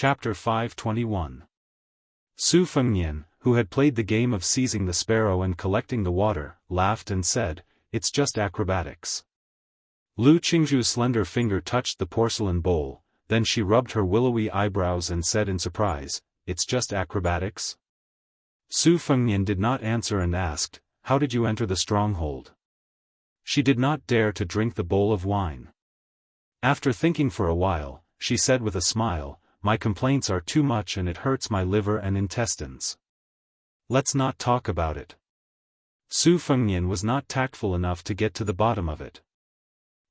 Chapter 521. Su Fengnian, who had played the game of seizing the sparrow and collecting the water, laughed and said, "It's just acrobatics." Lu Qingzhu's slender finger touched the porcelain bowl, then she rubbed her willowy eyebrows and said in surprise, "It's just acrobatics?" Su Fengnian did not answer and asked, "How did you enter the stronghold?" She did not dare to drink the bowl of wine. After thinking for a while, she said with a smile, "My complaints are too much and it hurts my liver and intestines. Let's not talk about it." Su Fengnian was not tactful enough to get to the bottom of it.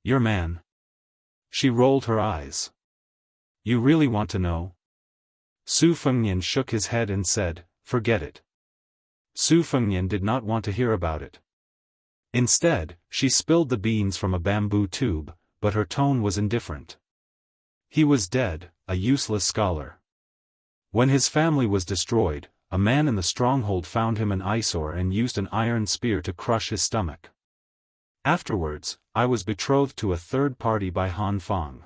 "Your man?" She rolled her eyes. "You really want to know?" Su Fengnian shook his head and said, "Forget it." Su Fengnian did not want to hear about it. Instead, she spilled the beans from a bamboo tube, but her tone was indifferent. He was dead, a useless scholar. When his family was destroyed, a man in the stronghold found him an eyesore and used an iron spear to crush his stomach. Afterwards, I was betrothed to a third party by Han Fang.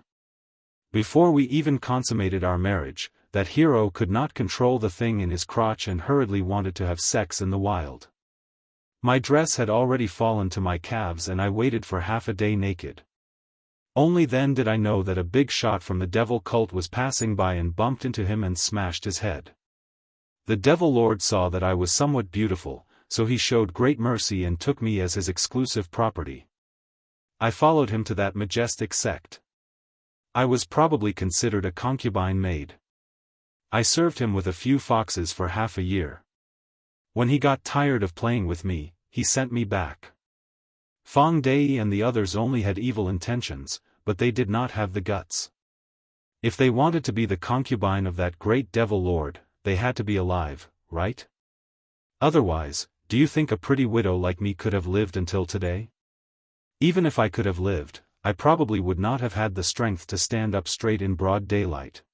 Before we even consummated our marriage, that hero could not control the thing in his crotch and hurriedly wanted to have sex in the wild. My dress had already fallen to my calves and I waited for half a day naked. Only then did I know that a big shot from the devil cult was passing by and bumped into him and smashed his head. The devil lord saw that I was somewhat beautiful, so he showed great mercy and took me as his exclusive property. I followed him to that majestic sect. I was probably considered a concubine maid. I served him with a few foxes for half a year. When he got tired of playing with me, he sent me back. Fang Dai and the others only had evil intentions, but they did not have the guts. If they wanted to be the concubine of that great devil lord, they had to be alive, right? Otherwise, do you think a pretty widow like me could have lived until today? Even if I could have lived, I probably would not have had the strength to stand up straight in broad daylight.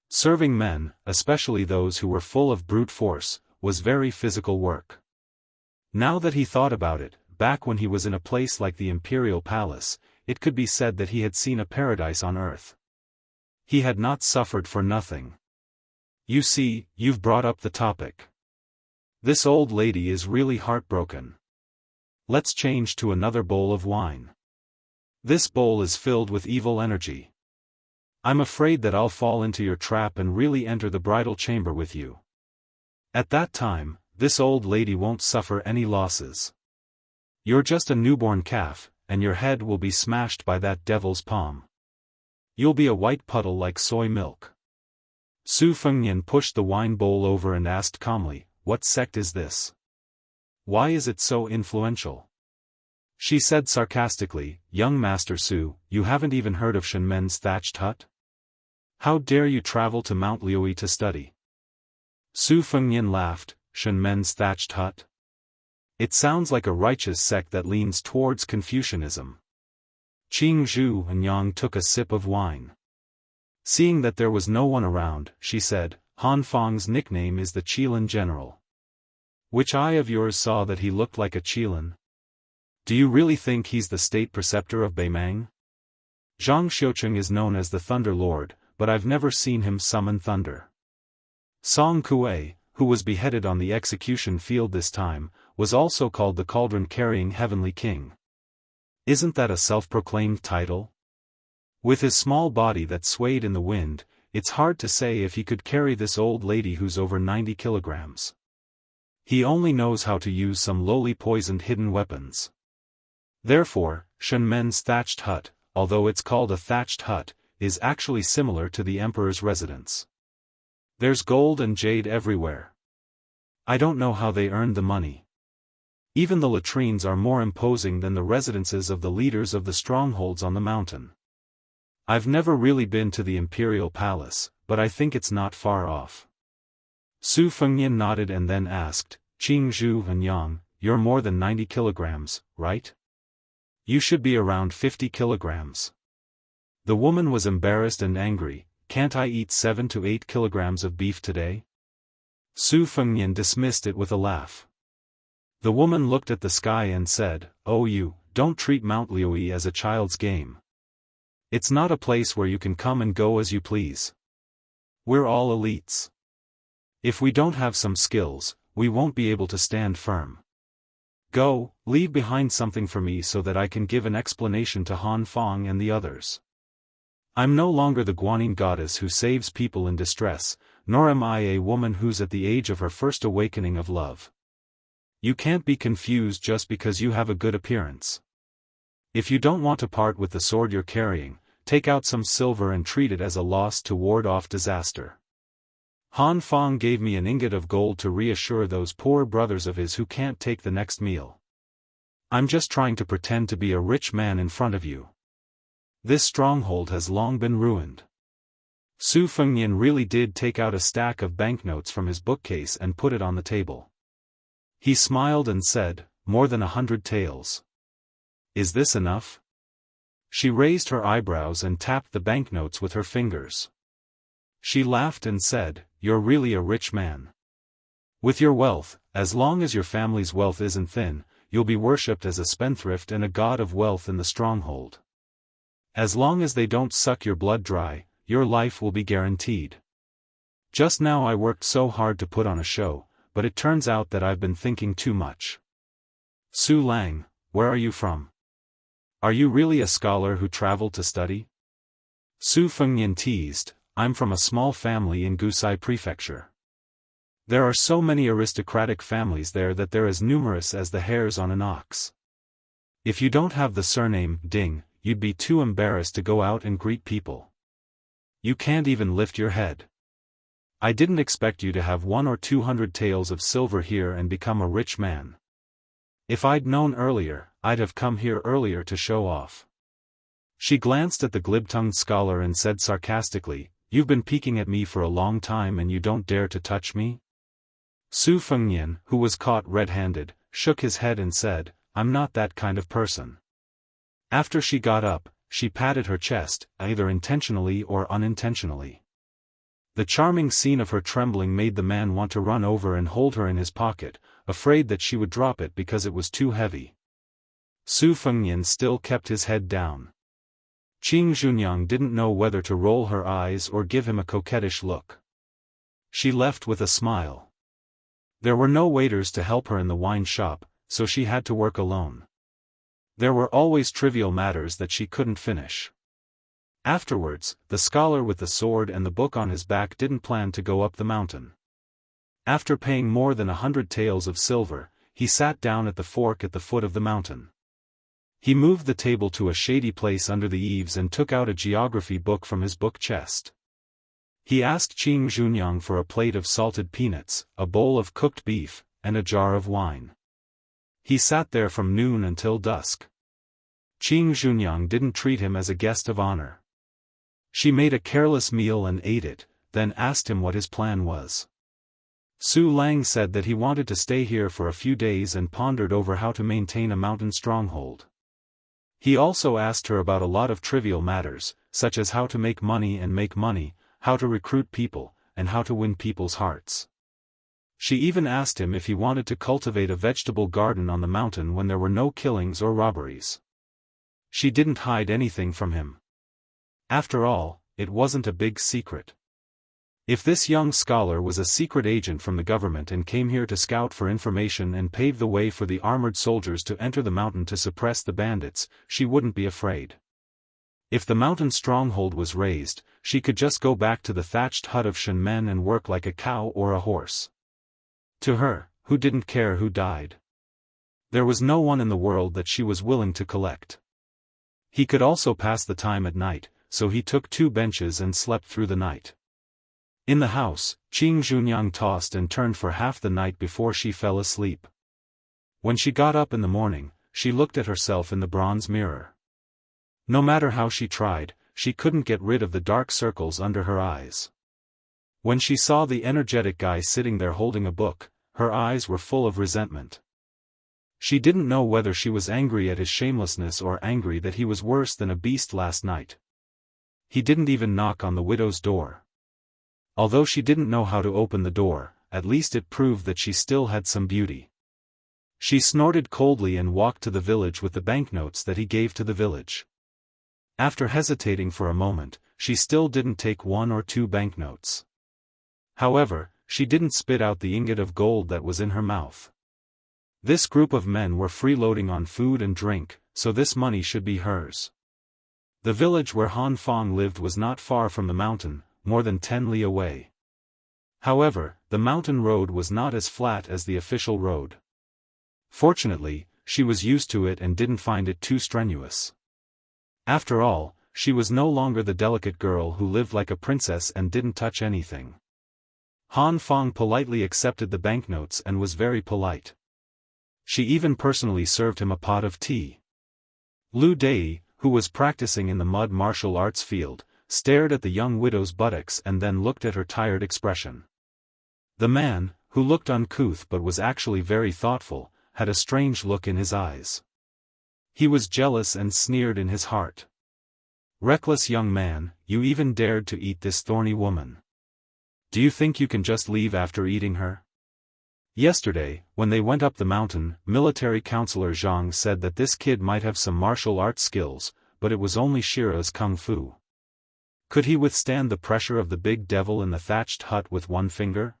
Serving men, especially those who were full of brute force, was very physical work. Now that he thought about it, back when he was in a place like the Imperial Palace, it could be said that he had seen a paradise on earth. He had not suffered for nothing. You see, you've brought up the topic. This old lady is really heartbroken. Let's change to another bowl of wine. This bowl is filled with evil energy. I'm afraid that I'll fall into your trap and really enter the bridal chamber with you. At that time, this old lady won't suffer any losses. You're just a newborn calf, and your head will be smashed by that devil's palm. You'll be a white puddle like soy milk. Su Fengnian pushed the wine bowl over and asked calmly, "What sect is this? Why is it so influential?" She said sarcastically, "Young Master Su, you haven't even heard of Shenmen's thatched hut? How dare you travel to Mount Liui to study?" Su Fengnian laughed. "Shenmen's thatched hut? It sounds like a righteous sect that leans towards Confucianism." Jianghu and Yang took a sip of wine. Seeing that there was no one around, she said, "Han Fang's nickname is the Qilin General. Which eye of yours saw that he looked like a Qilin? Do you really think he's the state preceptor of Beimang? Zhang Xiucheng is known as the Thunder Lord, but I've never seen him summon thunder." Song Kuei, who was beheaded on the execution field this time, was also called the cauldron-carrying heavenly king. Isn't that a self-proclaimed title? With his small body that swayed in the wind, it's hard to say if he could carry this old lady who's over 90 kilograms. He only knows how to use some lowly poisoned hidden weapons. Therefore, Shenmen's thatched hut, although it's called a thatched hut, is actually similar to the emperor's residence. There's gold and jade everywhere. I don't know how they earned the money. Even the latrines are more imposing than the residences of the leaders of the strongholds on the mountain. I've never really been to the Imperial Palace, but I think it's not far off. Su Fengnian nodded and then asked, "Jianghu and Yang, you're more than 90 kilograms, right? You should be around 50 kilograms. The woman was embarrassed and angry. "Can't I eat 7 to 8 kilograms of beef today?" Su Fengnian dismissed it with a laugh. The woman looked at the sky and said, "Oh, you don't treat Mount Liui as a child's game. It's not a place where you can come and go as you please. We're all elites. If we don't have some skills, we won't be able to stand firm. Go, leave behind something for me so that I can give an explanation to Han Fong and the others. I'm no longer the Guanyin goddess who saves people in distress, nor am I a woman who's at the age of her first awakening of love. You can't be confused just because you have a good appearance. If you don't want to part with the sword you're carrying, take out some silver and treat it as a loss to ward off disaster. Han Fong gave me an ingot of gold to reassure those poor brothers of his who can't take the next meal. I'm just trying to pretend to be a rich man in front of you. This stronghold has long been ruined. Su Fengnian really did take out a stack of banknotes from his bookcase and put it on the table. He smiled and said, "More than 100 taels. Is this enough?" She raised her eyebrows and tapped the banknotes with her fingers. She laughed and said, "You're really a rich man. With your wealth, as long as your family's wealth isn't thin, you'll be worshipped as a spendthrift and a god of wealth in the stronghold. As long as they don't suck your blood dry, your life will be guaranteed. Just now I worked so hard to put on a show, but it turns out that I've been thinking too much. Su Lang, where are you from? Are you really a scholar who traveled to study?" Su Fengnian teased, "I'm from a small family in Gusai Prefecture. There are so many aristocratic families there that they're as numerous as the hairs on an ox. If you don't have the surname Ding, you'd be too embarrassed to go out and greet people. You can't even lift your head. I didn't expect you to have 100 or 200 taels of silver here and become a rich man. If I'd known earlier, I'd have come here earlier to show off." She glanced at the glib-tongued scholar and said sarcastically, "You've been peeking at me for a long time and you don't dare to touch me?" Su Fengnian, who was caught red-handed, shook his head and said, "I'm not that kind of person." After she got up, she patted her chest, either intentionally or unintentionally. The charming scene of her trembling made the man want to run over and hold her in his pocket, afraid that she would drop it because it was too heavy. Su Fengnian still kept his head down. Qing Junyang didn't know whether to roll her eyes or give him a coquettish look. She left with a smile. There were no waiters to help her in the wine shop, so she had to work alone. There were always trivial matters that she couldn't finish. Afterwards, the scholar with the sword and the book on his back didn't plan to go up the mountain. After paying more than 100 taels of silver, he sat down at the fork at the foot of the mountain. He moved the table to a shady place under the eaves and took out a geography book from his book chest. He asked Qing Junyang for a plate of salted peanuts, a bowl of cooked beef, and a jar of wine. He sat there from noon until dusk. Qing Junyang didn't treat him as a guest of honor. She made a careless meal and ate it, then asked him what his plan was. Su Lang said that he wanted to stay here for a few days and pondered over how to maintain a mountain stronghold. He also asked her about a lot of trivial matters, such as how to make money, how to recruit people, and how to win people's hearts. She even asked him if he wanted to cultivate a vegetable garden on the mountain when there were no killings or robberies. She didn't hide anything from him. After all, it wasn't a big secret. If this young scholar was a secret agent from the government and came here to scout for information and pave the way for the armored soldiers to enter the mountain to suppress the bandits, she wouldn't be afraid. If the mountain stronghold was razed, she could just go back to the thatched hut of Shen Men and work like a cow or a horse. To her, who didn't care who died, there was no one in the world that she was willing to collect. He could also pass the time at night, so he took 2 benches and slept through the night. In the house, Qing Junyang tossed and turned for half the night before she fell asleep. When she got up in the morning, she looked at herself in the bronze mirror. No matter how she tried, she couldn't get rid of the dark circles under her eyes. When she saw the energetic guy sitting there holding a book, her eyes were full of resentment. She didn't know whether she was angry at his shamelessness or angry that he was worse than a beast last night. He didn't even knock on the widow's door. Although she didn't know how to open the door, at least it proved that she still had some beauty. She snorted coldly and walked to the village with the banknotes that he gave to the village. After hesitating for a moment, she still didn't take 1 or 2 banknotes. However, she didn't spit out the ingot of gold that was in her mouth. This group of men were freeloading on food and drink, so this money should be hers. The village where Han Fong lived was not far from the mountain, more than 10 li away. However, the mountain road was not as flat as the official road. Fortunately, she was used to it and didn't find it too strenuous. After all, she was no longer the delicate girl who lived like a princess and didn't touch anything. Han Fong politely accepted the banknotes and was very polite. She even personally served him a pot of tea. Liu Dai, who was practicing in the mud martial arts field, stared at the young widow's buttocks and then looked at her tired expression. The man, who looked uncouth but was actually very thoughtful, had a strange look in his eyes. He was jealous and sneered in his heart. Reckless young man, you even dared to eat this thorny woman. Do you think you can just leave after eating her? Yesterday, when they went up the mountain, military counselor Zhang said that this kid might have some martial arts skills, but it was only Shira's kung fu. Could he withstand the pressure of the big devil in the thatched hut with one finger?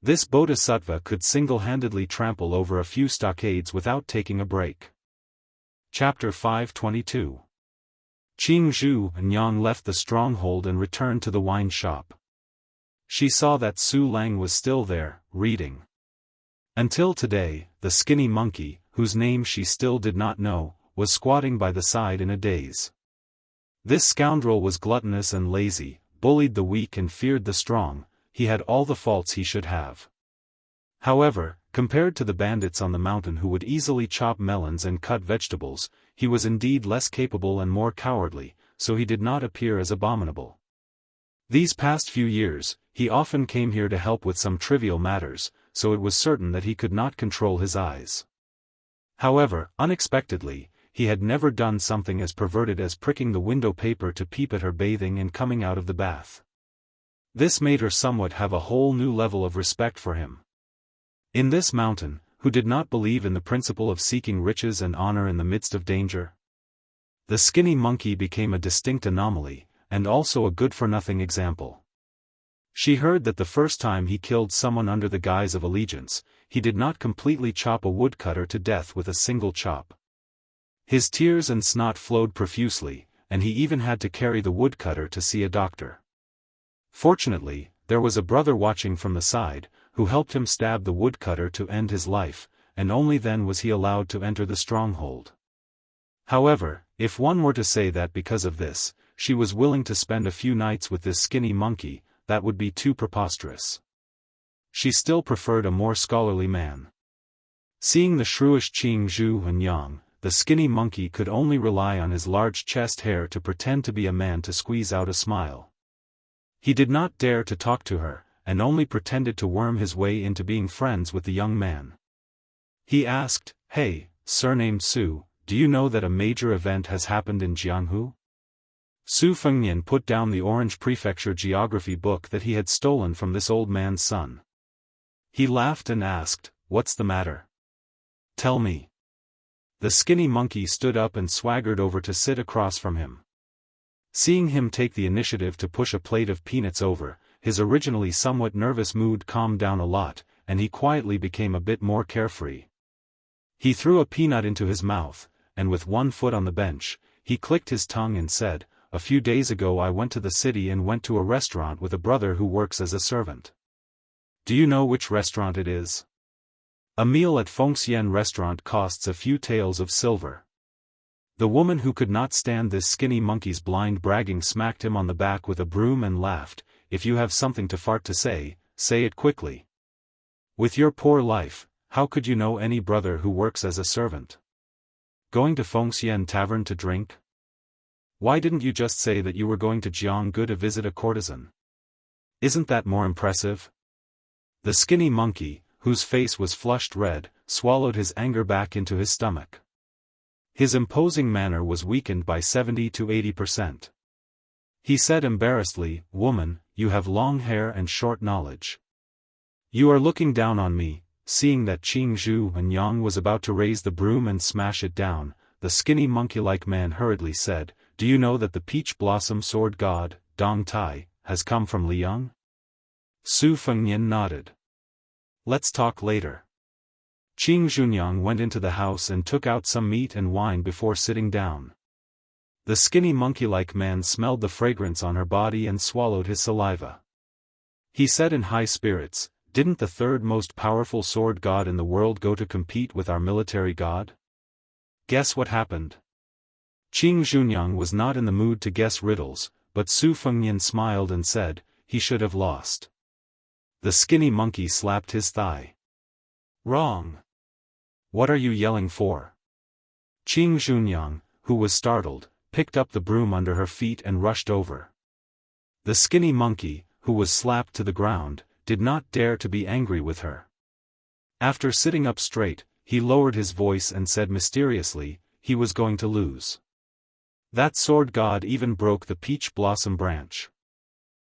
This bodhisattva could single-handedly trample over a few stockades without taking a break. Chapter 522. Jianghu and Yang left the stronghold and returned to the wine shop. She saw that Su Lang was still there, reading. Until today, the skinny monkey, whose name she still did not know, was squatting by the side in a daze. This scoundrel was gluttonous and lazy, bullied the weak and feared the strong. He had all the faults he should have. However, compared to the bandits on the mountain who would easily chop melons and cut vegetables, he was indeed less capable and more cowardly, so he did not appear as abominable. These past few years, he often came here to help with some trivial matters, so it was certain that he could not control his eyes. However, unexpectedly, he had never done something as perverted as pricking the window paper to peep at her bathing and coming out of the bath. This made her somewhat have a whole new level of respect for him. In this mountain, who did not believe in the principle of seeking riches and honor in the midst of danger? The skinny monkey became a distinct anomaly, and also a good-for-nothing example. She heard that the first time he killed someone under the guise of allegiance, he did not completely chop a woodcutter to death with a single chop. His tears and snot flowed profusely, and he even had to carry the woodcutter to see a doctor. Fortunately, there was a brother watching from the side, who helped him stab the woodcutter to end his life, and only then was he allowed to enter the stronghold. However, if one were to say that because of this, she was willing to spend a few nights with this skinny monkey, that would be too preposterous. She still preferred a more scholarly man. Seeing the shrewish Jianghu and Yang, the skinny monkey could only rely on his large chest hair to pretend to be a man to squeeze out a smile. He did not dare to talk to her, and only pretended to worm his way into being friends with the young man. He asked, "Hey, surnamed Su, do you know that a major event has happened in Jianghu?" Su Fengnian put down the orange prefecture geography book that he had stolen from this old man's son. He laughed and asked, "What's the matter? Tell me." The skinny monkey stood up and swaggered over to sit across from him. Seeing him take the initiative to push a plate of peanuts over, his originally somewhat nervous mood calmed down a lot, and he quietly became a bit more carefree. He threw a peanut into his mouth, and with one foot on the bench, he clicked his tongue and said, "A few days ago I went to the city and went to a restaurant with a brother who works as a servant. Do you know which restaurant it is? A meal at Fengxian restaurant costs a few taels of silver." The woman who could not stand this skinny monkey's blind bragging smacked him on the back with a broom and laughed, "If you have something to fart to say it quickly. With your poor life, how could you know any brother who works as a servant? Going to Fengxian tavern to drink? Why didn't you just say that you were going to Jianghu to visit a courtesan? Isn't that more impressive?" The skinny monkey, whose face was flushed red, swallowed his anger back into his stomach. His imposing manner was weakened by 70 to 80%. He said embarrassedly, "Woman, you have long hair and short knowledge. You are looking down on me." Seeing that Jianghu and Yang was about to raise the broom and smash it down, the skinny monkey-like man hurriedly said, "Do you know that the peach blossom sword god, Dong Tai, has come from Liang? Su Fengnian nodded. Let's talk later. Qing Junyang went into the house and took out some meat and wine before sitting down. The skinny monkey-like man smelled the fragrance on her body and swallowed his saliva. He said in high spirits, "Didn't the third most powerful sword god in the world go to compete with our military god? Guess what happened?" Qing Junyang was not in the mood to guess riddles, but Su Fengnian smiled and said, "He should have lost." The skinny monkey slapped his thigh. "Wrong. What are you yelling for?" Qing Junyang, who was startled, picked up the broom under her feet and rushed over. The skinny monkey, who was slapped to the ground, did not dare to be angry with her. After sitting up straight, he lowered his voice and said mysteriously, he was going to lose. That sword god even broke the peach blossom branch.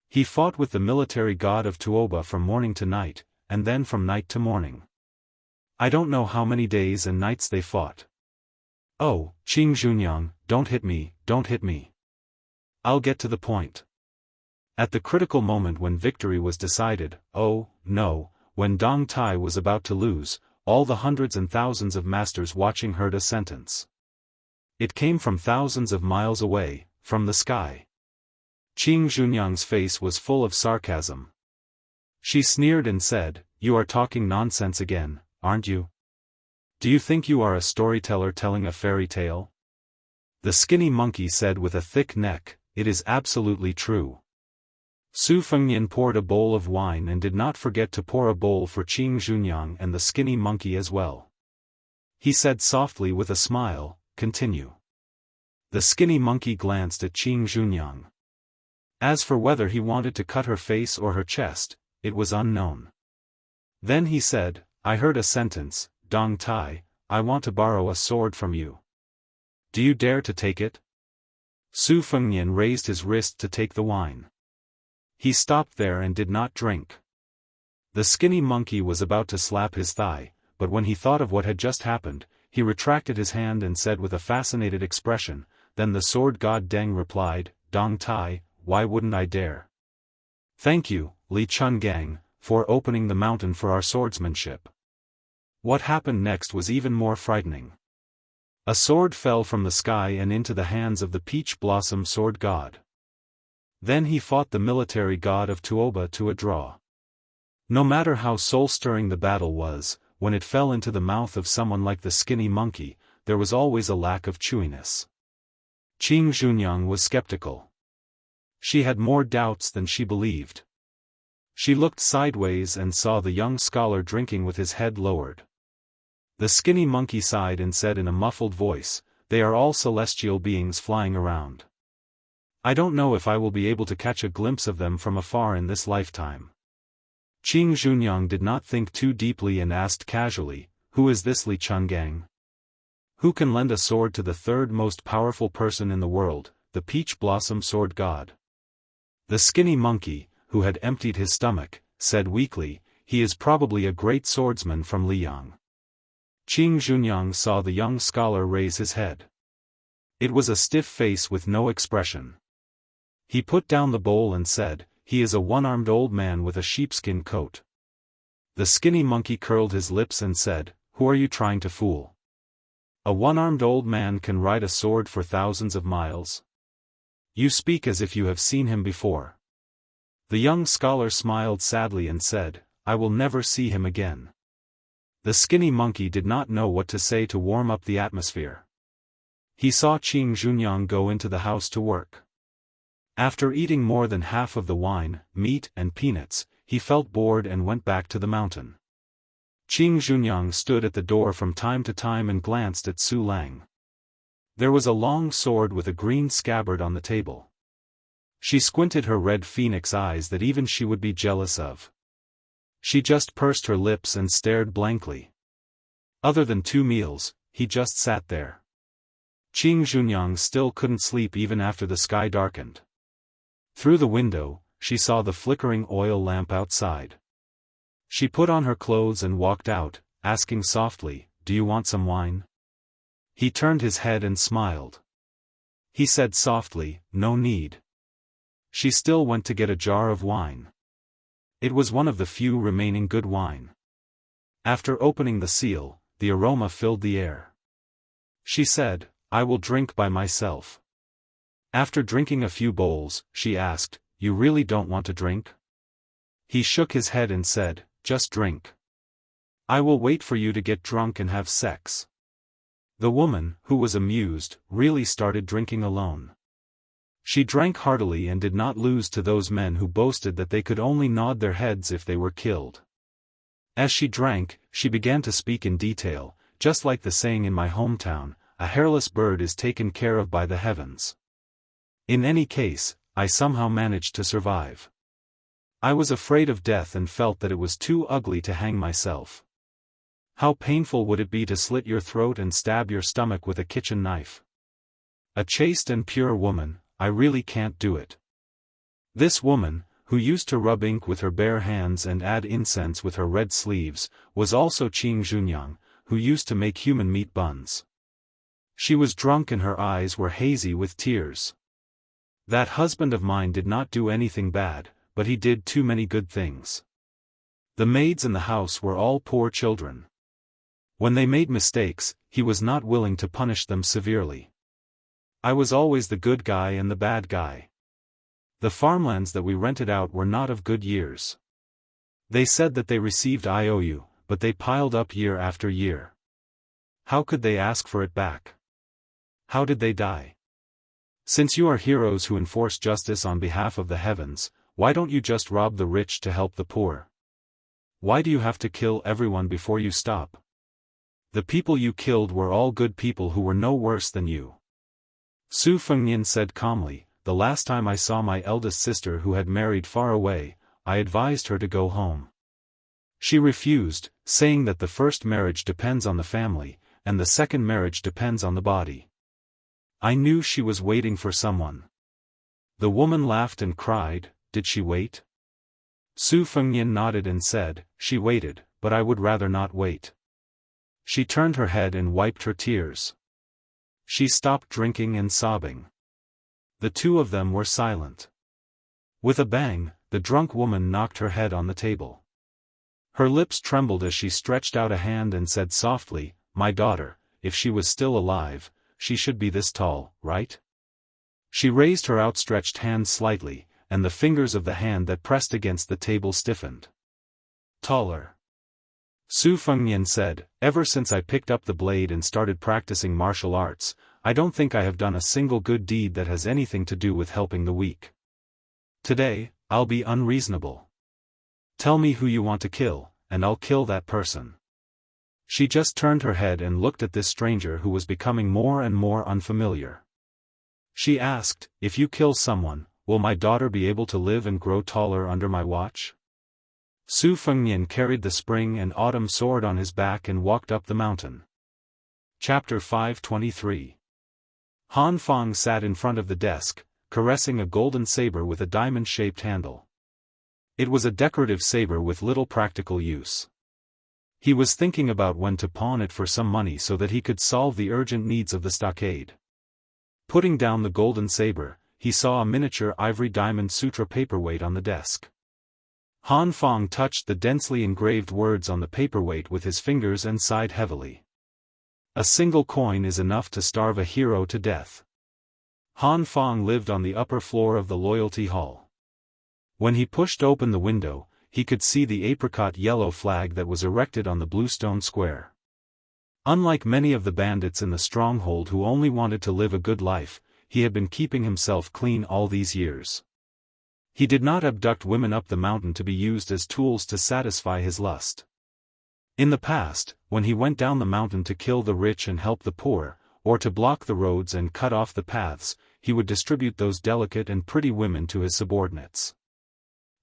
He fought with the military god of Tuoba from morning to night, and then from night to morning. I don't know how many days and nights they fought. Oh, Qing Junyang, don't hit me, don't hit me. I'll get to the point. At the critical moment when victory was decided, oh, no, when Dong Tai was about to lose, all the hundreds and thousands of masters watching heard a sentence. It came from thousands of miles away, from the sky. Qing Junyang's face was full of sarcasm. She sneered and said, "You are talking nonsense again, aren't you? Do you think you are a storyteller telling a fairy tale?" The skinny monkey said with a thick neck, "It is absolutely true." Su Fengnian poured a bowl of wine and did not forget to pour a bowl for Qing Junyang and the skinny monkey as well. He said softly with a smile, "Continue." The skinny monkey glanced at Qing Junyang. As for whether he wanted to cut her face or her chest, it was unknown. Then he said, "I heard a sentence, Dong Tai, I want to borrow a sword from you. Do you dare to take it?" Su Fengnian raised his wrist to take the wine. He stopped there and did not drink. The skinny monkey was about to slap his thigh, but when he thought of what had just happened, he retracted his hand and said with a fascinated expression, "Then the sword god Deng replied, Dong Tai, why wouldn't I dare? Thank you, Li Chungang, for opening the mountain for our swordsmanship." What happened next was even more frightening. A sword fell from the sky and into the hands of the peach blossom sword god. Then he fought the military god of Tuoba to a draw. No matter how soul-stirring the battle was, when it fell into the mouth of someone like the skinny monkey, there was always a lack of chewiness. Qing Junyang was skeptical. She had more doubts than she believed. She looked sideways and saw the young scholar drinking with his head lowered. The skinny monkey sighed and said in a muffled voice, "They are all celestial beings flying around. I don't know if I will be able to catch a glimpse of them from afar in this lifetime." Qing Junyang did not think too deeply and asked casually, "Who is this Li Chungang? Who can lend a sword to the third most powerful person in the world, the peach blossom sword god?" The skinny monkey, who had emptied his stomach, said weakly, "He is probably a great swordsman from Liyang." Qing Junyang saw the young scholar raise his head. It was a stiff face with no expression. He put down the bowl and said, "He is a one-armed old man with a sheepskin coat." The skinny monkey curled his lips and said, "Who are you trying to fool? A one-armed old man can ride a sword for thousands of miles? You speak as if you have seen him before." The young scholar smiled sadly and said, "I will never see him again." The skinny monkey did not know what to say to warm up the atmosphere. He saw Qing Junyang go into the house to work. After eating more than half of the wine, meat and peanuts, he felt bored and went back to the mountain. Qing Junyang stood at the door from time to time and glanced at Su Lang. There was a long sword with a green scabbard on the table. She squinted her red phoenix eyes that even she would be jealous of. She just pursed her lips and stared blankly. Other than 2 meals, he just sat there. Qing Junyang still couldn't sleep even after the sky darkened. Through the window, she saw the flickering oil lamp outside. She put on her clothes and walked out, asking softly, "Do you want some wine?" He turned his head and smiled. He said softly, "No need." She still went to get a jar of wine. It was one of the few remaining good wine. After opening the seal, the aroma filled the air. She said, "I will drink by myself." After drinking a few bowls, she asked, "You really don't want to drink?" He shook his head and said, "Just drink. I will wait for you to get drunk and have sex." The woman, who was amused, really started drinking alone. She drank heartily and did not lose to those men who boasted that they could only nod their heads if they were killed. As she drank, she began to speak in detail, just like the saying in my hometown, "A hairless bird is taken care of by the heavens." In any case, I somehow managed to survive. I was afraid of death and felt that it was too ugly to hang myself. How painful would it be to slit your throat and stab your stomach with a kitchen knife? A chaste and pure woman, I really can't do it. This woman, who used to rub ink with her bare hands and add incense with her red sleeves, was also Qing Junyang, who used to make human meat buns. She was drunk and her eyes were hazy with tears. That husband of mine did not do anything bad, but he did too many good things. The maids in the house were all poor children. When they made mistakes, he was not willing to punish them severely. I was always the good guy and the bad guy. The farmlands that we rented out were not of good years. They said that they received IOU, but they piled up year after year. How could they ask for it back? How did they die? Since you are heroes who enforce justice on behalf of the heavens, why don't you just rob the rich to help the poor? Why do you have to kill everyone before you stop? The people you killed were all good people who were no worse than you. Su Fengnian said calmly, "The last time I saw my eldest sister who had married far away, I advised her to go home. She refused, saying that the first marriage depends on the family, and the second marriage depends on the body. I knew she was waiting for someone." The woman laughed and cried, "Did she wait?" Su Fengnian nodded and said, "She waited, but I would rather not wait." She turned her head and wiped her tears. She stopped drinking and sobbing. The two of them were silent. With a bang, the drunk woman knocked her head on the table. Her lips trembled as she stretched out a hand and said softly, "My daughter, if she was still alive, she should be this tall, right?" She raised her outstretched hand slightly, and the fingers of the hand that pressed against the table stiffened. "Taller." Su Fengnian said, "Ever since I picked up the blade and started practicing martial arts, I don't think I have done a single good deed that has anything to do with helping the weak. Today, I'll be unreasonable. Tell me who you want to kill, and I'll kill that person." She just turned her head and looked at this stranger who was becoming more and more unfamiliar. She asked, "If you kill someone, will my daughter be able to live and grow taller under my watch?" Su Fengnian carried the spring and autumn sword on his back and walked up the mountain. Chapter 523. Han Fang sat in front of the desk, caressing a golden saber with a diamond-shaped handle. It was a decorative saber with little practical use. He was thinking about when to pawn it for some money so that he could solve the urgent needs of the stockade. Putting down the golden saber, he saw a miniature ivory diamond sutra paperweight on the desk. Han Fang touched the densely engraved words on the paperweight with his fingers and sighed heavily. A single coin is enough to starve a hero to death. Han Fang lived on the upper floor of the Loyalty Hall. When he pushed open the window, he could see the apricot yellow flag that was erected on the bluestone square. Unlike many of the bandits in the stronghold who only wanted to live a good life, he had been keeping himself clean all these years. He did not abduct women up the mountain to be used as tools to satisfy his lust. In the past, when he went down the mountain to kill the rich and help the poor, or to block the roads and cut off the paths, he would distribute those delicate and pretty women to his subordinates.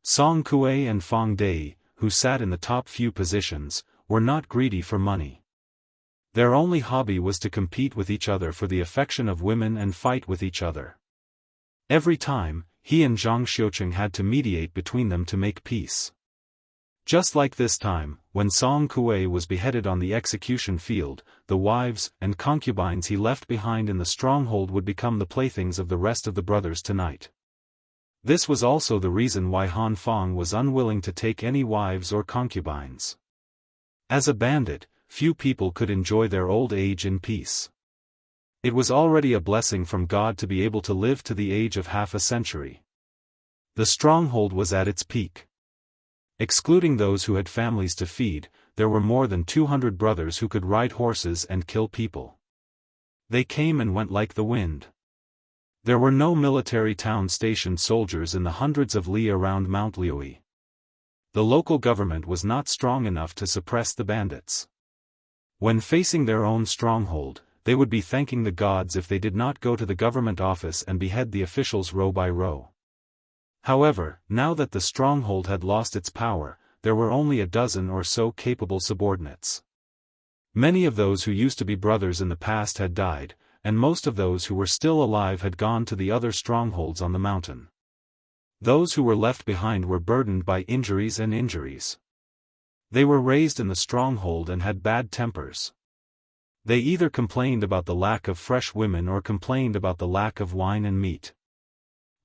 Song Kuei and Fang Dei, who sat in the top few positions, were not greedy for money. Their only hobby was to compete with each other for the affection of women and fight with each other. Every time, he and Zhang Xiuqing had to mediate between them to make peace. Just like this time, when Song Kuei was beheaded on the execution field, the wives and concubines he left behind in the stronghold would become the playthings of the rest of the brothers tonight. This was also the reason why Han Fang was unwilling to take any wives or concubines. As a bandit, few people could enjoy their old age in peace. It was already a blessing from God to be able to live to the age of half a century. The stronghold was at its peak. Excluding those who had families to feed, there were more than 200 brothers who could ride horses and kill people. They came and went like the wind. There were no military town-stationed soldiers in the hundreds of li around Mount Liui. The local government was not strong enough to suppress the bandits. When facing their own stronghold, they would be thanking the gods if they did not go to the government office and behead the officials row by row. However, now that the stronghold had lost its power, there were only a dozen or so capable subordinates. Many of those who used to be brothers in the past had died, and most of those who were still alive had gone to the other strongholds on the mountain. Those who were left behind were burdened by injuries and injuries. They were raised in the stronghold and had bad tempers. They either complained about the lack of fresh women or complained about the lack of wine and meat.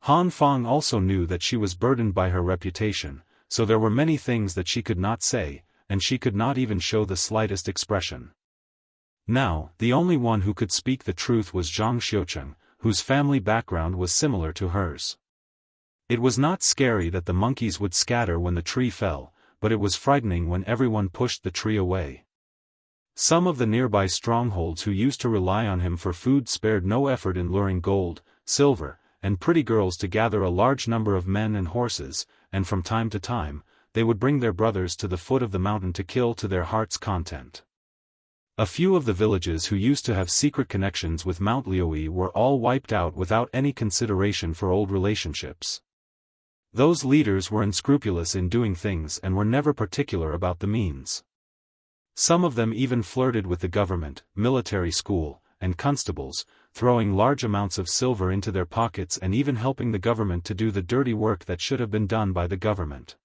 Han Fang also knew that she was burdened by her reputation, so there were many things that she could not say, and she could not even show the slightest expression. Now, the only one who could speak the truth was Zhang Xiucheng, whose family background was similar to hers. It was not scary that the monkeys would scatter when the tree fell, but it was frightening when everyone pushed the tree away. Some of the nearby strongholds who used to rely on him for food spared no effort in luring gold, silver, and pretty girls to gather a large number of men and horses, and from time to time, they would bring their brothers to the foot of the mountain to kill to their heart's content. A few of the villages who used to have secret connections with Mount Liui were all wiped out without any consideration for old relationships. Those leaders were unscrupulous in doing things and were never particular about the means. Some of them even flirted with the government, military school, and constables, throwing large amounts of silver into their pockets and even helping the government to do the dirty work that should have been done by the government.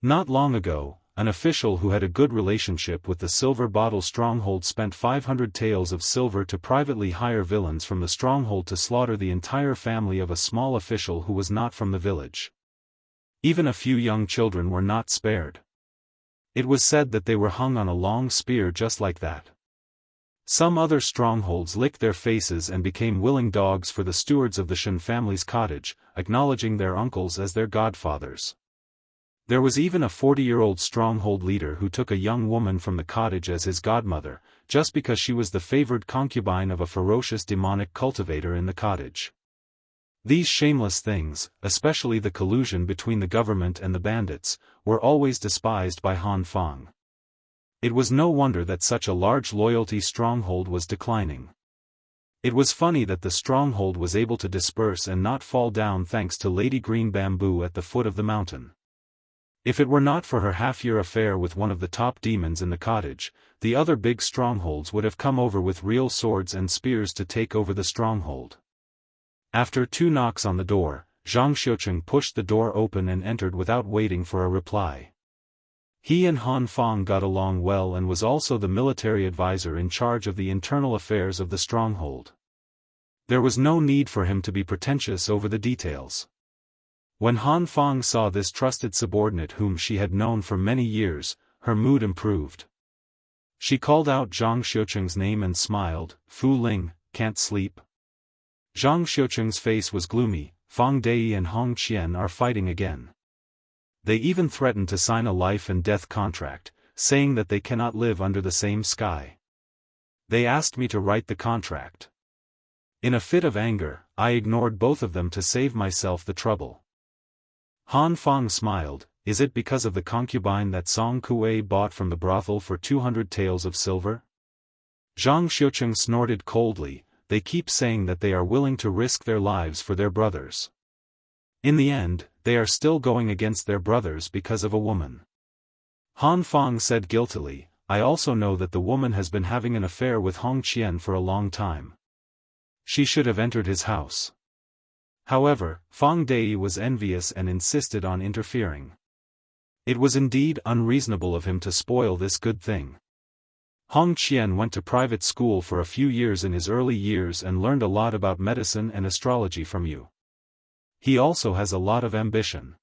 Not long ago, an official who had a good relationship with the Silver Bottle Stronghold spent 500 taels of silver to privately hire villains from the stronghold to slaughter the entire family of a small official who was not from the village. Even a few young children were not spared. It was said that they were hung on a long spear just like that. Some other strongholds licked their faces and became willing dogs for the stewards of the Shen family's cottage, acknowledging their uncles as their godfathers. There was even a 40-year-old stronghold leader who took a young woman from the cottage as his godmother, just because she was the favored concubine of a ferocious demonic cultivator in the cottage. These shameless things, especially the collusion between the government and the bandits, were always despised by Han Fang. It was no wonder that such a large loyalty stronghold was declining. It was funny that the stronghold was able to disperse and not fall down thanks to Lady Green Bamboo at the foot of the mountain. If it were not for her half-year affair with one of the top demons in the cottage, the other big strongholds would have come over with real swords and spears to take over the stronghold. After 2 knocks on the door, Zhang Xiucheng pushed the door open and entered without waiting for a reply. He and Han Fang got along well and was also the military advisor in charge of the internal affairs of the stronghold. There was no need for him to be pretentious over the details. When Han Fang saw this trusted subordinate whom she had known for many years, her mood improved. She called out Zhang Xiucheng's name and smiled. "Fu Ling, can't sleep?" Zhang Xiucheng's face was gloomy. "Fang Dei and Hong Qian are fighting again. They even threatened to sign a life and death contract, saying that they cannot live under the same sky. They asked me to write the contract. In a fit of anger, I ignored both of them to save myself the trouble." Han Fang smiled. "Is it because of the concubine that Song Kuei bought from the brothel for 200 taels of silver?" Zhang Xiucheng snorted coldly. "They keep saying that they are willing to risk their lives for their brothers. In the end, they are still going against their brothers because of a woman." Han Fang said guiltily, "I also know that the woman has been having an affair with Hong Qian for a long time. She should have entered his house." However, Fang Dei was envious and insisted on interfering. It was indeed unreasonable of him to spoil this good thing. Hong Qian went to private school for a few years in his early years and learned a lot about medicine and astrology from you. He also has a lot of ambition.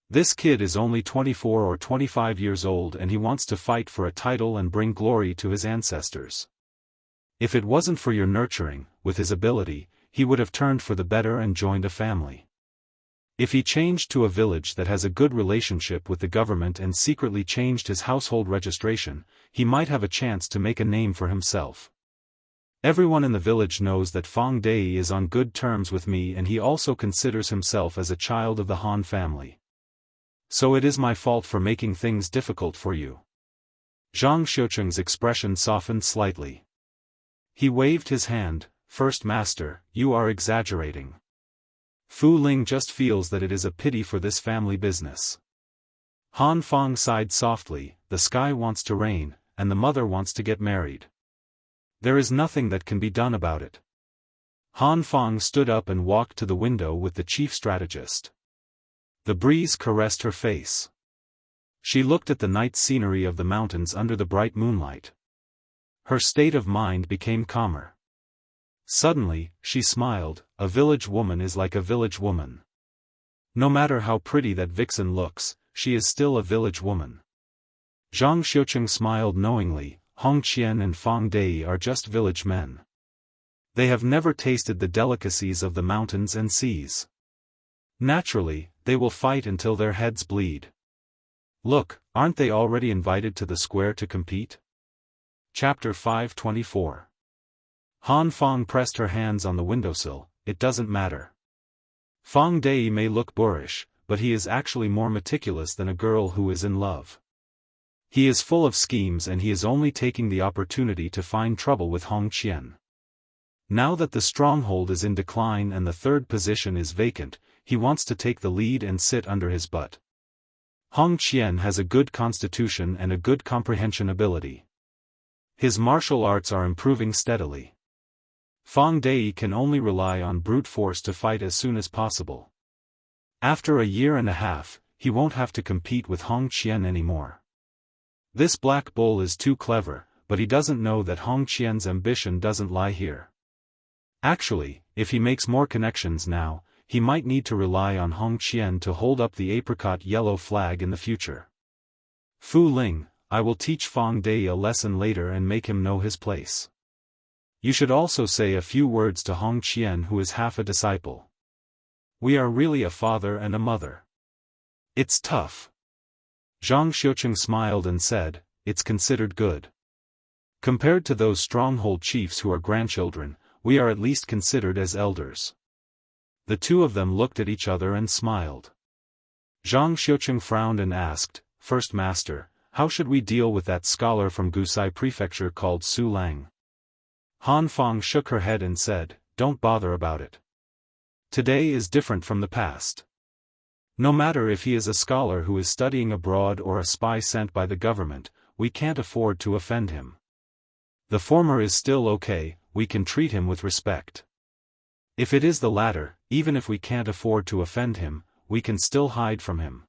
This kid is only 24 or 25 years old and he wants to fight for a title and bring glory to his ancestors. If it wasn't for your nurturing, with his ability, he would have turned for the better and joined a family. If he changed to a village that has a good relationship with the government and secretly changed his household registration, he might have a chance to make a name for himself. Everyone in the village knows that Fang Dei is on good terms with me and he also considers himself as a child of the Han family. So it is my fault for making things difficult for you. Zhang Xiucheng's expression softened slightly. He waved his hand. First Master, you are exaggerating. Fu Ling just feels that it is a pity for this family business. Han Fang sighed softly, the sky wants to rain, and the mother wants to get married. There is nothing that can be done about it. Han Fang stood up and walked to the window with the chief strategist. The breeze caressed her face. She looked at the night scenery of the mountains under the bright moonlight. Her state of mind became calmer. Suddenly, she smiled. A village woman is like a village woman. No matter how pretty that vixen looks, she is still a village woman. Zhang Xiucheng smiled knowingly. Hong Qian and Fang Dei are just village men. They have never tasted the delicacies of the mountains and seas. Naturally, they will fight until their heads bleed. Look, aren't they already invited to the square to compete? Chapter 524. Han Fang pressed her hands on the windowsill. It doesn't matter. Fang Dei may look boorish, but he is actually more meticulous than a girl who is in love. He is full of schemes and he is only taking the opportunity to find trouble with Hong Qian. Now that the stronghold is in decline and the third position is vacant, he wants to take the lead and sit under his butt. Hong Qian has a good constitution and a good comprehension ability. His martial arts are improving steadily. Fang Dei can only rely on brute force to fight as soon as possible. After a year and a half, he won't have to compete with Hong Qian anymore. This black bull is too clever, but he doesn't know that Hong Qian's ambition doesn't lie here. Actually, if he makes more connections now, he might need to rely on Hong Qian to hold up the apricot yellow flag in the future. Fu Ling, I will teach Fang Dei a lesson later and make him know his place. You should also say a few words to Hong Qian who is half a disciple. We are really a father and a mother. It's tough. Zhang Xiucheng smiled and said, it's considered good. Compared to those stronghold chiefs who are grandchildren, we are at least considered as elders. The two of them looked at each other and smiled. Zhang Xiucheng frowned and asked, First Master, how should we deal with that scholar from Gusai Prefecture called Su Lang? Han Fang shook her head and said, don't bother about it. Today is different from the past. No matter if he is a scholar who is studying abroad or a spy sent by the government, we can't afford to offend him. The former is still okay, we can treat him with respect. If it is the latter, even if we can't afford to offend him, we can still hide from him.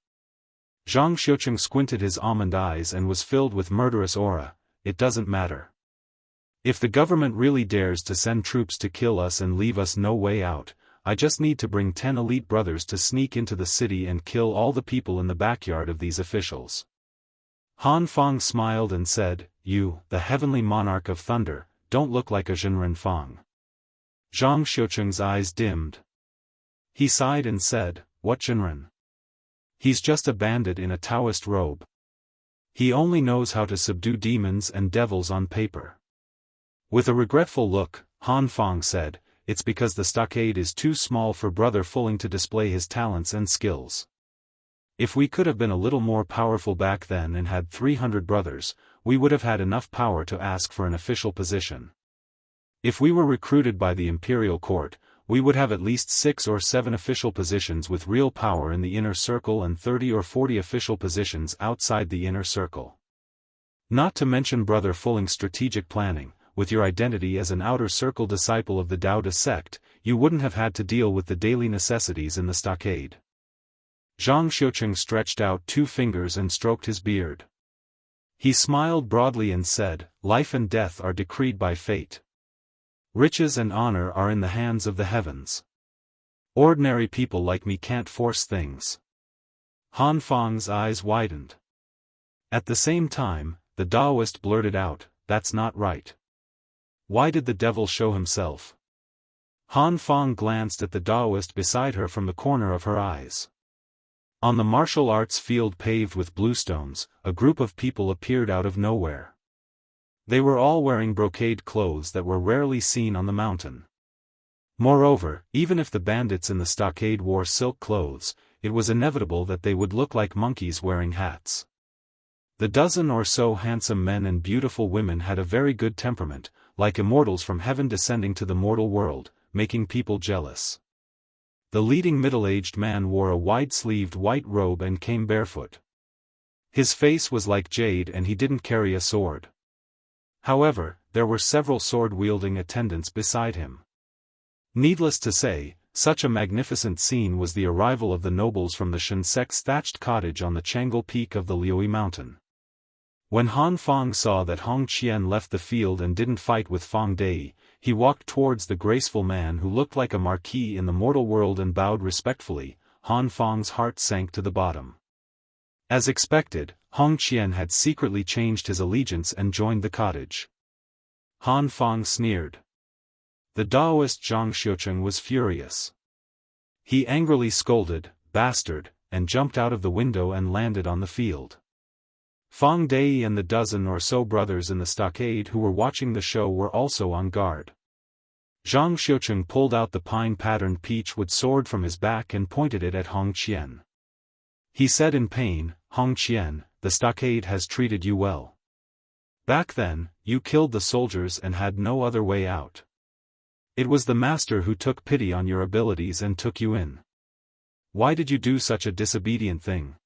Zhang Xiucheng squinted his almond eyes and was filled with murderous aura. It doesn't matter. If the government really dares to send troops to kill us and leave us no way out, I just need to bring 10 elite brothers to sneak into the city and kill all the people in the backyard of these officials. Han Fang smiled and said, you, the heavenly monarch of thunder, don't look like a Zhenren Fang. Zhang Xiucheng's eyes dimmed. He sighed and said, what Zhenren? He's just a bandit in a Daoist robe. He only knows how to subdue demons and devils on paper. With a regretful look, Han Fang said, it's because the stockade is too small for Brother Fu Ling to display his talents and skills. If we could have been a little more powerful back then and had 300 brothers, we would have had enough power to ask for an official position. If we were recruited by the imperial court, we would have at least 6 or 7 official positions with real power in the inner circle and 30 or 40 official positions outside the inner circle. Not to mention Brother Fu Ling's strategic planning. With your identity as an outer circle disciple of the Daoist sect, you wouldn't have had to deal with the daily necessities in the stockade. Zhang Xiucheng stretched out 2 fingers and stroked his beard. He smiled broadly and said, life and death are decreed by fate. Riches and honor are in the hands of the heavens. Ordinary people like me can't force things. Han Fang's eyes widened. At the same time, the Daoist blurted out, "That's not right. Why did the devil show himself?" Han Fang glanced at the Daoist beside her from the corner of her eyes. On the martial arts field paved with bluestones, a group of people appeared out of nowhere. They were all wearing brocade clothes that were rarely seen on the mountain. Moreover, even if the bandits in the stockade wore silk clothes, it was inevitable that they would look like monkeys wearing hats. The dozen or so handsome men and beautiful women had a very good temperament, like immortals from heaven descending to the mortal world, making people jealous. The leading middle-aged man wore a wide-sleeved white robe and came barefoot. His face was like jade and he didn't carry a sword. However, there were several sword-wielding attendants beside him. Needless to say, such a magnificent scene was the arrival of the nobles from the Shan sect's thatched cottage on the Chang'e peak of the Liui mountain. When Han Fang saw that Hong Qian left the field and didn't fight with Fang Dai, he walked towards the graceful man who looked like a marquis in the mortal world and bowed respectfully. Han Fang's heart sank to the bottom. As expected, Hong Qian had secretly changed his allegiance and joined the cottage. Han Fang sneered. The Daoist Zhang Xiucheng was furious. He angrily scolded, "Bastard," and jumped out of the window and landed on the field. Fang Dai and the dozen or so brothers in the stockade who were watching the show were also on guard. Zhang Xiucheng pulled out the pine-patterned peachwood sword from his back and pointed it at Hong Qian. He said in pain, "Hong Qian, the stockade has treated you well. Back then, you killed the soldiers and had no other way out. It was the master who took pity on your abilities and took you in. Why did you do such a disobedient thing?"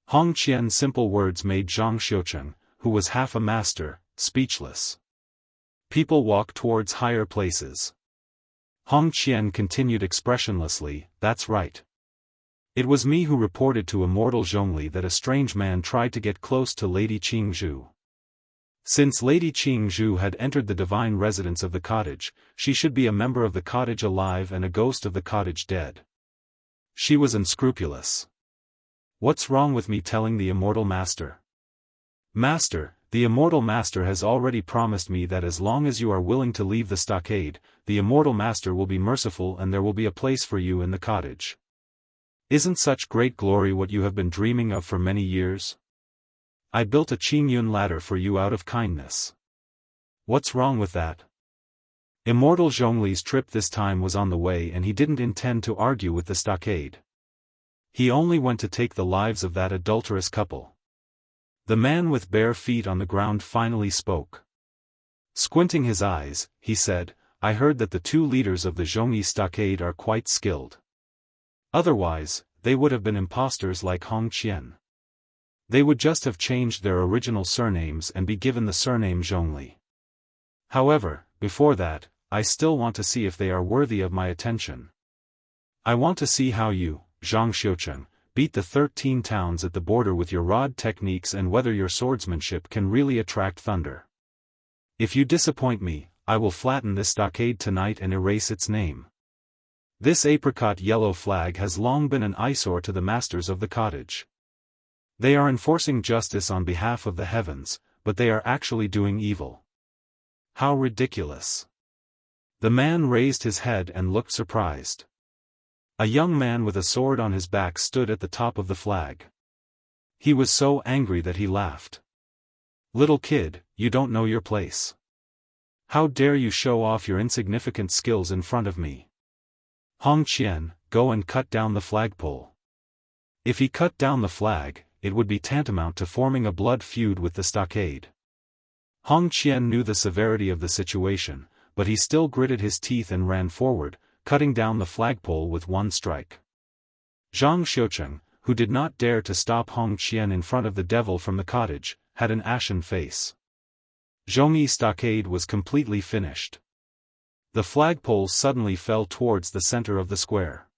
Hong Qian's simple words made Zhang Xiucheng, who was half a master, speechless. People walk towards higher places. Hong Qian continued expressionlessly, "That's right. It was me who reported to Immortal Zhongli that a strange man tried to get close to Lady Qingzhu. Since Lady Qingzhu had entered the divine residence of the cottage, she should be a member of the cottage alive and a ghost of the cottage dead. She was unscrupulous. What's wrong with me telling the Immortal Master? Master, the Immortal Master has already promised me that as long as you are willing to leave the stockade, the Immortal Master will be merciful and there will be a place for you in the cottage. Isn't such great glory what you have been dreaming of for many years? I built a Qingyun ladder for you out of kindness. What's wrong with that?" Immortal Zhongli's trip this time was on the way and he didn't intend to argue with the stockade. He only went to take the lives of that adulterous couple. The man with bare feet on the ground finally spoke. Squinting his eyes, he said, "I heard that the two leaders of the Zhongyi stockade are quite skilled. Otherwise, they would have been impostors like Hong Qian. They would just have changed their original surnames and be given the surname Zhongli. However, before that, I still want to see if they are worthy of my attention. I want to see how you, Zhang Xiucheng, beat the 13 towns at the border with your rod techniques and whether your swordsmanship can really attract thunder. If you disappoint me, I will flatten this stockade tonight and erase its name. This apricot yellow flag has long been an eyesore to the masters of the cottage. They are enforcing justice on behalf of the heavens, but they are actually doing evil. How ridiculous." The man raised his head and looked surprised. A young man with a sword on his back stood at the top of the flag. He was so angry that he laughed. "Little kid, you don't know your place. How dare you show off your insignificant skills in front of me? Hong Qian, go and cut down the flagpole." If he cut down the flag, it would be tantamount to forming a blood feud with the stockade. Hong Qian knew the severity of the situation, but he still gritted his teeth and ran forward, cutting down the flagpole with one strike. Zhang Xiucheng, who did not dare to stop Hong Qian in front of the devil from the cottage, had an ashen face. Zhongyi stockade was completely finished. The flagpole suddenly fell towards the center of the square.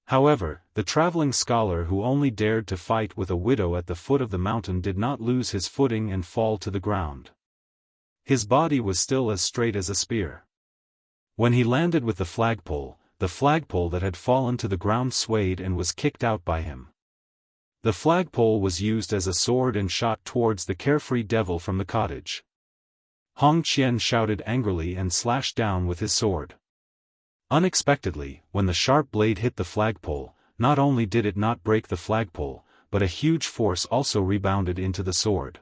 However, the traveling scholar who only dared to fight with a widow at the foot of the mountain did not lose his footing and fall to the ground. His body was still as straight as a spear. When he landed with the flagpole, the flagpole that had fallen to the ground swayed and was kicked out by him. The flagpole was used as a sword and shot towards the carefree devil from the cottage. Hong Qian shouted angrily and slashed down with his sword. Unexpectedly, when the sharp blade hit the flagpole, not only did it not break the flagpole, but a huge force also rebounded into the sword.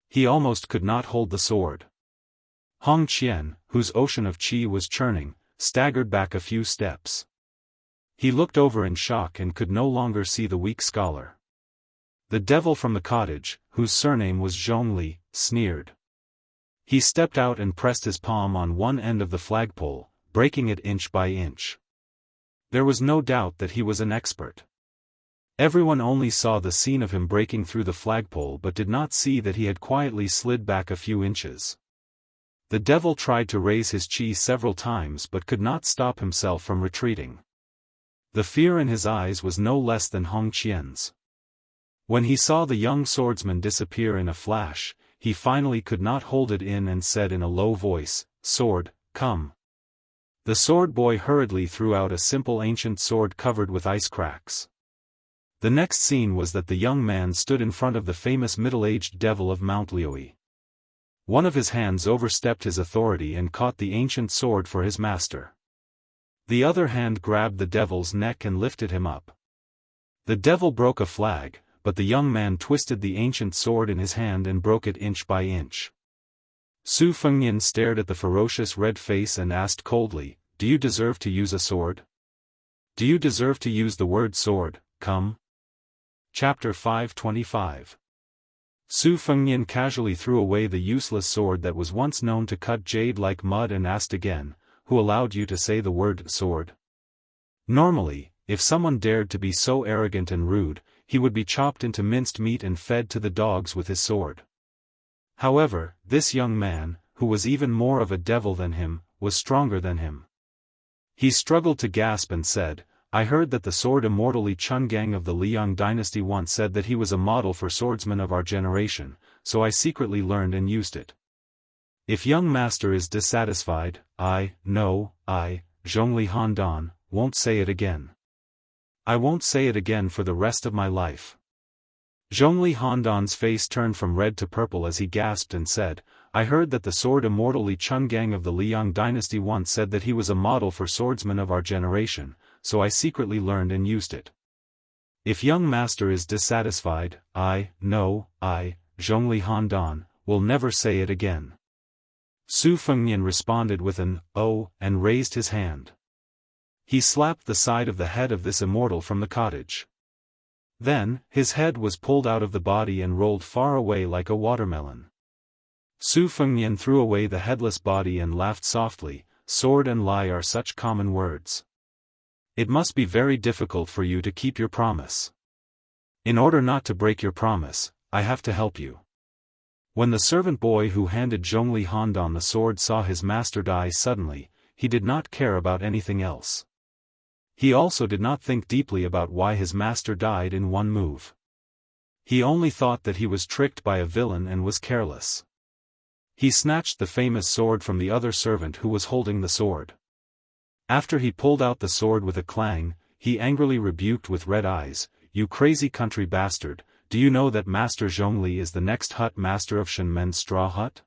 He almost could not hold the sword. Hong Qian, whose ocean of qi was churning, staggered back a few steps. He looked over in shock and could no longer see the weak scholar. The devil from the cottage, whose surname was Zhongli, sneered. He stepped out and pressed his palm on one end of the flagpole, breaking it inch by inch. There was no doubt that he was an expert. Everyone only saw the scene of him breaking through the flagpole but did not see that he had quietly slid back a few inches. The devil tried to raise his qi several times but could not stop himself from retreating. The fear in his eyes was no less than Hong Qian's. When he saw the young swordsman disappear in a flash, he finally could not hold it in and said in a low voice, "Sword, come." The sword boy hurriedly threw out a simple ancient sword covered with ice cracks. The next scene was that the young man stood in front of the famous middle-aged devil of Mount Liui. One of his hands overstepped his authority and caught the ancient sword for his master. The other hand grabbed the devil's neck and lifted him up. The devil broke a flag, but the young man twisted the ancient sword in his hand and broke it inch by inch. Su Fengnian stared at the ferocious red face and asked coldly, "Do you deserve to use a sword? Do you deserve to use the word sword, come?" Chapter 525. Su Fengnian casually threw away the useless sword that was once known to cut jade like mud and asked again, "Who allowed you to say the word sword?" Normally, if someone dared to be so arrogant and rude, he would be chopped into minced meat and fed to the dogs with his sword. However, this young man, who was even more of a devil than him, was stronger than him. He struggled to gasp and said, "I heard that the sword Immortal Chungang of the Liang dynasty once said that he was a model for swordsmen of our generation, so I secretly learned and used it. If young master is dissatisfied, Zhongli Handan, won't say it again. I won't say it again for the rest of my life." Zhongli Handan's face turned from red to purple as he gasped and said, "I heard that the sword Immortal Chungang of the Liang dynasty once said that he was a model for swordsmen of our generation, so I secretly learned and used it. If young master is dissatisfied, Zhongli Handan, will never say it again." Su Fengnian responded with an "oh" and raised his hand. He slapped the side of the head of this immortal from the cottage. Then, his head was pulled out of the body and rolled far away like a watermelon. Su Fengnian threw away the headless body and laughed softly, "Sword and lie are such common words. It must be very difficult for you to keep your promise. In order not to break your promise, I have to help you." When the servant boy who handed Zhongli Handan the sword saw his master die suddenly, he did not care about anything else. He also did not think deeply about why his master died in one move. He only thought that he was tricked by a villain and was careless. He snatched the famous sword from the other servant who was holding the sword. After he pulled out the sword with a clang, he angrily rebuked with red eyes, "You crazy country bastard, do you know that Master Zhongli is the next hut master of Shenmen's straw hut?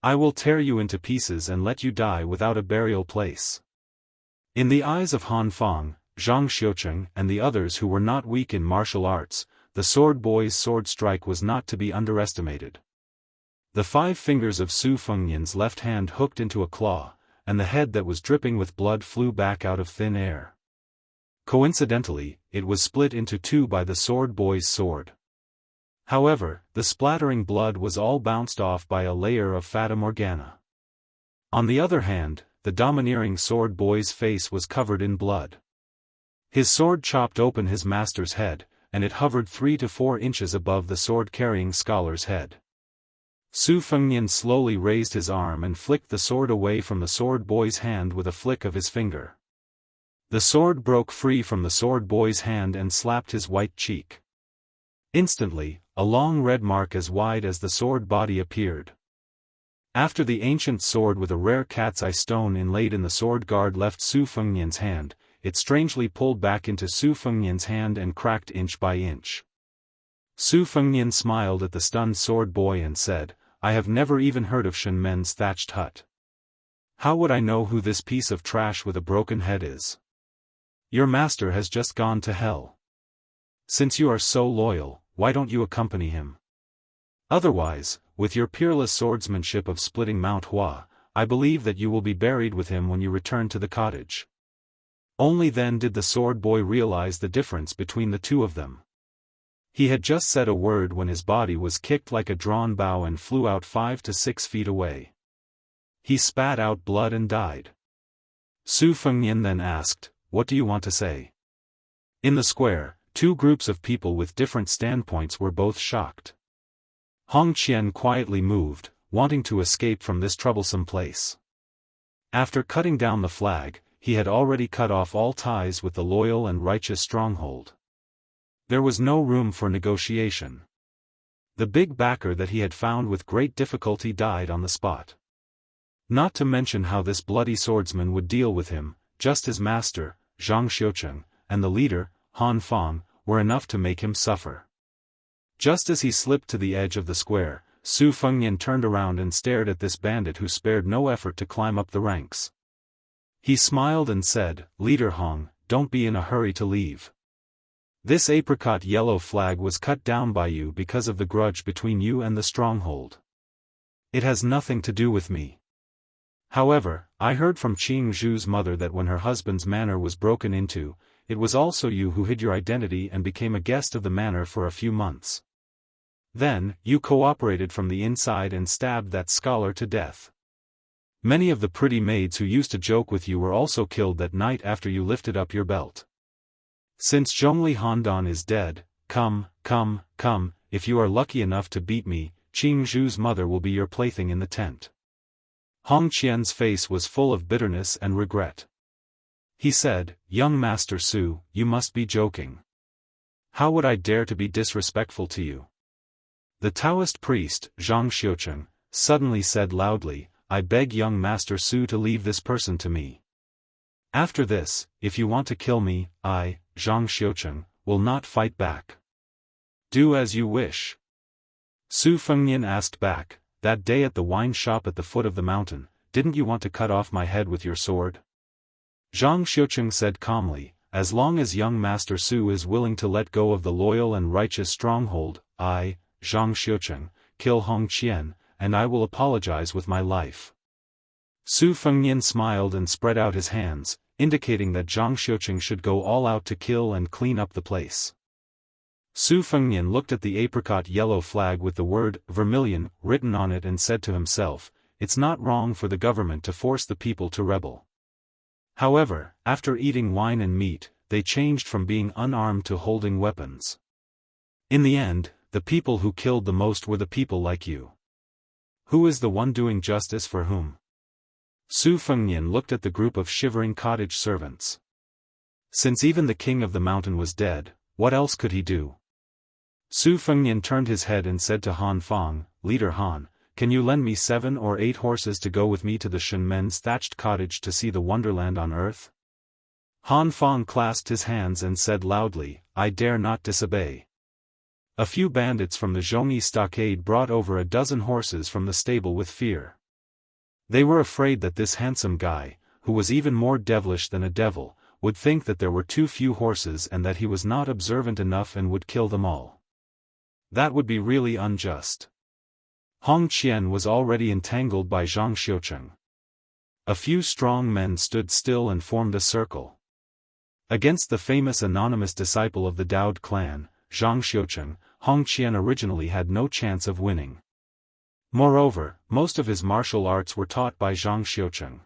I will tear you into pieces and let you die without a burial place." In the eyes of Han Fang, Zhang Xiucheng and the others who were not weak in martial arts, the sword boy's sword strike was not to be underestimated. The 5 fingers of Su Fengnian's left hand hooked into a claw, and the head that was dripping with blood flew back out of thin air. Coincidentally, it was split into 2 by the sword boy's sword. However, the splattering blood was all bounced off by a layer of Fata Morgana. On the other hand, the domineering sword boy's face was covered in blood. His sword chopped open his master's head, and it hovered 3 to 4 inches above the sword-carrying scholar's head. Su Fengnian slowly raised his arm and flicked the sword away from the sword boy's hand with a flick of his finger. The sword broke free from the sword boy's hand and slapped his white cheek. Instantly, a long red mark as wide as the sword body appeared. After the ancient sword with a rare cat's eye stone inlaid in the sword guard left Su Fengnian's hand, it strangely pulled back into Su Fengnian's hand and cracked inch by inch. Su Fengnian smiled at the stunned sword boy and said, I have never even heard of Shen Men's thatched hut. How would I know who this piece of trash with a broken head is? Your master has just gone to hell. Since you are so loyal, why don't you accompany him? Otherwise, with your peerless swordsmanship of splitting Mount Hua, I believe that you will be buried with him when you return to the cottage. Only then did the sword boy realize the difference between the two of them. He had just said a word when his body was kicked like a drawn bow and flew out 5 to 6 feet away. He spat out blood and died. Su Fengnian then asked, What do you want to say? In the square, two groups of people with different standpoints were both shocked. Hong Qian quietly moved, wanting to escape from this troublesome place. After cutting down the flag, he had already cut off all ties with the loyal and righteous stronghold. There was no room for negotiation. The big backer that he had found with great difficulty died on the spot. Not to mention how this bloody swordsman would deal with him, just his master, Zhang Xiucheng, and the leader, Han Fang, were enough to make him suffer. Just as he slipped to the edge of the square, Su Fengnian turned around and stared at this bandit who spared no effort to climb up the ranks. He smiled and said, Leader Hong, don't be in a hurry to leave. This apricot yellow flag was cut down by you because of the grudge between you and the stronghold. It has nothing to do with me. However, I heard from Qing Zhu's mother that when her husband's manor was broken into, it was also you who hid your identity and became a guest of the manor for a few months. Then, you cooperated from the inside and stabbed that scholar to death. Many of the pretty maids who used to joke with you were also killed that night after you lifted up your belt. Since Zhongli Handan is dead, come, if you are lucky enough to beat me, Qing Zhu's mother will be your plaything in the tent. Hong Qian's face was full of bitterness and regret. He said, Young Master Su, you must be joking. How would I dare to be disrespectful to you? The Taoist priest, Zhang Xiucheng, suddenly said loudly, I beg young Master Su to leave this person to me. After this, if you want to kill me, I, Zhang Xiucheng, will not fight back. Do as you wish. Su Fengnian asked back, that day at the wine shop at the foot of the mountain, didn't you want to cut off my head with your sword? Zhang Xiucheng said calmly, as long as young Master Su is willing to let go of the loyal and righteous stronghold, I, Zhang Xiucheng, kill Hong Qian, and I will apologize with my life. Su Fengnian smiled and spread out his hands, indicating that Zhang Xiucheng should go all out to kill and clean up the place. Su Fengnian looked at the apricot yellow flag with the word vermilion written on it and said to himself, it's not wrong for the government to force the people to rebel. However, after eating wine and meat, they changed from being unarmed to holding weapons. In the end, the people who killed the most were the people like you. Who is the one doing justice for whom? Su Fengnian looked at the group of shivering cottage servants. Since even the king of the mountain was dead, what else could he do? Su Fengnian turned his head and said to Han Fang, Leader Han, can you lend me 7 or 8 horses to go with me to the Shen Men's thatched cottage to see the wonderland on earth? Han Fang clasped his hands and said loudly, I dare not disobey. A few bandits from the Zhongyi stockade brought over a dozen horses from the stable with fear. They were afraid that this handsome guy, who was even more devilish than a devil, would think that there were too few horses and that he was not observant enough and would kill them all. That would be really unjust. Hong Qian was already entangled by Zhang Xiucheng. A few strong men stood still and formed a circle. Against the famous anonymous disciple of the Daoist clan, Zhang Xiucheng, Hong Qian originally had no chance of winning. Moreover, most of his martial arts were taught by Zhang Xiucheng.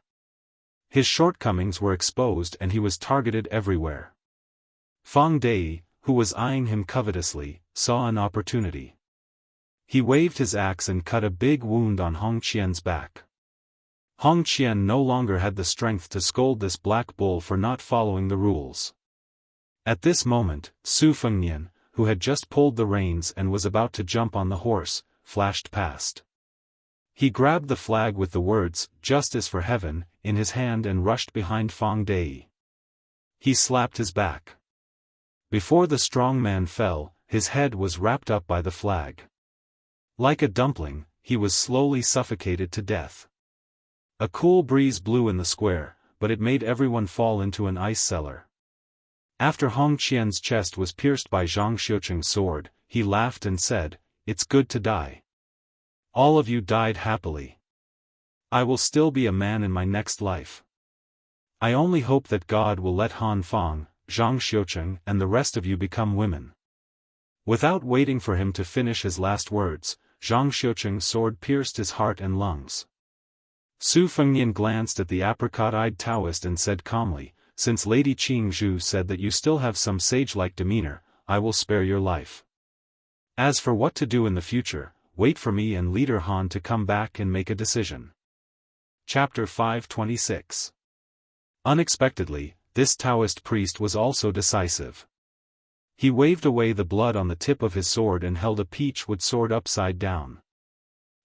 His shortcomings were exposed and he was targeted everywhere. Fang Dei, who was eyeing him covetously, saw an opportunity. He waved his axe and cut a big wound on Hong Qian's back. Hong Qian no longer had the strength to scold this black bull for not following the rules. At this moment, Su Fengnian, who had just pulled the reins and was about to jump on the horse, flashed past. He grabbed the flag with the words, "Justice for Heaven," in his hand and rushed behind Fang Dei. He slapped his back. Before the strong man fell, his head was wrapped up by the flag. Like a dumpling, he was slowly suffocated to death. A cool breeze blew in the square, but it made everyone fall into an ice cellar. After Hong Qian's chest was pierced by Zhang Xiuqing's sword, he laughed and said, "It's good to die. All of you died happily. I will still be a man in my next life. I only hope that God will let Han Fang, Zhang Xiuqing and the rest of you become women." Without waiting for him to finish his last words, Zhang Xiuqing's sword pierced his heart and lungs. Su Fengnian glanced at the apricot-eyed Daoist and said calmly, "Since Lady Qingzhu said that you still have some sage-like demeanor, I will spare your life. As for what to do in the future, wait for me and Leader Han to come back and make a decision." Chapter 526. Unexpectedly, this Taoist priest was also decisive. He waved away the blood on the tip of his sword and held a peach-wood sword upside down.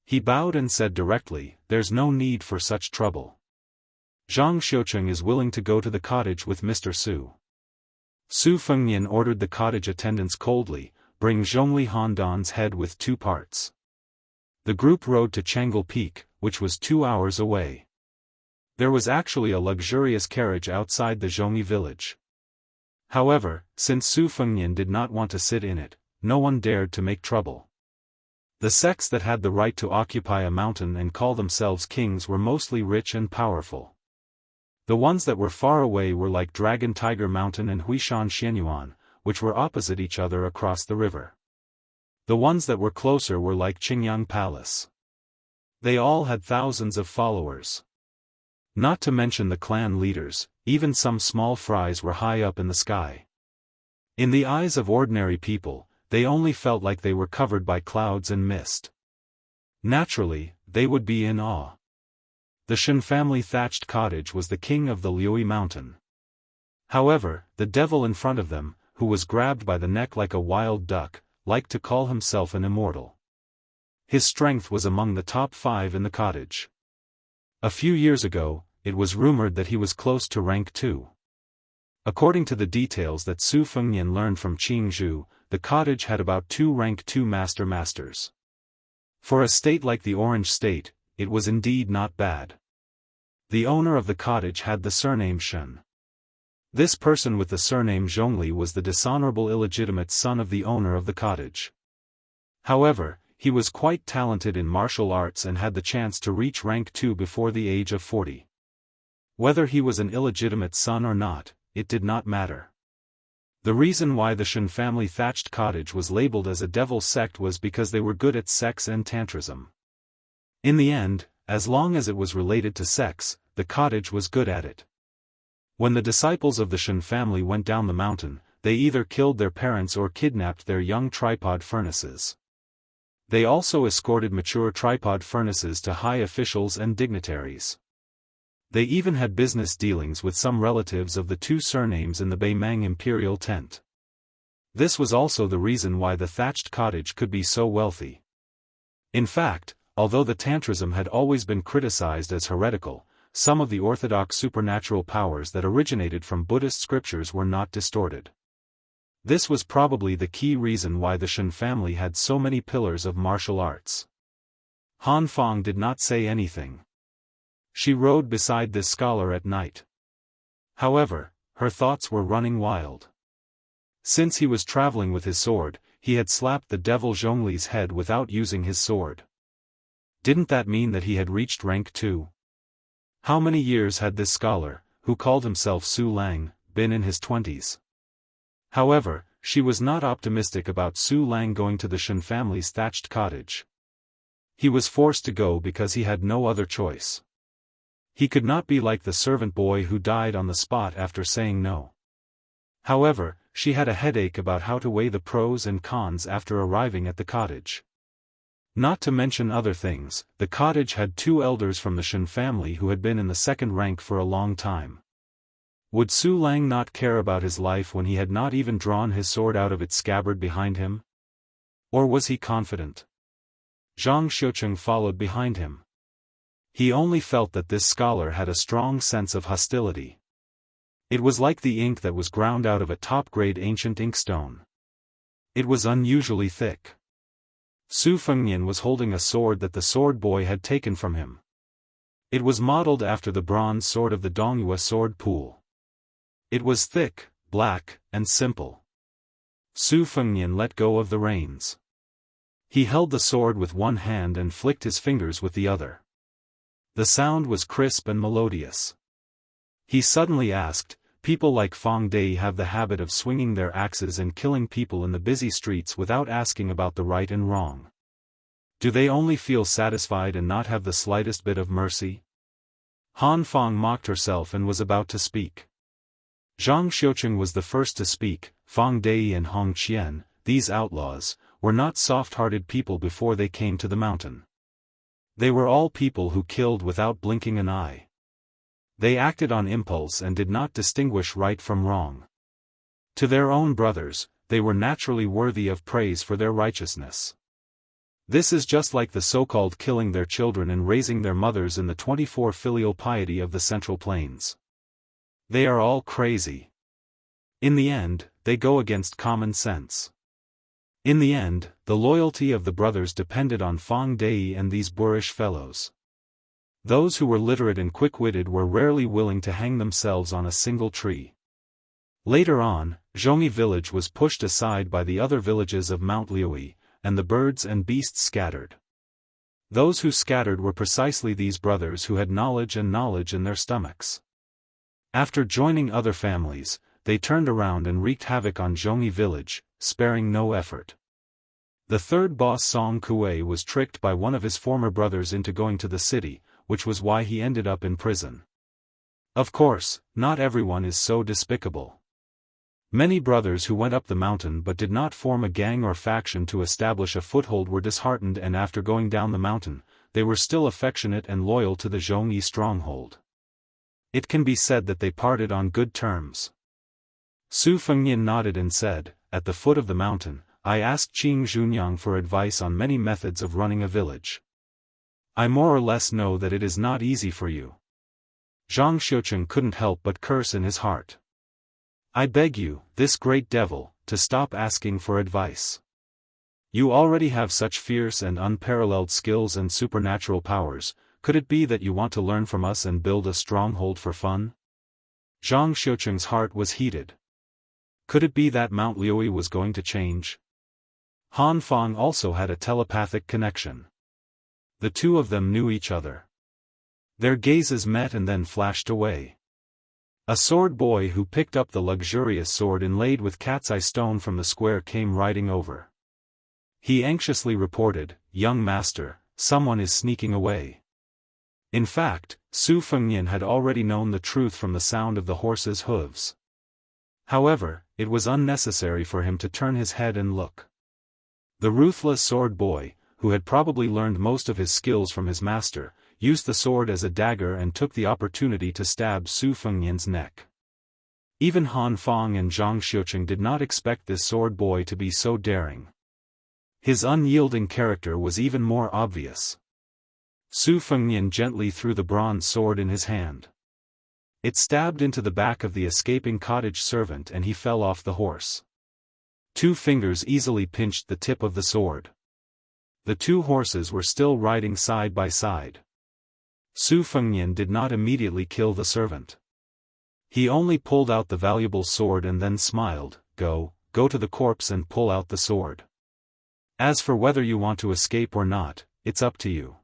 He bowed and said directly, "There's no need for such trouble. Zhang Xiuqing is willing to go to the cottage with Mr. Su." Su Fengnian ordered the cottage attendants coldly, "Bring Zhongli Handan's head with 2 parts." The group rode to Chang'an Peak, which was 2 hours away. There was actually a luxurious carriage outside the Zhongli village. However, since Su Fengnian did not want to sit in it, no one dared to make trouble. The sects that had the right to occupy a mountain and call themselves kings were mostly rich and powerful. The ones that were far away were like Dragon Tiger Mountain and Huishan Xianyuan, which were opposite each other across the river. The ones that were closer were like Qingyang Palace. They all had thousands of followers. Not to mention the clan leaders, even some small fries were high up in the sky. In the eyes of ordinary people, they only felt like they were covered by clouds and mist. Naturally, they would be in awe. The Shen family thatched cottage was the king of the Liui mountain. However, the devil in front of them, who was grabbed by the neck like a wild duck, liked to call himself an immortal. His strength was among the top 5 in the cottage. A few years ago, it was rumored that he was close to rank 2. According to the details that Su Fengnian learned from Qingzhu, the cottage had about 2 rank 2 masters. For a state like the Orange State, it was indeed not bad. The owner of the cottage had the surname Shen. This person with the surname Zhongli was the dishonorable illegitimate son of the owner of the cottage. However, he was quite talented in martial arts and had the chance to reach rank 2 before the age of 40. Whether he was an illegitimate son or not, it did not matter. The reason why the Shen family thatched cottage was labeled as a devil sect was because they were good at sex and tantrism. In the end, as long as it was related to sex, the cottage was good at it. When the disciples of the Shen family went down the mountain, they either killed their parents or kidnapped their young tripod furnaces. They also escorted mature tripod furnaces to high officials and dignitaries. They even had business dealings with some relatives of the 2 surnames in the Beimang imperial tent. This was also the reason why the thatched cottage could be so wealthy. In fact, although the tantrism had always been criticized as heretical, some of the orthodox supernatural powers that originated from Buddhist scriptures were not distorted. This was probably the key reason why the Shen family had so many pillars of martial arts. Han Fang did not say anything. She rode beside this scholar at night. However, her thoughts were running wild. Since he was traveling with his sword, he had slapped the devil Zhongli's head without using his sword. Didn't that mean that he had reached rank 2? How many years had this scholar, who called himself Su Lang, been in his 20s? However, she was not optimistic about Su Lang going to the Shen family's thatched cottage. He was forced to go because he had no other choice. He could not be like the servant boy who died on the spot after saying no. However, she had a headache about how to weigh the pros and cons after arriving at the cottage. Not to mention other things, the cottage had 2 elders from the Shen family who had been in the 2nd rank for a long time. Would Su Lang not care about his life when he had not even drawn his sword out of its scabbard behind him? Or was he confident? Zhang Xiuqing followed behind him. He only felt that this scholar had a strong sense of hostility. It was like the ink that was ground out of a top-grade ancient inkstone. It was unusually thick. Su Fengnian was holding a sword that the sword boy had taken from him. It was modeled after the bronze sword of the Dongyue sword pool. It was thick, black, and simple. Su Fengnian let go of the reins. He held the sword with one hand and flicked his fingers with the other. The sound was crisp and melodious. He suddenly asked, "People like Fang Dei have the habit of swinging their axes and killing people in the busy streets without asking about the right and wrong. Do they only feel satisfied and not have the slightest bit of mercy?" Han Fang mocked herself and was about to speak. Zhang Xiuqing was the first to speak. Fang Dei and Hong Qian, these outlaws, were not soft-hearted people before they came to the mountain. They were all people who killed without blinking an eye. They acted on impulse and did not distinguish right from wrong. To their own brothers, they were naturally worthy of praise for their righteousness. This is just like the so-called killing their children and raising their mothers in the 24 filial piety of the Central Plains. They are all crazy. In the end, they go against common sense. In the end, the loyalty of the brothers depended on Fang Dei and these boorish fellows. Those who were literate and quick-witted were rarely willing to hang themselves on a single tree. Later on, Zhongyi village was pushed aside by the other villages of Mount Liui, and the birds and beasts scattered. Those who scattered were precisely these brothers who had knowledge in their stomachs. After joining other families, they turned around and wreaked havoc on Zhongyi village, sparing no effort. The third boss Song Kuei was tricked by one of his former brothers into going to the city, which was why he ended up in prison. Of course, not everyone is so despicable. Many brothers who went up the mountain but did not form a gang or faction to establish a foothold were disheartened, and after going down the mountain, they were still affectionate and loyal to the Zhongyi stronghold. It can be said that they parted on good terms. Su Fengnian nodded and said, "At the foot of the mountain, I asked Qing Zhunyang for advice on many methods of running a village. I more or less know that it is not easy for you." Zhang Xiuqing couldn't help but curse in his heart. "I beg you, this great devil, to stop asking for advice. You already have such fierce and unparalleled skills and supernatural powers. Could it be that you want to learn from us and build a stronghold for fun?" Zhang Xiuqing's heart was heated. Could it be that Mount Liui was going to change? Han Fang also had a telepathic connection. The two of them knew each other. Their gazes met and then flashed away. A sword boy who picked up the luxurious sword inlaid with cat's eye stone from the square came riding over. He anxiously reported, "Young master, someone is sneaking away." In fact, Su Fengnian had already known the truth from the sound of the horse's hooves. However, it was unnecessary for him to turn his head and look. The ruthless sword boy, who had probably learned most of his skills from his master, used the sword as a dagger and took the opportunity to stab Su Fengnian's neck. Even Han Fang and Zhang Xiuqing did not expect this sword boy to be so daring. His unyielding character was even more obvious. Su Fengnian gently threw the bronze sword in his hand. It stabbed into the back of the escaping cottage servant and he fell off the horse. 2 fingers easily pinched the tip of the sword. The 2 horses were still riding side by side. Su Fengnian did not immediately kill the servant. He only pulled out the valuable sword and then smiled, go to the corpse and pull out the sword. As for whether you want to escape or not, it's up to you."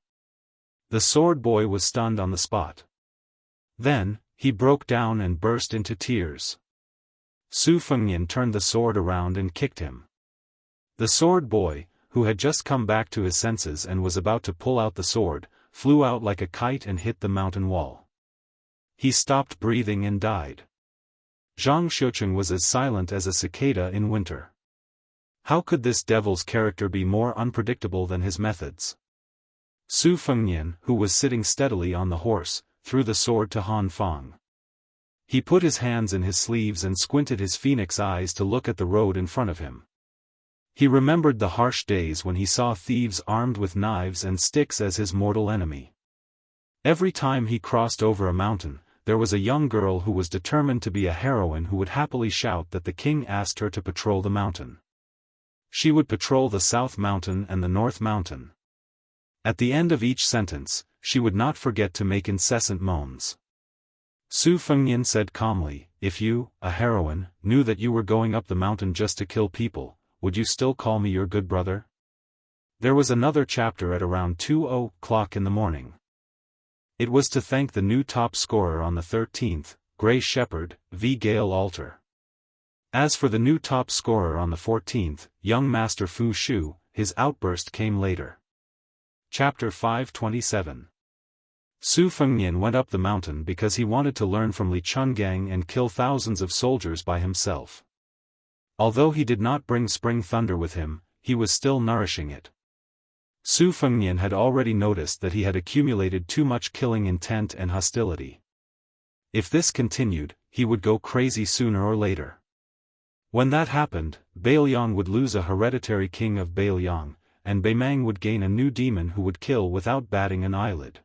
The sword boy was stunned on the spot. Then, he broke down and burst into tears. Su Fengnian turned the sword around and kicked him. The sword boy, who had just come back to his senses and was about to pull out the sword, flew out like a kite and hit the mountain wall. He stopped breathing and died. Zhang Xiuqing was as silent as a cicada in winter. How could this devil's character be more unpredictable than his methods? Su Fengnian, who was sitting steadily on the horse, threw the sword to Han Fang. He put his hands in his sleeves and squinted his phoenix eyes to look at the road in front of him. He remembered the harsh days when he saw thieves armed with knives and sticks as his mortal enemy. Every time he crossed over a mountain, there was a young girl who was determined to be a heroine who would happily shout that the king asked her to patrol the mountain. She would patrol the South Mountain and the North Mountain. At the end of each sentence, she would not forget to make incessant moans. Su Fengnian said calmly, "If you, a heroine, knew that you were going up the mountain just to kill people, would you still call me your good brother?" There was another chapter at around 2:00 in the morning. It was to thank the new top scorer on the 13th, Grey Shepherd, v. Gale Altar. As for the new top scorer on the 14th, young Master Fu Shu, his outburst came later. Chapter 527. Su Fengnian went up the mountain because he wanted to learn from Li Chungang and kill thousands of soldiers by himself. Although he did not bring spring thunder with him, he was still nourishing it. Su Fengnian had already noticed that he had accumulated too much killing intent and hostility. If this continued, he would go crazy sooner or later. When that happened, Bailiang would lose a hereditary king of Bailiang, and Beimang would gain a new demon who would kill without batting an eyelid.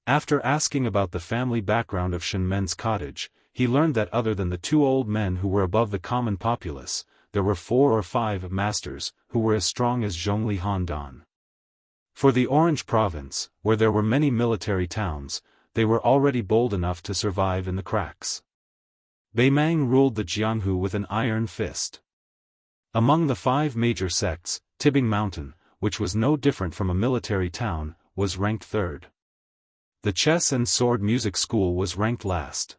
After asking about the family background of Shenmen's cottage, he learned that other than the two old men who were above the common populace, there were 4 or 5 masters, who were as strong as Zhongli Handan. For the Orange Province, where there were many military towns, they were already bold enough to survive in the cracks. Beimang ruled the Jianghu with an iron fist. Among the 5 major sects, Tibing Mountain, which was no different from a military town, was ranked 3rd. The chess and sword music school was ranked last.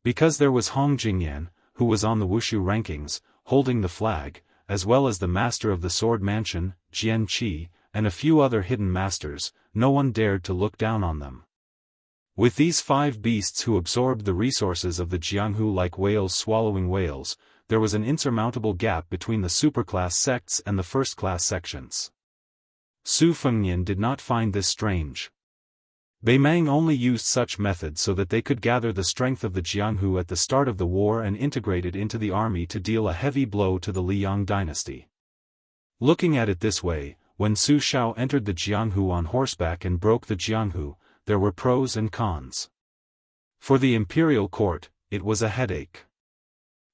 Because there was Hong Jingyan, who was on the Wushu rankings, holding the flag, as well as the master of the sword mansion, Jian Qi, and a few other hidden masters, no one dared to look down on them. With these 5 beasts who absorbed the resources of the Jianghu like whales swallowing whales, there was an insurmountable gap between the superclass sects and the first-class sections. Su Fengnian did not find this strange. Beimang only used such methods so that they could gather the strength of the Jianghu at the start of the war and integrate it into the army to deal a heavy blow to the Liang dynasty. Looking at it this way, when Su Shao entered the Jianghu on horseback and broke the Jianghu, there were pros and cons. For the imperial court, it was a headache.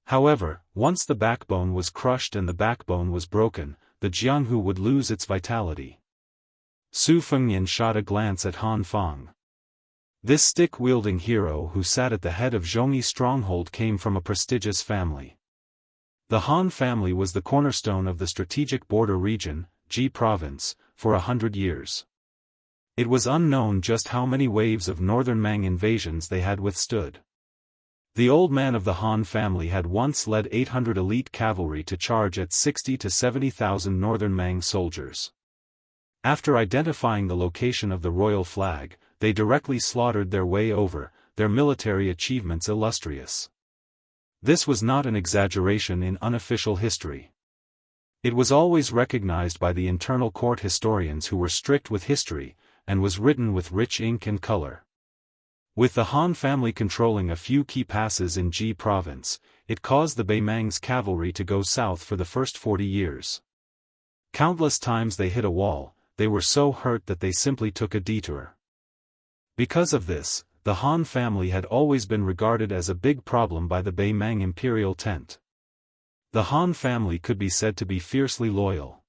However, once the backbone was crushed and the backbone was broken, the Jianghu would lose its vitality. Su Fengnian shot a glance at Han Fang. This stick-wielding hero who sat at the head of Zhongyi stronghold came from a prestigious family. The Han family was the cornerstone of the strategic border region, Ji province, for 100 years. It was unknown just how many waves of northern Mang invasions they had withstood. The old man of the Han family had once led 800 elite cavalry to charge at 60 to 70,000 northern Mang soldiers. After identifying the location of the royal flag, they directly slaughtered their way over, their military achievements illustrious. This was not an exaggeration in unofficial history. It was always recognized by the internal court historians who were strict with history, and was written with rich ink and color. With the Han family controlling a few key passes in Ji province, it caused the Beimang's cavalry to go south for the first 40 years. Countless times they hit a wall, they were so hurt that they simply took a detour. Because of this, the Han family had always been regarded as a big problem by the Beimang imperial tent. The Han family could be said to be fiercely loyal.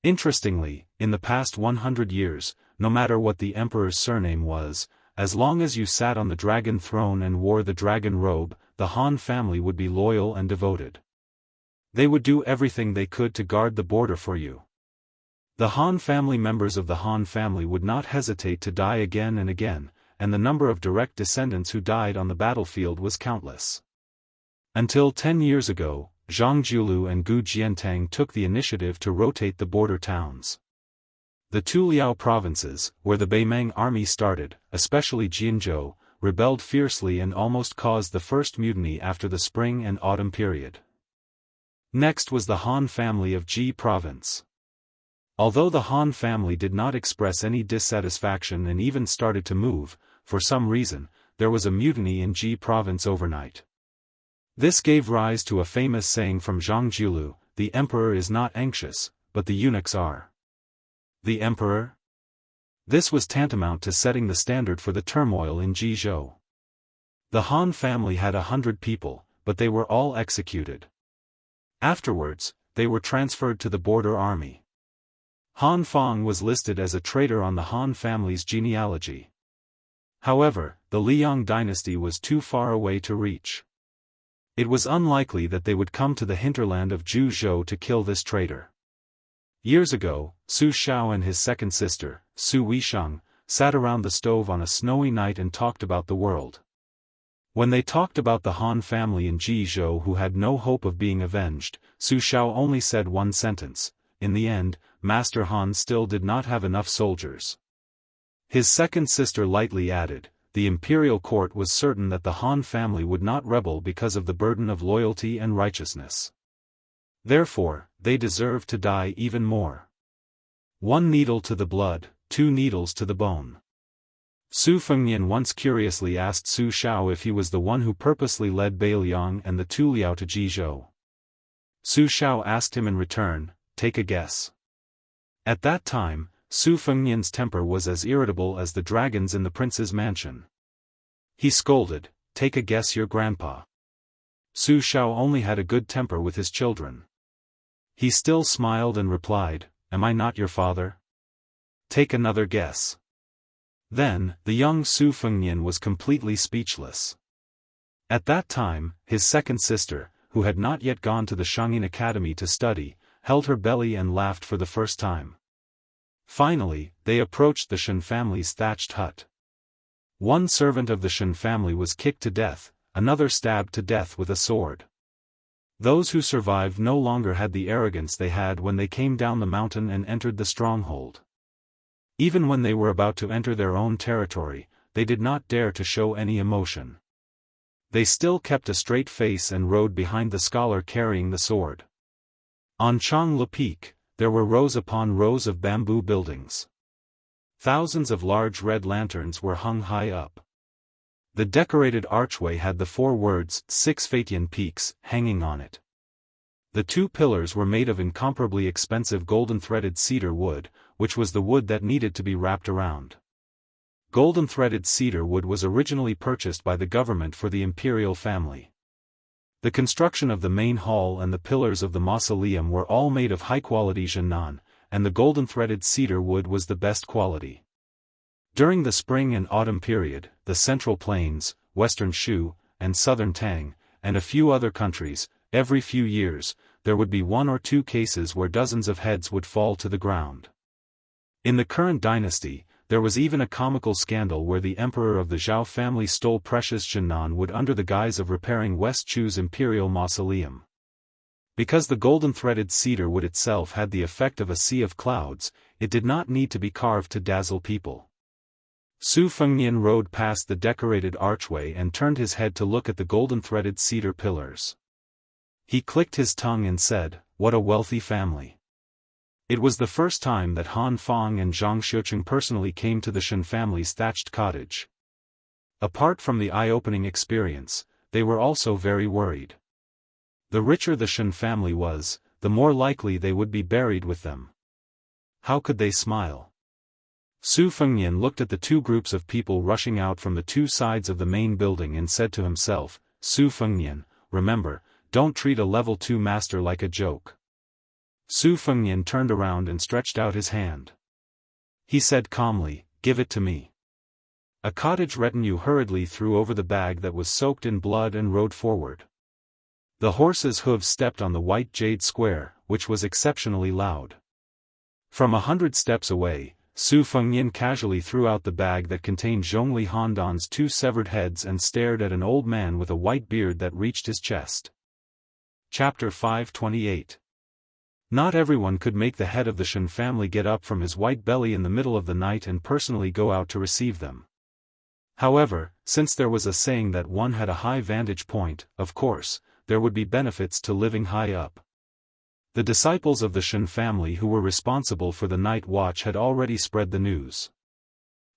Interestingly, in the past 100 years, no matter what the emperor's surname was, as long as you sat on the dragon throne and wore the dragon robe, the Han family would be loyal and devoted. They would do everything they could to guard the border for you. The Han family members of the Han family would not hesitate to die again and again, and the number of direct descendants who died on the battlefield was countless. Until 10 years ago, Zhang Jiulu and Gu Jiantang took the initiative to rotate the border towns. The two Liao provinces, where the Beimang army started, especially Jianzhou, rebelled fiercely and almost caused the first mutiny after the spring and autumn period. Next was the Han family of Ji province. Although the Han family did not express any dissatisfaction and even started to move, for some reason, there was a mutiny in Ji province overnight. This gave rise to a famous saying from Zhang Jiulu, "The emperor is not anxious, but the eunuchs are." The emperor? This was tantamount to setting the standard for the turmoil in Jianghu. The Han family had 100 people, but they were all executed. Afterwards, they were transferred to the border army. Han Fang was listed as a traitor on the Han family's genealogy. However, the Liang dynasty was too far away to reach. It was unlikely that they would come to the hinterland of Jianghu to kill this traitor. Years ago, Su Xiao and his second sister, Su Weisheng, sat around the stove on a snowy night and talked about the world. When they talked about the Han family in Jianghu who had no hope of being avenged, Su Xiao only said one sentence: in the end, Master Han still did not have enough soldiers. His second sister lightly added, the imperial court was certain that the Han family would not rebel because of the burden of loyalty and righteousness. Therefore, they deserved to die even more. One needle to the blood, two needles to the bone. Su Fengnian once curiously asked Su Xiao if he was the one who purposely led Bai Liang and the Tu Liao to Jianghu. Su Xiao asked him in return, take a guess. At that time, Su Fengnian's temper was as irritable as the dragons in the prince's mansion. He scolded, take a guess your grandpa. Su Xiao only had a good temper with his children. He still smiled and replied, am I not your father? Take another guess. Then, the young Su Fengnian was completely speechless. At that time, his second sister, who had not yet gone to the Shangyin Academy to study, held her belly and laughed for the first time. Finally, they approached the Shen family's thatched hut. One servant of the Shen family was kicked to death, another stabbed to death with a sword. Those who survived no longer had the arrogance they had when they came down the mountain and entered the stronghold. Even when they were about to enter their own territory, they did not dare to show any emotion. They still kept a straight face and rode behind the scholar carrying the sword. On Changlu Peak, there were rows upon rows of bamboo buildings. Thousands of large red lanterns were hung high up. The decorated archway had the 4 words, 6 Fatian Peaks, hanging on it. The 2 pillars were made of incomparably expensive golden-threaded cedar wood, which was the wood that needed to be wrapped around. Golden-threaded cedar wood was originally purchased by the government for the imperial family. The construction of the main hall and the pillars of the mausoleum were all made of high-quality Jiangnan, and the golden-threaded cedar wood was the best quality. During the spring and autumn period, the Central Plains, Western Shu, and Southern Tang, and a few other countries, every few years, there would be 1 or 2 cases where dozens of heads would fall to the ground. In the current dynasty, there was even a comical scandal where the emperor of the Zhao family stole precious Jiangnan wood under the guise of repairing West Chu's imperial mausoleum. Because the golden-threaded cedar wood itself had the effect of a sea of clouds, it did not need to be carved to dazzle people. Su Fengnian rode past the decorated archway and turned his head to look at the golden-threaded cedar pillars. He clicked his tongue and said, what a wealthy family. It was the first time that Han Fang and Zhang Xiuqing personally came to the Shen family's thatched cottage. Apart from the eye-opening experience, they were also very worried. The richer the Shen family was, the more likely they would be buried with them. How could they smile? Su Fengnian looked at the 2 groups of people rushing out from the 2 sides of the main building and said to himself, Su Fengnian, remember, don't treat a level 2 master like a joke. Su Fengnian turned around and stretched out his hand. He said calmly, give it to me. A cottage retinue hurriedly threw over the bag that was soaked in blood and rode forward. The horse's hooves stepped on the white jade square, which was exceptionally loud. From 100 steps away, Su Fengnian casually threw out the bag that contained Zhongli Handan's 2 severed heads and stared at an old man with a white beard that reached his chest. Chapter 528. Not everyone could make the head of the Shen family get up from his white belly in the middle of the night and personally go out to receive them. However, since there was a saying that one had a high vantage point, of course, there would be benefits to living high up. The disciples of the Shen family who were responsible for the night watch had already spread the news.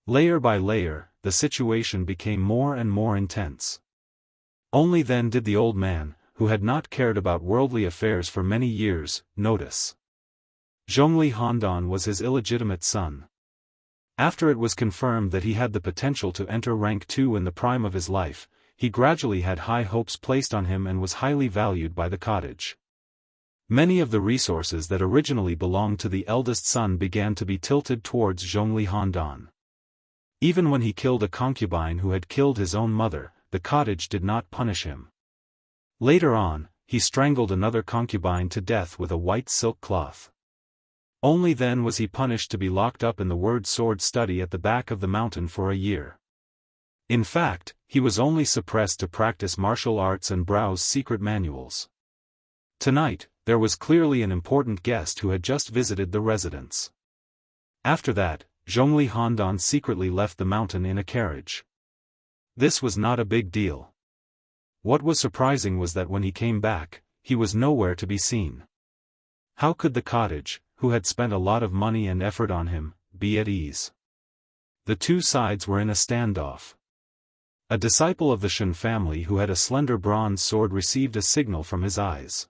Layer by layer, the situation became more and more intense. Only then did the old man, who had not cared about worldly affairs for many years, notice. Zhongli Handan was his illegitimate son. After it was confirmed that he had the potential to enter rank 2 in the prime of his life, he gradually had high hopes placed on him and was highly valued by the cottage. Many of the resources that originally belonged to the eldest son began to be tilted towards Zhongli Handan. Even when he killed a concubine who had killed his own mother, the cottage did not punish him. Later on, he strangled another concubine to death with a white silk cloth. Only then was he punished to be locked up in the word sword study at the back of the mountain for a year. In fact, he was only suppressed to practice martial arts and browse secret manuals. Tonight, there was clearly an important guest who had just visited the residence. After that, Zhongli Handan secretly left the mountain in a carriage. This was not a big deal. What was surprising was that when he came back, he was nowhere to be seen. How could the cottage, who had spent a lot of money and effort on him, be at ease? The two sides were in a standoff. A disciple of the Shen family who had a slender bronze sword received a signal from his eyes.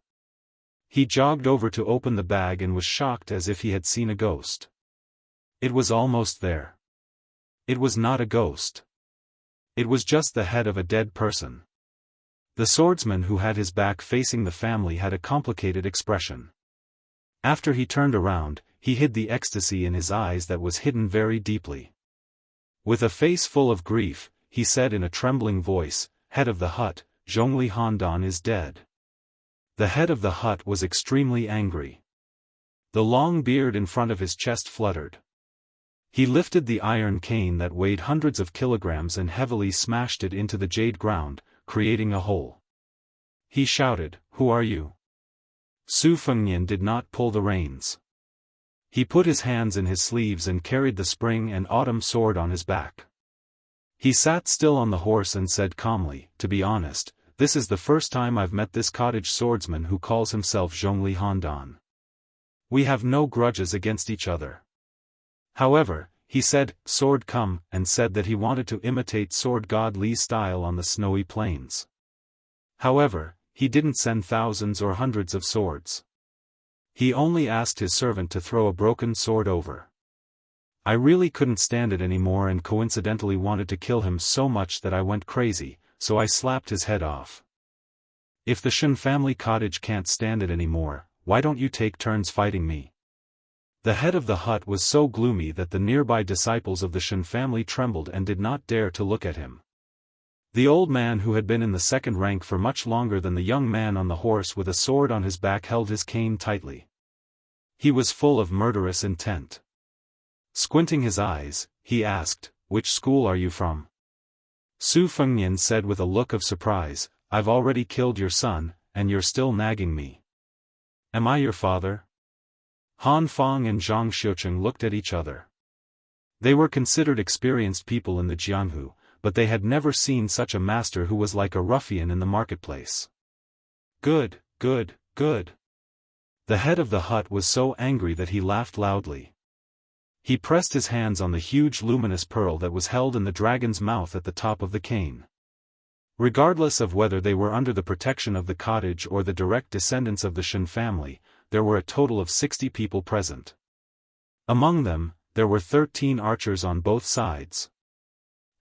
He jogged over to open the bag and was shocked as if he had seen a ghost. It was almost there. It was not a ghost. It was just the head of a dead person. The swordsman who had his back facing the family had a complicated expression. After he turned around, he hid the ecstasy in his eyes that was hidden very deeply. With a face full of grief, he said in a trembling voice, "Head of the hut, Zhongli Handan is dead." The head of the hut was extremely angry. The long beard in front of his chest fluttered. He lifted the iron cane that weighed hundreds of kilograms and heavily smashed it into the jade ground, creating a hole. He shouted, "Who are you?" Su Fengnian did not pull the reins. He put his hands in his sleeves and carried the spring and autumn sword on his back. He sat still on the horse and said calmly, "To be honest, this is the first time I've met this cottage swordsman who calls himself Zhongli Handan. We have no grudges against each other. However, he said, sword come, and said that he wanted to imitate sword god Li's style on the snowy plains. However, he didn't send thousands or hundreds of swords. He only asked his servant to throw a broken sword over. I really couldn't stand it anymore and coincidentally wanted to kill him so much that I went crazy, so I slapped his head off. If the Shen family cottage can't stand it anymore, why don't you take turns fighting me?" The head of the hut was so gloomy that the nearby disciples of the Shen family trembled and did not dare to look at him. The old man who had been in the second rank for much longer than the young man on the horse with a sword on his back held his cane tightly. He was full of murderous intent. Squinting his eyes, he asked, "Which school are you from?" Su Fengnian said with a look of surprise, "I've already killed your son, and you're still nagging me. Am I your father?" Han Feng and Zhang Xiucheng looked at each other. They were considered experienced people in the Jianghu, but they had never seen such a master who was like a ruffian in the marketplace. Good, good, good. The head of the hut was so angry that he laughed loudly. He pressed his hands on the huge luminous pearl that was held in the dragon's mouth at the top of the cane. Regardless of whether they were under the protection of the cottage or the direct descendants of the Shen family, there were a total of 60 people present. Among them, there were 13 archers on both sides.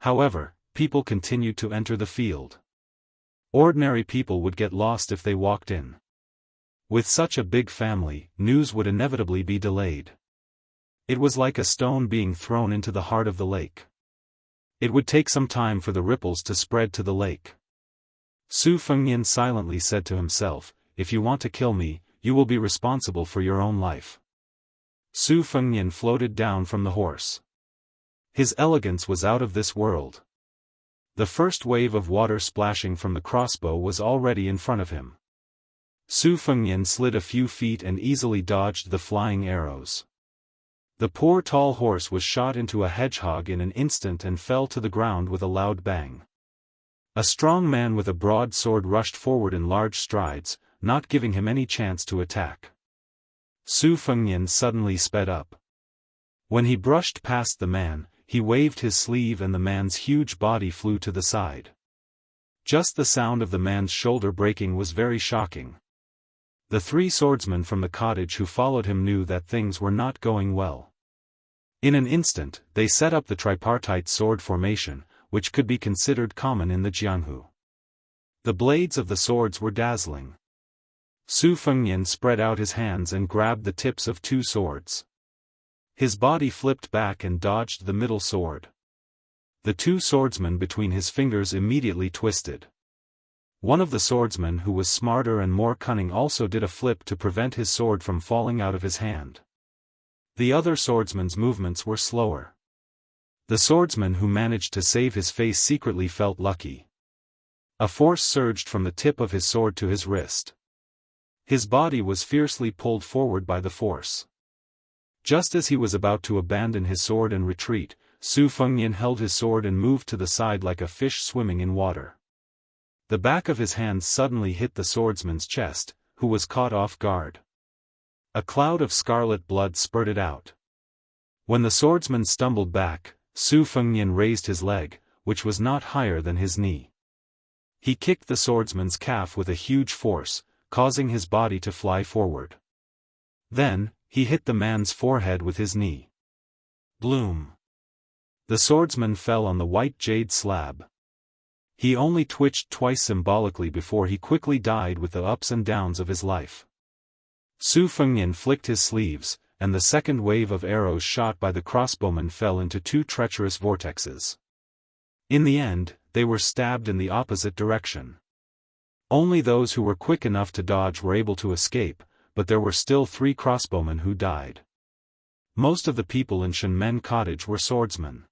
However, people continued to enter the field. Ordinary people would get lost if they walked in. With such a big family, news would inevitably be delayed. It was like a stone being thrown into the heart of the lake. It would take some time for the ripples to spread to the lake. Su Fengnian silently said to himself, "If you want to kill me, you will be responsible for your own life." Su Fengnian floated down from the horse. His elegance was out of this world. The first wave of water splashing from the crossbow was already in front of him. Su Fengnian slid a few feet and easily dodged the flying arrows. The poor tall horse was shot into a hedgehog in an instant and fell to the ground with a loud bang. A strong man with a broad sword rushed forward in large strides, not giving him any chance to attack. Su Fengnian suddenly sped up. When he brushed past the man, he waved his sleeve and the man's huge body flew to the side. Just the sound of the man's shoulder breaking was very shocking. The 3 swordsmen from the cottage who followed him knew that things were not going well. In an instant, they set up the tripartite sword formation, which could be considered common in the Jianghu. The blades of the swords were dazzling. Su Fengnian spread out his hands and grabbed the tips of two swords. His body flipped back and dodged the middle sword. The two swordsmen between his fingers immediately twisted. One of the swordsmen who was smarter and more cunning also did a flip to prevent his sword from falling out of his hand. The other swordsman's movements were slower. The swordsman who managed to save his face secretly felt lucky. A force surged from the tip of his sword to his wrist. His body was fiercely pulled forward by the force. Just as he was about to abandon his sword and retreat, Su Fengnian held his sword and moved to the side like a fish swimming in water. The back of his hand suddenly hit the swordsman's chest, who was caught off guard. A cloud of scarlet blood spurted out. When the swordsman stumbled back, Su Fengnian raised his leg, which was not higher than his knee. He kicked the swordsman's calf with a huge force, causing his body to fly forward. Then, he hit the man's forehead with his knee. Bloom. The swordsman fell on the white jade slab. He only twitched twice symbolically before he quickly died with the ups and downs of his life. Su Fengnian flicked his sleeves, and the second wave of arrows shot by the crossbowman fell into two treacherous vortexes. In the end, they were stabbed in the opposite direction. Only those who were quick enough to dodge were able to escape, but there were still 3 crossbowmen who died. Most of the people in Shenmen Cottage were swordsmen.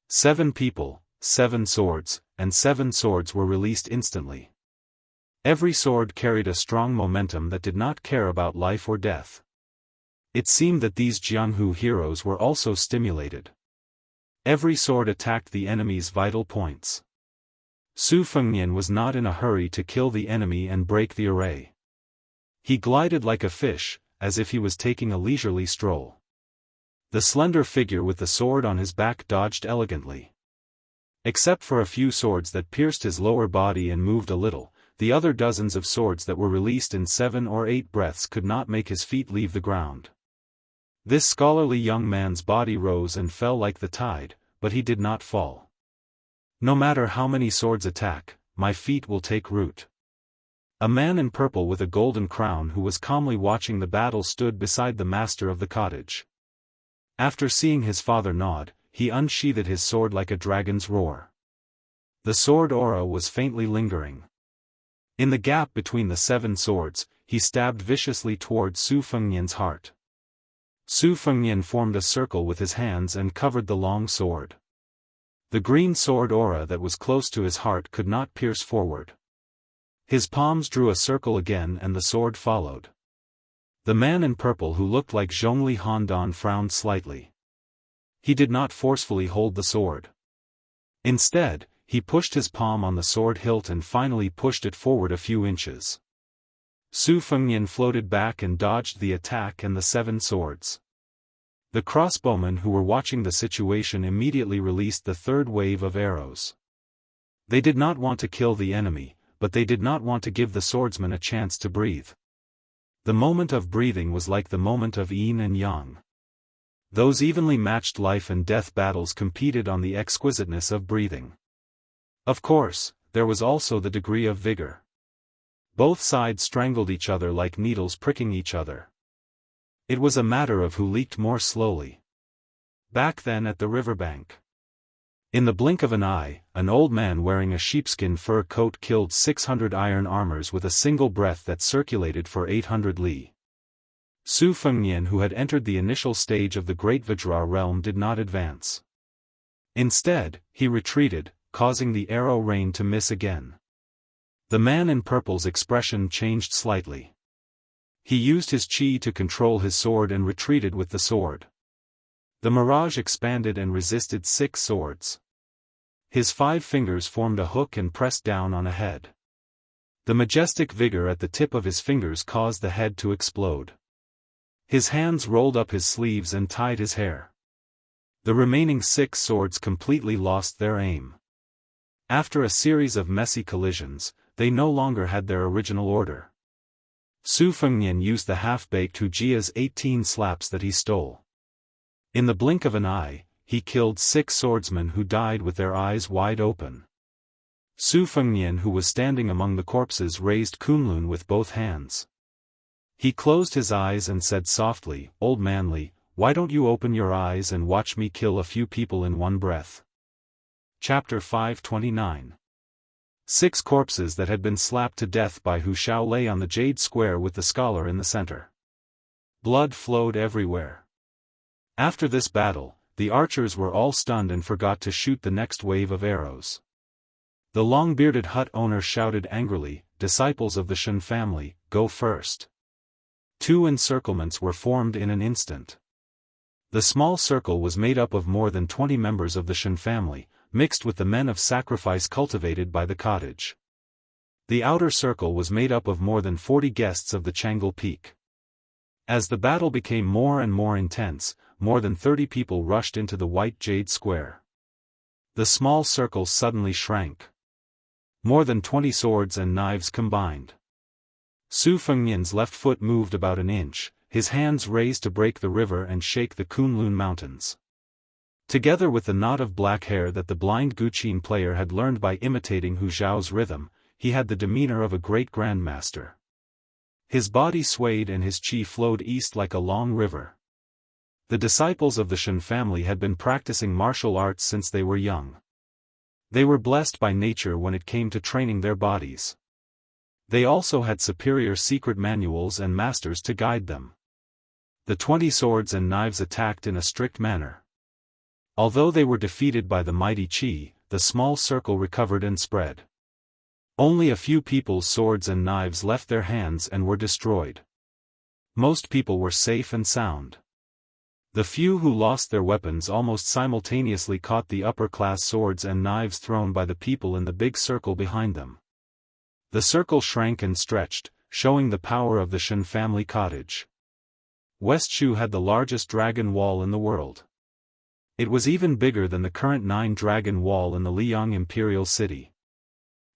7 people, 7 swords, and 7 swords were released instantly. Every sword carried a strong momentum that did not care about life or death. It seemed that these Jianghu heroes were also stimulated. Every sword attacked the enemy's vital points. Su Fengnian was not in a hurry to kill the enemy and break the array. He glided like a fish, as if he was taking a leisurely stroll. The slender figure with the sword on his back dodged elegantly. Except for a few swords that pierced his lower body and moved a little, the other dozens of swords that were released in 7 or 8 breaths could not make his feet leave the ground. This scholarly young man's body rose and fell like the tide, but he did not fall. No matter how many swords attack, my feet will take root. A man in purple with a golden crown who was calmly watching the battle stood beside the master of the cottage. After seeing his father nod, he unsheathed his sword like a dragon's roar. The sword aura was faintly lingering. In the gap between the 7 swords, he stabbed viciously towards Su Fengnian's heart. Su Fengnian formed a circle with his hands and covered the long sword. The green sword aura that was close to his heart could not pierce forward. His palms drew a circle again and the sword followed. The man in purple who looked like Zhongli Handan frowned slightly. He did not forcefully hold the sword. Instead, he pushed his palm on the sword hilt and finally pushed it forward a few inches. Su Fengnian floated back and dodged the attack and the 7 swords. The crossbowmen who were watching the situation immediately released the 3rd wave of arrows. They did not want to kill the enemy, but they did not want to give the swordsman a chance to breathe. The moment of breathing was like the moment of yin and yang. Those evenly matched life and death battles competed on the exquisiteness of breathing. Of course, there was also the degree of vigor. Both sides strangled each other like needles pricking each other. It was a matter of who leaked more slowly. Back then at the riverbank. In the blink of an eye, an old man wearing a sheepskin fur coat killed 600 iron armors with a single breath that circulated for 800 li. Su Fengnian, who had entered the initial stage of the Great Vajra realm, did not advance. Instead, he retreated, causing the arrow rain to miss again. The man in purple's expression changed slightly. He used his chi to control his sword and retreated with the sword. The mirage expanded and resisted 6 swords. His 5 fingers formed a hook and pressed down on a head. The majestic vigor at the tip of his fingers caused the head to explode. His hands rolled up his sleeves and tied his hair. The remaining 6 swords completely lost their aim. After a series of messy collisions, they no longer had their original order. Su Fengnian used the half-baked Hujia's 18 slaps that he stole. In the blink of an eye, he killed 6 swordsmen who died with their eyes wide open. Su Fengnian, who was standing among the corpses, raised Kunlun with both hands. He closed his eyes and said softly, "Old Manly, why don't you open your eyes and watch me kill a few people in one breath?" Chapter 529. 6 corpses that had been slapped to death by Hu Shao lay on the jade square with the scholar in the center. Blood flowed everywhere. After this battle, the archers were all stunned and forgot to shoot the next wave of arrows. The long-bearded hut owner shouted angrily, "Disciples of the Shen family, go first." 2 encirclements were formed in an instant. The small circle was made up of more than 20 members of the Shen family, mixed with the men of sacrifice cultivated by the cottage. The outer circle was made up of more than 40 guests of the Chang'e Peak. As the battle became more and more intense, more than 30 people rushed into the white jade square. The small circle suddenly shrank. More than 20 swords and knives combined. Su Fengnian's left foot moved about an inch, his hands raised to break the river and shake the Kunlun mountains. Together with the knot of black hair that the blind Guqin player had learned by imitating Hu Zhao's rhythm, he had the demeanor of a great grandmaster. His body swayed and his qi flowed east like a long river. The disciples of the Shen family had been practicing martial arts since they were young. They were blessed by nature when it came to training their bodies. They also had superior secret manuals and masters to guide them. The 20 swords and knives attacked in a strict manner. Although they were defeated by the mighty qi, the small circle recovered and spread. Only a few people's swords and knives left their hands and were destroyed. Most people were safe and sound. The few who lost their weapons almost simultaneously caught the upper-class swords and knives thrown by the people in the big circle behind them. The circle shrank and stretched, showing the power of the Shen family cottage. West Shu had the largest dragon wall in the world. It was even bigger than the current 9-dragon wall in the Liang imperial city.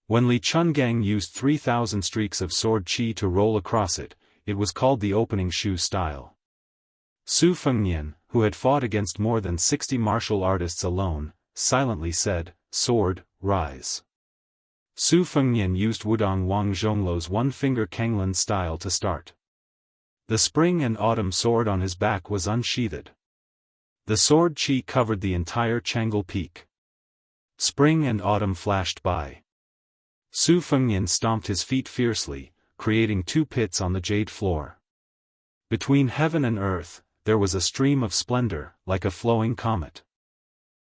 When Li Chungang used 3,000 streaks of sword qi to roll across it, it was called the opening Shu style. Su Fengnian, who had fought against more than 60 martial artists alone, silently said, "Sword, rise." Su Fengnian used Wudong Wang Zhongluo's one-finger Kanglan style to start. The spring and autumn sword on his back was unsheathed. The sword qi covered the entire Chang'e Peak. Spring and autumn flashed by. Su Fengnian stomped his feet fiercely, creating 2 pits on the jade floor. Between heaven and earth, there was a stream of splendor, like a flowing comet.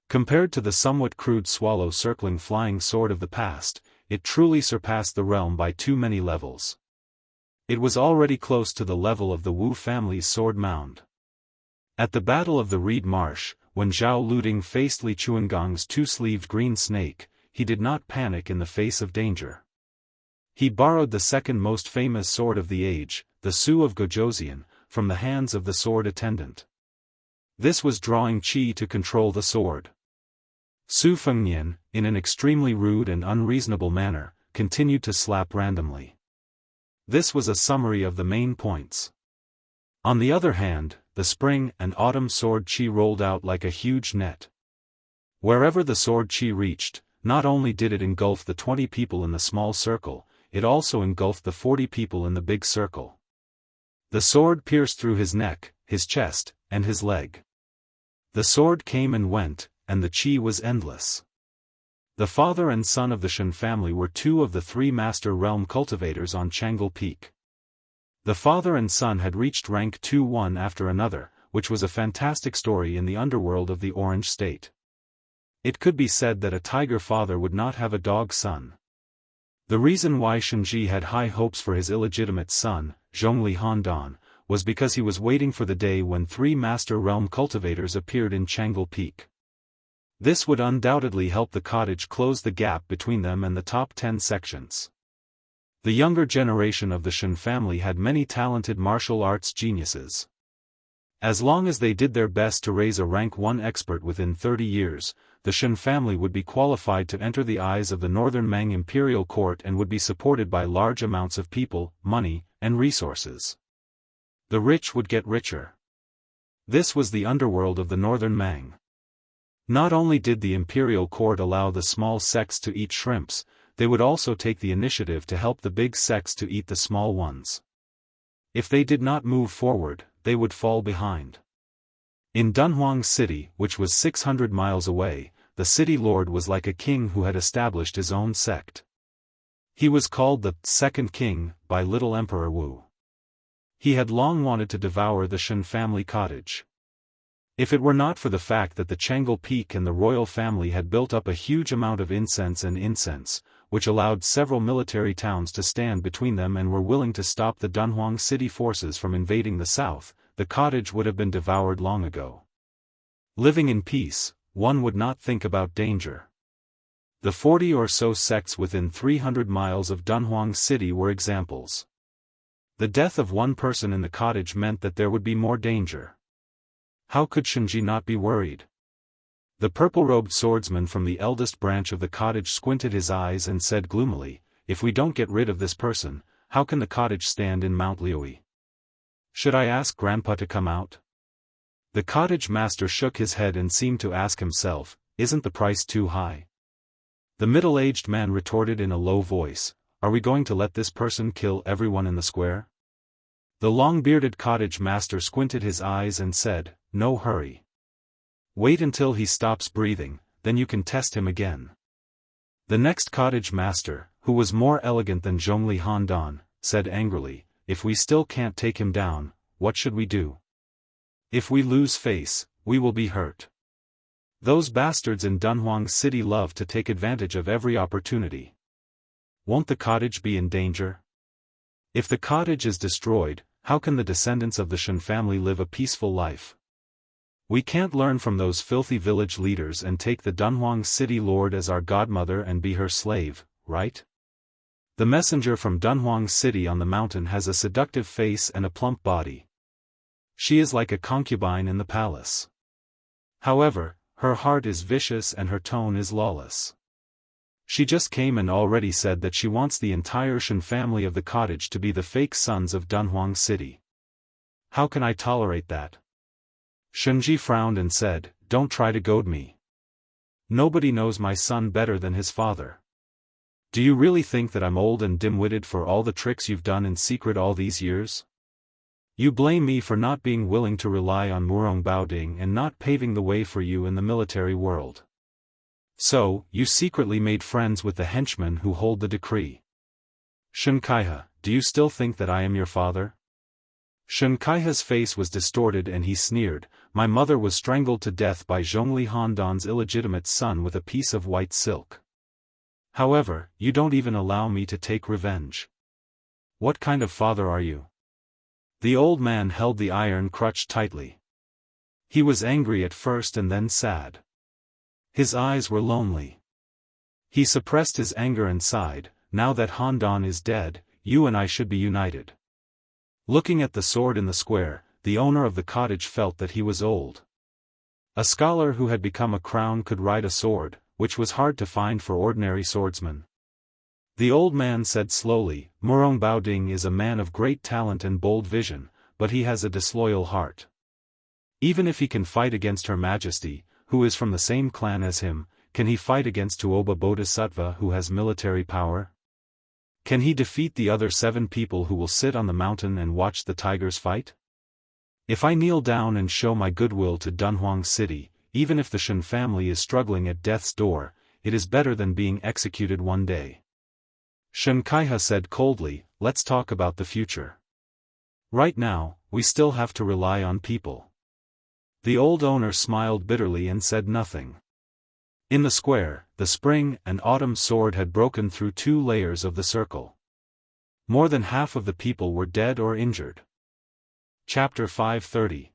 Compared to the somewhat crude swallow circling flying sword of the past, it truly surpassed the realm by too many levels. It was already close to the level of the Wu family's sword mound. At the Battle of the Reed Marsh, when Zhao Luding faced Li Chuangang's 2-sleeved green snake, he did not panic in the face of danger. He borrowed the second most famous sword of the age, the Su of Gojoseon, from the hands of the sword attendant. This was drawing qi to control the sword. Su Fengnian, in an extremely rude and unreasonable manner, continued to slap randomly. This was a summary of the main points. On the other hand, the spring and autumn sword qi rolled out like a huge net. Wherever the sword qi reached, not only did it engulf the 20 people in the small circle, it also engulfed the 40 people in the big circle. The sword pierced through his neck, his chest, and his leg. The sword came and went, and the qi was endless. The father and son of the Shen family were 2 of the 3 master realm cultivators on Chang'e Peak. The father and son had reached rank 2 one after another, which was a fantastic story in the underworld of the Orange State. It could be said that a tiger father would not have a dog son. The reason why Shenji had high hopes for his illegitimate son, Zhongli Handan, was because he was waiting for the day when 3 master realm cultivators appeared in Chang'e Peak. This would undoubtedly help the cottage close the gap between them and the top 10 sections. The younger generation of the Shen family had many talented martial arts geniuses. As long as they did their best to raise a rank 1 expert within 30 years, the Shen family would be qualified to enter the eyes of the Northern Mang imperial court and would be supported by large amounts of people, money, and resources. The rich would get richer. This was the underworld of the northern Mang. Not only did the imperial court allow the small sects to eat shrimps, they would also take the initiative to help the big sects to eat the small ones. If they did not move forward, they would fall behind. In Dunhuang City, which was 600 miles away, the city lord was like a king who had established his own sect. He was called the Second King by Little Emperor Wu. He had long wanted to devour the Shen family cottage. If it were not for the fact that the Chang'e Peak and the royal family had built up a huge amount of incense, which allowed several military towns to stand between them and were willing to stop the Dunhuang City forces from invading the south, the cottage would have been devoured long ago. Living in peace, one would not think about danger. The 40 or so sects within 300 miles of Dunhuang City were examples. The death of one person in the cottage meant that there would be more danger. How could Shenji not be worried? The purple-robed swordsman from the eldest branch of the cottage squinted his eyes and said gloomily, "If we don't get rid of this person, how can the cottage stand in Mount Liui? Should I ask Grandpa to come out?" The cottage master shook his head and seemed to ask himself, "Isn't the price too high?" The middle-aged man retorted in a low voice, "Are we going to let this person kill everyone in the square?" The long-bearded cottage master squinted his eyes and said, "No hurry. Wait until he stops breathing, then you can test him again." The next cottage master, who was more elegant than Zhongli Handan, said angrily, "If we still can't take him down, what should we do? If we lose face, we will be hurt. Those bastards in Dunhuang City love to take advantage of every opportunity. Won't the cottage be in danger? If the cottage is destroyed, how can the descendants of the Shen family live a peaceful life? We can't learn from those filthy village leaders and take the Dunhuang City lord as our godmother and be her slave, right? The messenger from Dunhuang City on the mountain has a seductive face and a plump body. She is like a concubine in the palace. However, her heart is vicious and her tone is lawless. She just came and already said that she wants the entire Shen family of the cottage to be the fake sons of Dunhuang City. How can I tolerate that?" Shenji frowned and said, "Don't try to goad me. Nobody knows my son better than his father. Do you really think that I'm old and dim-witted for all the tricks you've done in secret all these years? You blame me for not being willing to rely on Murong Baoding and not paving the way for you in the military world. So, you secretly made friends with the henchmen who hold the decree. Shen Kaihe, do you still think that I am your father?" Shen Kaihe's face was distorted and he sneered, "My mother was strangled to death by Zhongli Handan's illegitimate son with a piece of white silk. However, you don't even allow me to take revenge. What kind of father are you?" The old man held the iron crutch tightly. He was angry at first and then sad. His eyes were lonely. He suppressed his anger and sighed, "Now that Handan is dead, you and I should be united." Looking at the sword in the square, the owner of the cottage felt that he was old. A scholar who had become a crown could ride a sword, which was hard to find for ordinary swordsmen. The old man said slowly, "Murong Baoding is a man of great talent and bold vision, but he has a disloyal heart. Even if he can fight against Her Majesty, who is from the same clan as him, can he fight against Tuoba Bodhisattva who has military power? Can he defeat the other 7 people who will sit on the mountain and watch the tigers fight? If I kneel down and show my goodwill to Dunhuang City, even if the Shen family is struggling at death's door, it is better than being executed one day." Shen Kaihe said coldly, "Let's talk about the future. Right now, we still have to rely on people." The old owner smiled bitterly and said nothing. In the square, the spring and autumn sword had broken through 2 layers of the circle. More than half of the people were dead or injured. Chapter 530.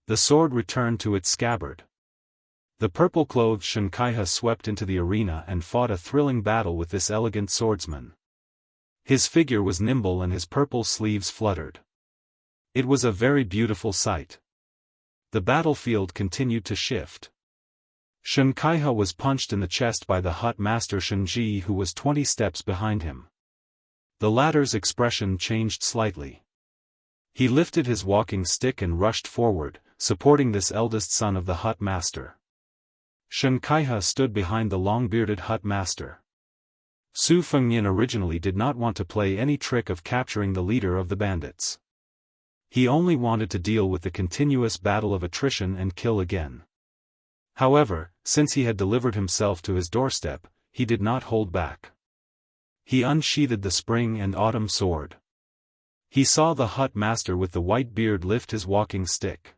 The sword returned to its scabbard. The purple-clothed Shen Kaihe swept into the arena and fought a thrilling battle with this elegant swordsman. His figure was nimble and his purple sleeves fluttered. It was a very beautiful sight. The battlefield continued to shift. Shen Kaihe was punched in the chest by the hut master Shenji who was 20 steps behind him. The latter's expression changed slightly. He lifted his walking stick and rushed forward, supporting this eldest son of the hut master. Xianxia stood behind the long-bearded hut master. Su Fengnian originally did not want to play any trick of capturing the leader of the bandits. He only wanted to deal with the continuous battle of attrition and kill again. However, since he had delivered himself to his doorstep, he did not hold back. He unsheathed the spring and autumn sword. He saw the hut master with the white beard lift his walking stick.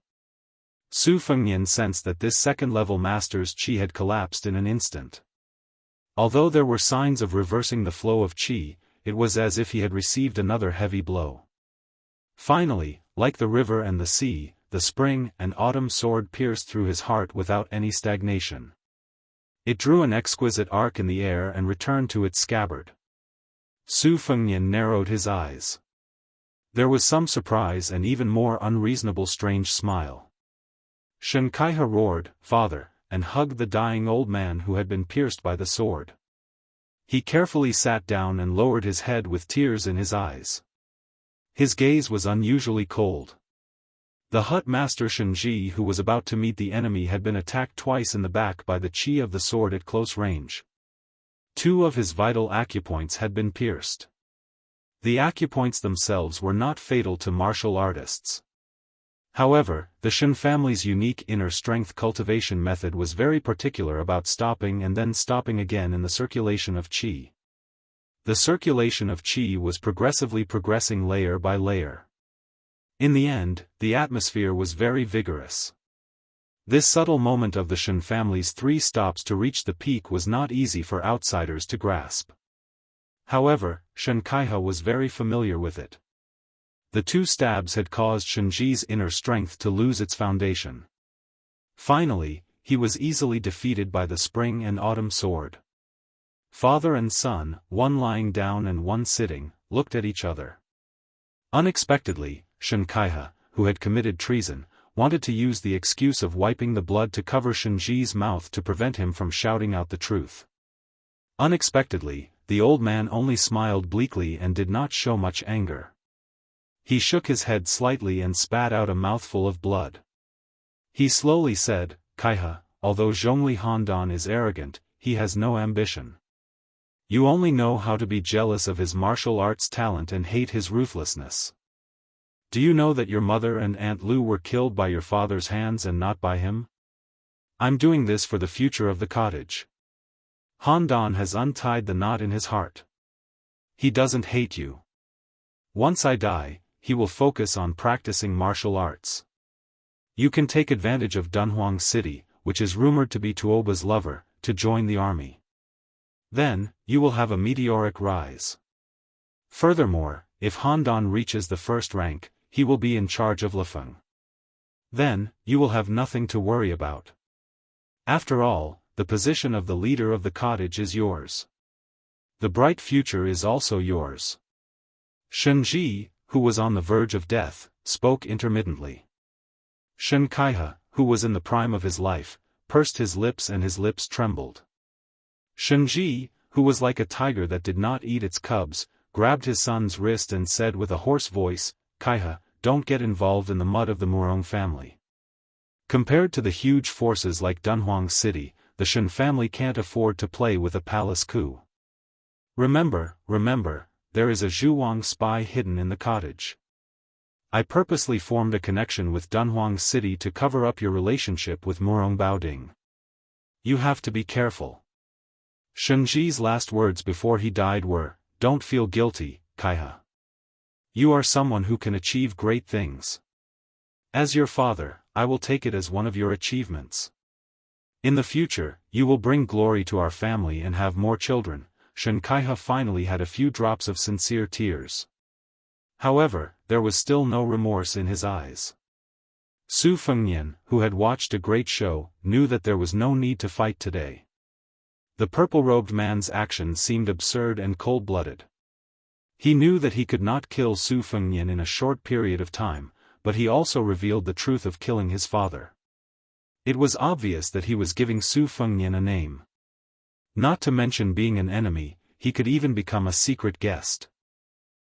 Su Fengnian sensed that this second-level master's qi had collapsed in an instant. Although there were signs of reversing the flow of qi, it was as if he had received another heavy blow. Finally, like the river and the sea, the spring and autumn sword pierced through his heart without any stagnation. It drew an exquisite arc in the air and returned to its scabbard. Su Fengnian narrowed his eyes. There was some surprise and even more unreasonable strange smile. Xianxia roared, "Father," and hugged the dying old man who had been pierced by the sword. He carefully sat down and lowered his head with tears in his eyes. His gaze was unusually cold. The hut master Shenji, who was about to meet the enemy, had been attacked twice in the back by the qi of the sword at close range. 2 of his vital acupoints had been pierced. The acupoints themselves were not fatal to martial artists. However, the Shen family's unique inner strength cultivation method was very particular about stopping and then stopping again in the circulation of qi. The circulation of qi was progressively progressing layer by layer. In the end, the atmosphere was very vigorous. This subtle moment of the Shen family's 3 stops to reach the peak was not easy for outsiders to grasp. However, Xianxia was very familiar with it. The 2 stabs had caused Shenji's inner strength to lose its foundation. Finally, he was easily defeated by the spring and autumn sword. Father and son, one lying down and one sitting, looked at each other. Unexpectedly, Xianxia, who had committed treason, wanted to use the excuse of wiping the blood to cover Shenji's mouth to prevent him from shouting out the truth. Unexpectedly, the old man only smiled bleakly and did not show much anger. He shook his head slightly and spat out a mouthful of blood. He slowly said, "Kaiha, although Zhongli Handan is arrogant, he has no ambition. You only know how to be jealous of his martial arts talent and hate his ruthlessness. Do you know that your mother and Aunt Lu were killed by your father's hands and not by him? I'm doing this for the future of the cottage. Handan has untied the knot in his heart. He doesn't hate you. Once I die, he will focus on practicing martial arts. You can take advantage of Dunhuang City, which is rumored to be Tuoba's lover, to join the army. Then, you will have a meteoric rise. Furthermore, if Handan reaches the first rank, he will be in charge of Lefeng. Then, you will have nothing to worry about. After all, the position of the leader of the cottage is yours. The bright future is also yours." Shenji, who was on the verge of death, spoke intermittently. Xianxia, who was in the prime of his life, pursed his lips and his lips trembled. Shenji, who was like a tiger that did not eat its cubs, grabbed his son's wrist and said with a hoarse voice, "Kaiha, don't get involved in the mud of the Murong family. Compared to the huge forces like Dunhuang City, the Shen family can't afford to play with a palace coup. Remember, there is a Zhuang spy hidden in the cottage. I purposely formed a connection with Dunhuang City to cover up your relationship with Murong Baoding. You have to be careful." Shenji's last words before he died were, "Don't feel guilty, Kaiha. You are someone who can achieve great things. As your father, I will take it as one of your achievements. In the future, you will bring glory to our family and have more children." Xianxia finally had a few drops of sincere tears. However, there was still no remorse in his eyes. Su Fengnian, who had watched a great show, knew that there was no need to fight today. The purple-robed man's action seemed absurd and cold-blooded. He knew that he could not kill Su Fengnian in a short period of time, but he also revealed the truth of killing his father. It was obvious that he was giving Su Fengnian a name. Not to mention being an enemy, he could even become a secret guest.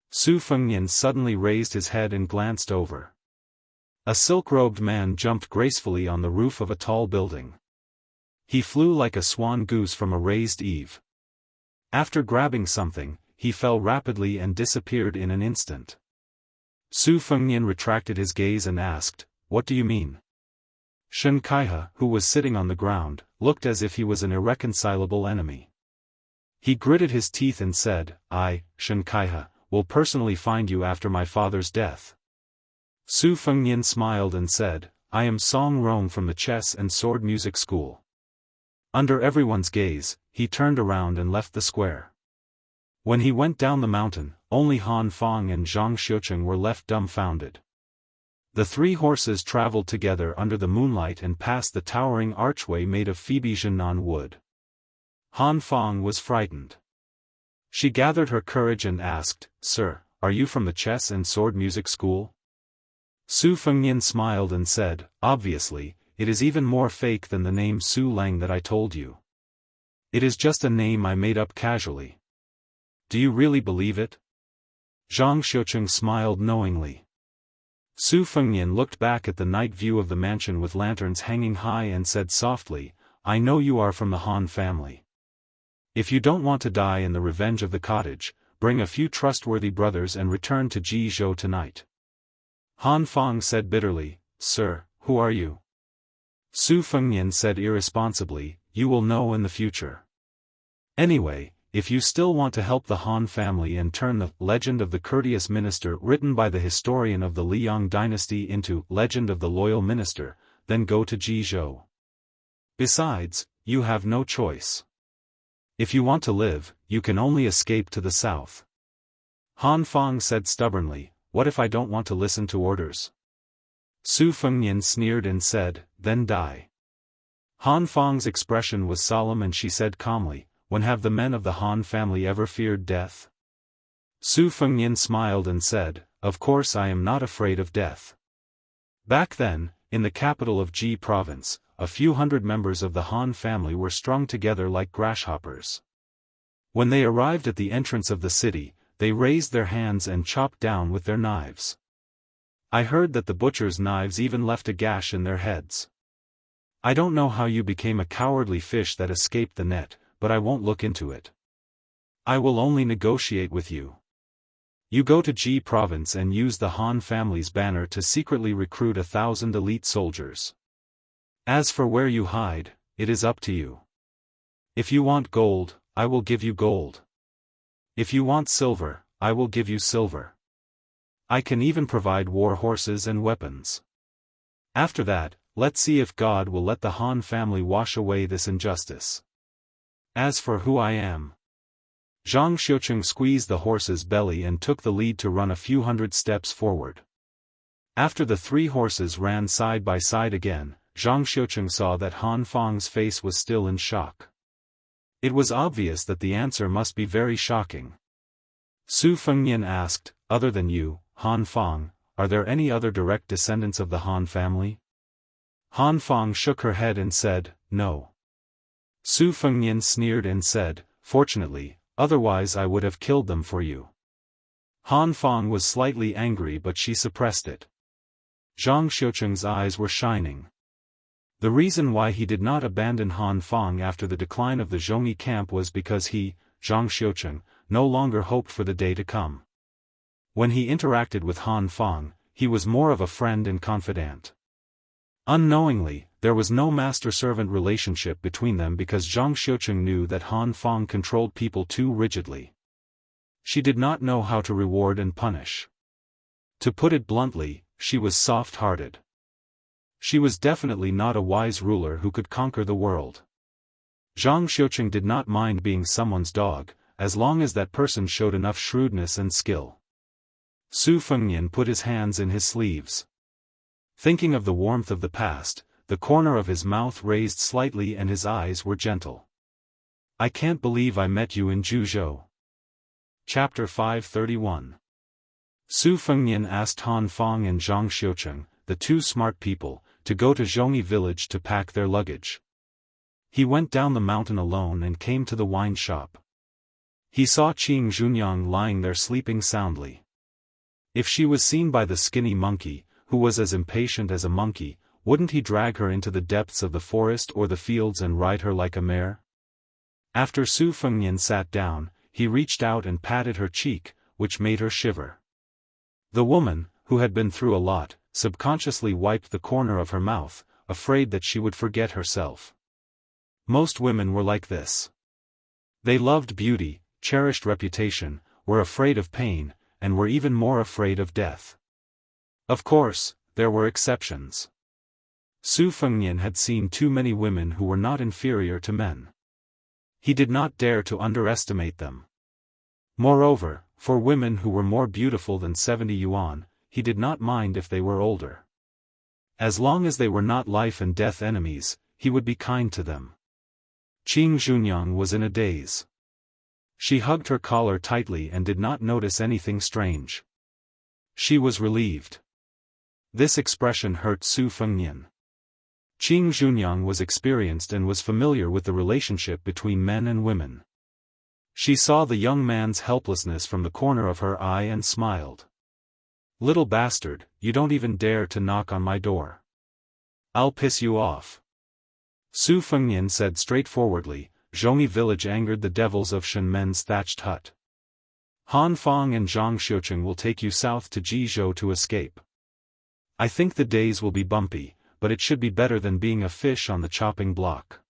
Su Fengnian suddenly raised his head and glanced over. A silk-robed man jumped gracefully on the roof of a tall building. He flew like a swan goose from a raised eave. After grabbing something, he fell rapidly and disappeared in an instant. Su Fengnian retracted his gaze and asked, "What do you mean?" Xianxia, who was sitting on the ground, looked as if he was an irreconcilable enemy. He gritted his teeth and said, "I, Xianxia, will personally find you after my father's death." Su Fengnian smiled and said, "I am Song Rong from the chess and sword music school." Under everyone's gaze, he turned around and left the square. When he went down the mountain, only Han Fang and Zhang Xiucheng were left dumbfounded. The three horses traveled together under the moonlight and passed the towering archway made of Phoebe Jiannan wood. Han Fang was frightened. She gathered her courage and asked, "Sir, are you from the chess and sword music school?" Su Fengnian smiled and said, "Obviously, it is even more fake than the name Su Lang that I told you. It is just a name I made up casually." "Do you really believe it?" Zhang Xiucheng smiled knowingly. Su Fengnian looked back at the night view of the mansion with lanterns hanging high and said softly, "I know you are from the Han family. If you don't want to die in the revenge of the cottage, bring a few trustworthy brothers and return to Jizhou tonight." Han Fang said bitterly, "Sir, who are you?" Su Fengnian said irresponsibly, "You will know in the future. Anyway, if you still want to help the Han family and turn the Legend of the Courteous Minister written by the historian of the Liang dynasty into Legend of the Loyal Minister, then go to Jizhou. Besides, you have no choice. If you want to live, you can only escape to the south." Han Fang said stubbornly, "What if I don't want to listen to orders?" Su Fengnian sneered and said, "Then die." Han Fang's expression was solemn and she said calmly, "When have the men of the Han family ever feared death?" Su Fengnian smiled and said, "Of course I am not afraid of death." Back then, in the capital of Ji province, a few hundred members of the Han family were strung together like grasshoppers. When they arrived at the entrance of the city, they raised their hands and chopped down with their knives. I heard that the butchers' knives even left a gash in their heads. I don't know how you became a cowardly fish that escaped the net, but I won't look into it. I will only negotiate with you. You go to Ji province and use the Han family's banner to secretly recruit 1,000 elite soldiers. As for where you hide, it is up to you. If you want gold, I will give you gold. If you want silver, I will give you silver. I can even provide war horses and weapons. After that, let's see if God will let the Han family wash away this injustice. As for who I am..." Zhang Xiucheng squeezed the horse's belly and took the lead to run a few hundred steps forward. After the three horses ran side by side again, Zhang Xiucheng saw that Han Fang's face was still in shock. It was obvious that the answer must be very shocking. Su Fengnian asked, "Other than you, Han Fang, are there any other direct descendants of the Han family?" Han Fang shook her head and said, "No." Su Fengnian sneered and said, "Fortunately, otherwise I would have killed them for you." Han Fang was slightly angry but she suppressed it. Zhang Xiucheng's eyes were shining. The reason why he did not abandon Han Fang after the decline of the Zhongyi camp was because he, Zhang Xiucheng, no longer hoped for the day to come. When he interacted with Han Fang, he was more of a friend and confidant. Unknowingly, there was no master-servant relationship between them because Zhang Xiucheng knew that Han Fang controlled people too rigidly. She did not know how to reward and punish. To put it bluntly, she was soft-hearted. She was definitely not a wise ruler who could conquer the world. Zhang Xiucheng did not mind being someone's dog, as long as that person showed enough shrewdness and skill. Su Fengnian put his hands in his sleeves. Thinking of the warmth of the past, the corner of his mouth raised slightly and his eyes were gentle. "I can't believe I met you in Juzhou." Chapter 531. Su Fengnian asked Han Fang and Zhang Xiucheng, the two smart people, to go to Zhongyi village to pack their luggage. He went down the mountain alone and came to the wine shop. He saw Qing Zhunyang lying there sleeping soundly. If she was seen by the skinny monkey, who was as impatient as a monkey, wouldn't he drag her into the depths of the forest or the fields and ride her like a mare? After Su Fengnian sat down, he reached out and patted her cheek, which made her shiver. The woman, who had been through a lot, subconsciously wiped the corner of her mouth, afraid that she would forget herself. Most women were like this. They loved beauty, cherished reputation, were afraid of pain, and were even more afraid of death. Of course, there were exceptions. Su Fengnian had seen too many women who were not inferior to men. He did not dare to underestimate them. Moreover, for women who were more beautiful than 70 yuan, he did not mind if they were older. As long as they were not life and death enemies, he would be kind to them. Qing Junyang was in a daze. She hugged her collar tightly and did not notice anything strange. She was relieved. This expression hurt Su Fengnian. Qing Junyang was experienced and was familiar with the relationship between men and women. She saw the young man's helplessness from the corner of her eye and smiled. "Little bastard, you don't even dare to knock on my door. I'll piss you off." Su Fengnian said straightforwardly. Zhongyi village angered the devils of Shenmen's thatched hut. Han Fang and Zhang Xiuqing will take you south to Jizhou to escape. I think the days will be bumpy, but it should be better than being a fish on the chopping block.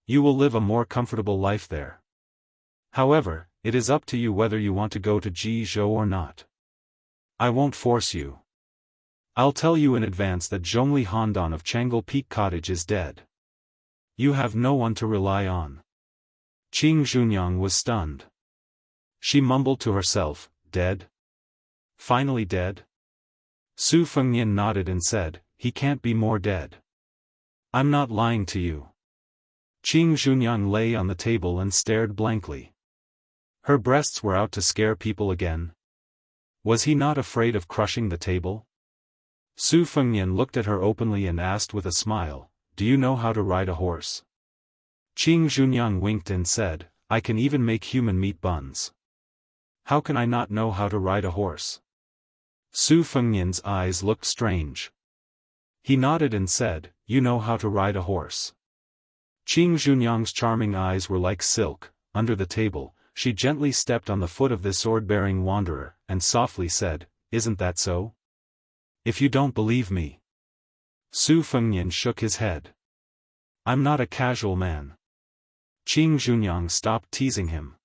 You will live a more comfortable life there. However, it is up to you whether you want to go to Jizhou or not. I won't force you. I'll tell you in advance that Zhongli Handan of Changle Peak Cottage is dead. You have no one to rely on. Qing Junyang was stunned. She mumbled to herself, "Dead? Finally dead?" Su Fengnian nodded and said, "He can't be more dead. I'm not lying to you." Qing Junyang lay on the table and stared blankly. Her breasts were out to scare people again. Was he not afraid of crushing the table? Su Fengnian looked at her openly and asked with a smile, "Do you know how to ride a horse?" Qing Junyang winked and said, "I can even make human meat buns. How can I not know how to ride a horse?" Su Fengnian's eyes looked strange. He nodded and said, "You know how to ride a horse." Qing Junyang's charming eyes were like silk. Under the table, she gently stepped on the foot of the sword-bearing wanderer, and softly said, "Isn't that so? If you don't believe me." Su Fengnian shook his head. "I'm not a casual man." Qing Junyang stopped teasing him.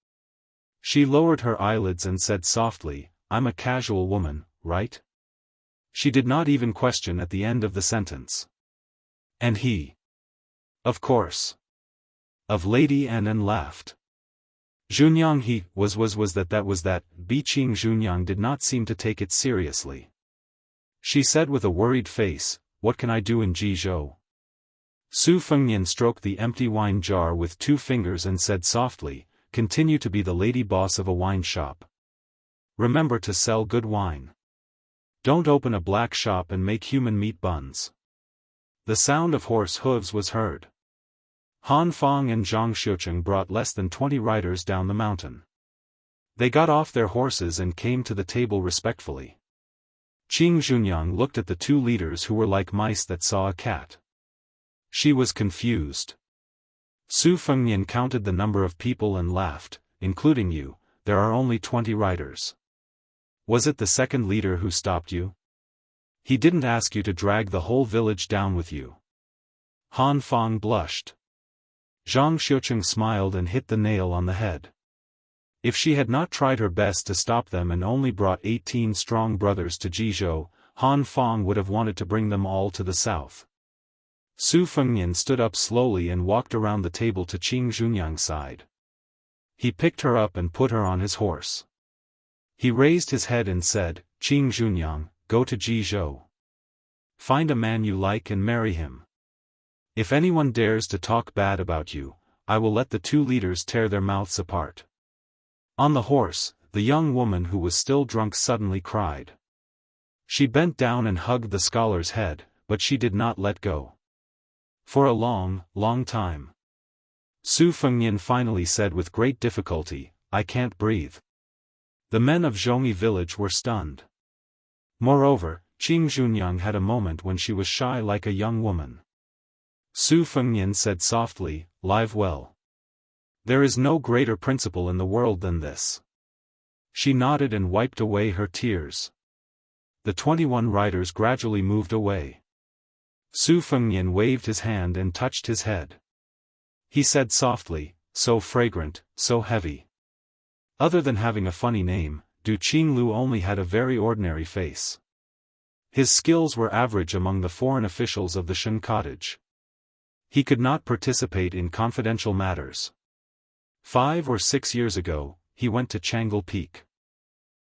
She lowered her eyelids and said softly, "I'm a casual woman, right?" She did not even question at the end of the sentence. "And he?" "Of course." Of Lady Annan laughed. Junyang he was that. Qing Junyang did not seem to take it seriously. She said with a worried face, "What can I do in Jizhou?" Su Fengnian stroked the empty wine jar with 2 fingers and said softly, "Continue to be the lady boss of a wine shop. Remember to sell good wine. Don't open a black shop and make human meat buns." The sound of horse hooves was heard. Han Fang and Zhang Xiuqing brought less than 20 riders down the mountain. They got off their horses and came to the table respectfully. Qing Junyang looked at the 2 leaders who were like mice that saw a cat. She was confused. Su Fengnian counted the number of people and laughed, "Including you, there are only 20 riders. Was it the second leader who stopped you? He didn't ask you to drag the whole village down with you." Han Fang blushed. Zhang Xiuqing smiled and hit the nail on the head. If she had not tried her best to stop them and only brought 18 strong brothers to Jizhou, Han Fang would have wanted to bring them all to the south. Su Fengnian stood up slowly and walked around the table to Qing Junyang's side. He picked her up and put her on his horse. He raised his head and said, "Qing Junyang, go to Jizhou. Find a man you like and marry him. If anyone dares to talk bad about you, I will let the 2 leaders tear their mouths apart." On the horse, the young woman who was still drunk suddenly cried. She bent down and hugged the scholar's head, but she did not let go. For a long, long time. Su Fengnian finally said with great difficulty, "I can't breathe." The men of Zhongyi village were stunned. Moreover, Qing Junyang had a moment when she was shy like a young woman. Su Fengnian said softly, "Live well. There is no greater principle in the world than this." She nodded and wiped away her tears. The 21 riders gradually moved away. Su Fengnian waved his hand and touched his head. He said softly, "So fragrant, so heavy." Other than having a funny name, Du Qinglu only had a very ordinary face. His skills were average among the foreign officials of the Shen cottage. He could not participate in confidential matters. 5 or 6 years ago, he went to Changle Peak.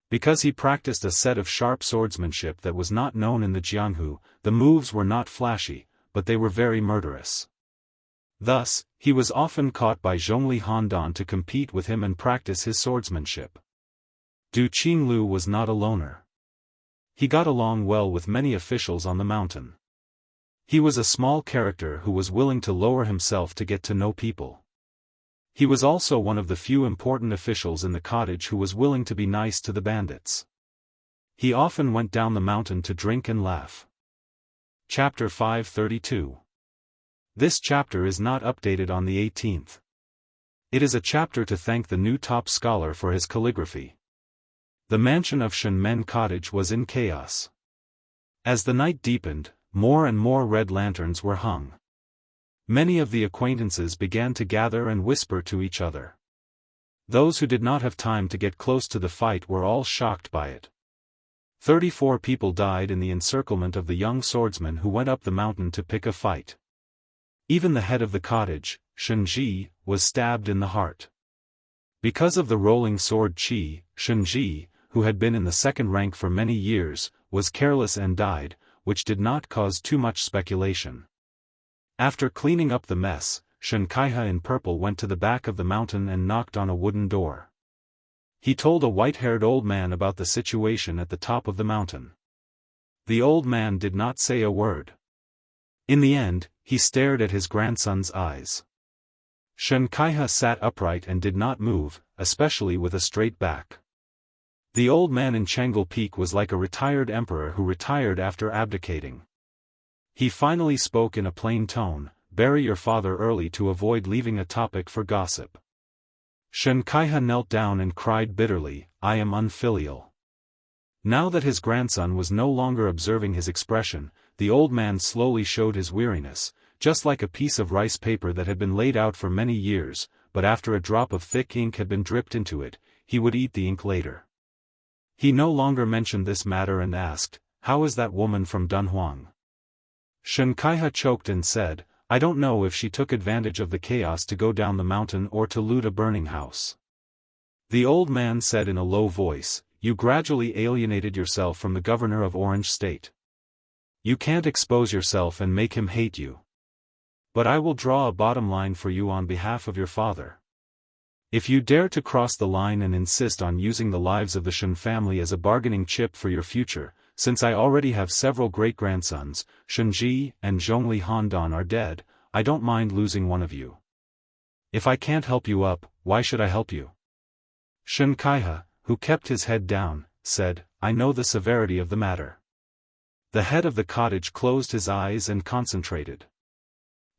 Because he practiced a set of sharp swordsmanship that was not known in the Jianghu, the moves were not flashy, but they were very murderous. Thus, he was often caught by Zhongli Handan to compete with him and practice his swordsmanship. Du Qinglu was not a loner. He got along well with many officials on the mountain. He was a small character who was willing to lower himself to get to know people. He was also one of the few important officials in the cottage who was willing to be nice to the bandits. He often went down the mountain to drink and laugh. Chapter 532. This chapter is not updated on the 18th. It is a chapter to thank the new top scholar for his calligraphy. The mansion of Shenmen Cottage was in chaos. As the night deepened, more and more red lanterns were hung. Many of the acquaintances began to gather and whisper to each other. Those who did not have time to get close to the fight were all shocked by it. 34 people died in the encirclement of the young swordsman who went up the mountain to pick a fight. Even the head of the cottage, Shenji, was stabbed in the heart. Because of the rolling sword Qi, Shenji, who had been in the second rank for many years, was careless and died, which did not cause too much speculation. After cleaning up the mess, Shen Kaiha in purple went to the back of the mountain and knocked on a wooden door. He told a white-haired old man about the situation at the top of the mountain. The old man did not say a word. In the end, he stared at his grandson's eyes. Shen Kaiha sat upright and did not move, especially with a straight back. The old man in Changle Peak was like a retired emperor who retired after abdicating. He finally spoke in a plain tone, "Bury your father early to avoid leaving a topic for gossip." Shen Kaiha knelt down and cried bitterly, "I am unfilial." Now that his grandson was no longer observing his expression, the old man slowly showed his weariness, just like a piece of rice paper that had been laid out for many years, but after a drop of thick ink had been dripped into it, he would eat the ink later. He no longer mentioned this matter and asked, "How is that woman from Dunhuang?" Shen Kaiha choked and said, "I don't know if she took advantage of the chaos to go down the mountain or to loot a burning house." The old man said in a low voice, "You gradually alienated yourself from the governor of Orange State. You can't expose yourself and make him hate you. But I will draw a bottom line for you on behalf of your father. If you dare to cross the line and insist on using the lives of the Shen family as a bargaining chip for your future, since I already have several great-grandsons, Shenji and Zhongli Handan are dead, I don't mind losing one of you. If I can't help you up, why should I help you?" Shen Kaiha, who kept his head down, said, "I know the severity of the matter." The head of the cottage closed his eyes and concentrated.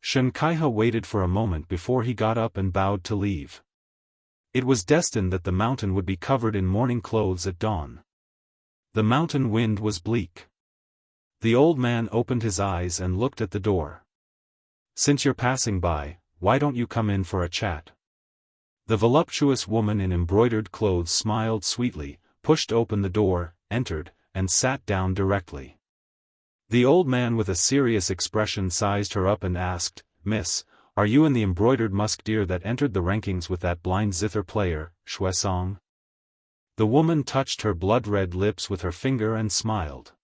Shen Kaiha waited for a moment before he got up and bowed to leave. It was destined that the mountain would be covered in mourning clothes at dawn. The mountain wind was bleak. The old man opened his eyes and looked at the door. "Since you're passing by, why don't you come in for a chat?" The voluptuous woman in embroidered clothes smiled sweetly, pushed open the door, entered, and sat down directly. The old man with a serious expression sized her up and asked, "Miss, are you in the embroidered musk deer that entered the rankings with that blind zither player, Shuesong?" The woman touched her blood-red lips with her finger and smiled.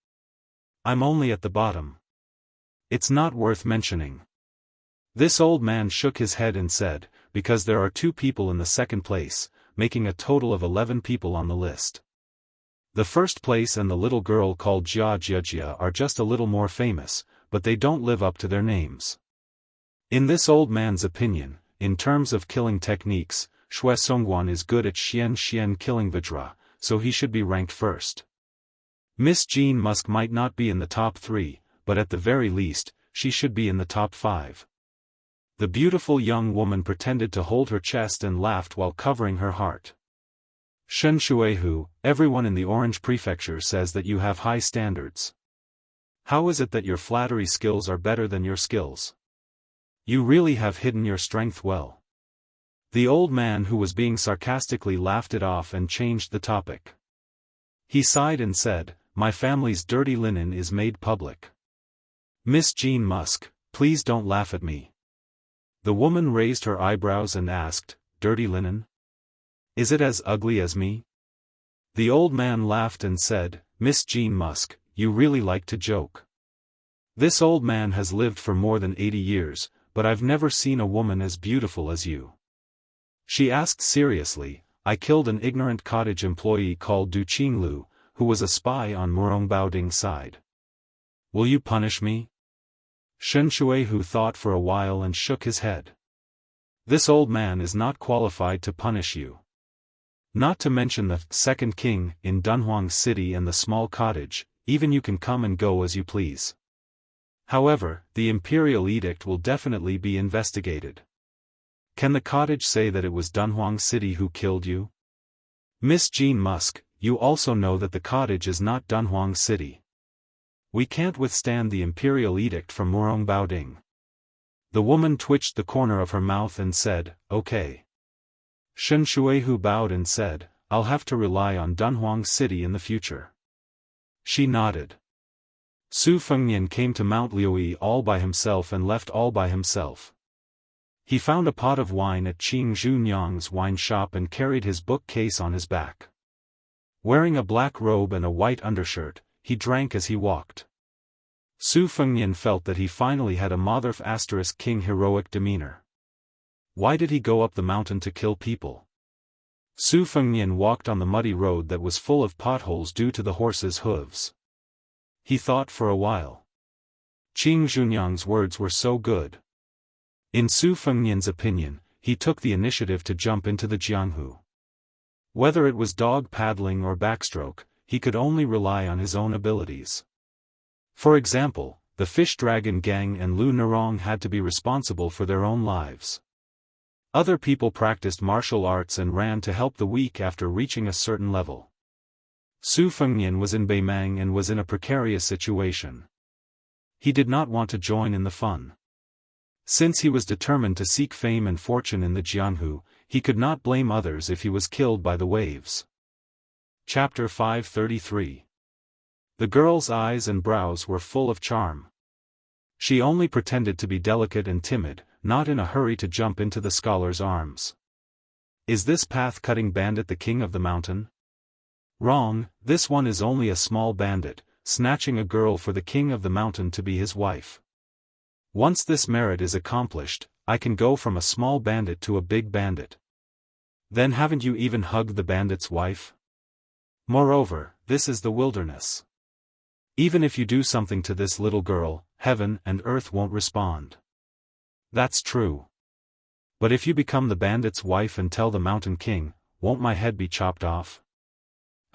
"I'm only at the bottom. It's not worth mentioning." This old man shook his head and said, "Because there are 2 people in the second place, making a total of 11 people on the list. The first place and the little girl called Jia are just a little more famous, but they don't live up to their names." In this old man's opinion, in terms of killing techniques, Shui Songguan is good at Xian killing Vajra, so he should be ranked first. Miss Jean Musk might not be in the top 3, but at the very least, she should be in the top 5. The beautiful young woman pretended to hold her chest and laughed while covering her heart. Shen Shuihu, everyone in the Orange Prefecture says that you have high standards. How is it that your flattery skills are better than your skills? You really have hidden your strength well. The old man who was being sarcastically laughed it off and changed the topic. He sighed and said, "My family's dirty linen is made public. Miss Jean Musk, please don't laugh at me." The woman raised her eyebrows and asked, "Dirty linen? Is it as ugly as me?" The old man laughed and said, "Miss Jean Musk, you really like to joke. This old man has lived for more than 80 years, but I've never seen a woman as beautiful as you." She asked seriously, "I killed an ignorant cottage employee called Du Qinglu, who was a spy on Murong Baoding's side. Will you punish me?" Shen Shuihu thought for a while and shook his head. "This old man is not qualified to punish you. Not to mention the second king in Dunhuang City and the small cottage, even you can come and go as you please. However, the imperial edict will definitely be investigated. Can the cottage say that it was Dunhuang City who killed you? Miss Jean Musk, you also know that the cottage is not Dunhuang City. We can't withstand the imperial edict from Murong Baoding." The woman twitched the corner of her mouth and said, "Okay." Shen Shuihu bowed and said, "I'll have to rely on Dunhuang City in the future." She nodded. Su Fengnian came to Mount Liuyi all by himself and left all by himself. He found a pot of wine at Qing Zhunyang's wine shop and carried his bookcase on his back. Wearing a black robe and a white undershirt, he drank as he walked. Su Fengnian felt that he finally had a Motherf * king heroic demeanor. Why did he go up the mountain to kill people? Su Fengnian walked on the muddy road that was full of potholes due to the horse's hooves. He thought for a while. Qing Zhunyang's words were so good. In Su Fengnian's opinion, he took the initiative to jump into the Jianghu. Whether it was dog paddling or backstroke, he could only rely on his own abilities. For example, the Fish Dragon Gang and Lu Nerong had to be responsible for their own lives. Other people practiced martial arts and ran to help the weak after reaching a certain level. Su Fengnian was in Beimang and was in a precarious situation. He did not want to join in the fun. Since he was determined to seek fame and fortune in the Jianghu, he could not blame others if he was killed by the waves. Chapter 533. The girl's eyes and brows were full of charm. She only pretended to be delicate and timid, not in a hurry to jump into the scholar's arms. Is this path-cutting bandit the king of the mountain? Wrong, this one is only a small bandit, snatching a girl for the king of the mountain to be his wife. Once this merit is accomplished, I can go from a small bandit to a big bandit. Then haven't you even hugged the bandit's wife? Moreover, this is the wilderness. Even if you do something to this little girl, heaven and earth won't respond. That's true. But if you become the bandit's wife and tell the mountain king, won't my head be chopped off?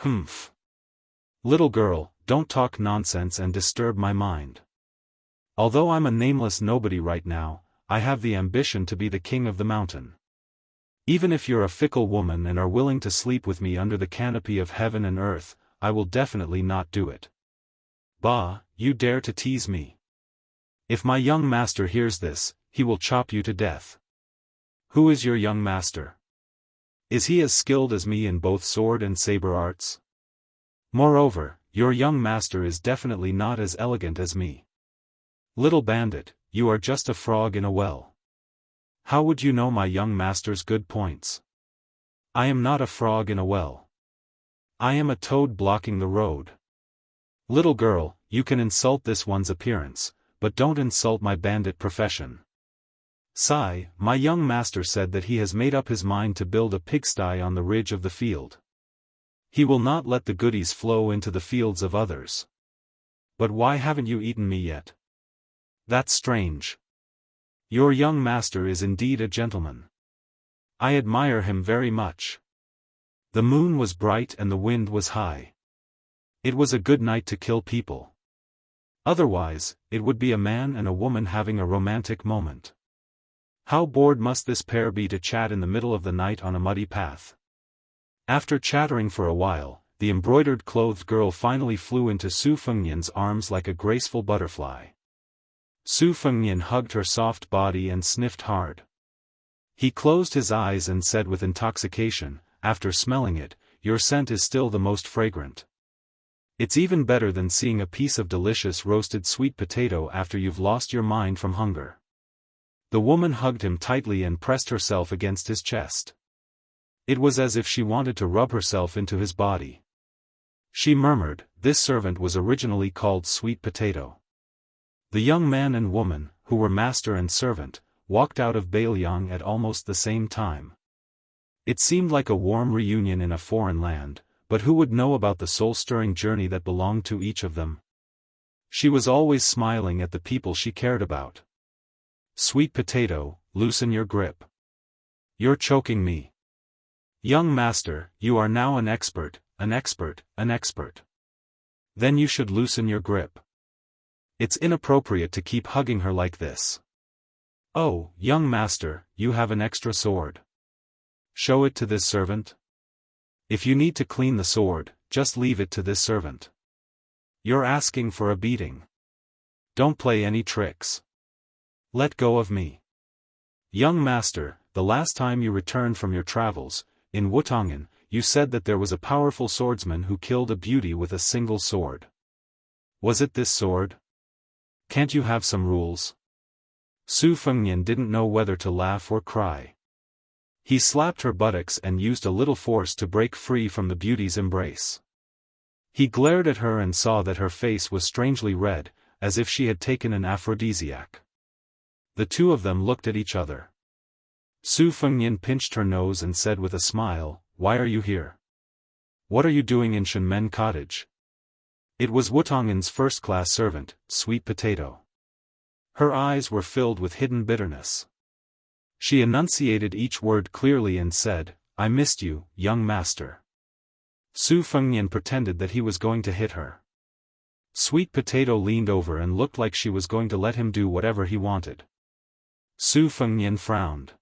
Humph. Little girl, don't talk nonsense and disturb my mind. Although I'm a nameless nobody right now, I have the ambition to be the king of the mountain. Even if you're a fickle woman and are willing to sleep with me under the canopy of heaven and earth, I will definitely not do it. Bah, you dare to tease me. If my young master hears this, he will chop you to death. Who is your young master? Is he as skilled as me in both sword and saber arts? Moreover, your young master is definitely not as elegant as me. Little bandit, you are just a frog in a well. How would you know my young master's good points? I am not a frog in a well. I am a toad blocking the road. Little girl, you can insult this one's appearance, but don't insult my bandit profession. Sigh, my young master said that he has made up his mind to build a pigsty on the ridge of the field. He will not let the goodies flow into the fields of others. But why haven't you eaten me yet? That's strange. Your young master is indeed a gentleman. I admire him very much. The moon was bright and the wind was high. It was a good night to kill people. Otherwise, it would be a man and a woman having a romantic moment. How bored must this pair be to chat in the middle of the night on a muddy path? After chattering for a while, the embroidered-clothed girl finally flew into Su Fengnian's arms like a graceful butterfly. Su Fengnian hugged her soft body and sniffed hard. He closed his eyes and said with intoxication, after smelling it, "Your scent is still the most fragrant. It's even better than seeing a piece of delicious roasted sweet potato after you've lost your mind from hunger." The woman hugged him tightly and pressed herself against his chest. It was as if she wanted to rub herself into his body. She murmured, "This servant was originally called Sweet Potato." The young man and woman, who were master and servant, walked out of Bailiang at almost the same time. It seemed like a warm reunion in a foreign land, but who would know about the soul-stirring journey that belonged to each of them? She was always smiling at the people she cared about. "Sweet Potato, loosen your grip. You're choking me." "Young master, you are now an expert, an expert, an expert. Then you should loosen your grip. It's inappropriate to keep hugging her like this." "Oh, young master, you have an extra sword. Show it to this servant. If you need to clean the sword, just leave it to this servant. You're asking for a beating. Don't play any tricks. Let go of me." "Young master, the last time you returned from your travels, in Wutangan, you said that there was a powerful swordsman who killed a beauty with a single sword. Was it this sword? Can't you have some rules?" Su Fengnian didn't know whether to laugh or cry. He slapped her buttocks and used a little force to break free from the beauty's embrace. He glared at her and saw that her face was strangely red, as if she had taken an aphrodisiac. The two of them looked at each other. Su Fengnian pinched her nose and said with a smile, "Why are you here? What are you doing in Shenmen Cottage?" It was Wutangan's first-class servant, Sweet Potato. Her eyes were filled with hidden bitterness. She enunciated each word clearly and said, "I missed you, young master." Su Fengnian pretended that he was going to hit her. Sweet Potato leaned over and looked like she was going to let him do whatever he wanted. Su Fengnian frowned.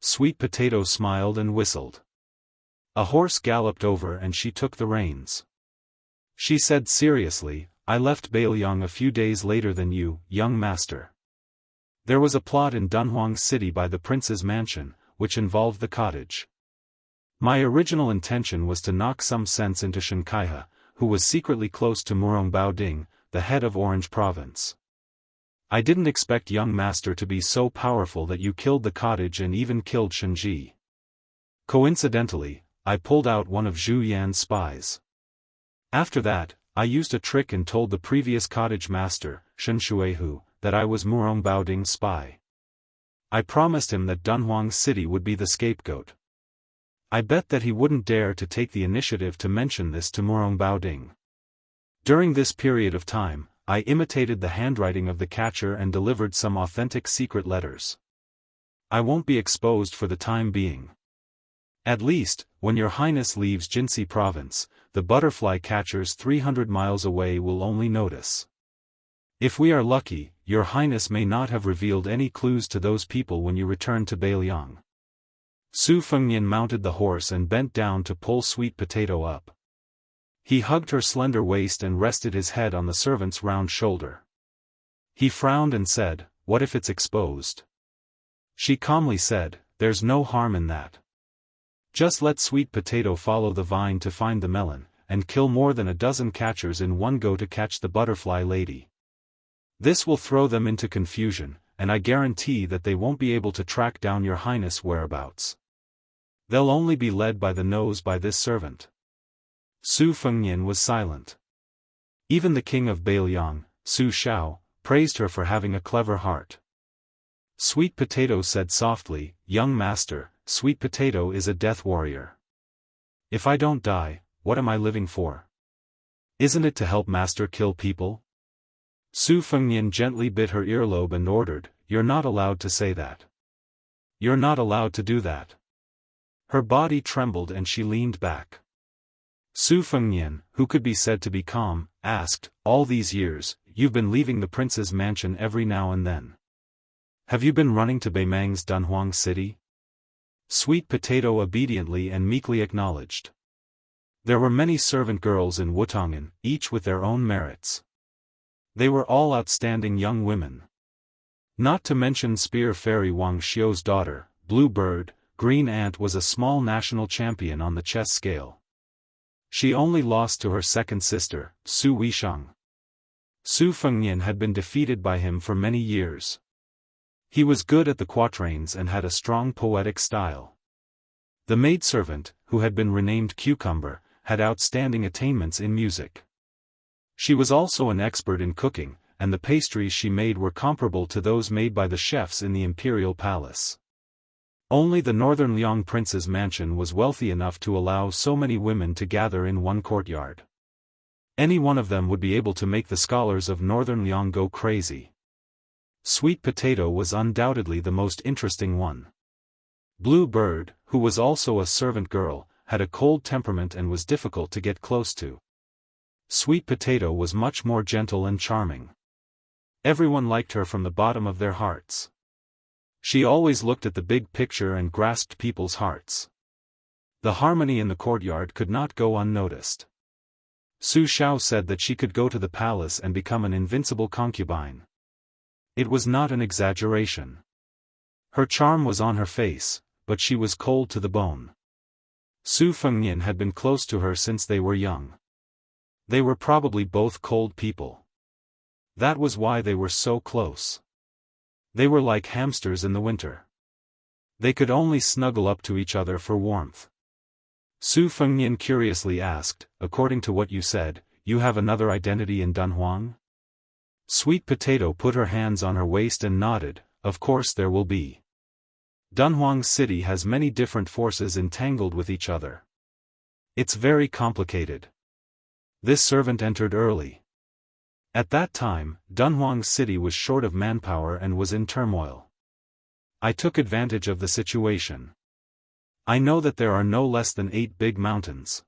Sweet Potato smiled and whistled. A horse galloped over and she took the reins. She said seriously, "I left Bailiang a few days later than you, young master. There was a plot in Dunhuang City by the prince's mansion, which involved the cottage. My original intention was to knock some sense into Shenkaihe, who was secretly close to Murong Baoding, the head of Orange Province. I didn't expect young master to be so powerful that you killed the cottage and even killed Shenji. Coincidentally, I pulled out one of Zhu Yan's spies. After that, I used a trick and told the previous cottage master, Shen Shuihu, that I was Murong Baoding's spy. I promised him that Dunhuang City would be the scapegoat. I bet that he wouldn't dare to take the initiative to mention this to Murong Baoding. During this period of time, I imitated the handwriting of the catcher and delivered some authentic secret letters. I won't be exposed for the time being. At least, when your highness leaves Jinsi province, the butterfly catchers 300 miles away will only notice. If we are lucky, your highness may not have revealed any clues to those people when you return to Bailiang." Su Fengnian mounted the horse and bent down to pull Sweet Potato up. He hugged her slender waist and rested his head on the servant's round shoulder. He frowned and said, "What if it's exposed?" She calmly said, "There's no harm in that. Just let Sweet Potato follow the vine to find the melon, and kill more than a dozen catchers in one go to catch the butterfly lady. This will throw them into confusion, and I guarantee that they won't be able to track down your highness' whereabouts. They'll only be led by the nose by this servant." Su Fengnian was silent. Even the king of Bailiang, Su Xiao, praised her for having a clever heart. Sweet Potato said softly, "Young master, Sweet Potato is a death warrior. If I don't die, what am I living for? Isn't it to help master kill people?" Su Fengnian gently bit her earlobe and ordered, "You're not allowed to say that. You're not allowed to do that." Her body trembled and she leaned back. Su Fengnian, who could be said to be calm, asked, all these years, you've been leaving the prince's mansion every now and then. Have you been running to Beimang's Dunhuang city? Sweet Potato obediently and meekly acknowledged. There were many servant girls in Wutongan, each with their own merits. They were all outstanding young women. Not to mention Spear Fairy Wang Xiu's daughter, Blue Bird, Green Ant was a small national champion on the chess scale. She only lost to her second sister, Su Weisheng. Su Fengnian had been defeated by him for many years. He was good at the quatrains and had a strong poetic style. The maidservant, who had been renamed Cucumber, had outstanding attainments in music. She was also an expert in cooking, and the pastries she made were comparable to those made by the chefs in the imperial palace. Only the northern Liang prince's mansion was wealthy enough to allow so many women to gather in one courtyard. Any one of them would be able to make the scholars of northern Liang go crazy. Sweet Potato was undoubtedly the most interesting one. Blue Bird, who was also a servant girl, had a cold temperament and was difficult to get close to. Sweet Potato was much more gentle and charming. Everyone liked her from the bottom of their hearts. She always looked at the big picture and grasped people's hearts. The harmony in the courtyard could not go unnoticed. Su Xiao said that she could go to the palace and become an invincible concubine. It was not an exaggeration. Her charm was on her face, but she was cold to the bone. Su Fengnian had been close to her since they were young. They were probably both cold people. That was why they were so close. They were like hamsters in the winter. They could only snuggle up to each other for warmth. Su Fengnian curiously asked, according to what you said, you have another identity in Dunhuang? Sweet Potato put her hands on her waist and nodded, of course there will be. Dunhuang City has many different forces entangled with each other. It's very complicated. This servant entered early. At that time, Dunhuang City was short of manpower and was in turmoil. I took advantage of the situation. I know that there are no less than 8 big mountains.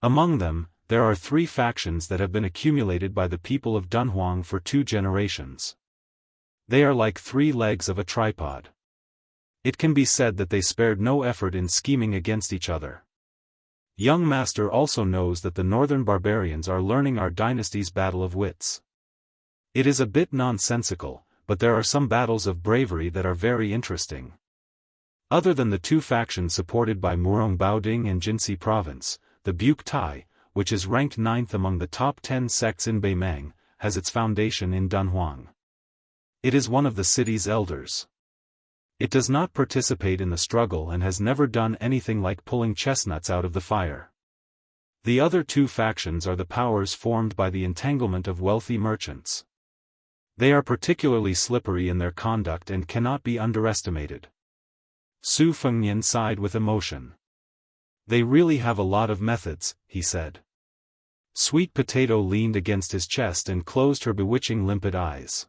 Among them, there are 3 factions that have been accumulated by the people of Dunhuang for 2 generations. They are like 3 legs of a tripod. It can be said that they spared no effort in scheming against each other. Young Master also knows that the northern barbarians are learning our dynasty's battle of wits. It is a bit nonsensical, but there are some battles of bravery that are very interesting. Other than the 2 factions supported by Murong Baoding and Jinxi Province, the Buke Tai, which is ranked 9th among the top 10 sects in Beimang, has its foundation in Dunhuang. It is one of the city's elders. It does not participate in the struggle and has never done anything like pulling chestnuts out of the fire. The other 2 factions are the powers formed by the entanglement of wealthy merchants. They are particularly slippery in their conduct and cannot be underestimated. Su Fengnian sighed with emotion. They really have a lot of methods, he said. Sweet Potato leaned against his chest and closed her bewitching limpid eyes.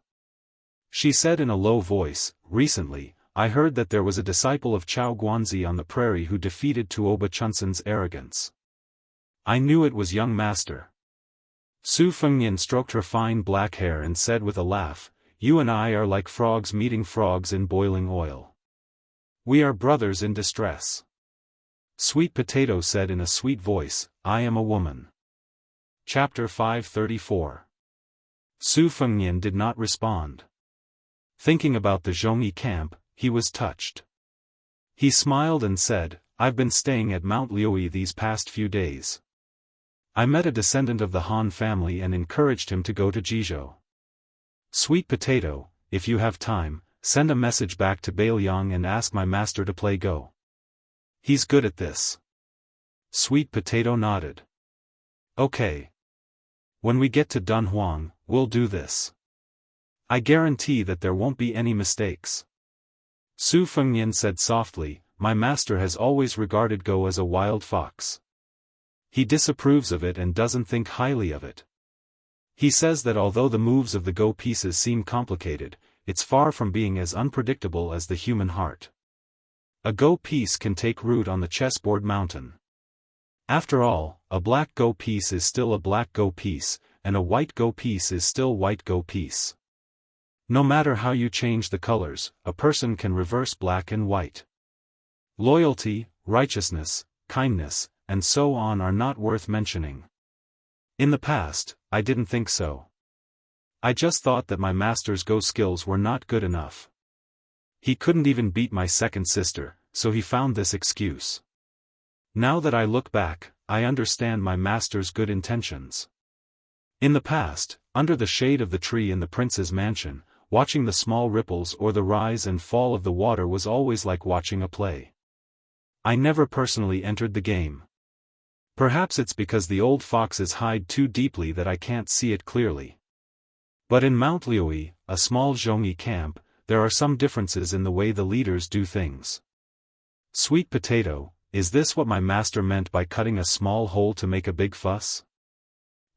She said in a low voice, recently, I heard that there was a disciple of Chao Guanzi on the prairie who defeated Tuoba Chunsen's arrogance. I knew it was young Master. Su Fengnian stroked her fine black hair and said with a laugh, you and I are like frogs meeting frogs in boiling oil. We are brothers in distress. Sweet Potato said in a sweet voice, I am a woman. Chapter 534. Su Fengnian did not respond. Thinking about the Zhongyi camp, he was touched. He smiled and said, I've been staying at Mount Liuyi these past few days. I met a descendant of the Han family and encouraged him to go to Jizhou. Sweet Potato, if you have time, send a message back to Bailiang and ask my master to play Go. He's good at this. Sweet Potato nodded. Okay. When we get to Dunhuang, we'll do this. I guarantee that there won't be any mistakes. Su Fengnian said softly, my master has always regarded Go as a wild fox. He disapproves of it and doesn't think highly of it. He says that although the moves of the Go pieces seem complicated, it's far from being as unpredictable as the human heart. A Go piece can take root on the chessboard mountain. After all, a black go piece is still a black go piece, and a white go piece is still white go piece. No matter how you change the colors, a person can reverse black and white. Loyalty, righteousness, kindness, and so on are not worth mentioning. In the past, I didn't think so. I just thought that my master's go skills were not good enough. He couldn't even beat my second sister, so he found this excuse. Now that I look back, I understand my master's good intentions. In the past, under the shade of the tree in the prince's mansion, watching the small ripples or the rise and fall of the water was always like watching a play. I never personally entered the game. Perhaps it's because the old foxes hide too deeply that I can't see it clearly. But in Mount Liui, a small Zhongyi camp, there are some differences in the way the leaders do things. Sweet potato, is this what my master meant by cutting a small hole to make a big fuss?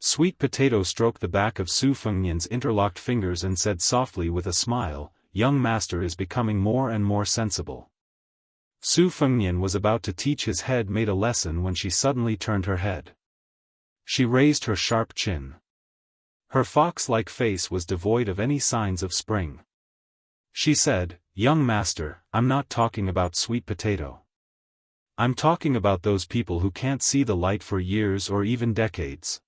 Sweet potato stroked the back of Su Fengnian's interlocked fingers and said softly with a smile, "Young master is becoming more and more sensible." Su Fengnian was about to teach his head made a lesson when she suddenly turned her head. She raised her sharp chin. Her fox-like face was devoid of any signs of spring. She said, "Young master, I'm not talking about sweet potato. I'm talking about those people who can't see the light for years or even decades.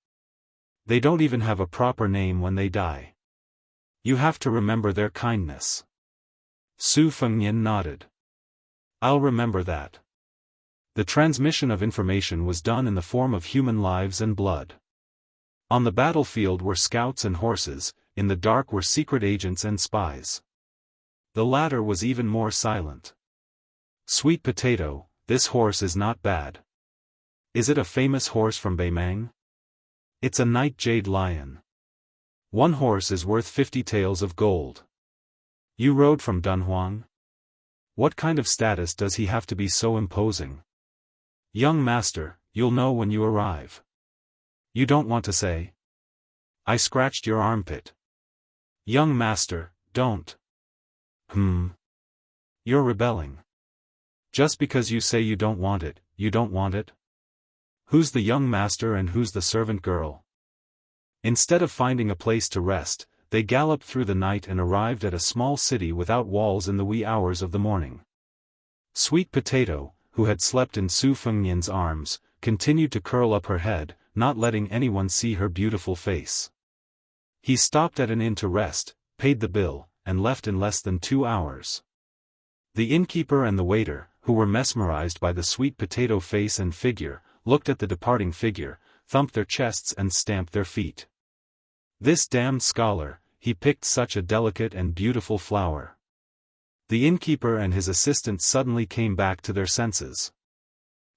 They don't even have a proper name when they die. You have to remember their kindness." Su Fengnian nodded. "I'll remember that." The transmission of information was done in the form of human lives and blood. On the battlefield were scouts and horses, in the dark were secret agents and spies. The latter was even more silent. "Sweet potato, this horse is not bad. Is it a famous horse from Beimang?" "It's a night jade lion. One horse is worth 50 taels of gold." "You rode from Dunhuang? What kind of status does he have to be so imposing?" "Young master, you'll know when you arrive." "You don't want to say?" "I scratched your armpit." "Young master, don't." You're rebelling. Just because you say you don't want it, you don't want it? Who's the young master and who's the servant girl?" Instead of finding a place to rest, they galloped through the night and arrived at a small city without walls in the wee hours of the morning. Sweet potato, who had slept in Su Fengnian's arms, continued to curl up her head, not letting anyone see her beautiful face. He stopped at an inn to rest, paid the bill, and left in less than 2 hours. The innkeeper and the waiter, who were mesmerized by the sweet potato face and figure, looked at the departing figure, thumped their chests and stamped their feet. "This damned scholar, he picked such a delicate and beautiful flower." The innkeeper and his assistant suddenly came back to their senses.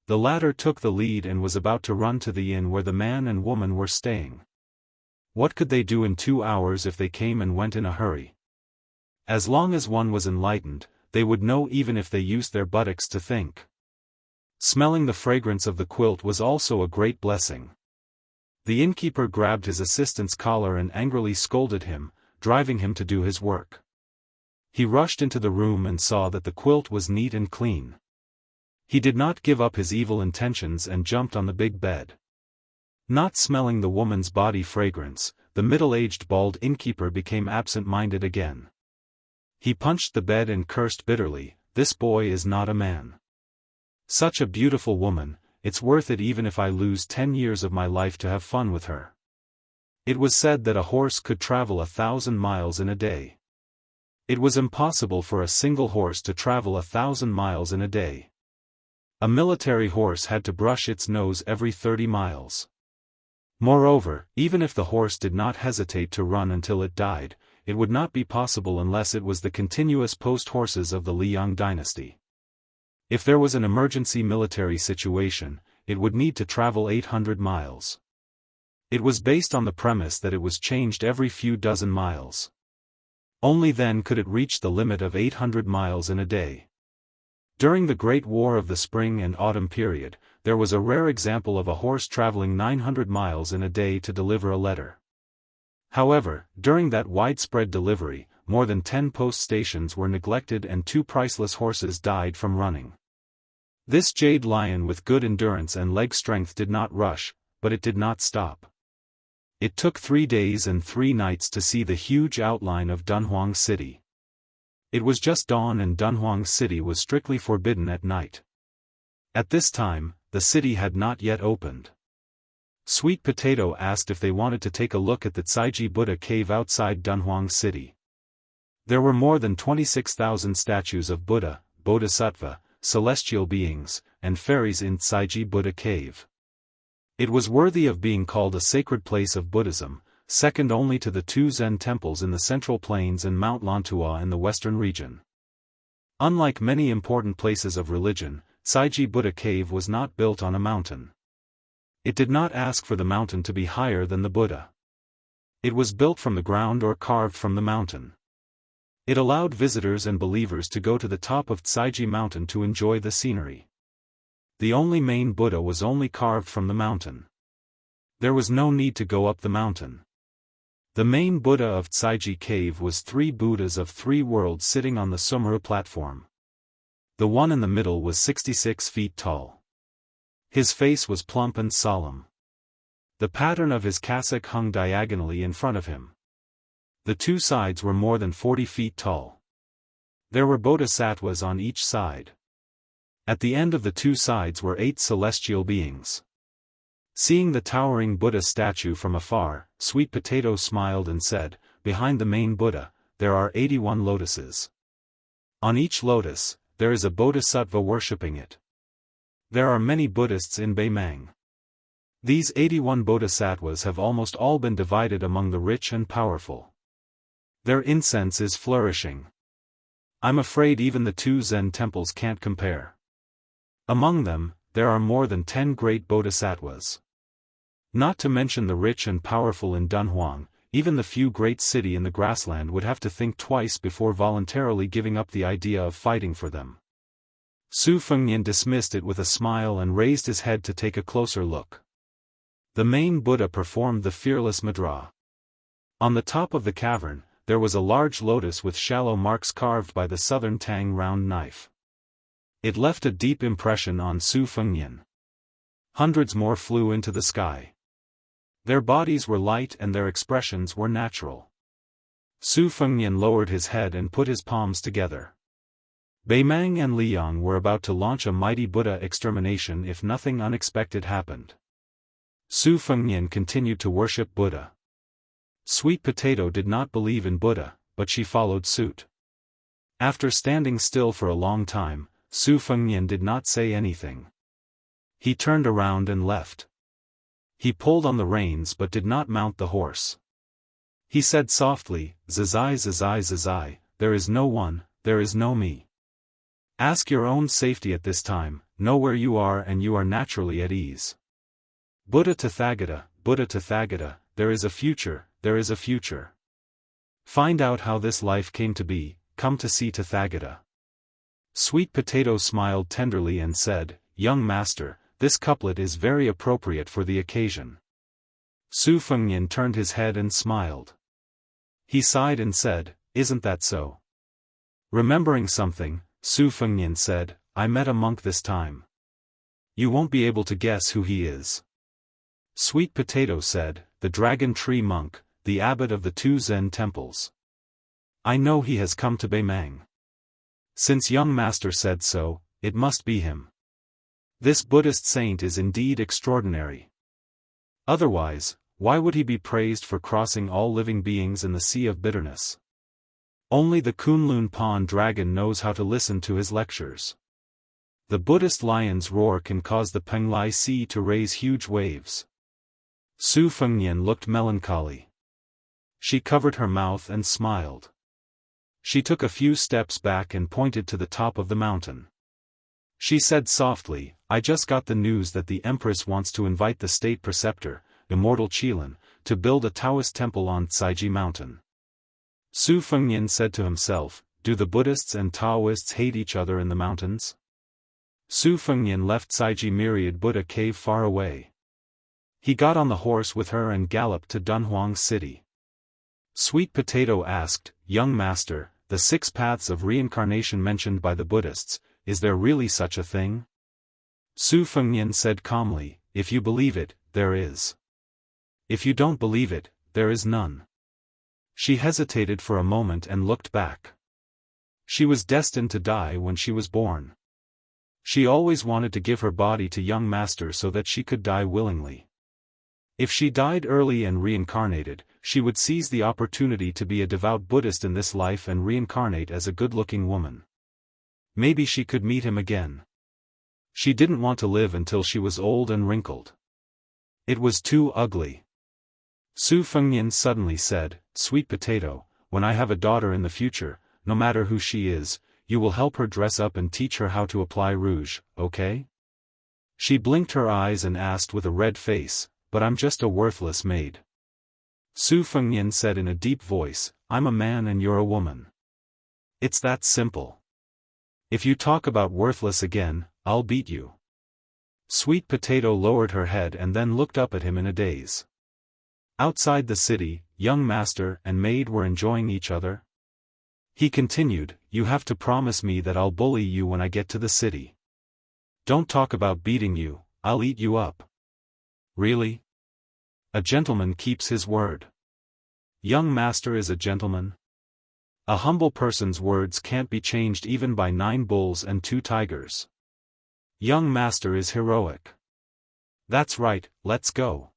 The latter took the lead and was about to run to the inn where the man and woman were staying. What could they do in 2 hours if they came and went in a hurry? As long as one was enlightened, they would know even if they used their buttocks to think. Smelling the fragrance of the quilt was also a great blessing. The innkeeper grabbed his assistant's collar and angrily scolded him, driving him to do his work. He rushed into the room and saw that the quilt was neat and clean. He did not give up his evil intentions and jumped on the big bed. Not smelling the woman's body fragrance, the middle-aged bald innkeeper became absent-minded again. He punched the bed and cursed bitterly, "This boy is not a man. Such a beautiful woman, it's worth it even if I lose 10 years of my life to have fun with her." It was said that a horse could travel 1,000 miles in a day. It was impossible for a single horse to travel 1,000 miles in a day. A military horse had to brush its nose every 30 miles. Moreover, even if the horse did not hesitate to run until it died, it would not be possible unless it was the continuous post horses of the Liang dynasty. If there was an emergency military situation, it would need to travel 800 miles. It was based on the premise that it was changed every few dozen miles. Only then could it reach the limit of 800 miles in a day. During the Great War of the Spring and Autumn period, there was a rare example of a horse traveling 900 miles in a day to deliver a letter. However, during that widespread delivery, more than 10 post stations were neglected and 2 priceless horses died from running. This jade lion with good endurance and leg strength did not rush, but it did not stop. It took 3 days and 3 nights to see the huge outline of Dunhuang City. It was just dawn and Dunhuang City was strictly forbidden at night. At this time, the city had not yet opened. Sweet Potato asked if they wanted to take a look at the Tsaiji Buddha cave outside Dunhuang City. There were more than 26,000 statues of Buddha, Bodhisattva, celestial beings, and fairies in Tsaiji Buddha cave. It was worthy of being called a sacred place of Buddhism, second only to the 2 Zen temples in the Central Plains and Mount Lantua in the western region. Unlike many important places of religion, Tsaiji Buddha cave was not built on a mountain. It did not ask for the mountain to be higher than the Buddha. It was built from the ground or carved from the mountain. It allowed visitors and believers to go to the top of Tsaiji Mountain to enjoy the scenery. The only main Buddha was only carved from the mountain. There was no need to go up the mountain. The main Buddha of Tsaiji Cave was 3 Buddhas of 3 worlds sitting on the Sumuru platform. The one in the middle was 66 feet tall. His face was plump and solemn. The pattern of his cassock hung diagonally in front of him. The 2 sides were more than 40 feet tall. There were bodhisattvas on each side. At the end of the 2 sides were 8 celestial beings. Seeing the towering Buddha statue from afar, Sweet Potato smiled and said, "Behind the main Buddha, there are 81 lotuses. On each lotus, there is a bodhisattva worshipping it. There are many Buddhists in Beimang. These 81 bodhisattvas have almost all been divided among the rich and powerful. Their incense is flourishing. I'm afraid even the 2 Zen temples can't compare. Among them, there are more than 10 great bodhisattvas. Not to mention the rich and powerful in Dunhuang, even the few great city in the grassland would have to think twice before voluntarily giving up the idea of fighting for them." Su Fengnian dismissed it with a smile and raised his head to take a closer look. The main Buddha performed the fearless mudra. On the top of the cavern, there was a large lotus with shallow marks carved by the southern Tang round knife. It left a deep impression on Su Fengnian. Hundreds more flew into the sky. Their bodies were light and their expressions were natural. Su Fengnian lowered his head and put his palms together. Beimang and Liang were about to launch a mighty Buddha extermination if nothing unexpected happened. Su Fengnian continued to worship Buddha. Sweet Potato did not believe in Buddha, but she followed suit. After standing still for a long time, Su Fengnian did not say anything. He turned around and left. He pulled on the reins but did not mount the horse. He said softly, "Zazai zazai zazai, there is no one, there is no me. Ask your own safety at this time, know where you are and you are naturally at ease. Buddha Tathagata, Buddha Tathagata, there is a future, there is a future. Find out how this life came to be, come to see Tathagata." Sweet Potato smiled tenderly and said, "Young master, this couplet is very appropriate for the occasion." Su Fengnian turned his head and smiled. He sighed and said, "Isn't that so?" Remembering something, Su Fengnian said, "I met a monk this time. You won't be able to guess who he is." Sweet Potato said, "The Dragon Tree Monk, the abbot of the 2 Zen temples. I know he has come to Beimang. Since young master said so, it must be him. This Buddhist saint is indeed extraordinary. Otherwise, why would he be praised for crossing all living beings in the sea of bitterness? Only the Kunlun Pond dragon knows how to listen to his lectures. The Buddhist lion's roar can cause the Penglai Sea to raise huge waves." Su Fengnian looked melancholy. She covered her mouth and smiled. She took a few steps back and pointed to the top of the mountain. She said softly, "I just got the news that the Empress wants to invite the state preceptor, Immortal Qilin, to build a Taoist temple on Tsaiji Mountain." Su Fengnian said to himself, "Do the Buddhists and Taoists hate each other in the mountains?" Su Fengnian left Tsaiji Myriad Buddha cave far away. He got on the horse with her and galloped to Dunhuang City. Sweet Potato asked, "Young master, the 6 paths of reincarnation mentioned by the Buddhists, is there really such a thing?" Su Fengnian said calmly, if you believe it, there is. If you don't believe it, there is none. She hesitated for a moment and looked back. She was destined to die when she was born. She always wanted to give her body to young master so that she could die willingly. If she died early and reincarnated, she would seize the opportunity to be a devout Buddhist in this life and reincarnate as a good-looking woman. Maybe she could meet him again. She didn't want to live until she was old and wrinkled. It was too ugly. Su Fengnian suddenly said, Sweet potato, when I have a daughter in the future, no matter who she is, you will help her dress up and teach her how to apply rouge, okay? She blinked her eyes and asked with a red face, but I'm just a worthless maid. Su Fengnian said in a deep voice, I'm a man and you're a woman. It's that simple. If you talk about worthless again, I'll beat you. Sweet Potato lowered her head and then looked up at him in a daze. Outside the city, young master and maid were enjoying each other. He continued, you have to promise me that I'll bully you when I get to the city. Don't talk about beating you, I'll eat you up. Really? A gentleman keeps his word. Young master is a gentleman. A humble person's words can't be changed even by 9 bulls and 2 tigers. Young master is heroic. That's right, let's go.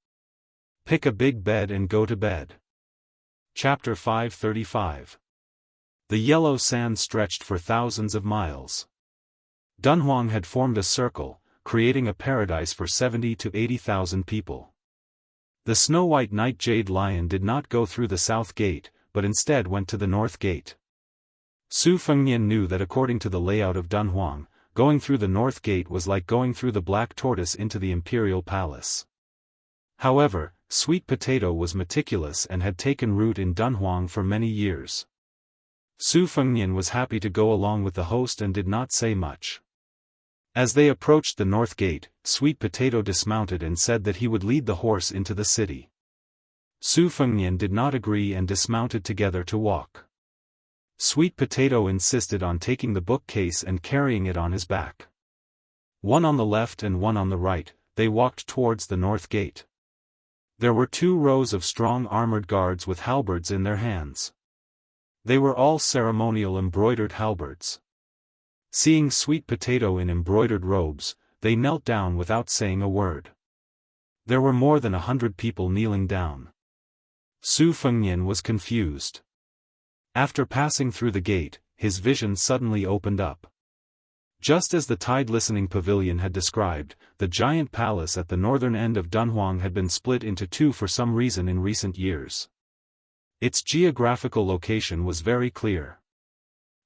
Pick a big bed and go to bed. Chapter 535. The yellow sand stretched for thousands of miles. Dunhuang had formed a circle, creating a paradise for 70 to 80,000 people. The snow-white night jade lion did not go through the south gate, but instead went to the north gate. Su Fengnian knew that according to the layout of Dunhuang, going through the north gate was like going through the black tortoise into the imperial palace. However, Sweet Potato was meticulous and had taken root in Dunhuang for many years. Su Fengnian was happy to go along with the host and did not say much. As they approached the north gate, Sweet Potato dismounted and said that he would lead the horse into the city. Su Fengnian did not agree and dismounted together to walk. Sweet Potato insisted on taking the bookcase and carrying it on his back. One on the left and one on the right, they walked towards the north gate. There were 2 rows of strong armored guards with halberds in their hands. They were all ceremonial embroidered halberds. Seeing Sweet Potato in embroidered robes, they knelt down without saying a word. There were more than 100 people kneeling down. Su Fengnian was confused. After passing through the gate, his vision suddenly opened up. Just as the Tide Listening Pavilion had described, the giant palace at the northern end of Dunhuang had been split into 2 for some reason in recent years. Its geographical location was very clear.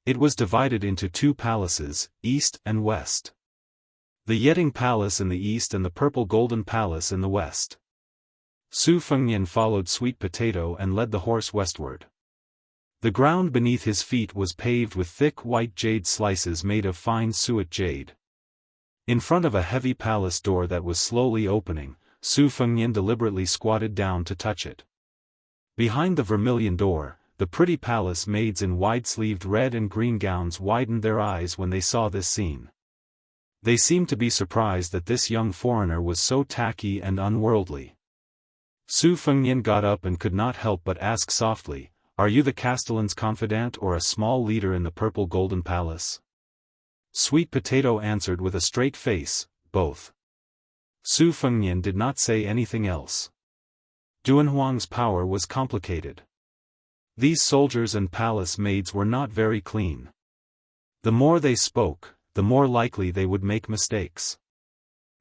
It was divided into 2 palaces, east and west. The Yeting Palace in the east and the Purple Golden Palace in the west. Su Fengnian followed Sweet Potato and led the horse westward. The ground beneath his feet was paved with thick white jade slices made of fine suet jade. In front of a heavy palace door that was slowly opening, Su Fengnian deliberately squatted down to touch it. Behind the vermilion door, the pretty palace maids in wide-sleeved red and green gowns widened their eyes when they saw this scene. They seemed to be surprised that this young foreigner was so tacky and unworldly. Su Fengnian got up and could not help but ask softly, Are you the Castellan's confidant or a small leader in the Purple Golden Palace? Sweet Potato answered with a straight face, both. Su Fengnian did not say anything else. Dunhuang's power was complicated. These soldiers and palace maids were not very clean. The more they spoke, the more likely they would make mistakes.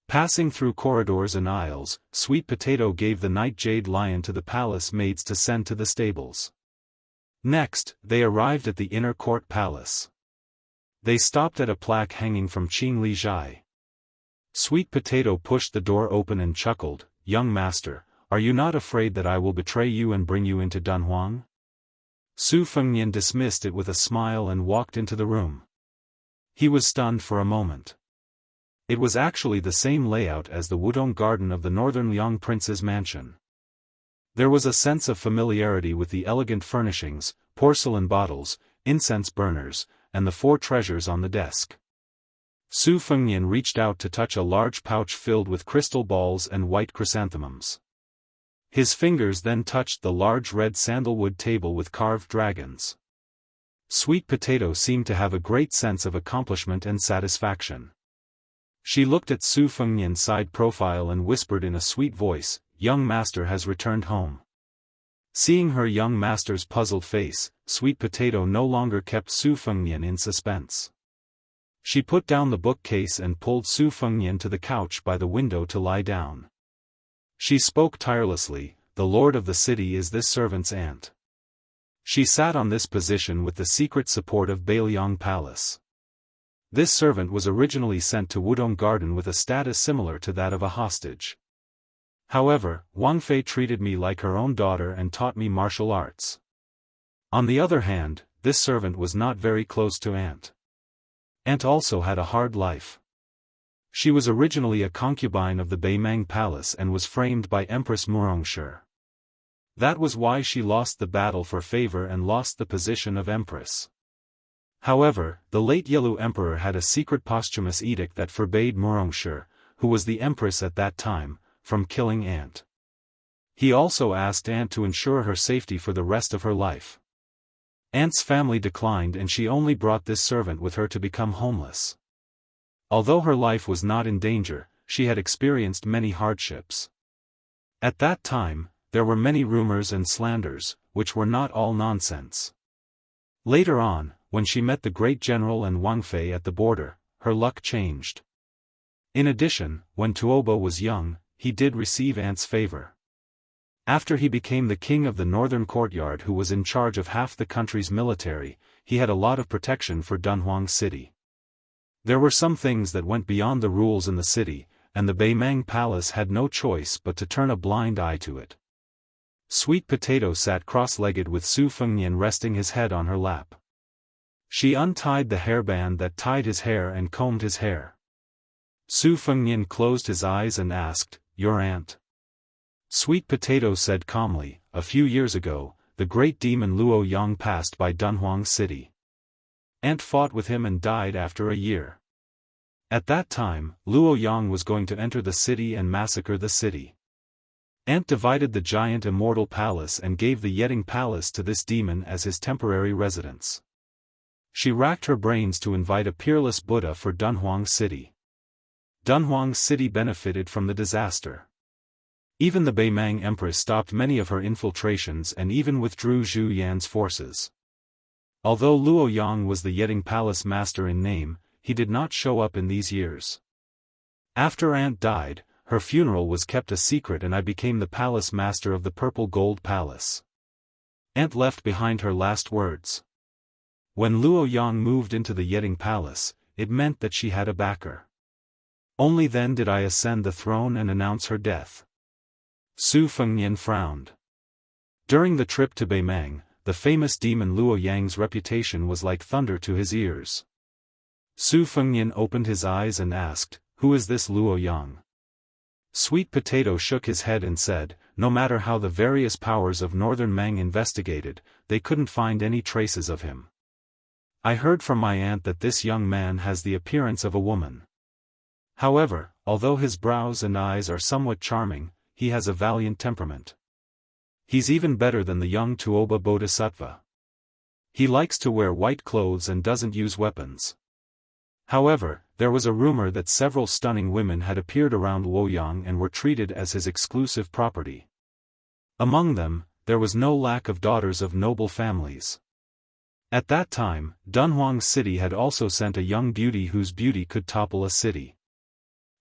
Passing through corridors and aisles, Sweet Potato gave the night jade lion to the palace maids to send to the stables. Next, they arrived at the inner court palace. They stopped at a plaque hanging from Qing Li Zhai. Sweet Potato pushed the door open and chuckled, Young master, are you not afraid that I will betray you and bring you into Dunhuang? Su Fengnian dismissed it with a smile and walked into the room. He was stunned for a moment. It was actually the same layout as the Wudong Garden of the Northern Liang Prince's mansion. There was a sense of familiarity with the elegant furnishings, porcelain bottles, incense burners, and the 4 treasures on the desk. Su Fengnian reached out to touch a large pouch filled with crystal balls and white chrysanthemums. His fingers then touched the large red sandalwood table with carved dragons. Sweet Potato seemed to have a great sense of accomplishment and satisfaction. She looked at Su Fengnian's side profile and whispered in a sweet voice, "Young master has returned home." Seeing her young master's puzzled face, Sweet Potato no longer kept Su Fengnian in suspense. She put down the bookcase and pulled Su Fengnian to the couch by the window to lie down. She spoke tirelessly, "The lord of the city is this servant's aunt." She sat on this position with the secret support of Bailiang Palace. This servant was originally sent to Wudong Garden with a status similar to that of a hostage. However, Wang Fei treated me like her own daughter and taught me martial arts. On the other hand, this servant was not very close to Aunt. Aunt also had a hard life. She was originally a concubine of the Beimang Palace and was framed by Empress Murongshi. That was why she lost the battle for favor and lost the position of Empress. However, the late Yelu Emperor had a secret posthumous edict that forbade Murongshi, who was the Empress at that time, from killing Aunt. He also asked Aunt to ensure her safety for the rest of her life. Aunt's family declined and she only brought this servant with her to become homeless. Although her life was not in danger, she had experienced many hardships. At that time, there were many rumors and slanders, which were not all nonsense. Later on, when she met the great general and Wang Fei at the border, her luck changed. In addition, when Tuoba was young, he did receive Aunt's favor. After he became the king of the northern courtyard who was in charge of half the country's military, he had a lot of protection for Dunhuang City. There were some things that went beyond the rules in the city, and the Beimang Palace had no choice but to turn a blind eye to it. Sweet Potato sat cross-legged with Su Fengnian resting his head on her lap. She untied the hairband that tied his hair and combed his hair. Su Fengnian closed his eyes and asked, "Your aunt?" Sweet Potato said calmly, "A few years ago, the great demon Luo Yang passed by Dunhuang City. Aunt fought with him and died after a year. At that time, Luo Yang was going to enter the city and massacre the city. Aunt divided the giant Immortal Palace and gave the Yeting Palace to this demon as his temporary residence. She racked her brains to invite a peerless Buddha for Dunhuang City. Dunhuang City benefited from the disaster. Even the Beimang Empress stopped many of her infiltrations and even withdrew Zhu Yan's forces. Although Luo Yang was the Yeting Palace master in name, he did not show up in these years. After Aunt died, her funeral was kept a secret and I became the palace master of the Purple Gold Palace. Aunt left behind her last words. When Luo Yang moved into the Yeting Palace, it meant that she had a backer. Only then did I ascend the throne and announce her death." Su Fengnian frowned. During the trip to Beimang, the famous demon Luo Yang's reputation was like thunder to his ears. Su Fengnian opened his eyes and asked, "Who is this Luo Yang?" Sweet Potato shook his head and said, "No matter how the various powers of Northern Mang investigated, they couldn't find any traces of him. I heard from my aunt that this young man has the appearance of a woman. However, although his brows and eyes are somewhat charming, he has a valiant temperament. He's even better than the young Tuoba Bodhisattva. He likes to wear white clothes and doesn't use weapons." However, there was a rumor that several stunning women had appeared around Luo Yang and were treated as his exclusive property. Among them, there was no lack of daughters of noble families. At that time, Dunhuang City had also sent a young beauty whose beauty could topple a city.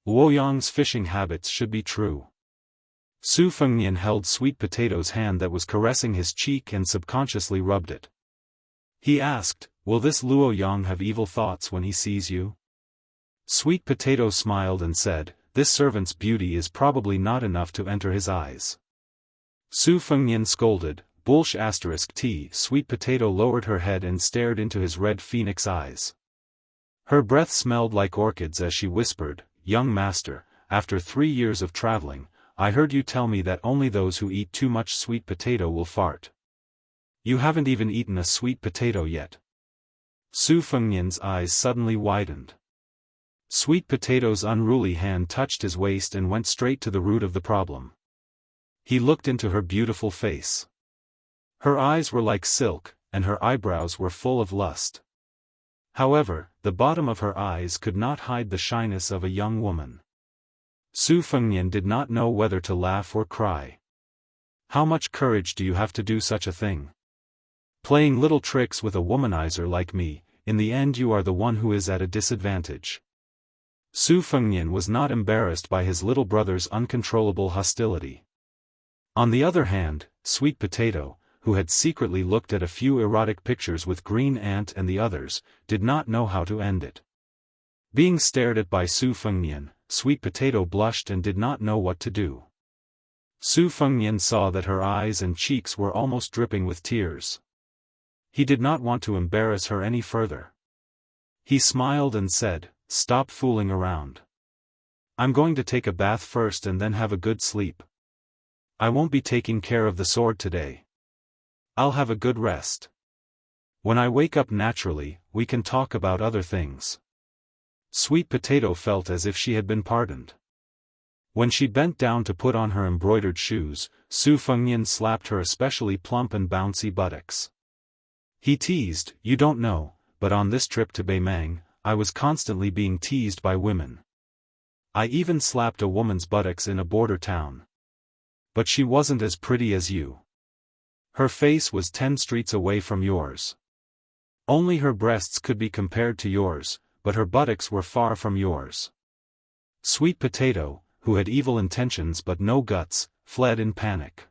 Luo Yang's fishing habits should be true. Su Fengnian held Sweet Potato's hand that was caressing his cheek and subconsciously rubbed it. He asked, "Will this Luo Yang have evil thoughts when he sees you?" Sweet Potato smiled and said, "This servant's beauty is probably not enough to enter his eyes." Su Fengnian scolded, "T." Sweet Potato lowered her head and stared into his red phoenix eyes. Her breath smelled like orchids as she whispered, "Young master, after 3 years of traveling, I heard you tell me that only those who eat too much sweet potato will fart. You haven't even eaten a sweet potato yet." Su Fengnian's eyes suddenly widened. Sweet Potato's unruly hand touched his waist and went straight to the root of the problem. He looked into her beautiful face. Her eyes were like silk, and her eyebrows were full of lust. However, the bottom of her eyes could not hide the shyness of a young woman. Su Fengnian did not know whether to laugh or cry. How much courage do you have to do such a thing? Playing little tricks with a womanizer like me, in the end you are the one who is at a disadvantage. Su Fengnian was not embarrassed by his little brother's uncontrollable hostility. On the other hand, Sweet Potato, who had secretly looked at a few erotic pictures with Green Ant and the others, did not know how to end it. Being stared at by Su Fengnian, Sweet Potato blushed and did not know what to do. Su Fengnian saw that her eyes and cheeks were almost dripping with tears. He did not want to embarrass her any further. He smiled and said, "Stop fooling around. I'm going to take a bath first and then have a good sleep. I won't be taking care of the sword today. I'll have a good rest. When I wake up naturally, we can talk about other things." Sweet Potato felt as if she had been pardoned. When she bent down to put on her embroidered shoes, Su Fengnian slapped her especially plump and bouncy buttocks. He teased, "You don't know, but on this trip to Beimang, I was constantly being teased by women. I even slapped a woman's buttocks in a border town. But she wasn't as pretty as you. Her face was 10 streets away from yours. Only her breasts could be compared to yours, but her buttocks were far from yours." Sweet Potato, who had evil intentions but no guts, fled in panic.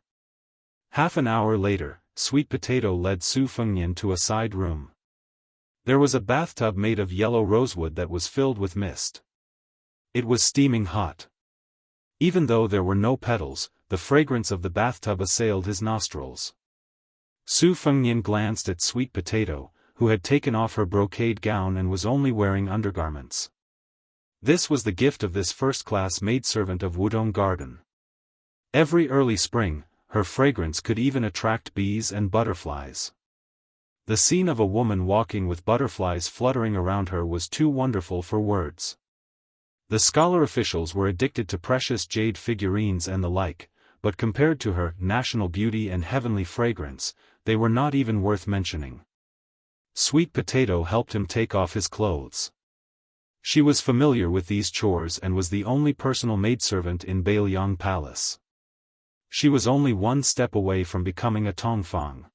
Half an hour later, Sweet Potato led Su Fengnian to a side room. There was a bathtub made of yellow rosewood that was filled with mist. It was steaming hot. Even though there were no petals, the fragrance of the bathtub assailed his nostrils. Su Fengnian glanced at Sweet Potato, who had taken off her brocade gown and was only wearing undergarments. This was the gift of this first-class maidservant of Wudong Garden. Every early spring, her fragrance could even attract bees and butterflies. The scene of a woman walking with butterflies fluttering around her was too wonderful for words. The scholar officials were addicted to precious jade figurines and the like, but compared to her national beauty and heavenly fragrance, they were not even worth mentioning. Sweet Potato helped him take off his clothes. She was familiar with these chores and was the only personal maidservant in Beiliang Palace. She was only one step away from becoming a Tongfang.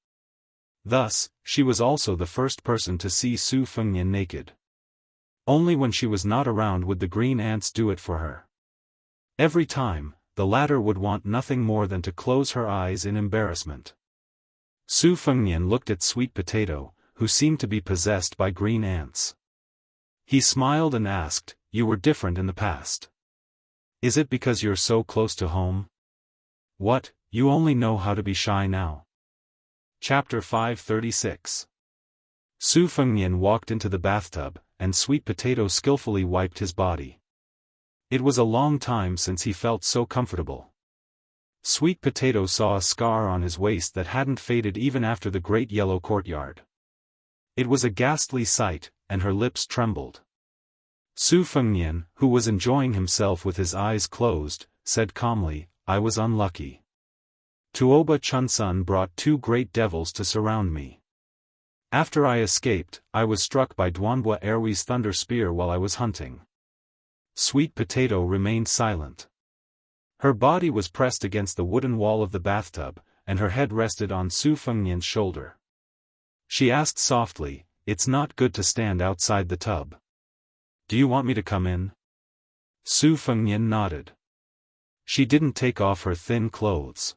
Thus, she was also the first person to see Su Fengnian naked. Only when she was not around would the green ants do it for her. Every time, the latter would want nothing more than to close her eyes in embarrassment. Su Fengnian looked at Sweet Potato, who seemed to be possessed by green ants. He smiled and asked, "You were different in the past. Is it because you're so close to home? What, you only know how to be shy now?" Chapter 536. Su Fengnian walked into the bathtub, and Sweet Potato skillfully wiped his body. It was a long time since he felt so comfortable. Sweet Potato saw a scar on his waist that hadn't faded even after the great yellow courtyard. It was a ghastly sight, and her lips trembled. Su Fengnian, who was enjoying himself with his eyes closed, said calmly, "I was unlucky. Tuoba Chunsun brought 2 great devils to surround me. After I escaped, I was struck by Duanbua Erwi's thunder spear while I was hunting." Sweet Potato remained silent. Her body was pressed against the wooden wall of the bathtub, and her head rested on Su Fengnian's shoulder. She asked softly, "It's not good to stand outside the tub. Do you want me to come in?" Su Fengnian nodded. She didn't take off her thin clothes.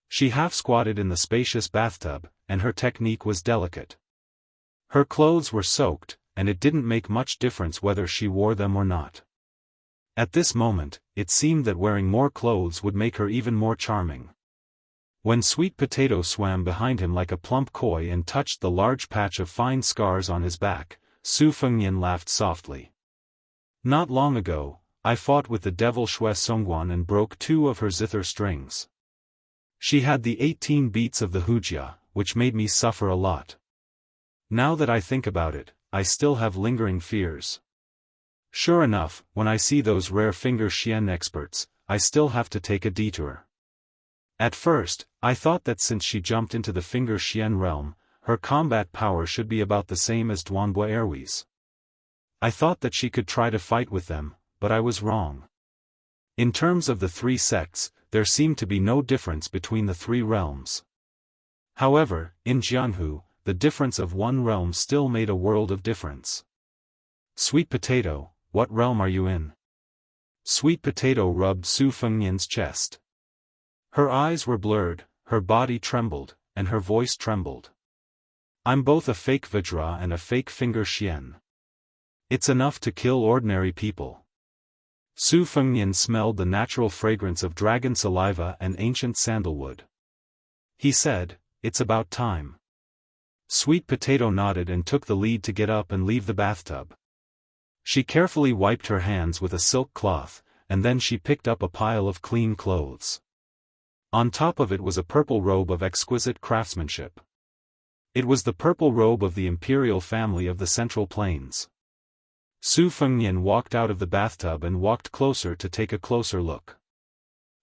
She half-squatted in the spacious bathtub, and her technique was delicate. Her clothes were soaked, and it didn't make much difference whether she wore them or not. At this moment, it seemed that wearing more clothes would make her even more charming. When Sweet Potato swam behind him like a plump koi and touched the large patch of fine scars on his back, Su Fengnian laughed softly. "Not long ago, I fought with the devil Xue Songguan and broke 2 of her zither strings. She had the 18 beats of the Hujia, which made me suffer a lot. Now that I think about it, I still have lingering fears." Sure enough, when I see those rare finger Xian experts, I still have to take a detour. At first, I thought that since she jumped into the finger Xian realm, her combat power should be about the same as Duanbua Erwi's. I thought that she could try to fight with them, but I was wrong. In terms of the three sects, there seemed to be no difference between the three realms. However, in Jianghu, the difference of one realm still made a world of difference. Sweet Potato, what realm are you in? Sweet Potato rubbed Su Fengnian's chest. Her eyes were blurred, her body trembled, and her voice trembled. I'm both a fake Vajra and a fake finger Xian. It's enough to kill ordinary people. Su Fengnian smelled the natural fragrance of dragon saliva and ancient sandalwood. He said, "It's about time." Sweet Potato nodded and took the lead to get up and leave the bathtub. She carefully wiped her hands with a silk cloth, and then she picked up a pile of clean clothes. On top of it was a purple robe of exquisite craftsmanship. It was the purple robe of the imperial family of the Central Plains. Su Fengnian walked out of the bathtub and walked closer to take a closer look.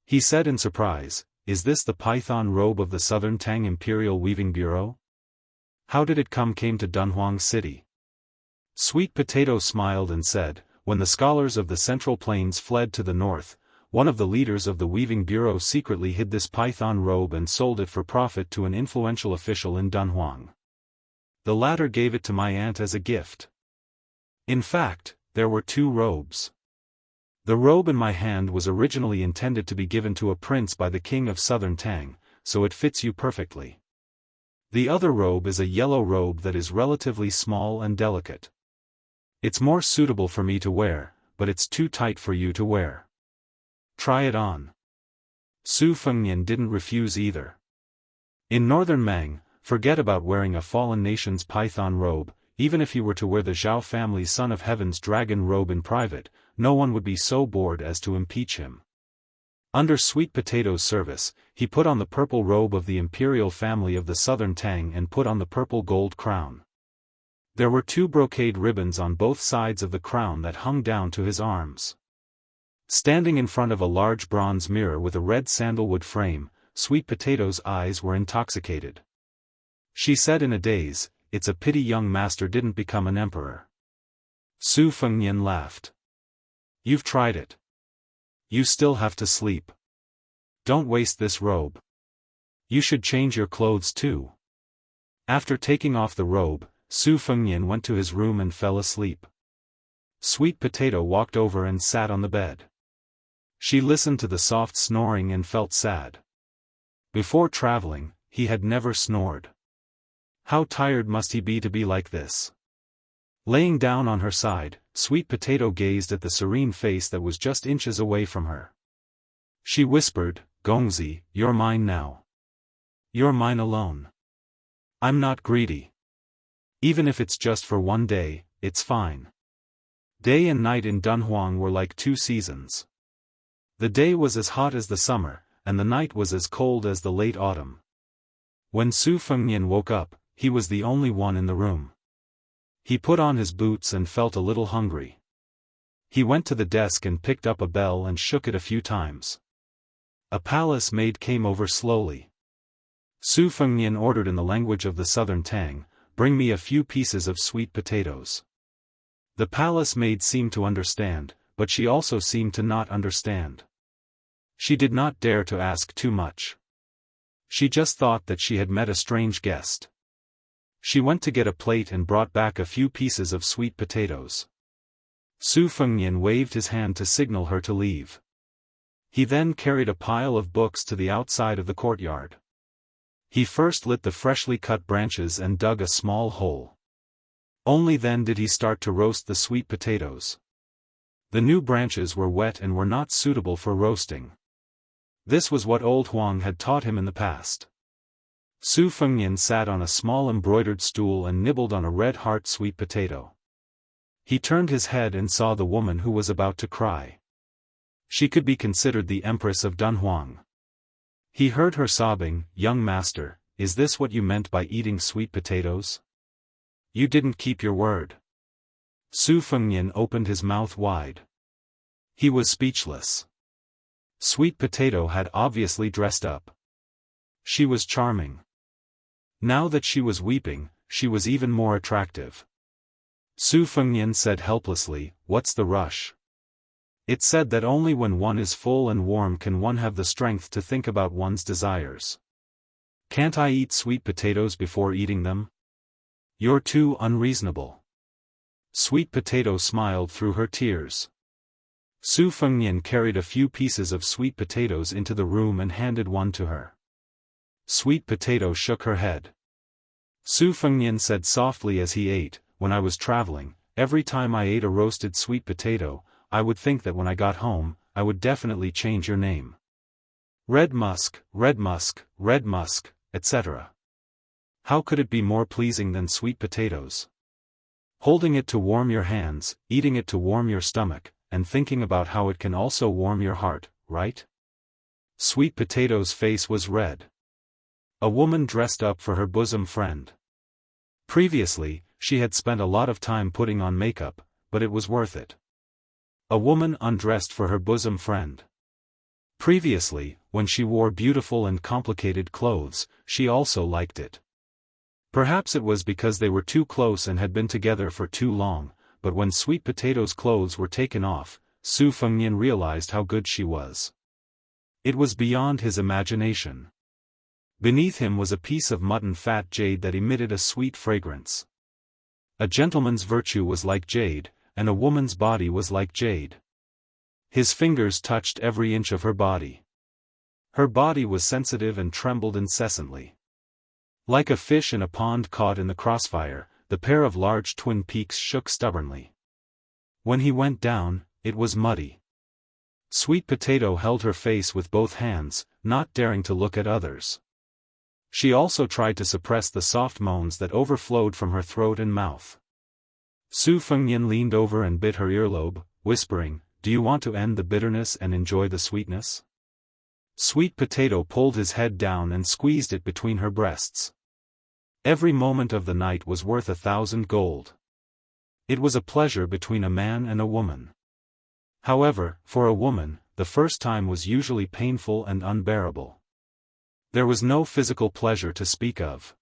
He said in surprise, "Is this the python robe of the Southern Tang Imperial Weaving Bureau? How did it came to Dunhuang City?" Sweet Potato smiled and said, "When the scholars of the Central Plains fled to the north, one of the leaders of the Weaving Bureau secretly hid this python robe and sold it for profit to an influential official in Dunhuang. The latter gave it to my aunt as a gift. In fact, there were two robes. The robe in my hand was originally intended to be given to a prince by the king of Southern Tang, so it fits you perfectly. The other robe is a yellow robe that is relatively small and delicate. It's more suitable for me to wear, but it's too tight for you to wear. Try it on." Su Fengnian didn't refuse either. In northern Mang, forget about wearing a fallen nation's python robe. Even if he were to wear the Zhao family's Son of Heaven's dragon robe in private, no one would be so bored as to impeach him. Under Sweet Potato's service, he put on the purple robe of the imperial family of the Southern Tang and put on the purple gold crown. There were two brocade ribbons on both sides of the crown that hung down to his arms. Standing in front of a large bronze mirror with a red sandalwood frame, Sweet Potato's eyes were intoxicated. She said in a daze, "It's a pity young master didn't become an emperor." Su Fengnian laughed. "You've tried it. You still have to sleep. Don't waste this robe. You should change your clothes too." After taking off the robe, Su Fengnian went to his room and fell asleep. Sweet Potato walked over and sat on the bed. She listened to the soft snoring and felt sad. Before traveling, he had never snored. How tired must he be to be like this? Laying down on her side, Sweet Potato gazed at the serene face that was just inches away from her. She whispered, "Gongzi, you're mine now. You're mine alone. I'm not greedy. Even if it's just for one day, it's fine." Day and night in Dunhuang were like two seasons. The day was as hot as the summer, and the night was as cold as the late autumn. When Su Fengnian woke up, he was the only one in the room. He put on his boots and felt a little hungry. He went to the desk and picked up a bell and shook it a few times. A palace maid came over slowly. Su Fengnian ordered in the language of the Southern Tang, "Bring me a few pieces of sweet potatoes." The palace maid seemed to understand, but she also seemed to not understand. She did not dare to ask too much. She just thought that she had met a strange guest. She went to get a plate and brought back a few pieces of sweet potatoes. Su Fengnian waved his hand to signal her to leave. He then carried a pile of books to the outside of the courtyard. He first lit the freshly cut branches and dug a small hole. Only then did he start to roast the sweet potatoes. The new branches were wet and were not suitable for roasting. This was what old Huang had taught him in the past. Su Fengnian sat on a small embroidered stool and nibbled on a red heart sweet potato. He turned his head and saw the woman who was about to cry. She could be considered the Empress of Dunhuang. He heard her sobbing, "Young master, is this what you meant by eating sweet potatoes? You didn't keep your word." Su Fengnian opened his mouth wide. He was speechless. Sweet Potato had obviously dressed up. She was charming. Now that she was weeping, she was even more attractive. Su Fengnian said helplessly, "What's the rush?" It's said that only when one is full and warm can one have the strength to think about one's desires. Can't I eat sweet potatoes before eating them? You're too unreasonable. Sweet Potato smiled through her tears. Su Fengnian carried a few pieces of sweet potatoes into the room and handed one to her. Sweet Potato shook her head. Su Fengnian said softly as he ate, "When I was traveling, every time I ate a roasted sweet potato, I would think that when I got home, I would definitely change your name. Red Musk, Red Musk, Red Musk, etc. How could it be more pleasing than sweet potatoes? Holding it to warm your hands, eating it to warm your stomach, and thinking about how it can also warm your heart, right?" Sweet Potato's face was red. A woman dressed up for her bosom friend. Previously, she had spent a lot of time putting on makeup, but it was worth it. A woman undressed for her bosom friend. Previously, when she wore beautiful and complicated clothes, she also liked it. Perhaps it was because they were too close and had been together for too long, but when Sweet Potato's clothes were taken off, Su Fengnian realized how good she was. It was beyond his imagination. Beneath him was a piece of mutton fat jade that emitted a sweet fragrance. A gentleman's virtue was like jade, and a woman's body was like jade. His fingers touched every inch of her body. Her body was sensitive and trembled incessantly. Like a fish in a pond caught in the crossfire, the pair of large twin peaks shook stubbornly. When he went down, it was muddy. Sweet Potato held her face with both hands, not daring to look at others. She also tried to suppress the soft moans that overflowed from her throat and mouth. Su Fengnian leaned over and bit her earlobe, whispering, "Do you want to end the bitterness and enjoy the sweetness?" Sweet Potato pulled his head down and squeezed it between her breasts. Every moment of the night was worth 1,000 gold. It was a pleasure between a man and a woman. However, for a woman, the first time was usually painful and unbearable. There was no physical pleasure to speak of.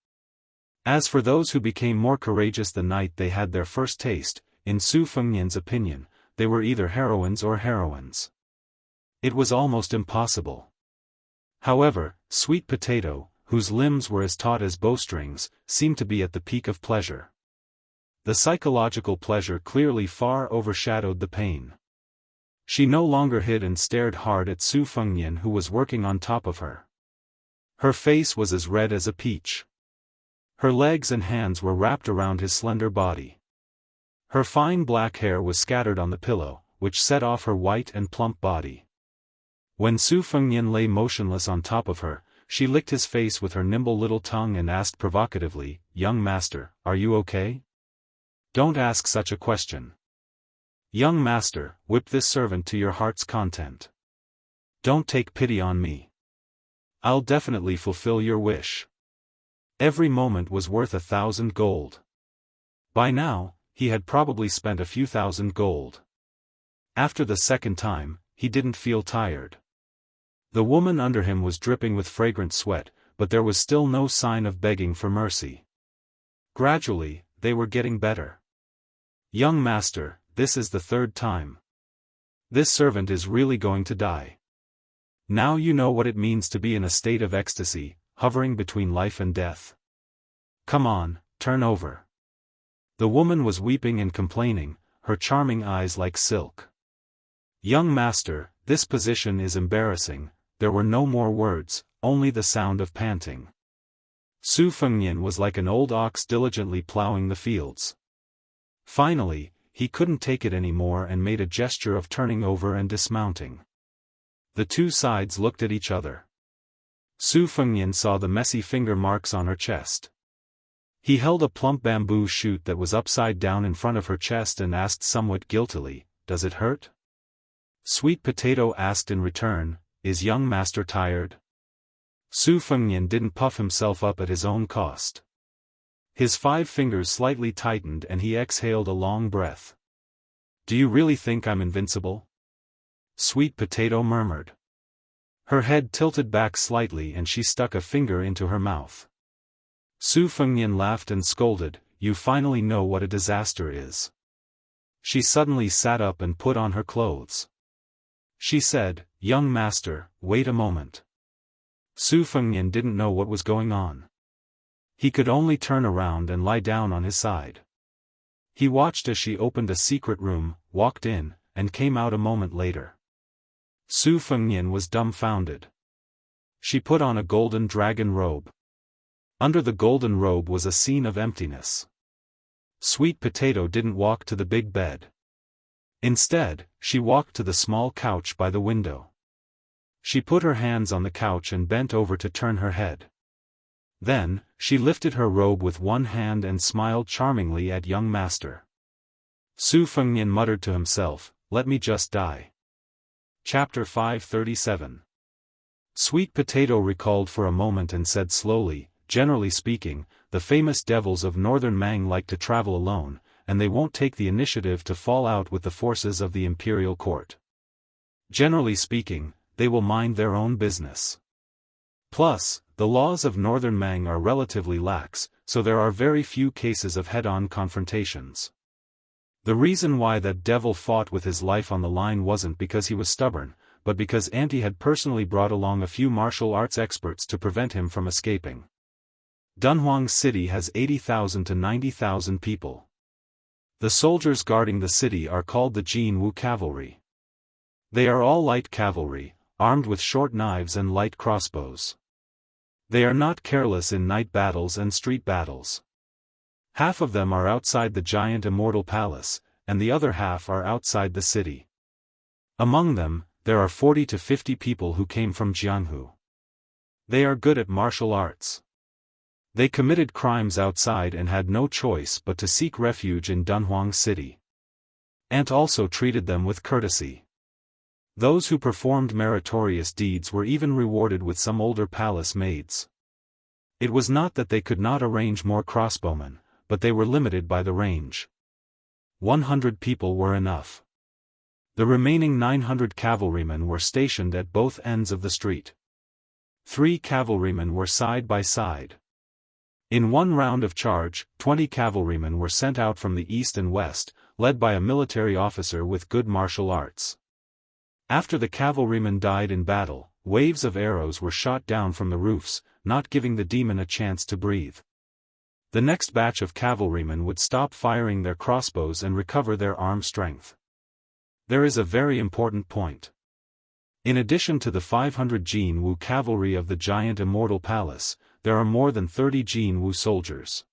As for those who became more courageous the night they had their first taste, in Su Fengnian's opinion, they were either heroines or heroines. It was almost impossible. However, Sweet Potato, whose limbs were as taut as bowstrings, seemed to be at the peak of pleasure. The psychological pleasure clearly far overshadowed the pain. She no longer hid and stared hard at Su Fengnian, who was working on top of her. Her face was as red as a peach. Her legs and hands were wrapped around his slender body. Her fine black hair was scattered on the pillow, which set off her white and plump body. When Su Fengnian lay motionless on top of her, she licked his face with her nimble little tongue and asked provocatively, "Young master, are you okay? Don't ask such a question. Young master, whip this servant to your heart's content. Don't take pity on me. I'll definitely fulfill your wish." Every moment was worth 1,000 gold. By now, he had probably spent a few thousand gold. After the second time, he didn't feel tired. The woman under him was dripping with fragrant sweat, but there was still no sign of begging for mercy. Gradually, they were getting better. "Young master, this is the third time. This servant is really going to die. Now you know what it means to be in a state of ecstasy, hovering between life and death. Come on, turn over." The woman was weeping and complaining, her charming eyes like silk. "Young master, this position is embarrassing." There were no more words, only the sound of panting. Su Fengnian was like an old ox diligently plowing the fields. Finally, he couldn't take it anymore and made a gesture of turning over and dismounting. The two sides looked at each other. Su Fengnian saw the messy finger marks on her chest. He held a plump bamboo shoot that was upside down in front of her chest and asked somewhat guiltily, "Does it hurt?" Sweet Potato asked in return, "Is young master tired?" Su Fengnian didn't puff himself up at his own cost. His 5 fingers slightly tightened and he exhaled a long breath. Do you really think I'm invincible? Sweet Potato murmured. Her head tilted back slightly and she stuck a finger into her mouth. Su Fengnian laughed and scolded, "You finally know what a disaster is." She suddenly sat up and put on her clothes. She said, "Young master, wait a moment." Su Fengnian didn't know what was going on. He could only turn around and lie down on his side. He watched as she opened a secret room, walked in, and came out a moment later. Su Fengnian was dumbfounded. She put on a golden dragon robe. Under the golden robe was a scene of emptiness. Sweet Potato didn't walk to the big bed. Instead, she walked to the small couch by the window. She put her hands on the couch and bent over to turn her head. Then, she lifted her robe with one hand and smiled charmingly at young master. Su Fengnian muttered to himself, "Let me just die." Chapter 537. Sweet Potato recalled for a moment and said slowly, "Generally speaking, the famous devils of northern Mang like to travel alone, and they won't take the initiative to fall out with the forces of the imperial court. Generally speaking, they will mind their own business. Plus, the laws of northern Mang are relatively lax, so there are very few cases of head-on confrontations. The reason why that devil fought with his life on the line wasn't because he was stubborn, but because Auntie had personally brought along a few martial arts experts to prevent him from escaping. Dunhuang City has 80,000 to 90,000 people. The soldiers guarding the city are called the Jianghu cavalry. They are all light cavalry, armed with short knives and light crossbows. They are not careless in night battles and street battles. Half of them are outside the giant Immortal Palace, and the other half are outside the city. Among them, there are 40 to 50 people who came from Jianghu. They are good at martial arts. They committed crimes outside and had no choice but to seek refuge in Dunhuang City. Ant also treated them with courtesy. Those who performed meritorious deeds were even rewarded with some older palace maids. It was not that they could not arrange more crossbowmen, but they were limited by the range. 100 people were enough. The remaining 900 cavalrymen were stationed at both ends of the street. 3 cavalrymen were side by side. In one round of charge, 20 cavalrymen were sent out from the east and west, led by a military officer with good martial arts. After the cavalrymen died in battle, waves of arrows were shot down from the roofs, not giving the demon a chance to breathe. The next batch of cavalrymen would stop firing their crossbows and recover their arm strength. There is a very important point. In addition to the 500 Jianghu cavalry of the giant Immortal Palace, there are more than 30 Jianghu soldiers.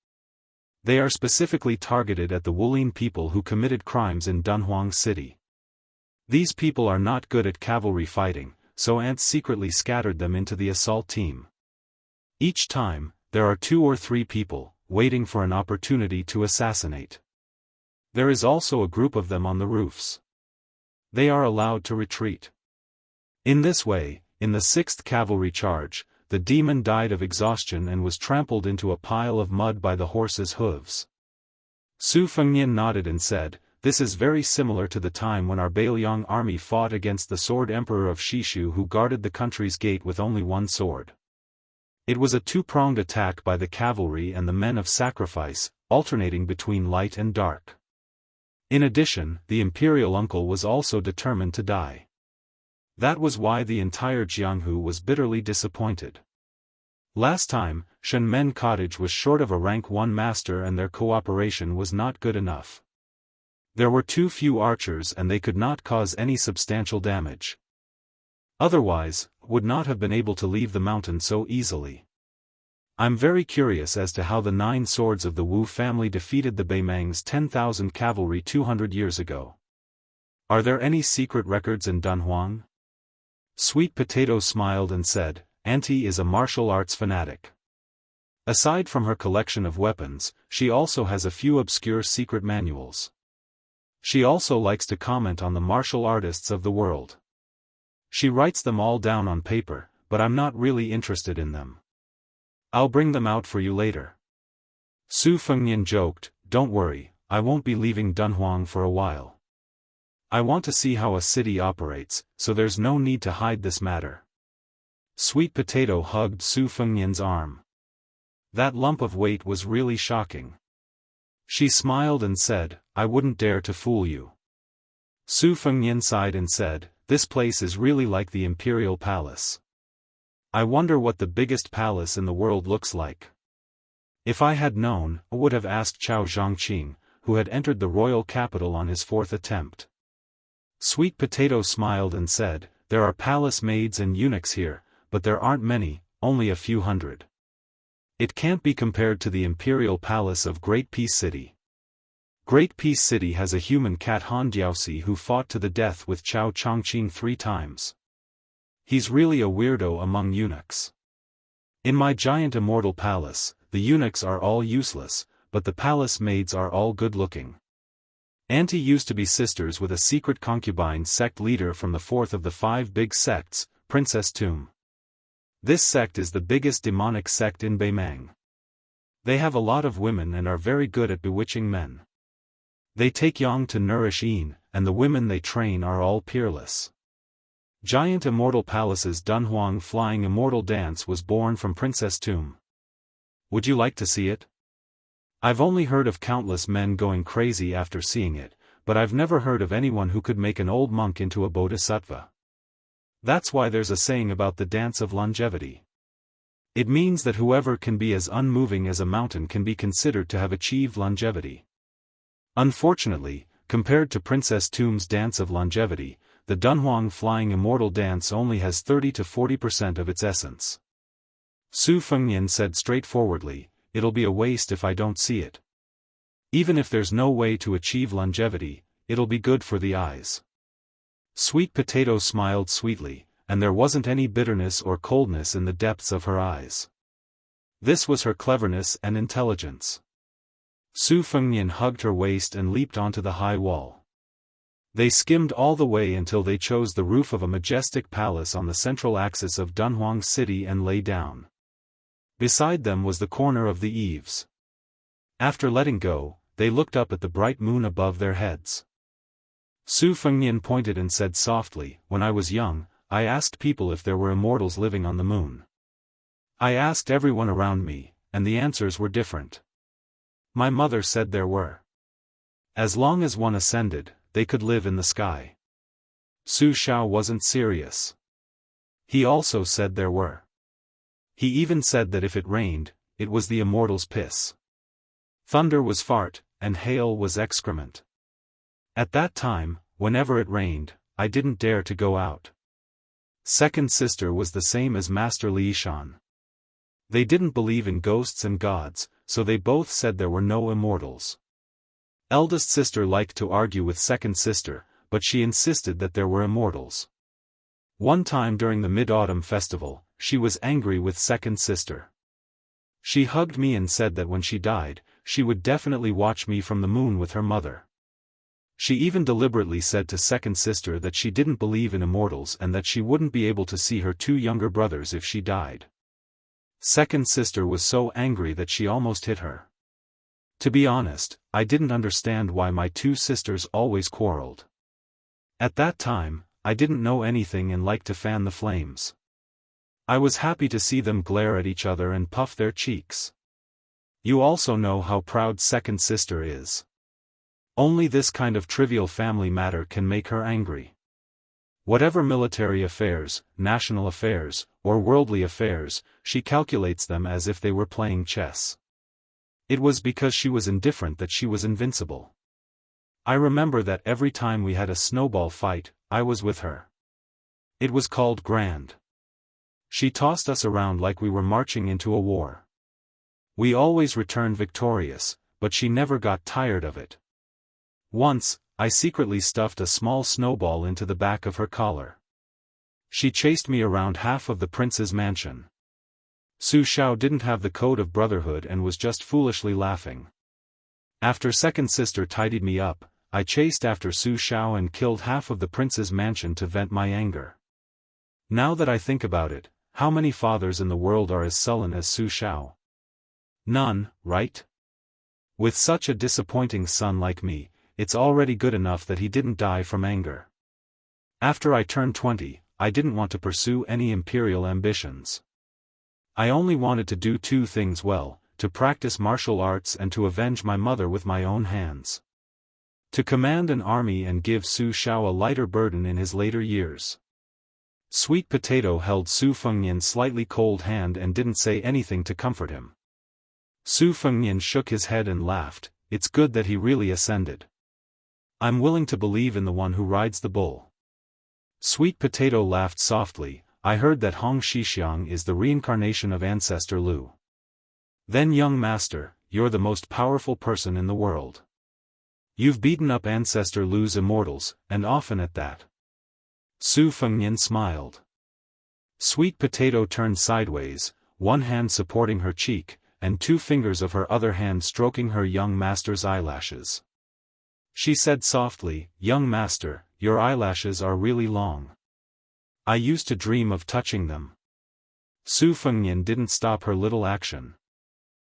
They are specifically targeted at the Wulin people who committed crimes in Dunhuang City. These people are not good at cavalry fighting, so Ant secretly scattered them into the assault team. Each time, there are 2 or 3 people, waiting for an opportunity to assassinate. There is also a group of them on the roofs. They are allowed to retreat. In this way, in the 6th cavalry charge, the demon died of exhaustion and was trampled into a pile of mud by the horse's hooves. Su Fengnian nodded and said, "This is very similar to the time when our Bailiang army fought against the Sword Emperor of Shishu who guarded the country's gate with only one sword. It was a 2-pronged attack by the cavalry and the men of sacrifice, alternating between light and dark. In addition, the imperial uncle was also determined to die. That was why the entire Jianghu was bitterly disappointed. Last time, Shenmen Cottage was short of a rank 1 master and their cooperation was not good enough. There were too few archers and they could not cause any substantial damage. Otherwise, would not have been able to leave the mountain so easily. I'm very curious as to how the 9 swords of the Wu family defeated the Beimang's 10,000 cavalry 200 years ago. Are there any secret records in Dunhuang?" Sweet Potato smiled and said, "Auntie is a martial arts fanatic. Aside from her collection of weapons, she also has a few obscure secret manuals. She also likes to comment on the martial artists of the world. She writes them all down on paper, but I'm not really interested in them. I'll bring them out for you later." Su Fengnian joked, "Don't worry, I won't be leaving Dunhuang for a while. I want to see how a city operates, so there's no need to hide this matter. Sweet Potato hugged Su Fengnian's arm. That lump of weight was really shocking. She smiled and said, I wouldn't dare to fool you. Su Fengnian sighed and said, this place is really like the Imperial Palace. I wonder what the biggest palace in the world looks like. If I had known, I would have asked Chao Zhangqing, who had entered the royal capital on his 4th attempt. Sweet Potato smiled and said, there are palace maids and eunuchs here, but there aren't many, only a few hundred. It can't be compared to the Imperial Palace of Great Peace City. Great Peace City has a human cat Han Diaosi who fought to the death with Chao Changqing 3 times. He's really a weirdo among eunuchs. In my giant immortal palace, the eunuchs are all useless, but the palace maids are all good-looking. Auntie used to be sisters with a secret concubine sect leader from the 4th of the 5 big sects, Princess Tomb. This sect is the biggest demonic sect in Beimang. They have a lot of women and are very good at bewitching men. They take yang to nourish yin, and the women they train are all peerless. Giant Immortal Palace's Dunhuang Flying Immortal Dance was born from Princess Tomb. Would you like to see it? I've only heard of countless men going crazy after seeing it, but I've never heard of anyone who could make an old monk into a bodhisattva. That's why there's a saying about the dance of longevity. It means that whoever can be as unmoving as a mountain can be considered to have achieved longevity. Unfortunately, compared to Princess Tomb's dance of longevity, the Dunhuang Flying Immortal Dance only has 30 to 40% of its essence. Su Fengnian said straightforwardly, it'll be a waste if I don't see it. Even if there's no way to achieve longevity, it'll be good for the eyes. Sweet Potato smiled sweetly, and there wasn't any bitterness or coldness in the depths of her eyes. This was her cleverness and intelligence. Su Fengnian hugged her waist and leaped onto the high wall. They skimmed all the way until they chose the roof of a majestic palace on the central axis of Dunhuang City and lay down. Beside them was the corner of the eaves. After letting go, they looked up at the bright moon above their heads. Su Fengnian pointed and said softly, when I was young, I asked people if there were immortals living on the moon. I asked everyone around me, and the answers were different. My mother said there were. As long as one ascended, they could live in the sky. Su Xiao wasn't serious. He also said there were. He even said that if it rained, it was the immortal's piss. Thunder was fart, and hail was excrement. At that time, whenever it rained, I didn't dare to go out. Second sister was the same as Master Li Shan. They didn't believe in ghosts and gods, so they both said there were no immortals. Eldest sister liked to argue with second sister, but she insisted that there were immortals. One time during the Mid-Autumn Festival, she was angry with second sister. She hugged me and said that when she died, she would definitely watch me from the moon with her mother. She even deliberately said to second sister that she didn't believe in immortals and that she wouldn't be able to see her 2 younger brothers if she died. Second sister was so angry that she almost hit her. To be honest, I didn't understand why my 2 sisters always quarreled. At that time, I didn't know anything and liked to fan the flames. I was happy to see them glare at each other and puff their cheeks. You also know how proud second sister is. Only this kind of trivial family matter can make her angry. Whatever military affairs, national affairs, or worldly affairs, she calculates them as if they were playing chess. It was because she was indifferent that she was invincible. I remember that every time we had a snowball fight, I was with her. It was called grand. She tossed us around like we were marching into a war. We always returned victorious, but she never got tired of it. Once, I secretly stuffed a small snowball into the back of her collar. She chased me around half of the prince's mansion. Su Xiao didn't have the code of brotherhood and was just foolishly laughing. After second sister tidied me up, I chased after Su Xiao and killed half of the prince's mansion to vent my anger. Now that I think about it, how many fathers in the world are as sullen as Su Xiao? None, right? With such a disappointing son like me, it's already good enough that he didn't die from anger. After I turned 20, I didn't want to pursue any imperial ambitions. I only wanted to do two things well, to practice martial arts and to avenge my mother with my own hands. To command an army and give Su Shao a lighter burden in his later years. Sweet Potato held Su Fengnian's slightly cold hand and didn't say anything to comfort him. Su Fengnian shook his head and laughed. It's good that he really ascended. I'm willing to believe in the one who rides the bull. Sweet Potato laughed softly. I heard that Hong Shixiang is the reincarnation of Ancestor Lu. Then young master, you're the most powerful person in the world. You've beaten up Ancestor Lu's immortals, and often at that. Su Fengnian smiled. Sweet Potato turned sideways, one hand supporting her cheek, and two fingers of her other hand stroking her young master's eyelashes. She said softly, "Young master, your eyelashes are really long. I used to dream of touching them." Su Fengnian didn't stop her little action.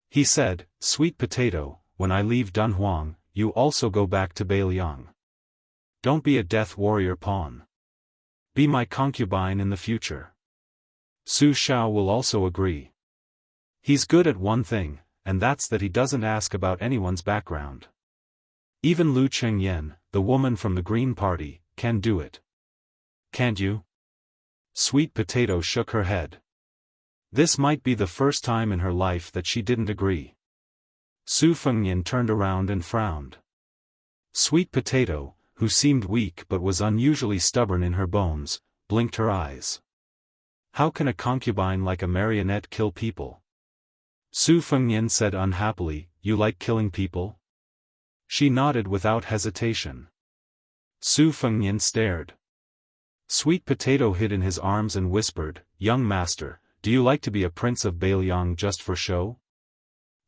He said, "Sweet Potato, when I leave Dunhuang, you also go back to Beiliang. Don't be a death warrior pawn. Be my concubine in the future." Su Shao will also agree. He's good at one thing, and that's that he doesn't ask about anyone's background. Even Lu Chengyan, the woman from the Green Party, can do it. Can't you? Sweet Potato shook her head. This might be the first time in her life that she didn't agree. Su Fengnian turned around and frowned. Sweet Potato, who seemed weak but was unusually stubborn in her bones, blinked her eyes. How can a concubine like a marionette kill people? Su Fengnian said unhappily, "You like killing people?" She nodded without hesitation. Su Fengnian stared. Sweet Potato hid in his arms and whispered, "Young master, do you like to be a prince of Beiliang just for show?"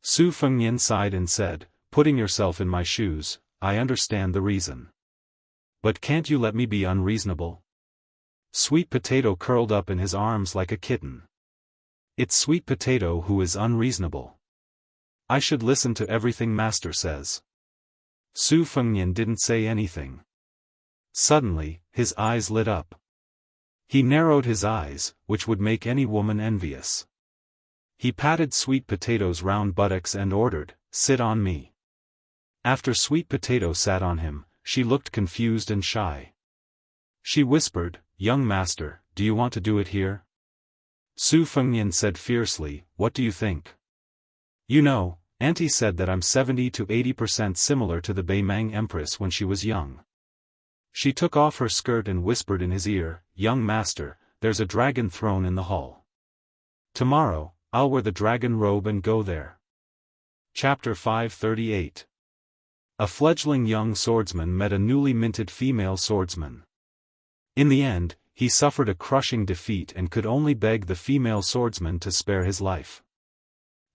Su Fengnian sighed and said, "Putting yourself in my shoes, I understand the reason. But can't you let me be unreasonable?" Sweet Potato curled up in his arms like a kitten. It's Sweet Potato who is unreasonable. I should listen to everything master says. Su Fengnian didn't say anything. Suddenly, his eyes lit up. He narrowed his eyes, which would make any woman envious. He patted Sweet Potato's round buttocks and ordered, "Sit on me." After Sweet Potato sat on him, she looked confused and shy. She whispered, "Young master, do you want to do it here?" Su Fengnian said fiercely, "What do you think? You know, Auntie said that I'm 70 to 80% similar to the Beimang Empress when she was young." She took off her skirt and whispered in his ear, "Young master, there's a dragon throne in the hall. Tomorrow, I'll wear the dragon robe and go there." Chapter 538. A fledgling young swordsman met a newly minted female swordsman. In the end, he suffered a crushing defeat and could only beg the female swordsman to spare his life.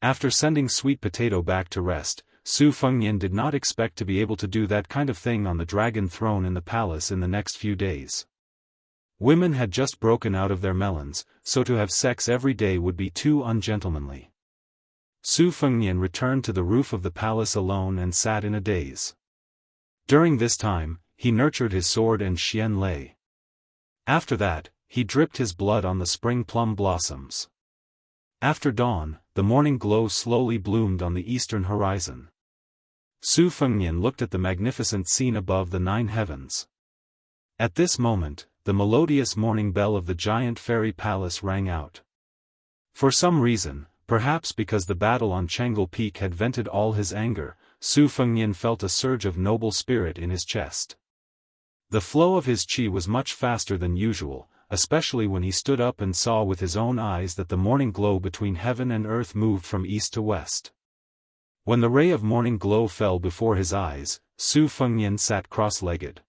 After sending Sweet Potato back to rest, Su Fengnian did not expect to be able to do that kind of thing on the dragon throne in the palace in the next few days. Women had just broken out of their melons, so to have sex every day would be too ungentlemanly. Su Fengnian returned to the roof of the palace alone and sat in a daze. During this time, he nurtured his sword and Xian Lei. After that, he dripped his blood on the spring plum blossoms. After dawn, the morning glow slowly bloomed on the eastern horizon. Su Fengnian looked at the magnificent scene above the 9 heavens. At this moment, the melodious morning bell of the giant fairy palace rang out. For some reason, perhaps because the battle on Chang'e Peak had vented all his anger, Su Fengnian felt a surge of noble spirit in his chest. The flow of his qi was much faster than usual, especially when he stood up and saw with his own eyes that the morning glow between heaven and earth moved from east to west. When the ray of morning glow fell before his eyes, Su Fengnian sat cross-legged.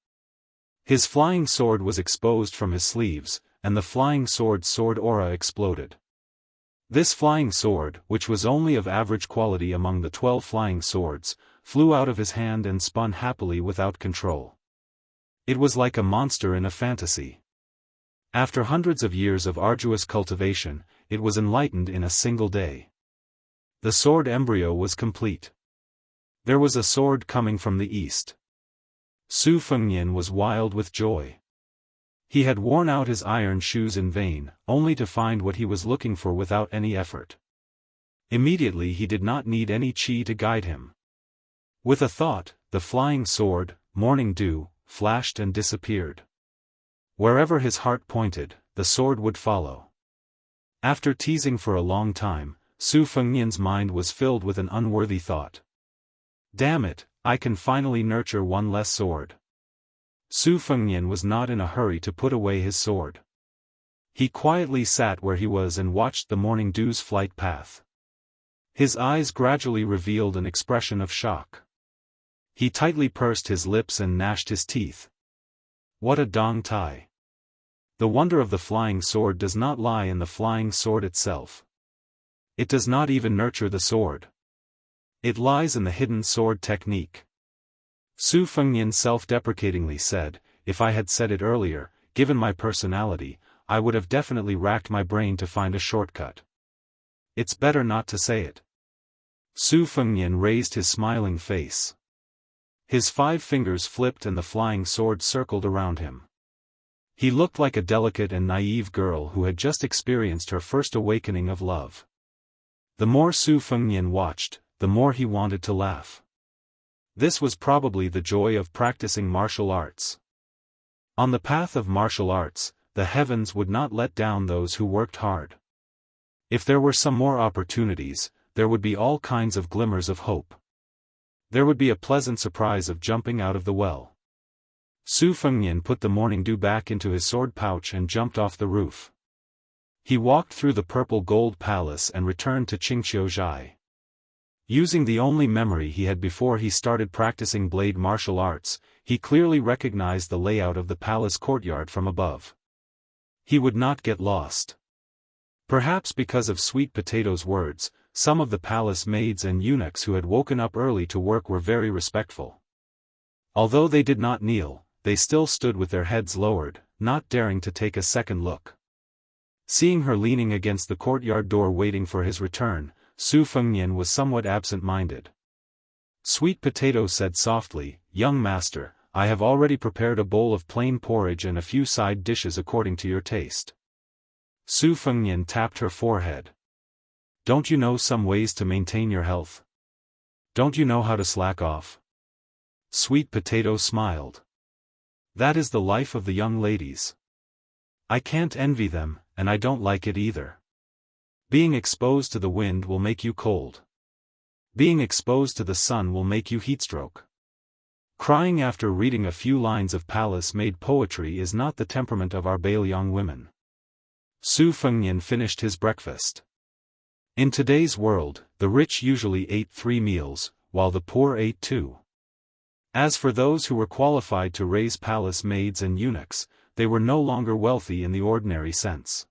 His flying sword was exposed from his sleeves, and the flying sword's sword aura exploded. This flying sword, which was only of average quality among the 12 flying swords, flew out of his hand and spun happily without control. It was like a monster in a fantasy. After hundreds of years of arduous cultivation, it was enlightened in a single day. The sword embryo was complete. There was a sword coming from the east. Su Fengnian was wild with joy. He had worn out his iron shoes in vain, only to find what he was looking for without any effort. Immediately he did not need any qi to guide him. With a thought, the flying sword, Morning Dew, flashed and disappeared. Wherever his heart pointed, the sword would follow. After teasing for a long time, Su Fengnian's mind was filled with an unworthy thought. Damn it, I can finally nurture one less sword. Su Fengnian was not in a hurry to put away his sword. He quietly sat where he was and watched the Morning Dew's flight path. His eyes gradually revealed an expression of shock. He tightly pursed his lips and gnashed his teeth. What a dong tai! The wonder of the flying sword does not lie in the flying sword itself. It does not even nurture the sword. It lies in the hidden sword technique. Su Fengnian self-deprecatingly said, if I had said it earlier, given my personality, I would have definitely racked my brain to find a shortcut. It's better not to say it. Su Fengnian raised his smiling face. His 5 fingers flipped and the flying sword circled around him. He looked like a delicate and naive girl who had just experienced her first awakening of love. The more Su Fengnian watched, the more he wanted to laugh. This was probably the joy of practicing martial arts. On the path of martial arts, the heavens would not let down those who worked hard. If there were some more opportunities, there would be all kinds of glimmers of hope. There would be a pleasant surprise of jumping out of the well. Su Fengnian put the Morning Dew back into his sword pouch and jumped off the roof. He walked through the purple gold palace and returned to Qingqiuzhai. Using the only memory he had before he started practicing blade martial arts, he clearly recognized the layout of the palace courtyard from above. He would not get lost. Perhaps because of Sweet Potato's words, some of the palace maids and eunuchs who had woken up early to work were very respectful. Although they did not kneel, they still stood with their heads lowered, not daring to take a second look. Seeing her leaning against the courtyard door waiting for his return, Su Fengnian was somewhat absent-minded. Sweet Potato said softly, "Young master, I have already prepared a bowl of plain porridge and a few side dishes according to your taste." Su Fengnian tapped her forehead. "Don't you know some ways to maintain your health? Don't you know how to slack off?" Sweet Potato smiled. "That is the life of the young ladies. I can't envy them, and I don't like it either. Being exposed to the wind will make you cold. Being exposed to the sun will make you heatstroke. Crying after reading a few lines of palace-made poetry is not the temperament of our Bailiang women." Su Fengnian finished his breakfast. In today's world, the rich usually ate 3 meals, while the poor ate 2. As for those who were qualified to raise palace maids and eunuchs, they were no longer wealthy in the ordinary sense.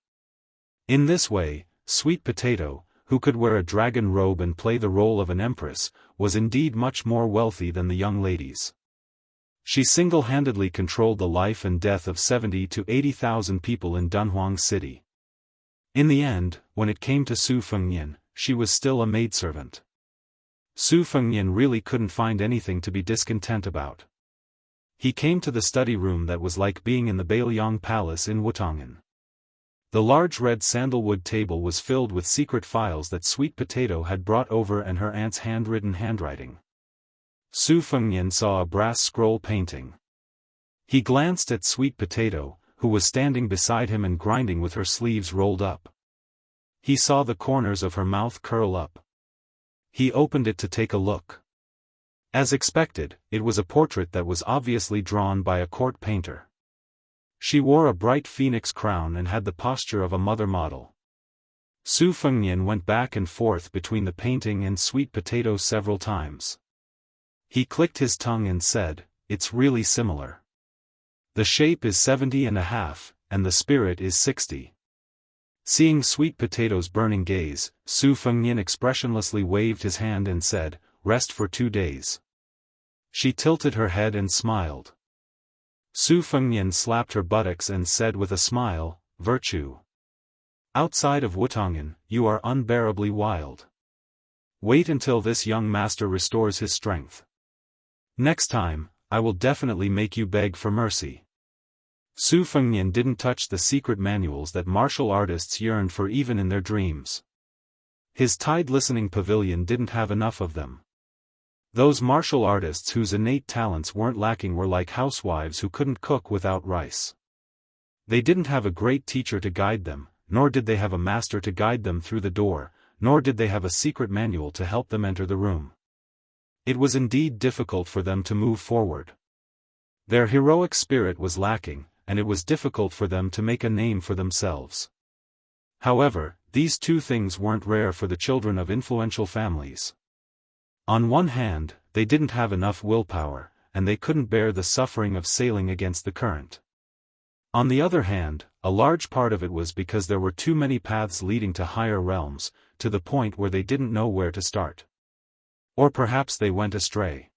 In this way, Sweet Potato, who could wear a dragon robe and play the role of an empress, was indeed much more wealthy than the young ladies. She single-handedly controlled the life and death of 70 to 80,000 people in Dunhuang City. In the end, when it came to Su Fengnian, she was still a maidservant. Su Fengnian really couldn't find anything to be discontent about. He came to the study room that was like being in the Bailiang Palace in Wutangan. The large red sandalwood table was filled with secret files that Sweet Potato had brought over and her aunt's handwritten handwriting. Su Fengnian saw a brass scroll painting. He glanced at Sweet Potato, who was standing beside him and grinding with her sleeves rolled up. He saw the corners of her mouth curl up. He opened it to take a look. As expected, it was a portrait that was obviously drawn by a court painter. She wore a bright phoenix crown and had the posture of a mother model. Su Fengnian went back and forth between the painting and Sweet Potato several times. He clicked his tongue and said, "It's really similar. The shape is 70.5, and the spirit is 60. Seeing Sweet Potato's burning gaze, Su Fengnian expressionlessly waved his hand and said, "Rest for 2 days." She tilted her head and smiled. Su Fengnian slapped her buttocks and said with a smile, "Virtue. Outside of Wutangan, you are unbearably wild. Wait until this young master restores his strength. Next time, I will definitely make you beg for mercy. Su Fengnian didn't touch the secret manuals that martial artists yearned for even in their dreams. His tide listening pavilion didn't have enough of them. Those martial artists whose innate talents weren't lacking were like housewives who couldn't cook without rice. They didn't have a great teacher to guide them, nor did they have a master to guide them through the door, nor did they have a secret manual to help them enter the room. It was indeed difficult for them to move forward. Their heroic spirit was lacking, and it was difficult for them to make a name for themselves. However, these two things weren't rare for the children of influential families. On one hand, they didn't have enough willpower, and they couldn't bear the suffering of sailing against the current. On the other hand, a large part of it was because there were too many paths leading to higher realms, to the point where they didn't know where to start. Or perhaps they went astray.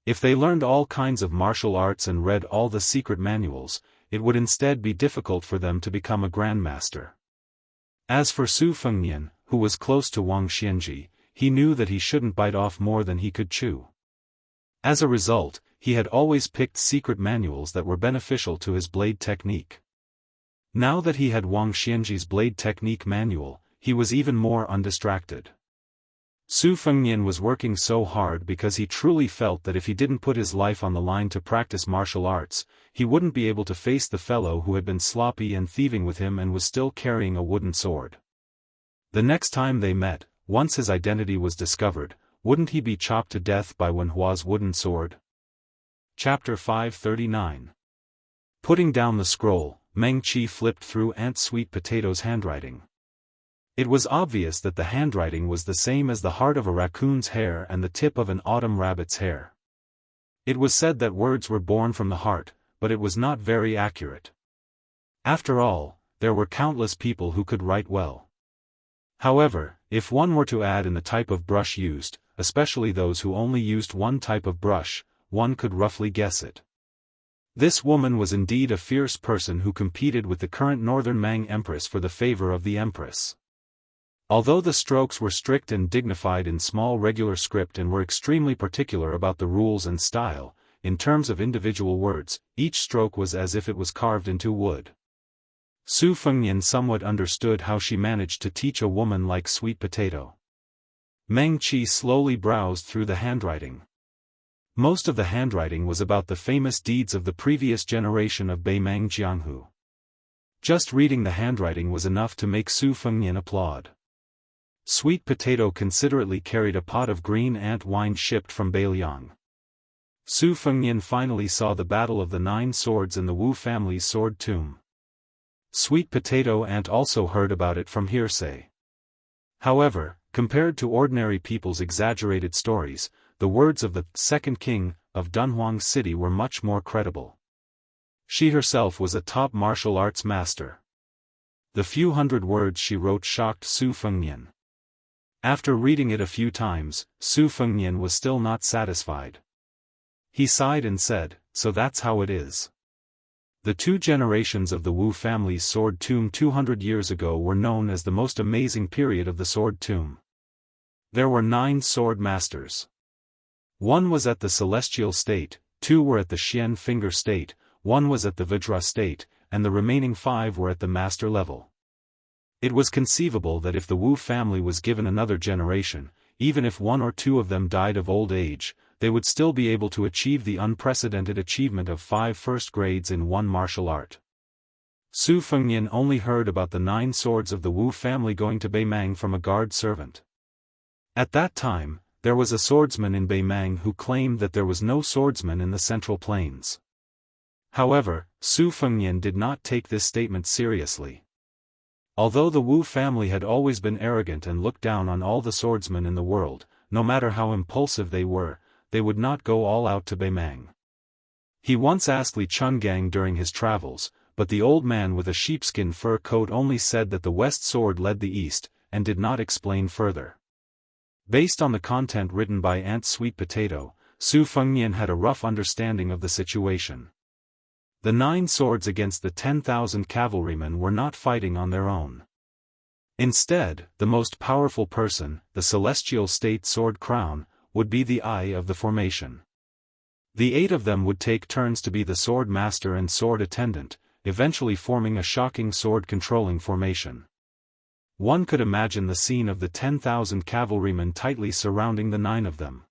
If they learned all kinds of martial arts and read all the secret manuals, it would instead be difficult for them to become a grandmaster. As for Su Fengnian, who was close to Wang Xianji, he knew that he shouldn't bite off more than he could chew. As a result, he had always picked secret manuals that were beneficial to his blade technique. Now that he had Wang Xianji's blade technique manual, he was even more undistracted. Su Fengnian was working so hard because he truly felt that if he didn't put his life on the line to practice martial arts, he wouldn't be able to face the fellow who had been sloppy and thieving with him and was still carrying a wooden sword. The next time they met, once his identity was discovered, wouldn't he be chopped to death by Wen Hua's wooden sword? Chapter 539. Putting down the scroll, Meng Qi flipped through Aunt Sweet Potato's handwriting. It was obvious that the handwriting was the same as the heart of a raccoon's hair and the tip of an autumn rabbit's hair. It was said that words were born from the heart, but it was not very accurate. After all, there were countless people who could write well. However, if one were to add in the type of brush used, especially those who only used one type of brush, one could roughly guess it. This woman was indeed a fierce person who competed with the current northern Mang Empress for the favor of the Empress. Although the strokes were strict and dignified in small regular script and were extremely particular about the rules and style, in terms of individual words, each stroke was as if it was carved into wood. Su Fengnian somewhat understood how she managed to teach a woman like Sweet Potato. Meng Qi slowly browsed through the handwriting. Most of the handwriting was about the famous deeds of the previous generation of Beimang Jianghu. Just reading the handwriting was enough to make Su Fengnian applaud. Sweet Potato considerately carried a pot of green ant wine shipped from Beiliang. Su Fengnian finally saw the Battle of the Nine Swords in the Wu family's sword tomb. Sweet Potato Ant also heard about it from hearsay. However, compared to ordinary people's exaggerated stories, the words of the second king of Dunhuang City were much more credible. She herself was a top martial arts master. The few hundred words she wrote shocked Su Fengnian. After reading it a few times, Su Fengnian was still not satisfied. He sighed and said, "So that's how it is." The two generations of the Wu family's sword tomb 200 years ago were known as the most amazing period of the sword tomb. There were 9 sword masters. 1 was at the celestial state, 2 were at the Xian finger state, 1 was at the Vajra state, and the remaining 5 were at the master level. It was conceivable that if the Wu family was given another generation, even if 1 or 2 of them died of old age, they would still be able to achieve the unprecedented achievement of 5 first grades in one martial art. Su Fengnian only heard about the 9 swords of the Wu family going to Beimang from a guard servant. At that time, there was a swordsman in Beimang who claimed that there was no swordsman in the Central Plains. However, Su Fengnian did not take this statement seriously. Although the Wu family had always been arrogant and looked down on all the swordsmen in the world, no matter how impulsive they would not go all out to Beimang. He once asked Li Chungang during his travels, but the old man with a sheepskin fur coat only said that the west sword led the east, and did not explain further. Based on the content written by Aunt Sweet Potato, Su Fengnian had a rough understanding of the situation. The 9 swords against the 10,000 cavalrymen were not fighting on their own. Instead, the most powerful person, the celestial state sword crown, would be the eye of the formation. The 8 of them would take turns to be the sword master and sword attendant, eventually forming a shocking sword-controlling formation. One could imagine the scene of the 10,000 cavalrymen tightly surrounding the 9 of them.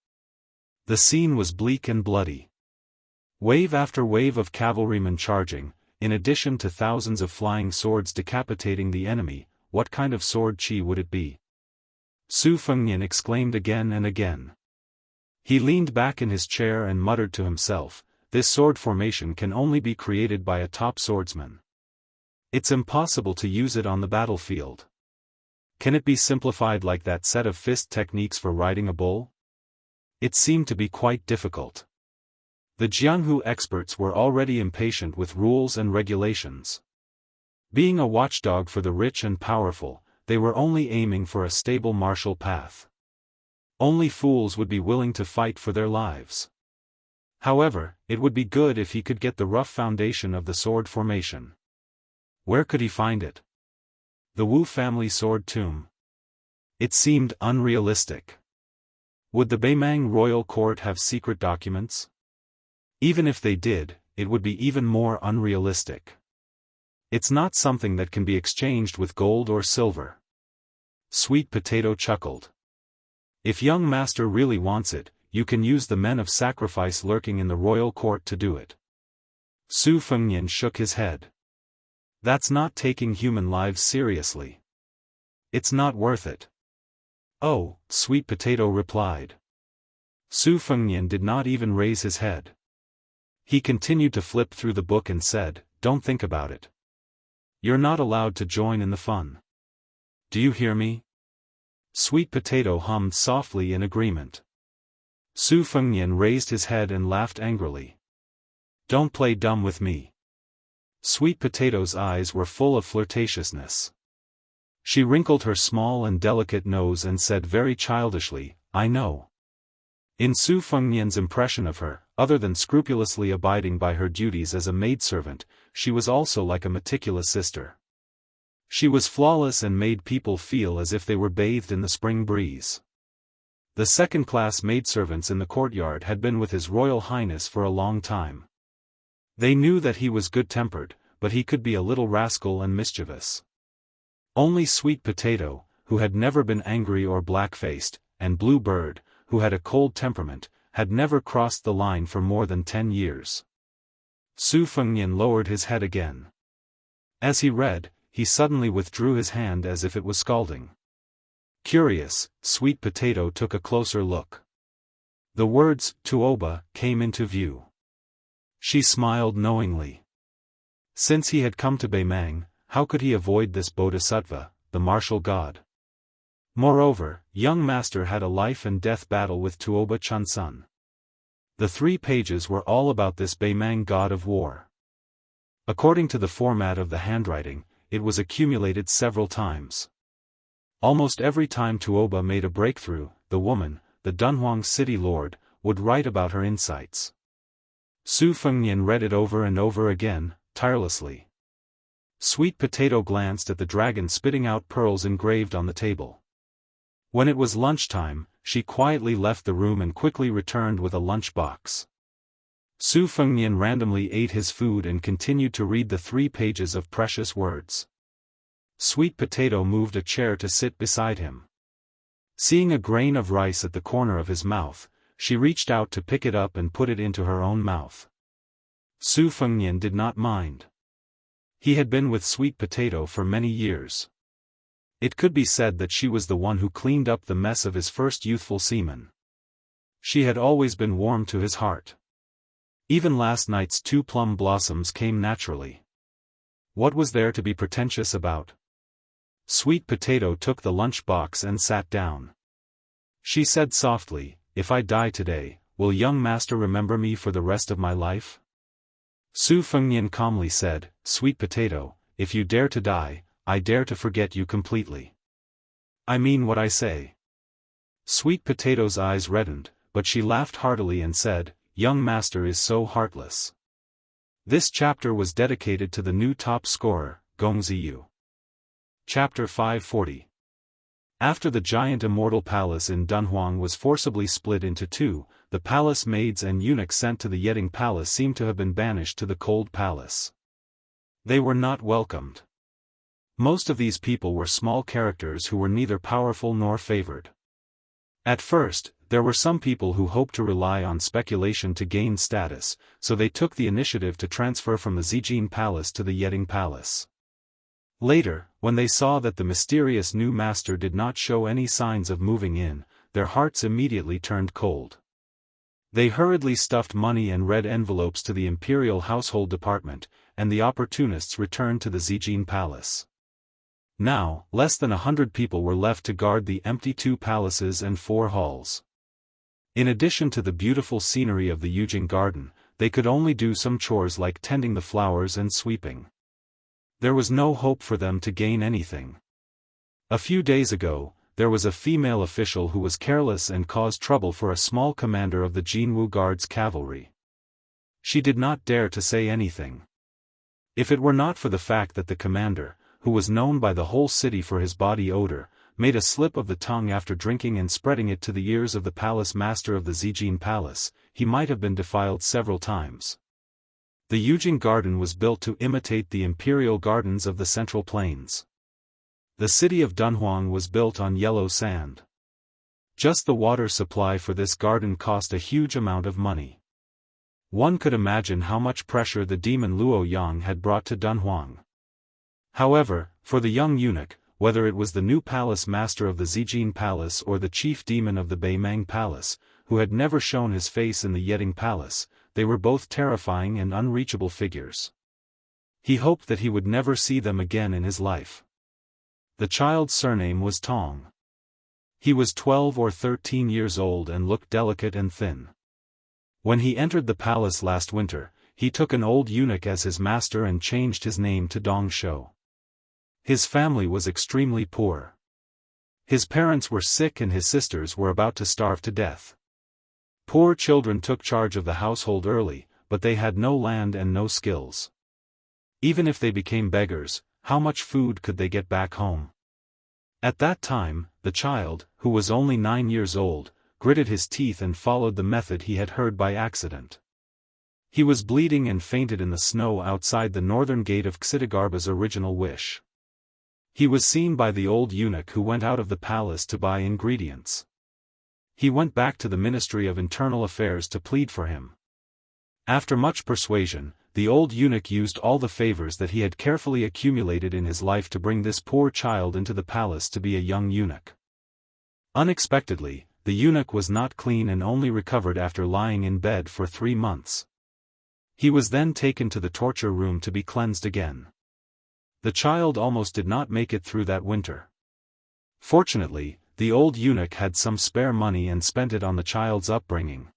The scene was bleak and bloody. Wave after wave of cavalrymen charging, in addition to thousands of flying swords decapitating the enemy. What kind of sword chi would it be? Su Fengnian exclaimed again and again. He leaned back in his chair and muttered to himself, this sword formation can only be created by a top swordsman. It's impossible to use it on the battlefield. Can it be simplified like that set of fist techniques for riding a bull? It seemed to be quite difficult. The Jianghu experts were already impatient with rules and regulations. Being a watchdog for the rich and powerful, they were only aiming for a stable martial path. Only fools would be willing to fight for their lives. However, it would be good if he could get the rough foundation of the sword formation. Where could he find it? The Wu family sword tomb. It seemed unrealistic. Would the Beimang royal court have secret documents? Even if they did, it would be even more unrealistic. It's not something that can be exchanged with gold or silver. Sweet Potato chuckled. If young master really wants it, you can use the men of sacrifice lurking in the royal court to do it. Su Fengnian shook his head. That's not taking human lives seriously. It's not worth it. Oh, Sweet Potato replied. Su Fengnian did not even raise his head. He continued to flip through the book and said, don't think about it. You're not allowed to join in the fun. Do you hear me? Sweet Potato hummed softly in agreement. Su Fengnian raised his head and laughed angrily. Don't play dumb with me. Sweet Potato's eyes were full of flirtatiousness. She wrinkled her small and delicate nose and said very childishly, I know. In Su Fengnian's impression of her, other than scrupulously abiding by her duties as a maidservant, she was also like a meticulous sister. She was flawless and made people feel as if they were bathed in the spring breeze. The second-class maidservants in the courtyard had been with His Royal Highness for a long time. They knew that he was good-tempered, but he could be a little rascal and mischievous. Only Sweet Potato, who had never been angry or black-faced, and Blue Bird, who had a cold temperament, had never crossed the line for more than 10 years. Su Fengnian lowered his head again. As he read, he suddenly withdrew his hand as if it was scalding. Curious, Sweet Potato took a closer look. The words, Tuoba, came into view. She smiled knowingly. Since he had come to Beimang, how could he avoid this bodhisattva, the martial god? Moreover, young master had a life-and-death battle with Tuoba Chunsun. The 3 pages were all about this Beimang god of war. According to the format of the handwriting, it was accumulated several times. Almost every time Tuoba made a breakthrough, the woman, the Dunhuang city lord, would write about her insights. Su Fengnian read it over and over again, tirelessly. Sweet Potato glanced at the dragon spitting out pearls engraved on the table. When it was lunchtime, she quietly left the room and quickly returned with a lunch box. Su Fengnian randomly ate his food and continued to read the 3 pages of precious words. Sweet Potato moved a chair to sit beside him. Seeing a grain of rice at the corner of his mouth, she reached out to pick it up and put it into her own mouth. Su Fengnian did not mind. He had been with Sweet Potato for many years. It could be said that she was the one who cleaned up the mess of his first youthful semen. She had always been warm to his heart. Even last night's 2 plum blossoms came naturally. What was there to be pretentious about? Sweet Potato took the lunch box and sat down. She said softly, if I die today, will young master remember me for the rest of my life? Su Fengnian calmly said, Sweet Potato, if you dare to die, I dare to forget you completely. I mean what I say. Sweet Potato's eyes reddened, but she laughed heartily and said, young master is so heartless. This chapter was dedicated to the new top scorer, Gong Ziyu. Chapter 540. After the giant immortal palace in Dunhuang was forcibly split into 2, the palace maids and eunuchs sent to the Yeding Palace seemed to have been banished to the cold palace. They were not welcomed. Most of these people were small characters who were neither powerful nor favored. At first, there were some people who hoped to rely on speculation to gain status, so they took the initiative to transfer from the Zijin Palace to the Yeding Palace. Later, when they saw that the mysterious new master did not show any signs of moving in, their hearts immediately turned cold. They hurriedly stuffed money and red envelopes to the Imperial Household Department, and the opportunists returned to the Zijin Palace. Now, less than 100 people were left to guard the empty 2 palaces and 4 halls. In addition to the beautiful scenery of the Yujing Garden, they could only do some chores like tending the flowers and sweeping. There was no hope for them to gain anything. A few days ago, there was a female official who was careless and caused trouble for a small commander of the Jianghu Guards cavalry. She did not dare to say anything. If it were not for the fact that the commander, who was known by the whole city for his body odor, made a slip of the tongue after drinking and spreading it to the ears of the palace master of the Zijin Palace, he might have been defiled several times. The Yujing Garden was built to imitate the imperial gardens of the Central Plains. The city of Dunhuang was built on yellow sand. Just the water supply for this garden cost a huge amount of money. One could imagine how much pressure the demon Luo Yang had brought to Dunhuang. However, for the young eunuch, whether it was the new palace master of the Zijin Palace or the chief demon of the Beimang Palace, who had never shown his face in the Yeding Palace, they were both terrifying and unreachable figures. He hoped that he would never see them again in his life. The child's surname was Tong. He was 12 or 13 years old and looked delicate and thin. When he entered the palace last winter, he took an old eunuch as his master and changed his name to Dong Shou. His family was extremely poor. His parents were sick and his sisters were about to starve to death. Poor children took charge of the household early, but they had no land and no skills. Even if they became beggars, how much food could they get back home? At that time, the child, who was only 9 years old, gritted his teeth and followed the method he had heard by accident. He was bleeding and fainted in the snow outside the northern gate of Xidagarba's original wish. He was seen by the old eunuch who went out of the palace to buy ingredients. He went back to the Ministry of Internal Affairs to plead for him. After much persuasion, the old eunuch used all the favors that he had carefully accumulated in his life to bring this poor child into the palace to be a young eunuch. Unexpectedly, the eunuch was not clean and only recovered after lying in bed for 3 months. He was then taken to the torture room to be cleansed again. The child almost did not make it through that winter. Fortunately, the old eunuch had some spare money and spent it on the child's upbringing.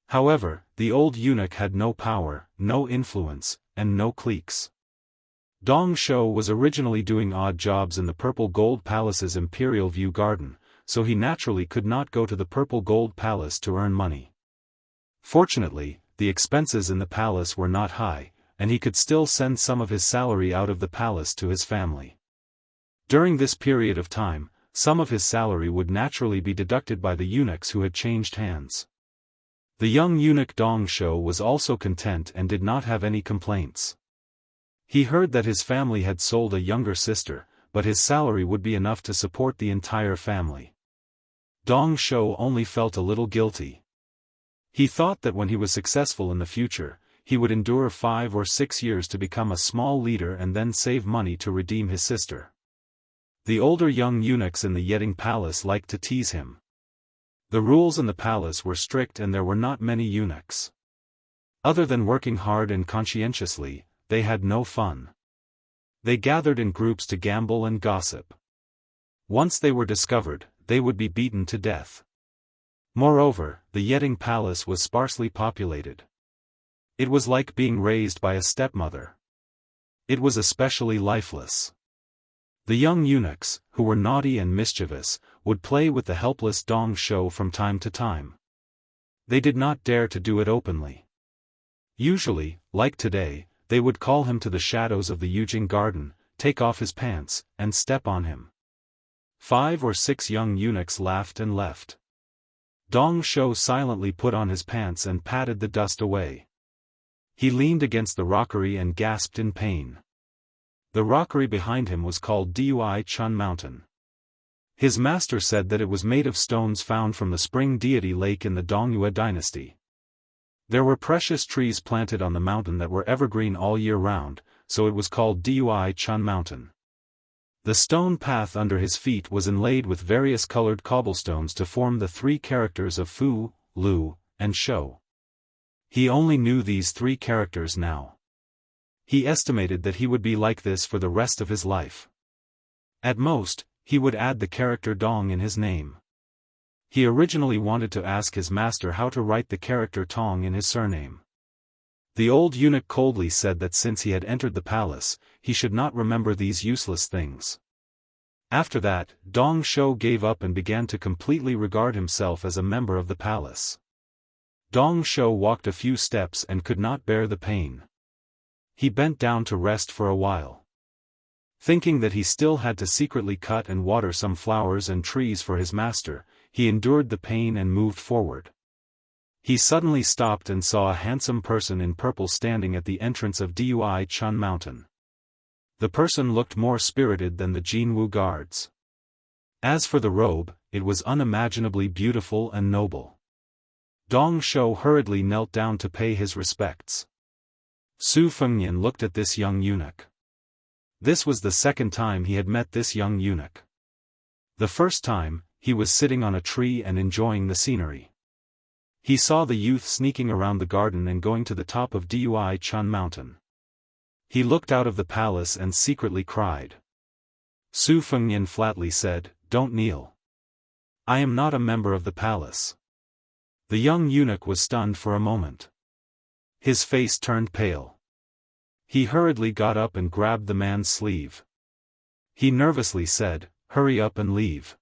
However, the old eunuch had no power, no influence, and no cliques. Dong Shou was originally doing odd jobs in the Purple Gold Palace's Imperial View Garden, so he naturally could not go to the Purple Gold Palace to earn money. Fortunately, the expenses in the palace were not high, and he could still send some of his salary out of the palace to his family. During this period of time, some of his salary would naturally be deducted by the eunuchs who had changed hands. The young eunuch Dong Shou was also content and did not have any complaints. He heard that his family had sold a younger sister, but his salary would be enough to support the entire family. Dong Shou only felt a little guilty. He thought that when he was successful in the future, he would endure 5 or 6 years to become a small leader and then save money to redeem his sister. The older young eunuchs in the Yeding Palace liked to tease him. The rules in the palace were strict and there were not many eunuchs. Other than working hard and conscientiously, they had no fun. They gathered in groups to gamble and gossip. Once they were discovered, they would be beaten to death. Moreover, the Yeding Palace was sparsely populated. It was like being raised by a stepmother. It was especially lifeless. The young eunuchs, who were naughty and mischievous, would play with the helpless Dong Shou from time to time. They did not dare to do it openly. Usually, like today, they would call him to the shadows of the Yujing Garden, take off his pants, and step on him. 5 or 6 young eunuchs laughed and left. Dong Shou silently put on his pants and patted the dust away. He leaned against the rockery and gasped in pain. The rockery behind him was called Dui Chun Mountain. His master said that it was made of stones found from the spring deity lake in the Dongyue dynasty. There were precious trees planted on the mountain that were evergreen all year round, so it was called Dui Chun Mountain. The stone path under his feet was inlaid with various colored cobblestones to form the three characters of Fu, Lu, and Shou. He only knew these three characters now. He estimated that he would be like this for the rest of his life. At most, he would add the character Dong in his name. He originally wanted to ask his master how to write the character Tong in his surname. The old eunuch coldly said that since he had entered the palace, he should not remember these useless things. After that, Dong Shou gave up and began to completely regard himself as a member of the palace. Dong Shou walked a few steps and could not bear the pain. He bent down to rest for a while. Thinking that he still had to secretly cut and water some flowers and trees for his master, he endured the pain and moved forward. He suddenly stopped and saw a handsome person in purple standing at the entrance of Dui Chun Mountain. The person looked more spirited than the Jianghu guards. As for the robe, it was unimaginably beautiful and noble. Dong Shou hurriedly knelt down to pay his respects. Su Fengnian looked at this young eunuch. This was the second time he had met this young eunuch. The first time, he was sitting on a tree and enjoying the scenery. He saw the youth sneaking around the garden and going to the top of Dui Chun Mountain. He looked out of the palace and secretly cried. Su Fengnian flatly said, "Don't kneel. I am not a member of the palace." The young eunuch was stunned for a moment. His face turned pale. He hurriedly got up and grabbed the man's sleeve. He nervously said, "Hurry up and leave.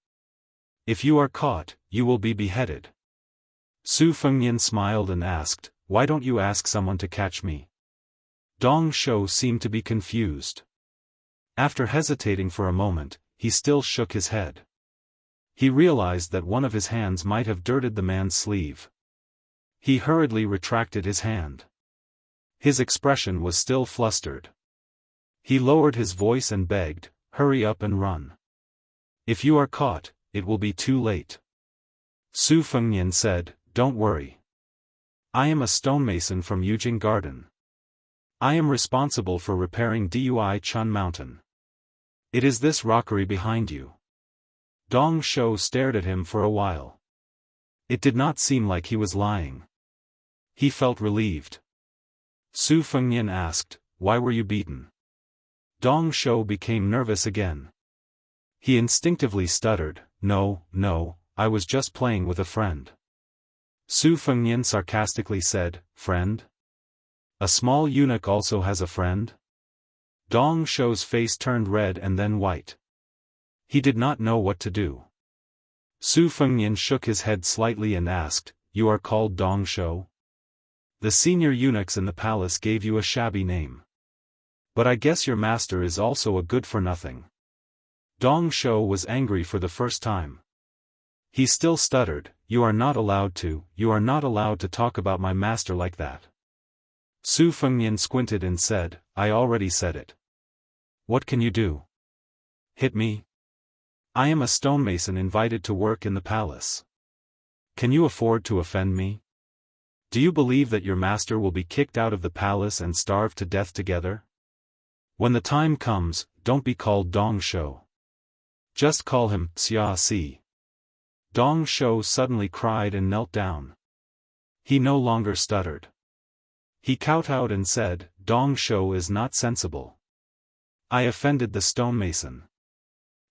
If you are caught, you will be beheaded." Su Fengnian smiled and asked, "Why don't you ask someone to catch me?" Dong Shou seemed to be confused. After hesitating for a moment, he still shook his head. He realized that one of his hands might have dirted the man's sleeve. He hurriedly retracted his hand. His expression was still flustered. He lowered his voice and begged, "Hurry up and run. If you are caught, it will be too late." Su Fengnian said, "Don't worry. I am a stonemason from Yujing Garden. I am responsible for repairing Dui Chun Mountain. It is this rockery behind you." Dong Shou stared at him for a while. It did not seem like he was lying. He felt relieved. Su Fengnian asked, "Why were you beaten?" Dong Shou became nervous again. He instinctively stuttered, No, I was just playing with a friend." Su Fengnian sarcastically said, "Friend? A small eunuch also has a friend?" Dong Shou's face turned red and then white. He did not know what to do. Su Fengnian shook his head slightly and asked, "You are called Dong Shou? The senior eunuchs in the palace gave you a shabby name. But I guess your master is also a good-for-nothing." Dong Shou was angry for the first time. He still stuttered, you are not allowed to talk about my master like that." Su Fengnian squinted and said, "I already said it. What can you do? Hit me? I am a stonemason invited to work in the palace. Can you afford to offend me? Do you believe that your master will be kicked out of the palace and starve to death together? When the time comes, don't be called Dong Shou. Just call him Xia Si." Dong Shou suddenly cried and knelt down. He no longer stuttered. He kowtowed and said, "Dong Shou is not sensible. I offended the stonemason.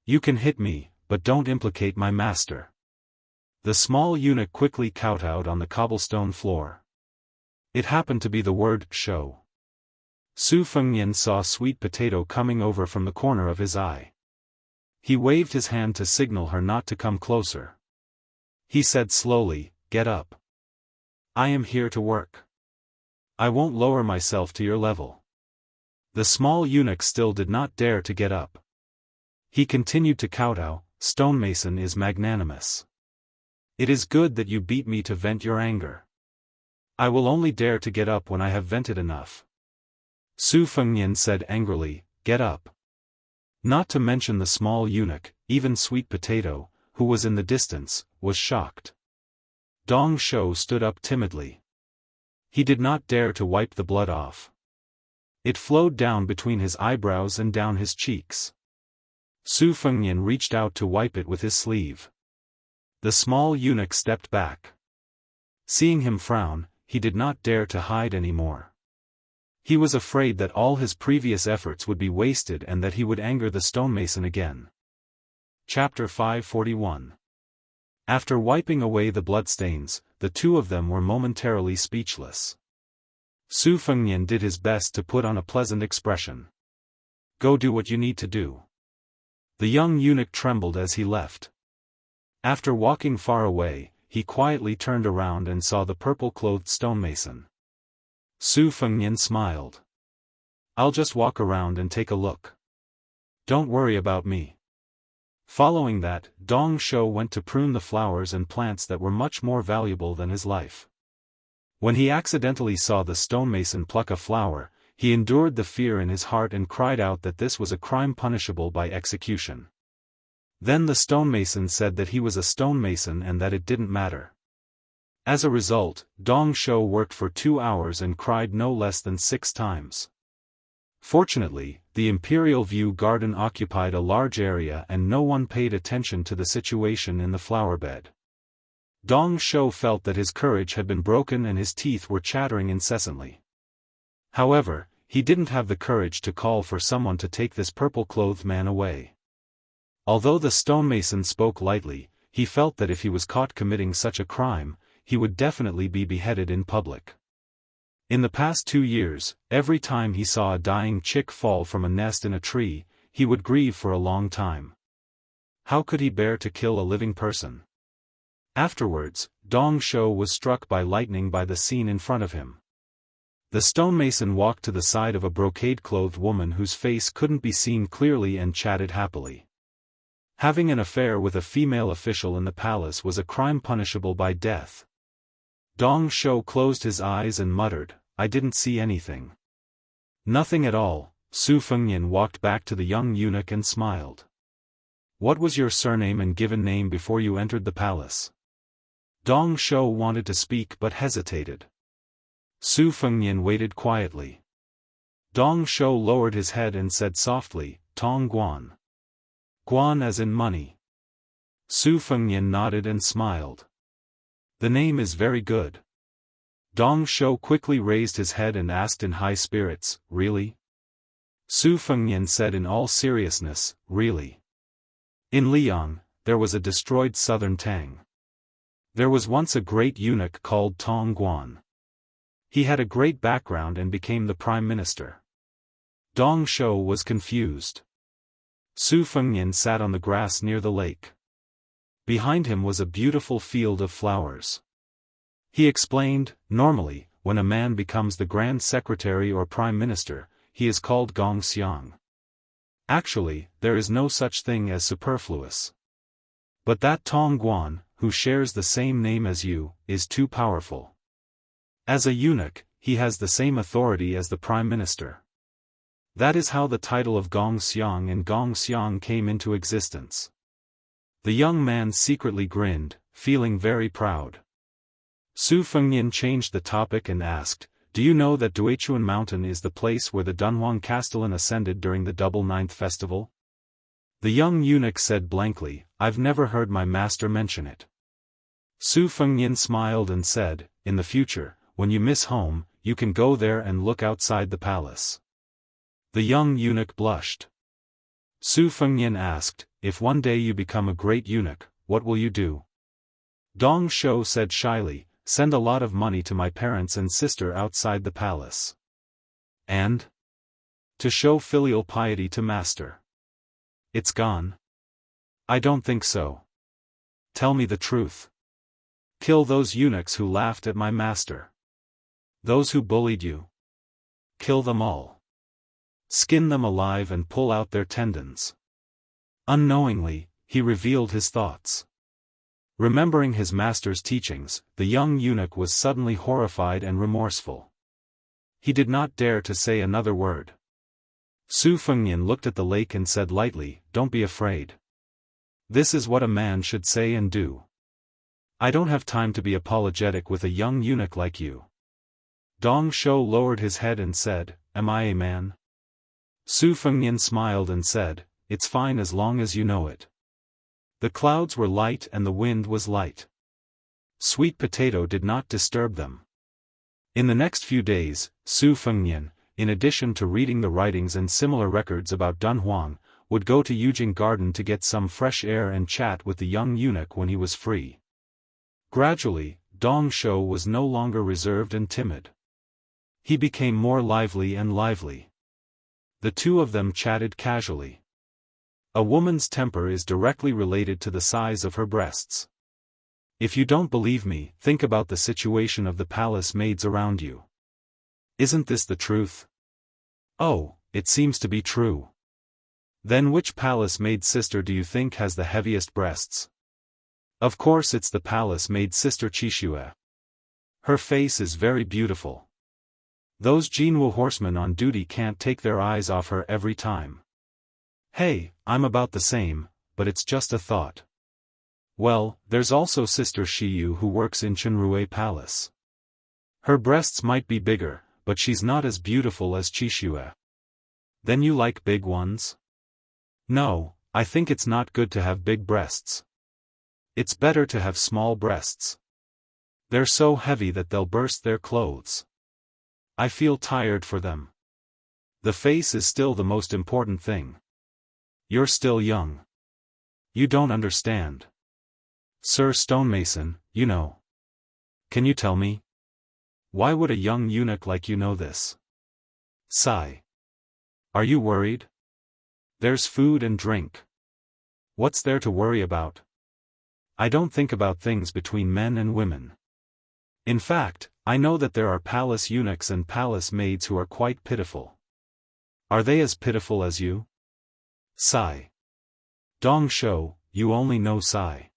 You can hit me, but don't implicate my master." The small eunuch quickly kowtowed on the cobblestone floor. It happened to be the word "shou." Su Fengnian saw Sweet Potato coming over from the corner of his eye. He waved his hand to signal her not to come closer. He said slowly, "Get up. I am here to work. I won't lower myself to your level." The small eunuch still did not dare to get up. He continued to kowtow, "Stonemason is magnanimous. It is good that you beat me to vent your anger. I will only dare to get up when I have vented enough. Su Fengnian said angrily, get up. Not to mention the small eunuch, even Sweet Potato, who was in the distance, was shocked. Dong Shou stood up timidly. He did not dare to wipe the blood off. It flowed down between his eyebrows and down his cheeks. Su Fengnian reached out to wipe it with his sleeve. The small eunuch stepped back. Seeing him frown, he did not dare to hide anymore. He was afraid that all his previous efforts would be wasted and that he would anger the stonemason again. Chapter 541. After wiping away the bloodstains, the two of them were momentarily speechless. Su Fengnian did his best to put on a pleasant expression. Go do what you need to do. The young eunuch trembled as he left. After walking far away, he quietly turned around and saw the purple-clothed stonemason. Su Fengnian smiled. I'll just walk around and take a look. Don't worry about me. Following that, Dong Shou went to prune the flowers and plants that were much more valuable than his life. When he accidentally saw the stonemason pluck a flower, he endured the fear in his heart and cried out that this was a crime punishable by execution. Then the stonemason said that he was a stonemason and that it didn't matter. As a result, Dong Shou worked for 2 hours and cried no less than 6 times. Fortunately, the Imperial View Garden occupied a large area and no one paid attention to the situation in the flowerbed. Dong Shou felt that his courage had been broken and his teeth were chattering incessantly. However, he didn't have the courage to call for someone to take this purple-clothed man away. Although the stonemason spoke lightly, he felt that if he was caught committing such a crime, he would definitely be beheaded in public. In the past 2 years, every time he saw a dying chick fall from a nest in a tree, he would grieve for a long time. How could he bear to kill a living person? Afterwards, Dong Shou was struck by lightning by the scene in front of him. The stonemason walked to the side of a brocade-clothed woman whose face couldn't be seen clearly and chatted happily. Having an affair with a female official in the palace was a crime punishable by death. Dong Shou closed his eyes and muttered, I didn't see anything. Nothing at all. Su Fengnian walked back to the young eunuch and smiled. What was your surname and given name before you entered the palace? Dong Shou wanted to speak but hesitated. Su Fengnian waited quietly. Dong Shou lowered his head and said softly, Tong Guan. Guan as in money. Su Fengnian nodded and smiled. The name is very good. Dong Shou quickly raised his head and asked in high spirits, really? Su Fengnian said in all seriousness, really. In Liang, there was a destroyed southern Tang. There was once a great eunuch called Tong Guan. He had a great background and became the prime minister. Dong Shou was confused. Su Fengnian sat on the grass near the lake. Behind him was a beautiful field of flowers. He explained, normally, when a man becomes the Grand Secretary or Prime Minister, he is called Gong Xiang. Actually, there is no such thing as superfluous. But that Tong Guan, who shares the same name as you, is too powerful. As a eunuch, he has the same authority as the Prime Minister. That is how the title of Gong Xiang and Gong Xiang came into existence. The young man secretly grinned, feeling very proud. Su Fengnian changed the topic and asked, do you know that Duichuan Mountain is the place where the Dunhuang Castellan ascended during the Double Ninth Festival? The young eunuch said blankly, I've never heard my master mention it. Su Fengnian smiled and said, in the future, when you miss home, you can go there and look outside the palace. The young eunuch blushed. Su Fengnian asked, if one day you become a great eunuch, what will you do? Dong Shou said shyly, send a lot of money to my parents and sister outside the palace. And? To show filial piety to master. It's gone? I don't think so. Tell me the truth. Kill those eunuchs who laughed at my master. Those who bullied you. Kill them all. Skin them alive and pull out their tendons. Unknowingly, he revealed his thoughts. Remembering his master's teachings, the young eunuch was suddenly horrified and remorseful. He did not dare to say another word. Su Fengnian looked at the lake and said lightly, "Don't be afraid. This is what a man should say and do. I don't have time to be apologetic with a young eunuch like you." Dong Shou lowered his head and said, "Am I a man?" Su Fengnian smiled and said, "It's fine as long as you know it." The clouds were light and the wind was light. Sweet Potato did not disturb them. In the next few days, Su Fengnian, in addition to reading the writings and similar records about Dunhuang, would go to Yujing Garden to get some fresh air and chat with the young eunuch when he was free. Gradually, Dong Shou was no longer reserved and timid. He became more lively and lively. The two of them chatted casually. A woman's temper is directly related to the size of her breasts. If you don't believe me, think about the situation of the palace maids around you. Isn't this the truth? Oh, it seems to be true. Then which palace maid sister do you think has the heaviest breasts? Of course it's the palace maid sister Qixue. Her face is very beautiful. Those Jianghu horsemen on duty can't take their eyes off her every time. Hey, I'm about the same, but it's just a thought. Well, there's also Sister Shiyu who works in Chenrue Palace. Her breasts might be bigger, but she's not as beautiful as Qixue. Then you like big ones? No, I think it's not good to have big breasts. It's better to have small breasts. They're so heavy that they'll burst their clothes. I feel tired for them. The face is still the most important thing. You're still young. You don't understand. Sir Stonemason, you know. Can you tell me? Why would a young eunuch like you know this? Sigh. Are you worried? There's food and drink. What's there to worry about? I don't think about things between men and women. In fact, I know that there are palace eunuchs and palace maids who are quite pitiful. Are they as pitiful as you? Sigh. Dong Shou, you only know sigh.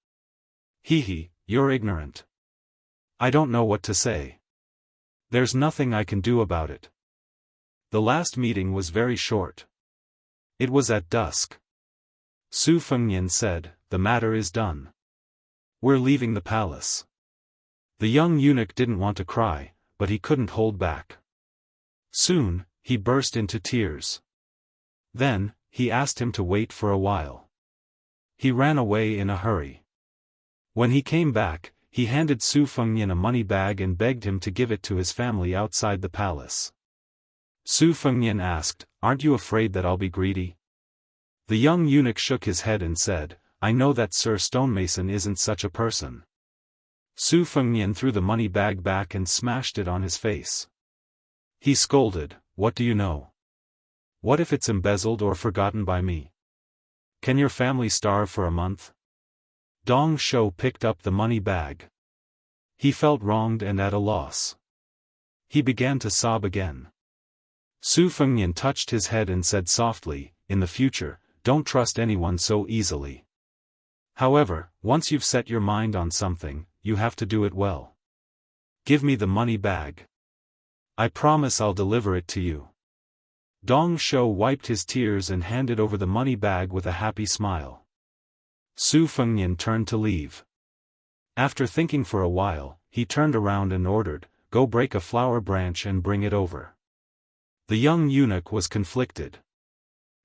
Hee, you're ignorant. I don't know what to say. There's nothing I can do about it. The last meeting was very short. It was at dusk. Su Fengnian said, "The matter is done. We're leaving the palace." The young eunuch didn't want to cry, but he couldn't hold back. Soon, he burst into tears. Then, he asked him to wait for a while. He ran away in a hurry. When he came back, he handed Su Fengnian a money bag and begged him to give it to his family outside the palace. Su Fengnian asked, "Aren't you afraid that I'll be greedy?" The young eunuch shook his head and said, "I know that Sir Stonemason isn't such a person." Su Fengnian threw the money bag back and smashed it on his face. He scolded, "What do you know? What if it's embezzled or forgotten by me? Can your family starve for a month?" Dong Shou picked up the money bag. He felt wronged and at a loss. He began to sob again. Su Fengnian touched his head and said softly, "In the future, don't trust anyone so easily. However, once you've set your mind on something, you have to do it well. Give me the money bag. I promise I'll deliver it to you." Dong Shou wiped his tears and handed over the money bag with a happy smile. Su Fengnian turned to leave. After thinking for a while, he turned around and ordered, "Go break a flower branch and bring it over." The young eunuch was conflicted.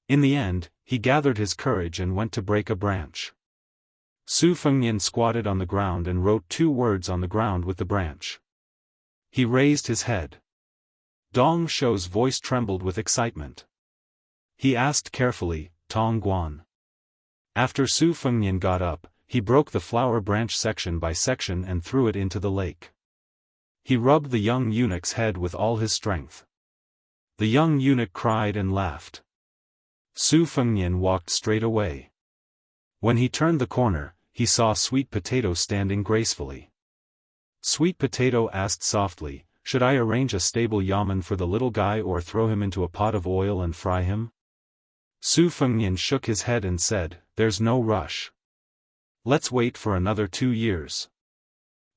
In the end, he gathered his courage and went to break a branch. Su Fengnian squatted on the ground and wrote 2 words on the ground with the branch. He raised his head. Dong Shou's voice trembled with excitement. He asked carefully, "Tong Guan." After Su Fengnian got up, he broke the flower branch section by section and threw it into the lake. He rubbed the young eunuch's head with all his strength. The young eunuch cried and laughed. Su Fengnian walked straight away. When he turned the corner, he saw Sweet Potato standing gracefully. Sweet Potato asked softly, "Should I arrange a stable yamen for the little guy or throw him into a pot of oil and fry him?" Su Fengnian shook his head and said, "There's no rush. Let's wait for another 2 years.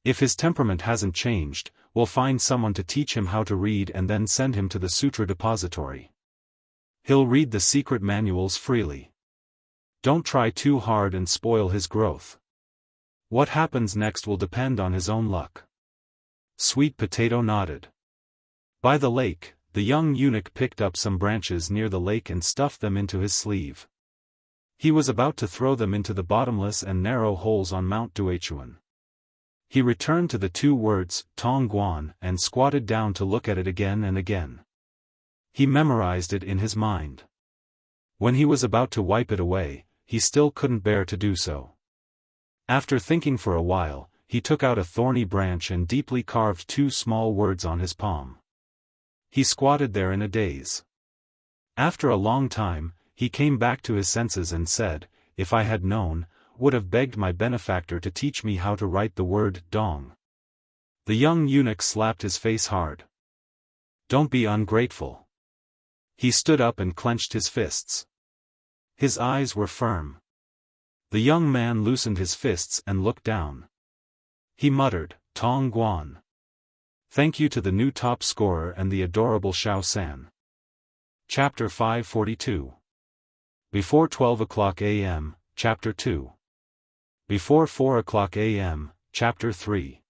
If his temperament hasn't changed, we'll find someone to teach him how to read and then send him to the sutra depository. He'll read the secret manuals freely. Don't try too hard and spoil his growth. What happens next will depend on his own luck. Sweet Potato nodded. By the lake, the young eunuch picked up some branches near the lake and stuffed them into his sleeve. He was about to throw them into the bottomless and narrow holes on Mount Duechuan. He returned to the 2 words, Tong Guan, and squatted down to look at it again and again. He memorized it in his mind. When he was about to wipe it away, he still couldn't bear to do so. After thinking for a while, he took out a thorny branch and deeply carved 2 small words on his palm. He squatted there in a daze. After a long time, he came back to his senses and said, "If I had known, would have begged my benefactor to teach me how to write the word dong." The young eunuch slapped his face hard. "Don't be ungrateful." He stood up and clenched his fists. His eyes were firm. The young man loosened his fists and looked down. He muttered, "Tong Guan. Thank you to the new top scorer and the adorable Xiao San." Chapter 542. Before 12 o'clock a.m., Chapter 2. Before 4 o'clock a.m., Chapter 3.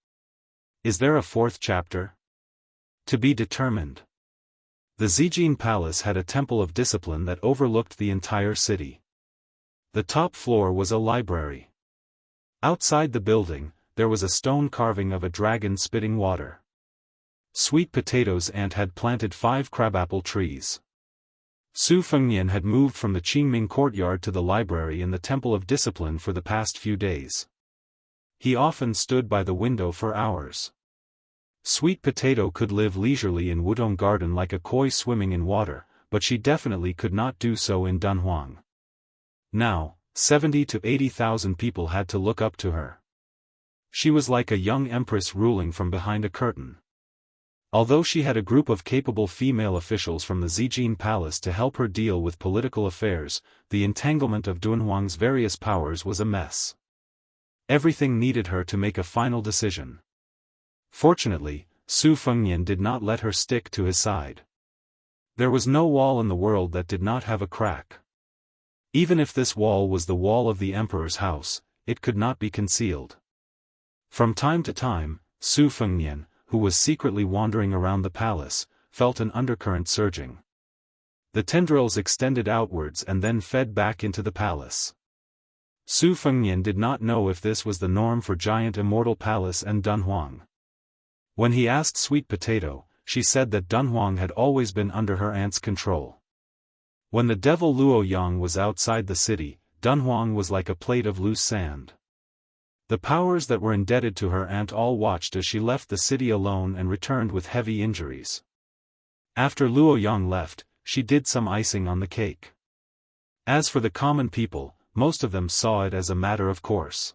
Is there a 4th chapter? To be determined. The Zijin Palace had a temple of discipline that overlooked the entire city. The top floor was a library. Outside the building, there was a stone carving of a dragon spitting water. Sweet Potato's aunt had planted 5 crabapple trees. Su Fengnian had moved from the Qingming courtyard to the library in the Temple of Discipline for the past few days. He often stood by the window for hours. Sweet Potato could live leisurely in Wudong Garden like a koi swimming in water, but she definitely could not do so in Dunhuang. Now, 70 to 80,000 people had to look up to her. She was like a young empress ruling from behind a curtain. Although she had a group of capable female officials from the Zijin Palace to help her deal with political affairs, the entanglement of Dunhuang's various powers was a mess. Everything needed her to make a final decision. Fortunately, Su Fengnian did not let her stick to his side. There was no wall in the world that did not have a crack. Even if this wall was the wall of the emperor's house, it could not be concealed. From time to time, Su Fengnian, who was secretly wandering around the palace, felt an undercurrent surging. The tendrils extended outwards and then fed back into the palace. Su Fengnian did not know if this was the norm for giant Immortal Palace and Dunhuang. When he asked Sweet Potato, she said that Dunhuang had always been under her aunt's control. When the devil Luoyang was outside the city, Dunhuang was like a plate of loose sand. The powers that were indebted to her aunt all watched as she left the city alone and returned with heavy injuries. After Luoyang left, she did some icing on the cake. As for the common people, most of them saw it as a matter of course.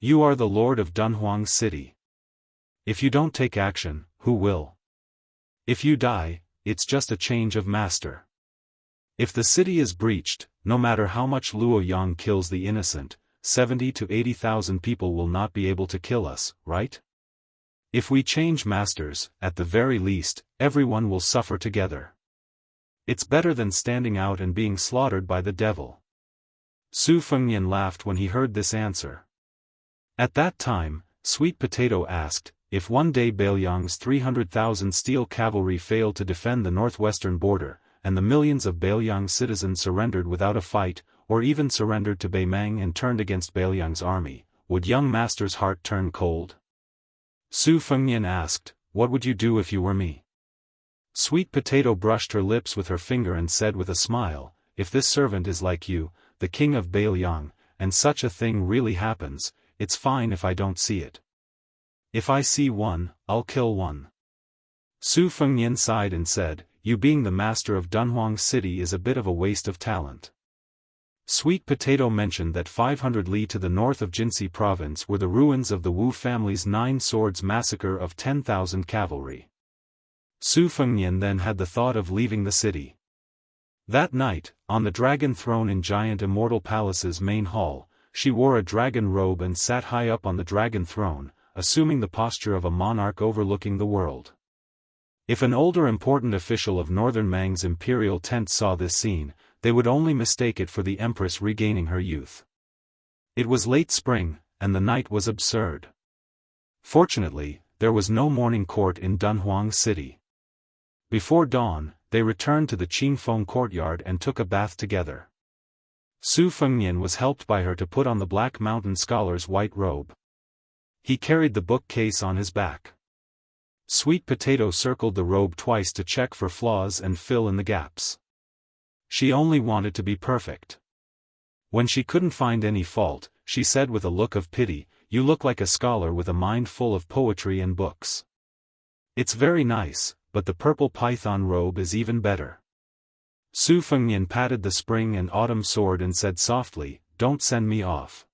You are the lord of Dunhuang City. If you don't take action, who will? If you die, it's just a change of master. If the city is breached, no matter how much Luoyang kills the innocent, 70 to 80,000 people will not be able to kill us, right? If we change masters, at the very least, everyone will suffer together. It's better than standing out and being slaughtered by the devil. Su Fengnian laughed when he heard this answer. At that time, Sweet Potato asked, if one day Bailiang's 300,000 steel cavalry failed to defend the northwestern border, and the millions of Bailiang citizens surrendered without a fight, or even surrendered to Beimang and turned against Bailiang's army, would young master's heart turn cold? Su Fengnian asked, what would you do if you were me? Sweet Potato brushed her lips with her finger and said with a smile, if this servant is like you, the king of Bailiang, and such a thing really happens, it's fine if I don't see it. If I see one, I'll kill one. Su Fengnian sighed and said, you being the master of Dunhuang City is a bit of a waste of talent. Sweet Potato mentioned that 500 li to the north of Jinsi province were the ruins of the Wu family's 9 swords massacre of 10,000 cavalry. Su Fengnian then had the thought of leaving the city. That night, on the dragon throne in giant Immortal Palace's main hall, she wore a dragon robe and sat high up on the dragon throne, assuming the posture of a monarch overlooking the world. If an older important official of Northern Mang's imperial tent saw this scene, they would only mistake it for the empress regaining her youth. It was late spring, and the night was absurd. Fortunately, there was no morning court in Dunhuang City. Before dawn, they returned to the Qingfeng courtyard and took a bath together. Su Fengnian was helped by her to put on the Black Mountain Scholar's white robe. He carried the bookcase on his back. Sweet Potato circled the robe twice to check for flaws and fill in the gaps. She only wanted to be perfect. When she couldn't find any fault, she said with a look of pity, "You look like a scholar with a mind full of poetry and books. It's very nice, but the purple python robe is even better." Su Fengnian patted the spring and autumn sword and said softly, "Don't send me off."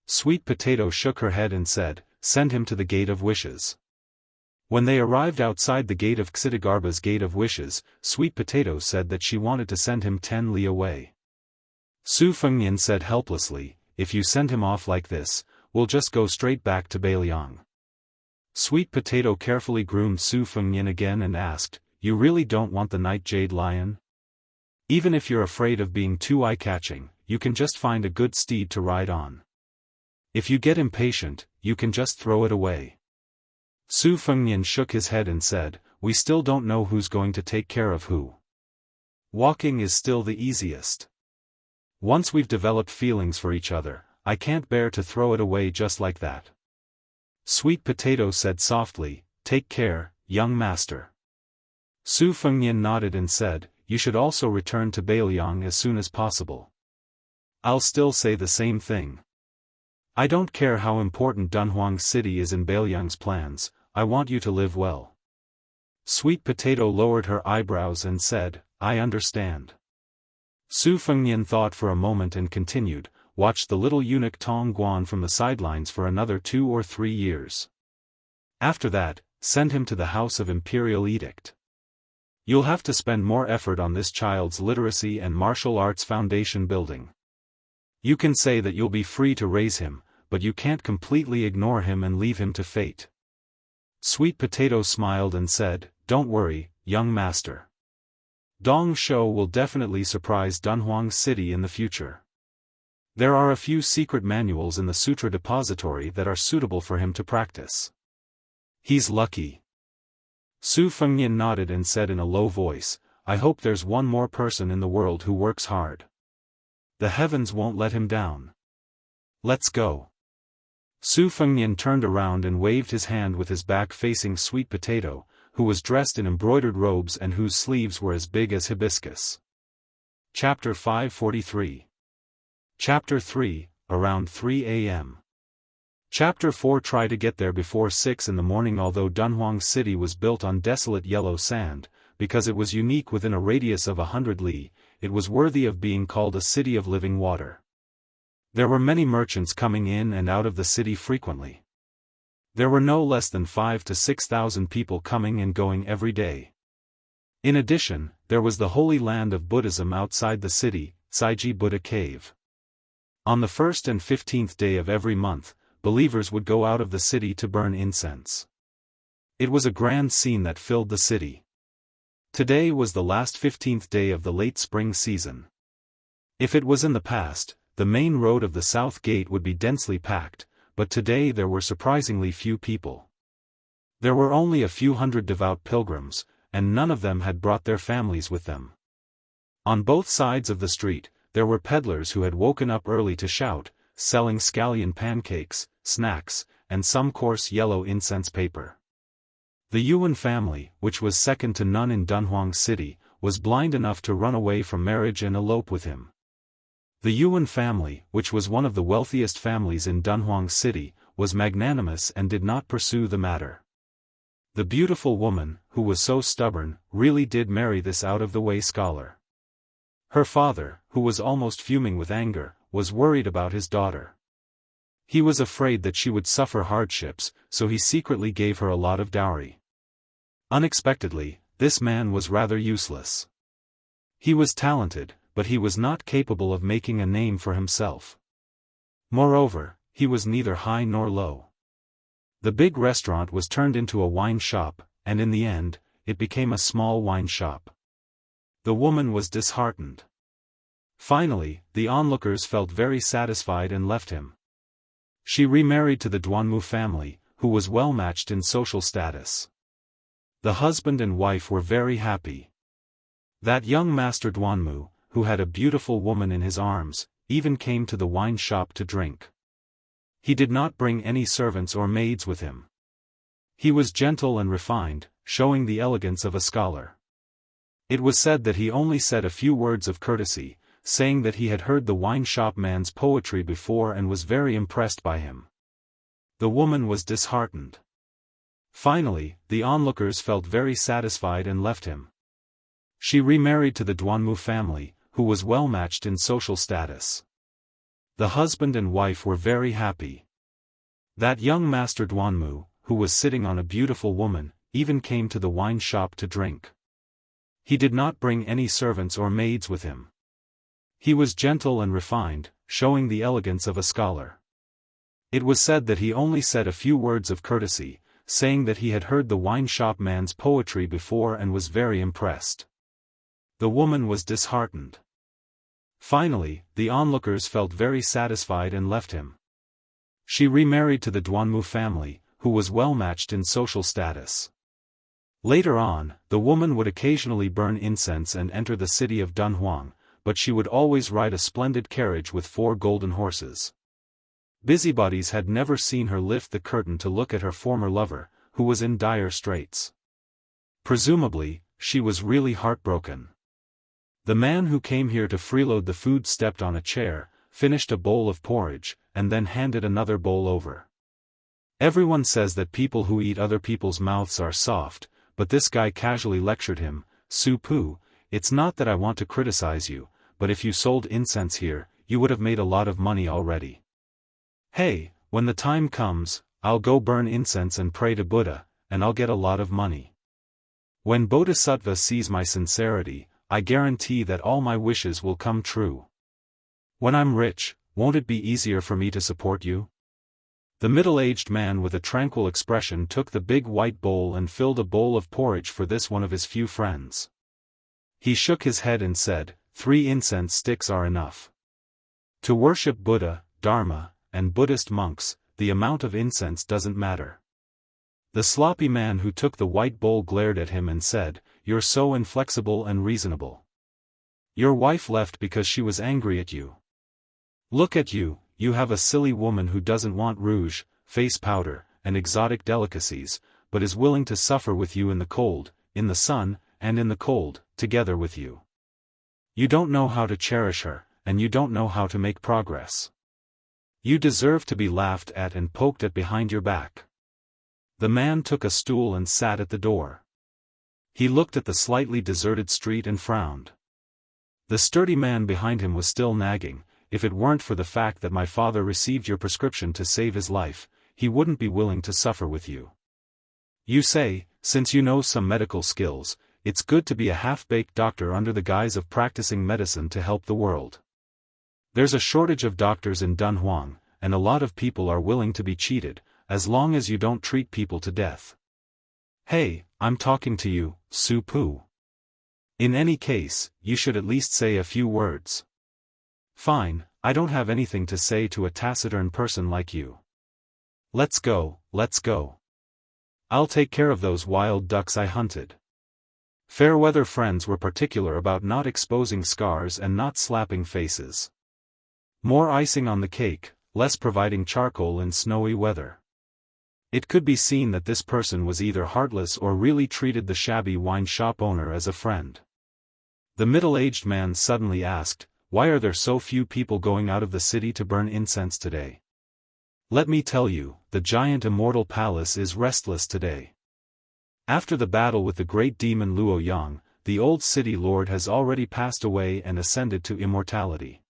Sweet Potato shook her head and said, "Send him to the Gate of Wishes." When they arrived outside the gate of Xidigarba's Gate of Wishes, Sweet Potato said that she wanted to send him 10 li away. Su Fengnian said helplessly, "If you send him off like this, we'll just go straight back to Beiliang." Sweet Potato carefully groomed Su Fengnian again and asked, "You really don't want the Night Jade Lion? Even if you're afraid of being too eye-catching, you can just find a good steed to ride on. If you get impatient, you can just throw it away." Su Fengnian shook his head and said, "We still don't know who's going to take care of who. Walking is still the easiest. Once we've developed feelings for each other, I can't bear to throw it away just like that." Sweet Potato said softly, "Take care, young master." Su Fengnian nodded and said, "You should also return to Beiliang as soon as possible." "I'll still say the same thing. I don't care how important Dunhuang City is in Beiliang's plans, I want you to live well." Sweet Potato lowered her eyebrows and said, "I understand." Su Fengnian thought for a moment and continued, "Watch the little eunuch Tong Guan from the sidelines for another 2 or 3 years. After that, send him to the House of Imperial Edict. You'll have to spend more effort on this child's literacy and martial arts foundation building. You can say that you'll be free to raise him, but you can't completely ignore him and leave him to fate." Sweet Potato smiled and said, "Don't worry, young master. Dong Shou will definitely surprise Dunhuang City in the future. There are a few secret manuals in the Sutra Depository that are suitable for him to practice. He's lucky." Su Fengnian nodded and said in a low voice, "I hope there's one more person in the world who works hard. The heavens won't let him down. Let's go." Su Fengnian turned around and waved his hand with his back facing Sweet Potato, who was dressed in embroidered robes and whose sleeves were as big as hibiscus. Chapter 543. Chapter 3, Around 3 a.m. Chapter 4. Try to get there before 6 in the morning. Although Dunhuang City was built on desolate yellow sand, because it was unique within a radius of 100 li, it was worthy of being called a city of living water. There were many merchants coming in and out of the city frequently. There were no less than 5,000 to 6,000 people coming and going every day. In addition, there was the holy land of Buddhism outside the city, Saiji Buddha Cave. On the 1st and 15th day of every month, believers would go out of the city to burn incense. It was a grand scene that filled the city. Today was the last 15th day of the late spring season. If it was in the past, the main road of the South Gate would be densely packed, but today there were surprisingly few people. There were only a few hundred devout pilgrims, and none of them had brought their families with them. On both sides of the street, there were peddlers who had woken up early to shout, selling scallion pancakes, snacks, and some coarse yellow incense paper. The Yuan family, which was second to none in Dunhuang City, was blind enough to run away from marriage and elope with him. The Yuan family, which was one of the wealthiest families in Dunhuang City, was magnanimous and did not pursue the matter. The beautiful woman, who was so stubborn, really did marry this out-of-the-way scholar. Her father, who was almost fuming with anger, was worried about his daughter. He was afraid that she would suffer hardships, so he secretly gave her a lot of dowry. Unexpectedly, this man was rather useless. He was talented, but he was not capable of making a name for himself. Moreover, he was neither high nor low. The big restaurant was turned into a wine shop, and in the end, it became a small wine shop. The woman was disheartened. Finally, the onlookers felt very satisfied and left him. She remarried to the Duanmu family, who was well matched in social status. The husband and wife were very happy. That young Master Duanmu, who had a beautiful woman in his arms, even came to the wine shop to drink. He did not bring any servants or maids with him. He was gentle and refined, showing the elegance of a scholar. It was said that he only said a few words of courtesy, saying that he had heard the wine shop man's poetry before and was very impressed by him. The woman was disheartened. Finally, the onlookers felt very satisfied and left him. She remarried to the Duanmu family, who was well matched in social status. The husband and wife were very happy. That young Master Duanmu, who was sitting on a beautiful woman, even came to the wine shop to drink. He did not bring any servants or maids with him. He was gentle and refined, showing the elegance of a scholar. It was said that he only said a few words of courtesy, saying that he had heard the wine shop man's poetry before and was very impressed. The woman was disheartened. Finally, the onlookers felt very satisfied and left him. She remarried to the Duanmu family, who was well matched in social status. Later on, the woman would occasionally burn incense and enter the city of Dunhuang, but she would always ride a splendid carriage with 4 golden horses. Busybodies had never seen her lift the curtain to look at her former lover, who was in dire straits. Presumably, she was really heartbroken. The man who came here to freeload the food stepped on a chair, finished a bowl of porridge, and then handed another bowl over. Everyone says that people who eat other people's mouths are soft, but this guy casually lectured him, "Su Pu, it's not that I want to criticize you, but if you sold incense here, you would have made a lot of money already. Hey, when the time comes, I'll go burn incense and pray to Buddha, and I'll get a lot of money. When Bodhisattva sees my sincerity, I guarantee that all my wishes will come true. When I'm rich, won't it be easier for me to support you?" The middle-aged man with a tranquil expression took the big white bowl and filled a bowl of porridge for this one of his few friends. He shook his head and said, 3 incense sticks are enough. To worship Buddha, Dharma, and Buddhist monks, the amount of incense doesn't matter. The sloppy man who took the white bowl glared at him and said, "You're so inflexible and reasonable. Your wife left because she was angry at you. Look at you, you have a silly woman who doesn't want rouge, face powder, and exotic delicacies, but is willing to suffer with you in the cold, in the sun, and in the cold, together with you. You don't know how to cherish her, and you don't know how to make progress. You deserve to be laughed at and poked at behind your back." The man took a stool and sat at the door. He looked at the slightly deserted street and frowned. The sturdy man behind him was still nagging, "If it weren't for the fact that my father received your prescription to save his life, he wouldn't be willing to suffer with you. You say, since you know some medical skills, it's good to be a half-baked doctor under the guise of practicing medicine to help the world. There's a shortage of doctors in Dunhuang, and a lot of people are willing to be cheated, as long as you don't treat people to death. Hey, I'm talking to you, Su Pu. In any case, you should at least say a few words." "Fine, I don't have anything to say to a taciturn person like you. Let's go, let's go. I'll take care of those wild ducks I hunted." Fairweather friends were particular about not exposing scars and not slapping faces. More icing on the cake, less providing charcoal in snowy weather. It could be seen that this person was either heartless or really treated the shabby wine shop owner as a friend. The middle-aged man suddenly asked, "Why are there so few people going out of the city to burn incense today?" "Let me tell you, the giant Immortal Palace is restless today. After the battle with the great demon Luo Yang, the old city lord has already passed away and ascended to immortality.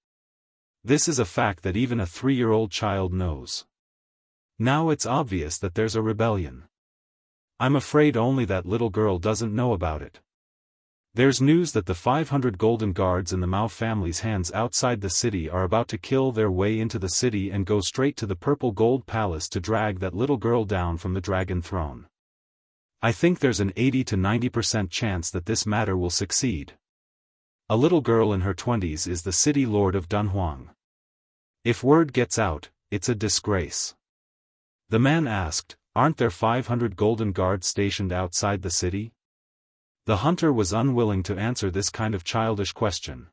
This is a fact that even a 3-year-old child knows. Now it's obvious that there's a rebellion. I'm afraid only that little girl doesn't know about it. There's news that the 500 golden guards in the Mao family's hands outside the city are about to kill their way into the city and go straight to the purple gold palace to drag that little girl down from the dragon throne. I think there's an 80 to 90% chance that this matter will succeed. A little girl in her 20s is the city lord of Dunhuang. If word gets out, it's a disgrace. The man asked, aren't there 500 golden guards stationed outside the city? The hunter was unwilling to answer this kind of childish question.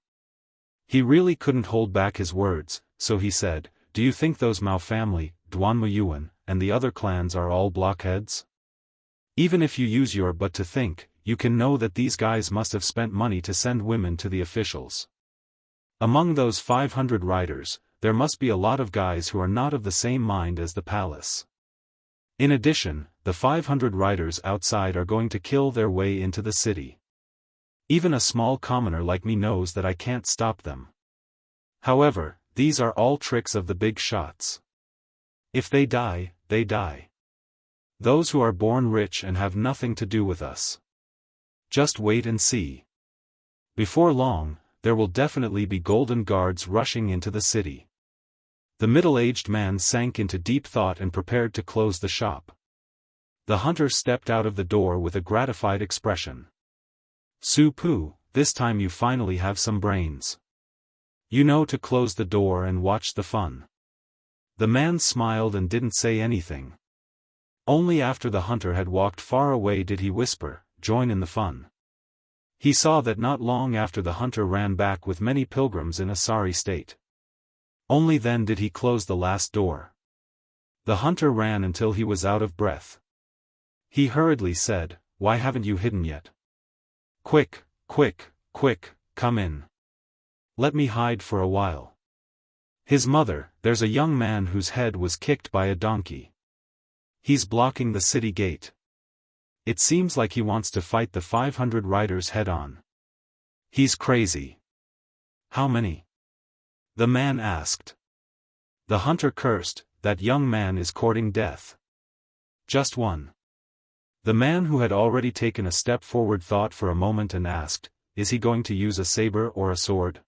He really couldn't hold back his words, so he said, do you think those Mao family, Duanmuyuan, and the other clans are all blockheads? Even if you use your butt to think, you can know that these guys must have spent money to send women to the officials. Among those 500 riders, there must be a lot of guys who are not of the same mind as the palace. In addition, the 500 riders outside are going to kill their way into the city. Even a small commoner like me knows that I can't stop them. However, these are all tricks of the big shots. If they die, they die. Those who are born rich and have nothing to do with us. Just wait and see. Before long, there will definitely be golden guards rushing into the city. The middle-aged man sank into deep thought and prepared to close the shop. The hunter stepped out of the door with a gratified expression. Su Pu, this time you finally have some brains. You know to close the door and watch the fun. The man smiled and didn't say anything. Only after the hunter had walked far away did he whisper, join in the fun. He saw that not long after the hunter ran back with many pilgrims in a sorry state. Only then did he close the last door. The hunter ran until he was out of breath. He hurriedly said, why haven't you hidden yet? Quick, quick, quick, come in. Let me hide for a while. His mother, there's a young man whose head was kicked by a donkey. He's blocking the city gate. It seems like he wants to fight the 500 riders head-on. He's crazy. How many? The man asked. The hunter cursed, that young man is courting death. Just one. The man who had already taken a step forward thought for a moment and asked, is he going to use a saber or a sword?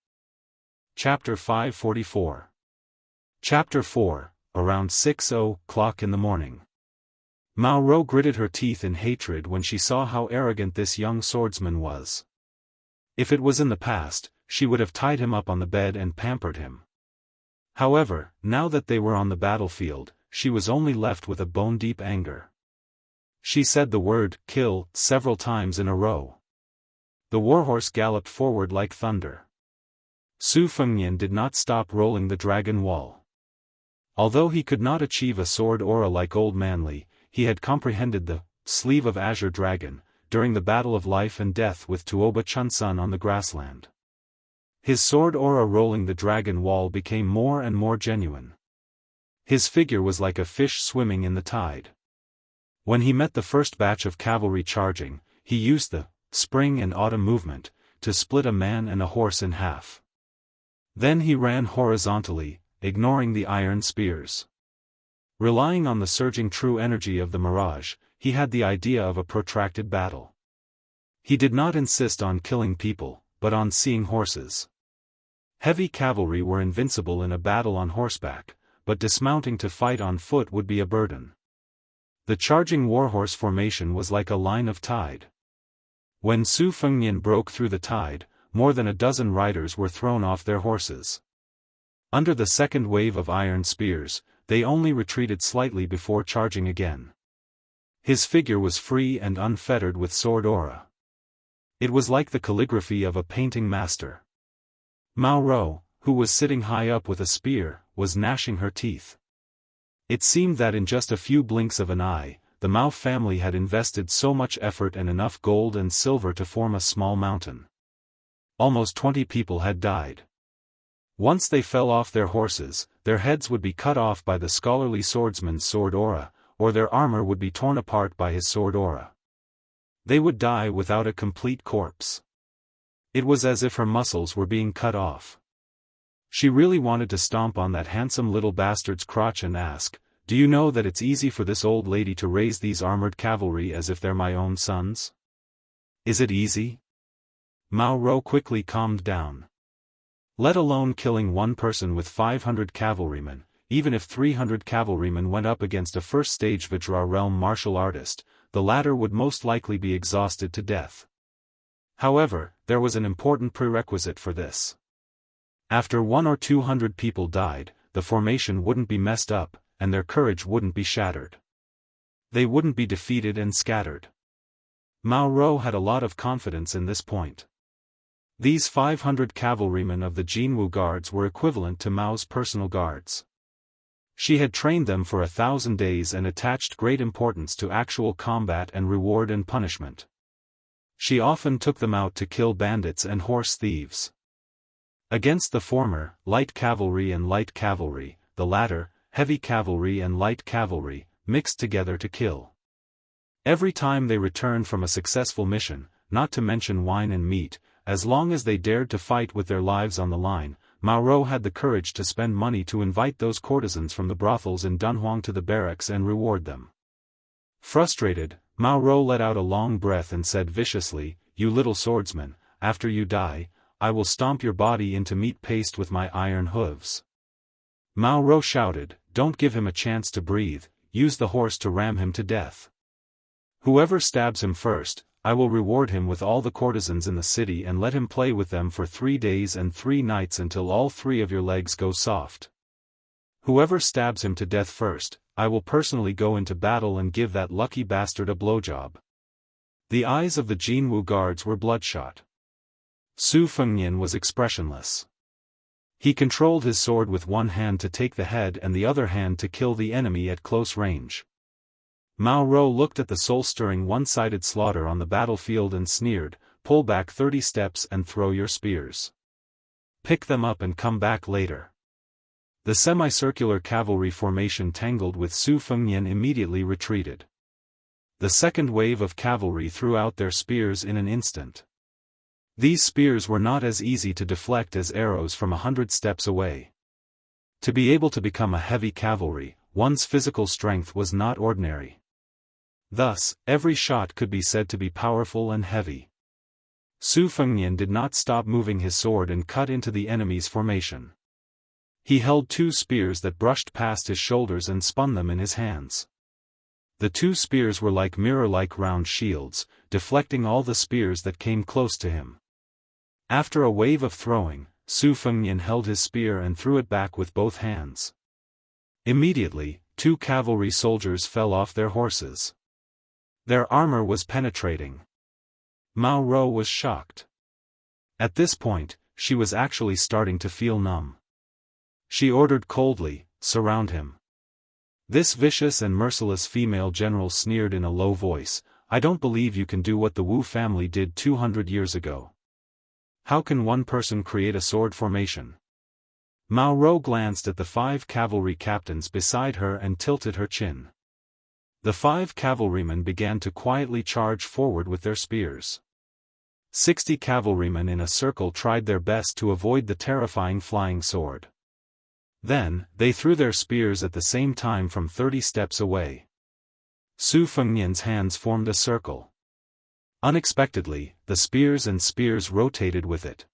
Chapter 544. Chapter 4, around 6:00 in the morning. Mao Ro gritted her teeth in hatred when she saw how arrogant this young swordsman was. If it was in the past, she would have tied him up on the bed and pampered him. However, now that they were on the battlefield, she was only left with a bone-deep anger. She said the word, kill, several times in a row. The warhorse galloped forward like thunder. Su Fengnian did not stop rolling the dragon wall. Although he could not achieve a sword aura like Old Manly, he had comprehended the sleeve of Azure Dragon, during the battle of life and death with Tuoba Chunsun on the grassland. His sword aura rolling the dragon wall became more and more genuine. His figure was like a fish swimming in the tide. When he met the first batch of cavalry charging, he used the spring and autumn movement to split a man and a horse in half. Then he ran horizontally, ignoring the iron spears. Relying on the surging true energy of the mirage, he had the idea of a protracted battle. He did not insist on killing people, but on seeing horses. Heavy cavalry were invincible in a battle on horseback, but dismounting to fight on foot would be a burden. The charging warhorse formation was like a line of tide. When Su Fengnian broke through the tide, more than a dozen riders were thrown off their horses. Under the second wave of iron spears, they only retreated slightly before charging again. His figure was free and unfettered with sword aura. It was like the calligraphy of a painting master. Mao Ro, who was sitting high up with a spear, was gnashing her teeth. It seemed that in just a few blinks of an eye, the Mao family had invested so much effort and enough gold and silver to form a small mountain. Almost 20 people had died. Once they fell off their horses, their heads would be cut off by the scholarly swordsman's sword aura, or their armor would be torn apart by his sword aura. They would die without a complete corpse. It was as if her muscles were being cut off. She really wanted to stomp on that handsome little bastard's crotch and ask, "Do you know that it's easy for this old lady to raise these armored cavalry as if they're my own sons? Is it easy? Mao Rou quickly calmed down. Let alone killing one person with 500 cavalrymen, even if 300 cavalrymen went up against a first-stage Vajra realm martial artist, the latter would most likely be exhausted to death. However, there was an important prerequisite for this. After 100 or 200 people died, the formation wouldn't be messed up, and their courage wouldn't be shattered. They wouldn't be defeated and scattered. Mao Rou had a lot of confidence in this point. These 500 cavalrymen of the Jianghu guards were equivalent to Mao's personal guards. She had trained them for 1,000 days and attached great importance to actual combat and reward and punishment. She often took them out to kill bandits and horse thieves. Against the former, light cavalry and light cavalry, the latter, heavy cavalry and light cavalry, mixed together to kill. Every time they returned from a successful mission, not to mention wine and meat, as long as they dared to fight with their lives on the line, Mao Rou had the courage to spend money to invite those courtesans from the brothels in Dunhuang to the barracks and reward them. Frustrated, Mao Rou let out a long breath and said viciously, "You little swordsman, after you die, I will stomp your body into meat paste with my iron hooves." Mao Rou shouted, "Don't give him a chance to breathe, use the horse to ram him to death. Whoever stabs him first, I will reward him with all the courtesans in the city and let him play with them for 3 days and 3 nights until all 3 of your legs go soft. Whoever stabs him to death first, I will personally go into battle and give that lucky bastard a blowjob." The eyes of the Jianghu guards were bloodshot. Su Fengnian was expressionless. He controlled his sword with one hand to take the head and the other hand to kill the enemy at close range. Mao Rou looked at the soul-stirring one-sided slaughter on the battlefield and sneered, "Pull back 30 steps and throw your spears. Pick them up and come back later." The semicircular cavalry formation tangled with Su Fengnian immediately retreated. The second wave of cavalry threw out their spears in an instant. These spears were not as easy to deflect as arrows from 100 steps away. To be able to become a heavy cavalry, one's physical strength was not ordinary. Thus, every shot could be said to be powerful and heavy. Su Fengnian did not stop moving his sword and cut into the enemy's formation. He held 2 spears that brushed past his shoulders and spun them in his hands. The 2 spears were like mirror-like round shields, deflecting all the spears that came close to him. After a wave of throwing, Su Fengnian held his spear and threw it back with both hands. Immediately, 2 cavalry soldiers fell off their horses. Their armor was penetrating. Mao Rou was shocked. At this point, she was actually starting to feel numb. She ordered coldly, "Surround him." This vicious and merciless female general sneered in a low voice, "I don't believe you can do what the Wu family did 200 years ago. How can one person create a sword formation?" Mao Rou glanced at the 5 cavalry captains beside her and tilted her chin. The 5 cavalrymen began to quietly charge forward with their spears. 60 cavalrymen in a circle tried their best to avoid the terrifying flying sword. Then, they threw their spears at the same time from 30 steps away. Su Fengnian's hands formed a circle. Unexpectedly, the spears and spears rotated with it.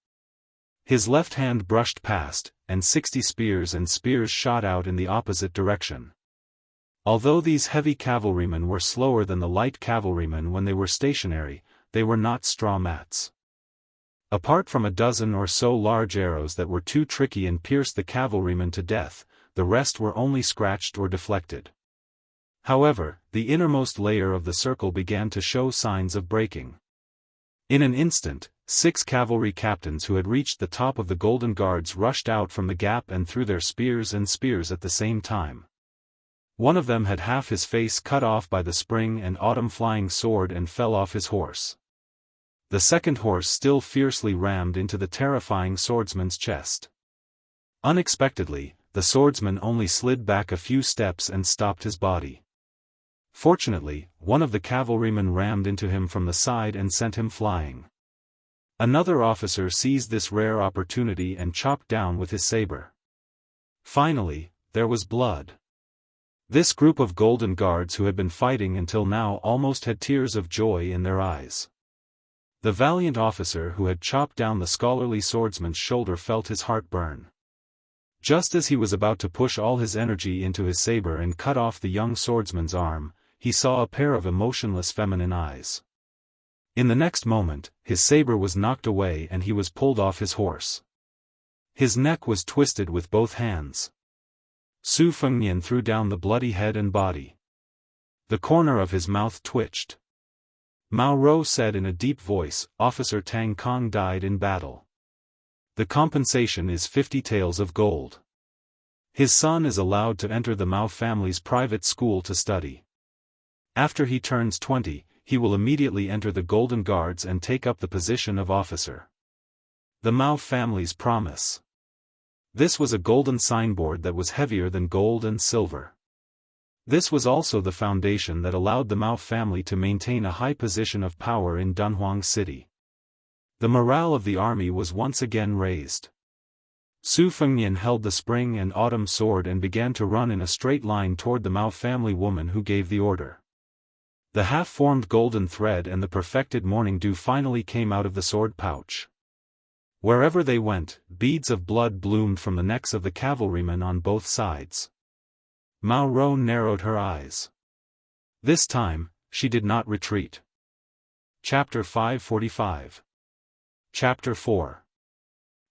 His left hand brushed past, and 60 spears and spears shot out in the opposite direction. Although these heavy cavalrymen were slower than the light cavalrymen when they were stationary, they were not straw mats. Apart from a dozen or so large arrows that were too tricky and pierced the cavalrymen to death, the rest were only scratched or deflected. However, the innermost layer of the circle began to show signs of breaking. In an instant, 6 cavalry captains who had reached the top of the Golden Guards rushed out from the gap and threw their spears at the same time. One of them had half his face cut off by the spring and autumn flying sword and fell off his horse. The second horse still fiercely rammed into the terrifying swordsman's chest. Unexpectedly, the swordsman only slid back a few steps and stopped his body. Fortunately, one of the cavalrymen rammed into him from the side and sent him flying. Another officer seized this rare opportunity and chopped down with his saber. Finally, there was blood. This group of Golden Guards who had been fighting until now almost had tears of joy in their eyes. The valiant officer who had chopped down the scholarly swordsman's shoulder felt his heart burn. Just as he was about to push all his energy into his saber and cut off the young swordsman's arm, he saw a pair of emotionless feminine eyes. In the next moment, his saber was knocked away and he was pulled off his horse. His neck was twisted with both hands. Su Fengnian threw down the bloody head and body. The corner of his mouth twitched. Mao Rou said in a deep voice, "Officer Tang Kong died in battle. The compensation is 50 taels of gold. His son is allowed to enter the Mao family's private school to study. After he turns 20, he will immediately enter the Golden Guards and take up the position of officer." The Mao family's promise. This was a golden signboard that was heavier than gold and silver. This was also the foundation that allowed the Mao family to maintain a high position of power in Dunhuang City. The morale of the army was once again raised. Su Fengnian held the spring and autumn sword and began to run in a straight line toward the Mao family woman who gave the order. The half-formed golden thread and the perfected morning dew finally came out of the sword pouch. Wherever they went, beads of blood bloomed from the necks of the cavalrymen on both sides. Mao Rou narrowed her eyes. This time, she did not retreat. Chapter 545. Chapter 4.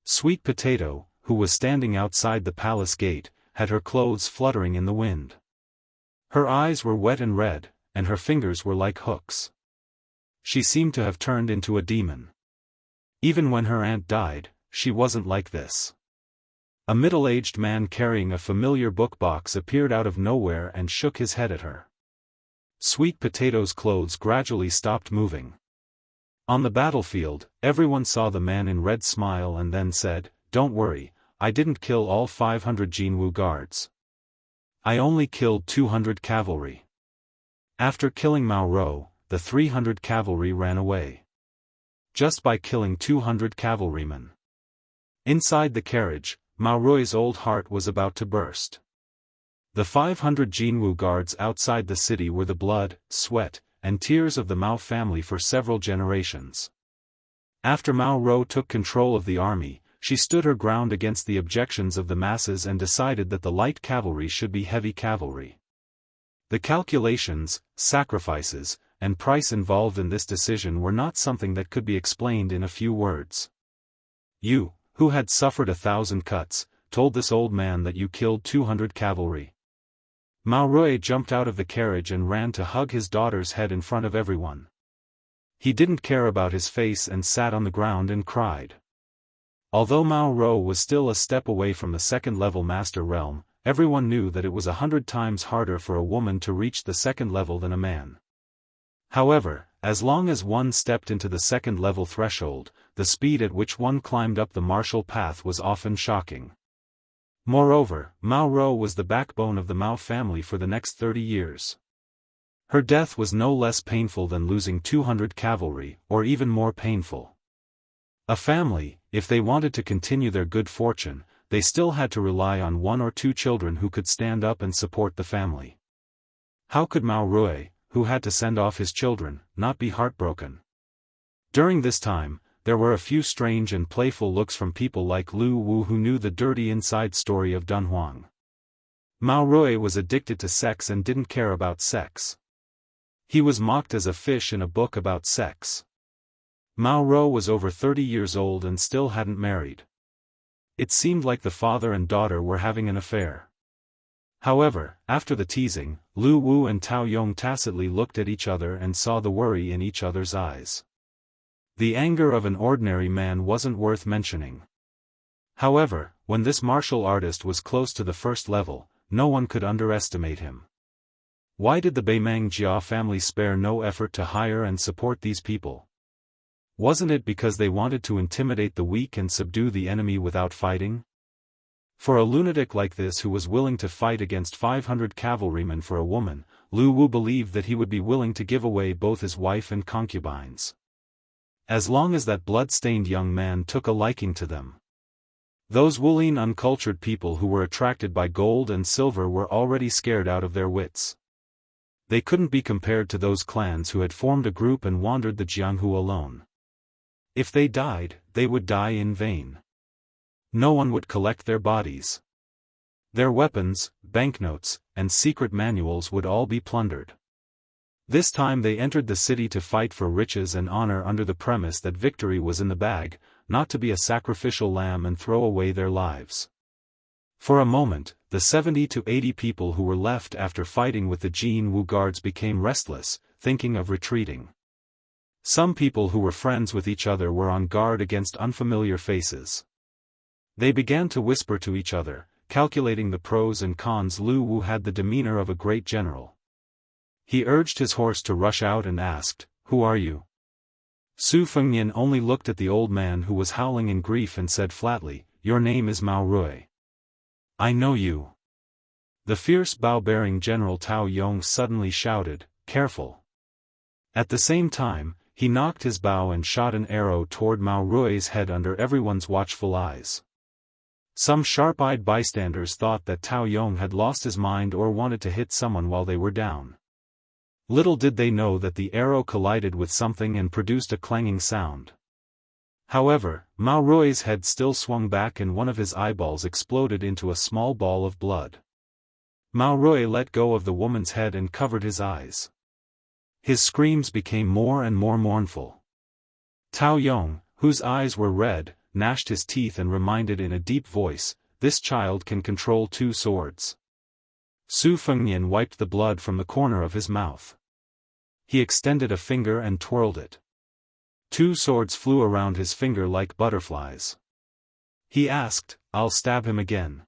Sweet Potato, who was standing outside the palace gate, had her clothes fluttering in the wind. Her eyes were wet and red, and her fingers were like hooks. She seemed to have turned into a demon. Even when her aunt died, she wasn't like this. A middle-aged man carrying a familiar book box appeared out of nowhere and shook his head at her. Sweet Potato's clothes gradually stopped moving. On the battlefield, everyone saw the man in red smile and then said, "Don't worry, I didn't kill all 500 Jianghu guards. I only killed 200 cavalry." After killing Mao Rou, the 300 cavalry ran away. Just by killing 200 cavalrymen. Inside the carriage, Mao Rou's old heart was about to burst. The 500 Jianghu guards outside the city were the blood, sweat, and tears of the Mao family for several generations. After Mao Rou took control of the army, she stood her ground against the objections of the masses and decided that the light cavalry should be heavy cavalry. The calculations, sacrifices, and price involved in this decision were not something that could be explained in a few words. "You, who had suffered 1,000 cuts, told this old man that you killed 200 cavalry." Mao Rou jumped out of the carriage and ran to hug his daughter's head in front of everyone. He didn't care about his face and sat on the ground and cried. Although Mao Rou was still a step away from the second-level master realm, everyone knew that it was 100 times harder for a woman to reach the second level than a man. However, as long as one stepped into the second-level threshold, the speed at which one climbed up the martial path was often shocking. Moreover, Mao Rou was the backbone of the Mao family for the next 30 years. Her death was no less painful than losing 200 cavalry, or even more painful. A family, if they wanted to continue their good fortune, they still had to rely on 1 or 2 children who could stand up and support the family. How could Mao Rou, who had to send off his children, not be heartbroken? During this time, there were a few strange and playful looks from people like Lu Wu who knew the dirty inside story of Dunhuang. Mao Rou was addicted to sex and didn't care about sex. He was mocked as a fish in a book about sex. Mao Rou was over 30 years old and still hadn't married. It seemed like the father and daughter were having an affair. However, after the teasing, Lu Wu and Tao Yong tacitly looked at each other and saw the worry in each other's eyes. The anger of an ordinary man wasn't worth mentioning. However, when this martial artist was close to the first level, no one could underestimate him. Why did the Beimang Jia family spare no effort to hire and support these people? Wasn't it because they wanted to intimidate the weak and subdue the enemy without fighting? For a lunatic like this who was willing to fight against 500 cavalrymen for a woman, Lu Wu believed that he would be willing to give away both his wife and concubines. As long as that blood-stained young man took a liking to them. Those Wulin uncultured people who were attracted by gold and silver were already scared out of their wits. They couldn't be compared to those clans who had formed a group and wandered the Jianghu alone. If they died, they would die in vain. No one would collect their bodies. Their weapons, banknotes, and secret manuals would all be plundered. This time they entered the city to fight for riches and honor under the premise that victory was in the bag, not to be a sacrificial lamb and throw away their lives. For a moment, the 70 to 80 people who were left after fighting with the Jianghu guards became restless, thinking of retreating. Some people who were friends with each other were on guard against unfamiliar faces. They began to whisper to each other, calculating the pros and cons. Lu Wu had the demeanor of a great general. He urged his horse to rush out and asked, "Who are you?" Su Fengnian only looked at the old man who was howling in grief and said flatly, "Your name is Mao Rui. I know you." The fierce bow-bearing General Tao Yong suddenly shouted, "Careful!" At the same time, he knocked his bow and shot an arrow toward Mao Rui's head under everyone's watchful eyes. Some sharp-eyed bystanders thought that Tao Yong had lost his mind or wanted to hit someone while they were down. Little did they know that the arrow collided with something and produced a clanging sound. However, Mao Rui's head still swung back and one of his eyeballs exploded into a small ball of blood. Mao Rui let go of the woman's head and covered his eyes. His screams became more and more mournful. Tao Yong, whose eyes were red, gnashed his teeth and reminded in a deep voice, "This child can control 2 swords." Su Fengnian wiped the blood from the corner of his mouth. He extended a finger and twirled it. 2 swords flew around his finger like butterflies. He asked, "I'll stab him again.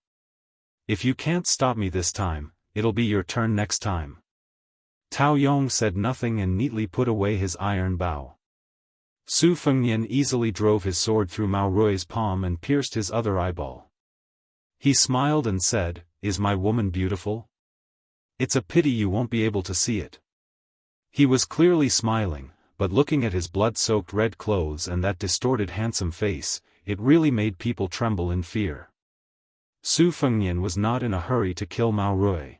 If you can't stop me this time, it'll be your turn next time." Tao Yong said nothing and neatly put away his iron bow. Su Fengnian easily drove his sword through Mao Rui's palm and pierced his other eyeball. He smiled and said, "Is my woman beautiful? It's a pity you won't be able to see it." He was clearly smiling, but looking at his blood-soaked red clothes and that distorted handsome face, it really made people tremble in fear. Su Fengnian was not in a hurry to kill Mao Rui.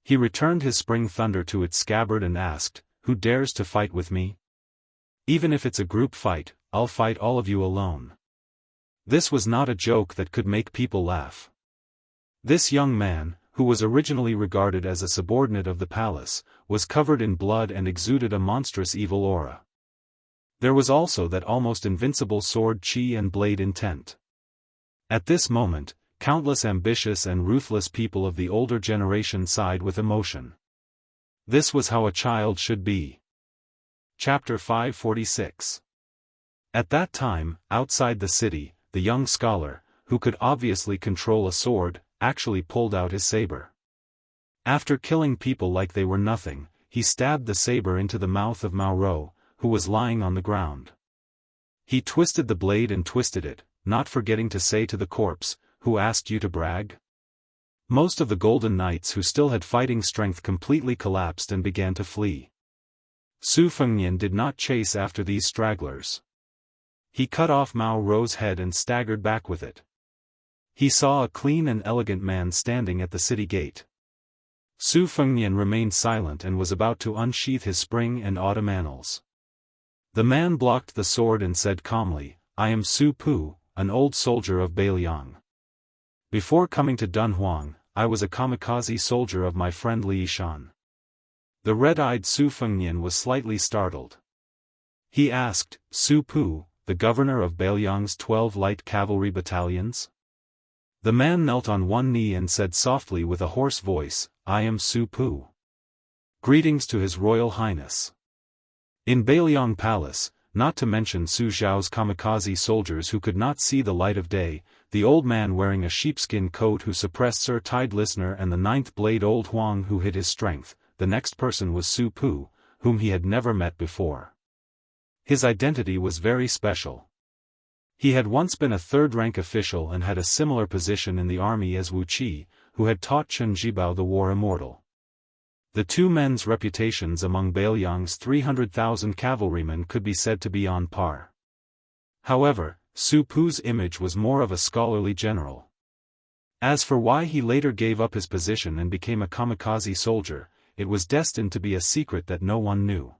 He returned his spring thunder to its scabbard and asked, "Who dares to fight with me? Even if it's a group fight, I'll fight all of you alone." This was not a joke that could make people laugh. This young man, who was originally regarded as a subordinate of the palace, was covered in blood and exuded a monstrous evil aura. There was also that almost invincible sword chi and blade intent. At this moment, countless ambitious and ruthless people of the older generation sighed with emotion. This was how a child should be. Chapter 546. At that time, outside the city, the young scholar, who could obviously control a sword, actually pulled out his saber. After killing people like they were nothing, he stabbed the saber into the mouth of Mao Rui, who was lying on the ground. He twisted the blade and twisted it, not forgetting to say to the corpse, "Who asked you to brag?" Most of the Golden Knights who still had fighting strength completely collapsed and began to flee. Su Fengnian did not chase after these stragglers. He cut off Mao Rui's head and staggered back with it. He saw a clean and elegant man standing at the city gate. Su Fengnian remained silent and was about to unsheath his spring and autumn annals. The man blocked the sword and said calmly, "I am Su Pu, an old soldier of Beiliang. Before coming to Dunhuang, I was a kamikaze soldier of my friend Li Shan." The red-eyed Su Fengnian was slightly startled. He asked, "Su Pu, the governor of Beiliang's 12 light cavalry battalions?" The man knelt on one knee and said softly with a hoarse voice, "I am Su Pu. Greetings to His Royal Highness." In Beiliang Palace, not to mention Su Zhao's kamikaze soldiers who could not see the light of day, the old man wearing a sheepskin coat who suppressed Sir Tide Listener and the 9th blade Old Huang who hid his strength, the next person was Su Pu, whom he had never met before. His identity was very special. He had once been a third-rank official and had a similar position in the army as Wu Qi, who had taught Chen Zhibao the war immortal. The two men's reputations among Beiliang's 300,000 cavalrymen could be said to be on par. However, Su Pu's image was more of a scholarly general. As for why he later gave up his position and became a kamikaze soldier, it was destined to be a secret that no one knew.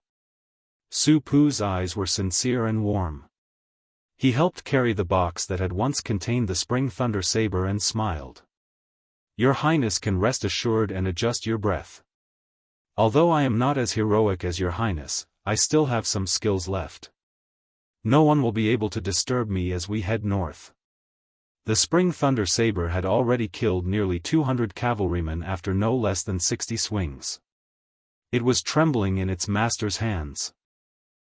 Su Pu's eyes were sincere and warm. He helped carry the box that had once contained the spring thunder saber and smiled. Your Highness can rest assured and adjust your breath. Although I am not as heroic as your Highness, I still have some skills left. No one will be able to disturb me as we head north. The spring thunder saber had already killed nearly 200 cavalrymen after no less than 60 swings. It was trembling in its master's hands.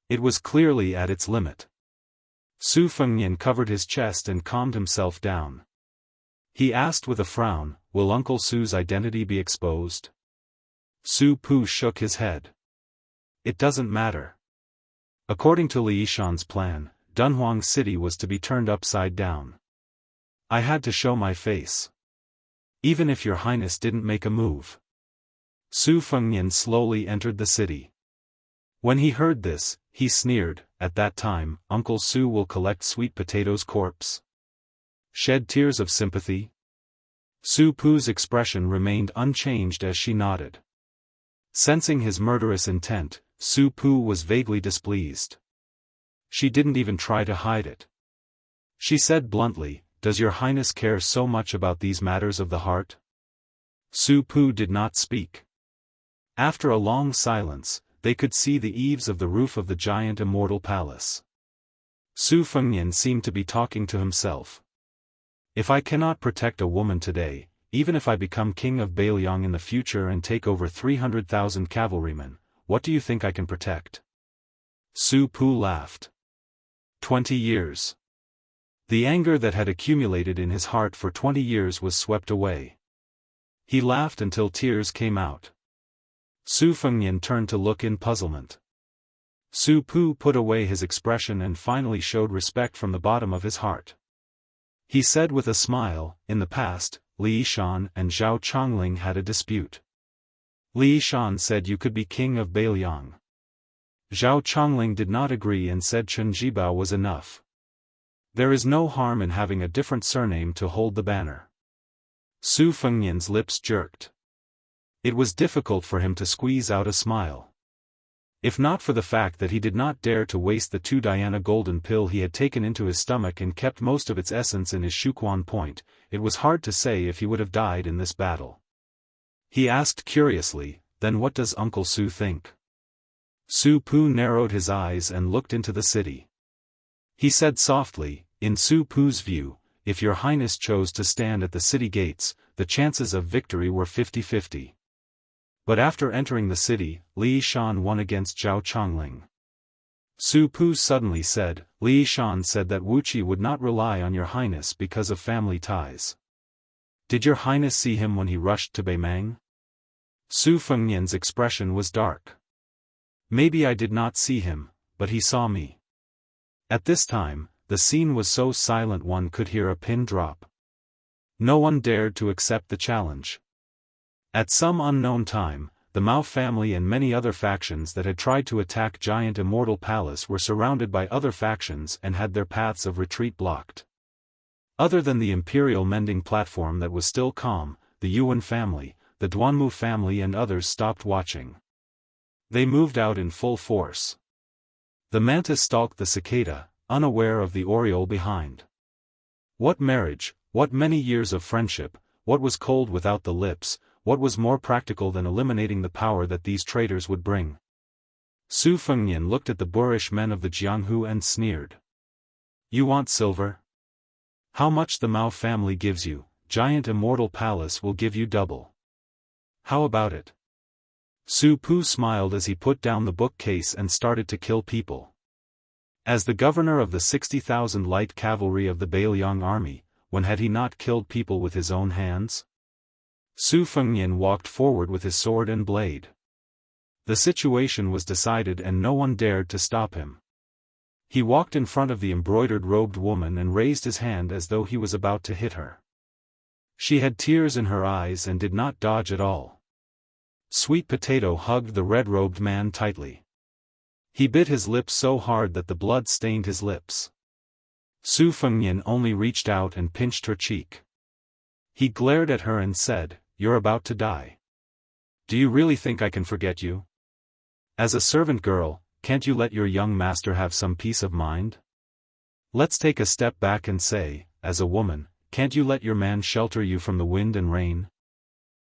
It was clearly at its limit. Su Fengnian covered his chest and calmed himself down. He asked with a frown, will Uncle Su's identity be exposed? Su Pu shook his head. It doesn't matter. According to Li Yishan's plan, Dunhuang City was to be turned upside down. I had to show my face. Even if your Highness didn't make a move. Su Fengnian slowly entered the city. When he heard this, he sneered, at that time, Uncle Su will collect Sweet Potato's corpse. Shed tears of sympathy? Su Pu's expression remained unchanged as she nodded. Sensing his murderous intent, Su Pu was vaguely displeased. She didn't even try to hide it. She said bluntly, does your Highness care so much about these matters of the heart? Su Pu did not speak. After a long silence, they could see the eaves of the roof of the giant Immortal Palace. Su Fengnian seemed to be talking to himself. If I cannot protect a woman today, even if I become king of Bailiang in the future and take over 300,000 cavalrymen, what do you think I can protect? Su Pu laughed. 20 years. The anger that had accumulated in his heart for 20 years was swept away. He laughed until tears came out. Su Fengnian turned to look in puzzlement. Su Pu put away his expression and finally showed respect from the bottom of his heart. He said with a smile, in the past, Li Yishan and Zhao Chongling had a dispute. Li Yishan said you could be king of Bailiang. Zhao Chongling did not agree and said Chen Jibao was enough. There is no harm in having a different surname to hold the banner. Su Fengnian's lips jerked. It was difficult for him to squeeze out a smile. If not for the fact that he did not dare to waste the 2 Diana golden pill he had taken into his stomach and kept most of its essence in his Shuquan point, it was hard to say if he would have died in this battle. He asked curiously, then what does Uncle Su think? Su Pu narrowed his eyes and looked into the city. He said softly, in Su Pu's view, if your Highness chose to stand at the city gates, the chances of victory were 50-50. But after entering the city, Li Yishan won against Zhao Chongling. Su Pu suddenly said, Li Yishan said that Wuqi would not rely on your Highness because of family ties. Did your Highness see him when he rushed to Beimang? Su Fengnian's expression was dark. Maybe I did not see him, but he saw me. At this time, the scene was so silent one could hear a pin drop. No one dared to accept the challenge. At some unknown time, the Mao family and many other factions that had tried to attack giant Immortal Palace were surrounded by other factions and had their paths of retreat blocked. Other than the imperial mending platform that was still calm, the Yuan family, the Duanmu family and others stopped watching. They moved out in full force. The mantis stalked the cicada, unaware of the oriole behind. What marriage, what many years of friendship, what was cold without the lips, what was more practical than eliminating the power that these traitors would bring? Su Fengnian looked at the boorish men of the Jianghu and sneered. You want silver? How much the Mao family gives you, giant Immortal Palace will give you double. How about it? Su Pu smiled as he put down the bookcase and started to kill people. As the governor of the 60,000 light cavalry of the Bailiang army, when had he not killed people with his own hands? Su Fengnian walked forward with his sword and blade. The situation was decided and no one dared to stop him. He walked in front of the embroidered-robed woman and raised his hand as though he was about to hit her. She had tears in her eyes and did not dodge at all. Sweet Potato hugged the red-robed man tightly. He bit his lips so hard that the blood stained his lips. Su Fengnian only reached out and pinched her cheek. He glared at her and said, You're about to die. Do you really think I can forget you? As a servant girl, can't you let your young master have some peace of mind? Let's take a step back and say, as a woman, can't you let your man shelter you from the wind and rain?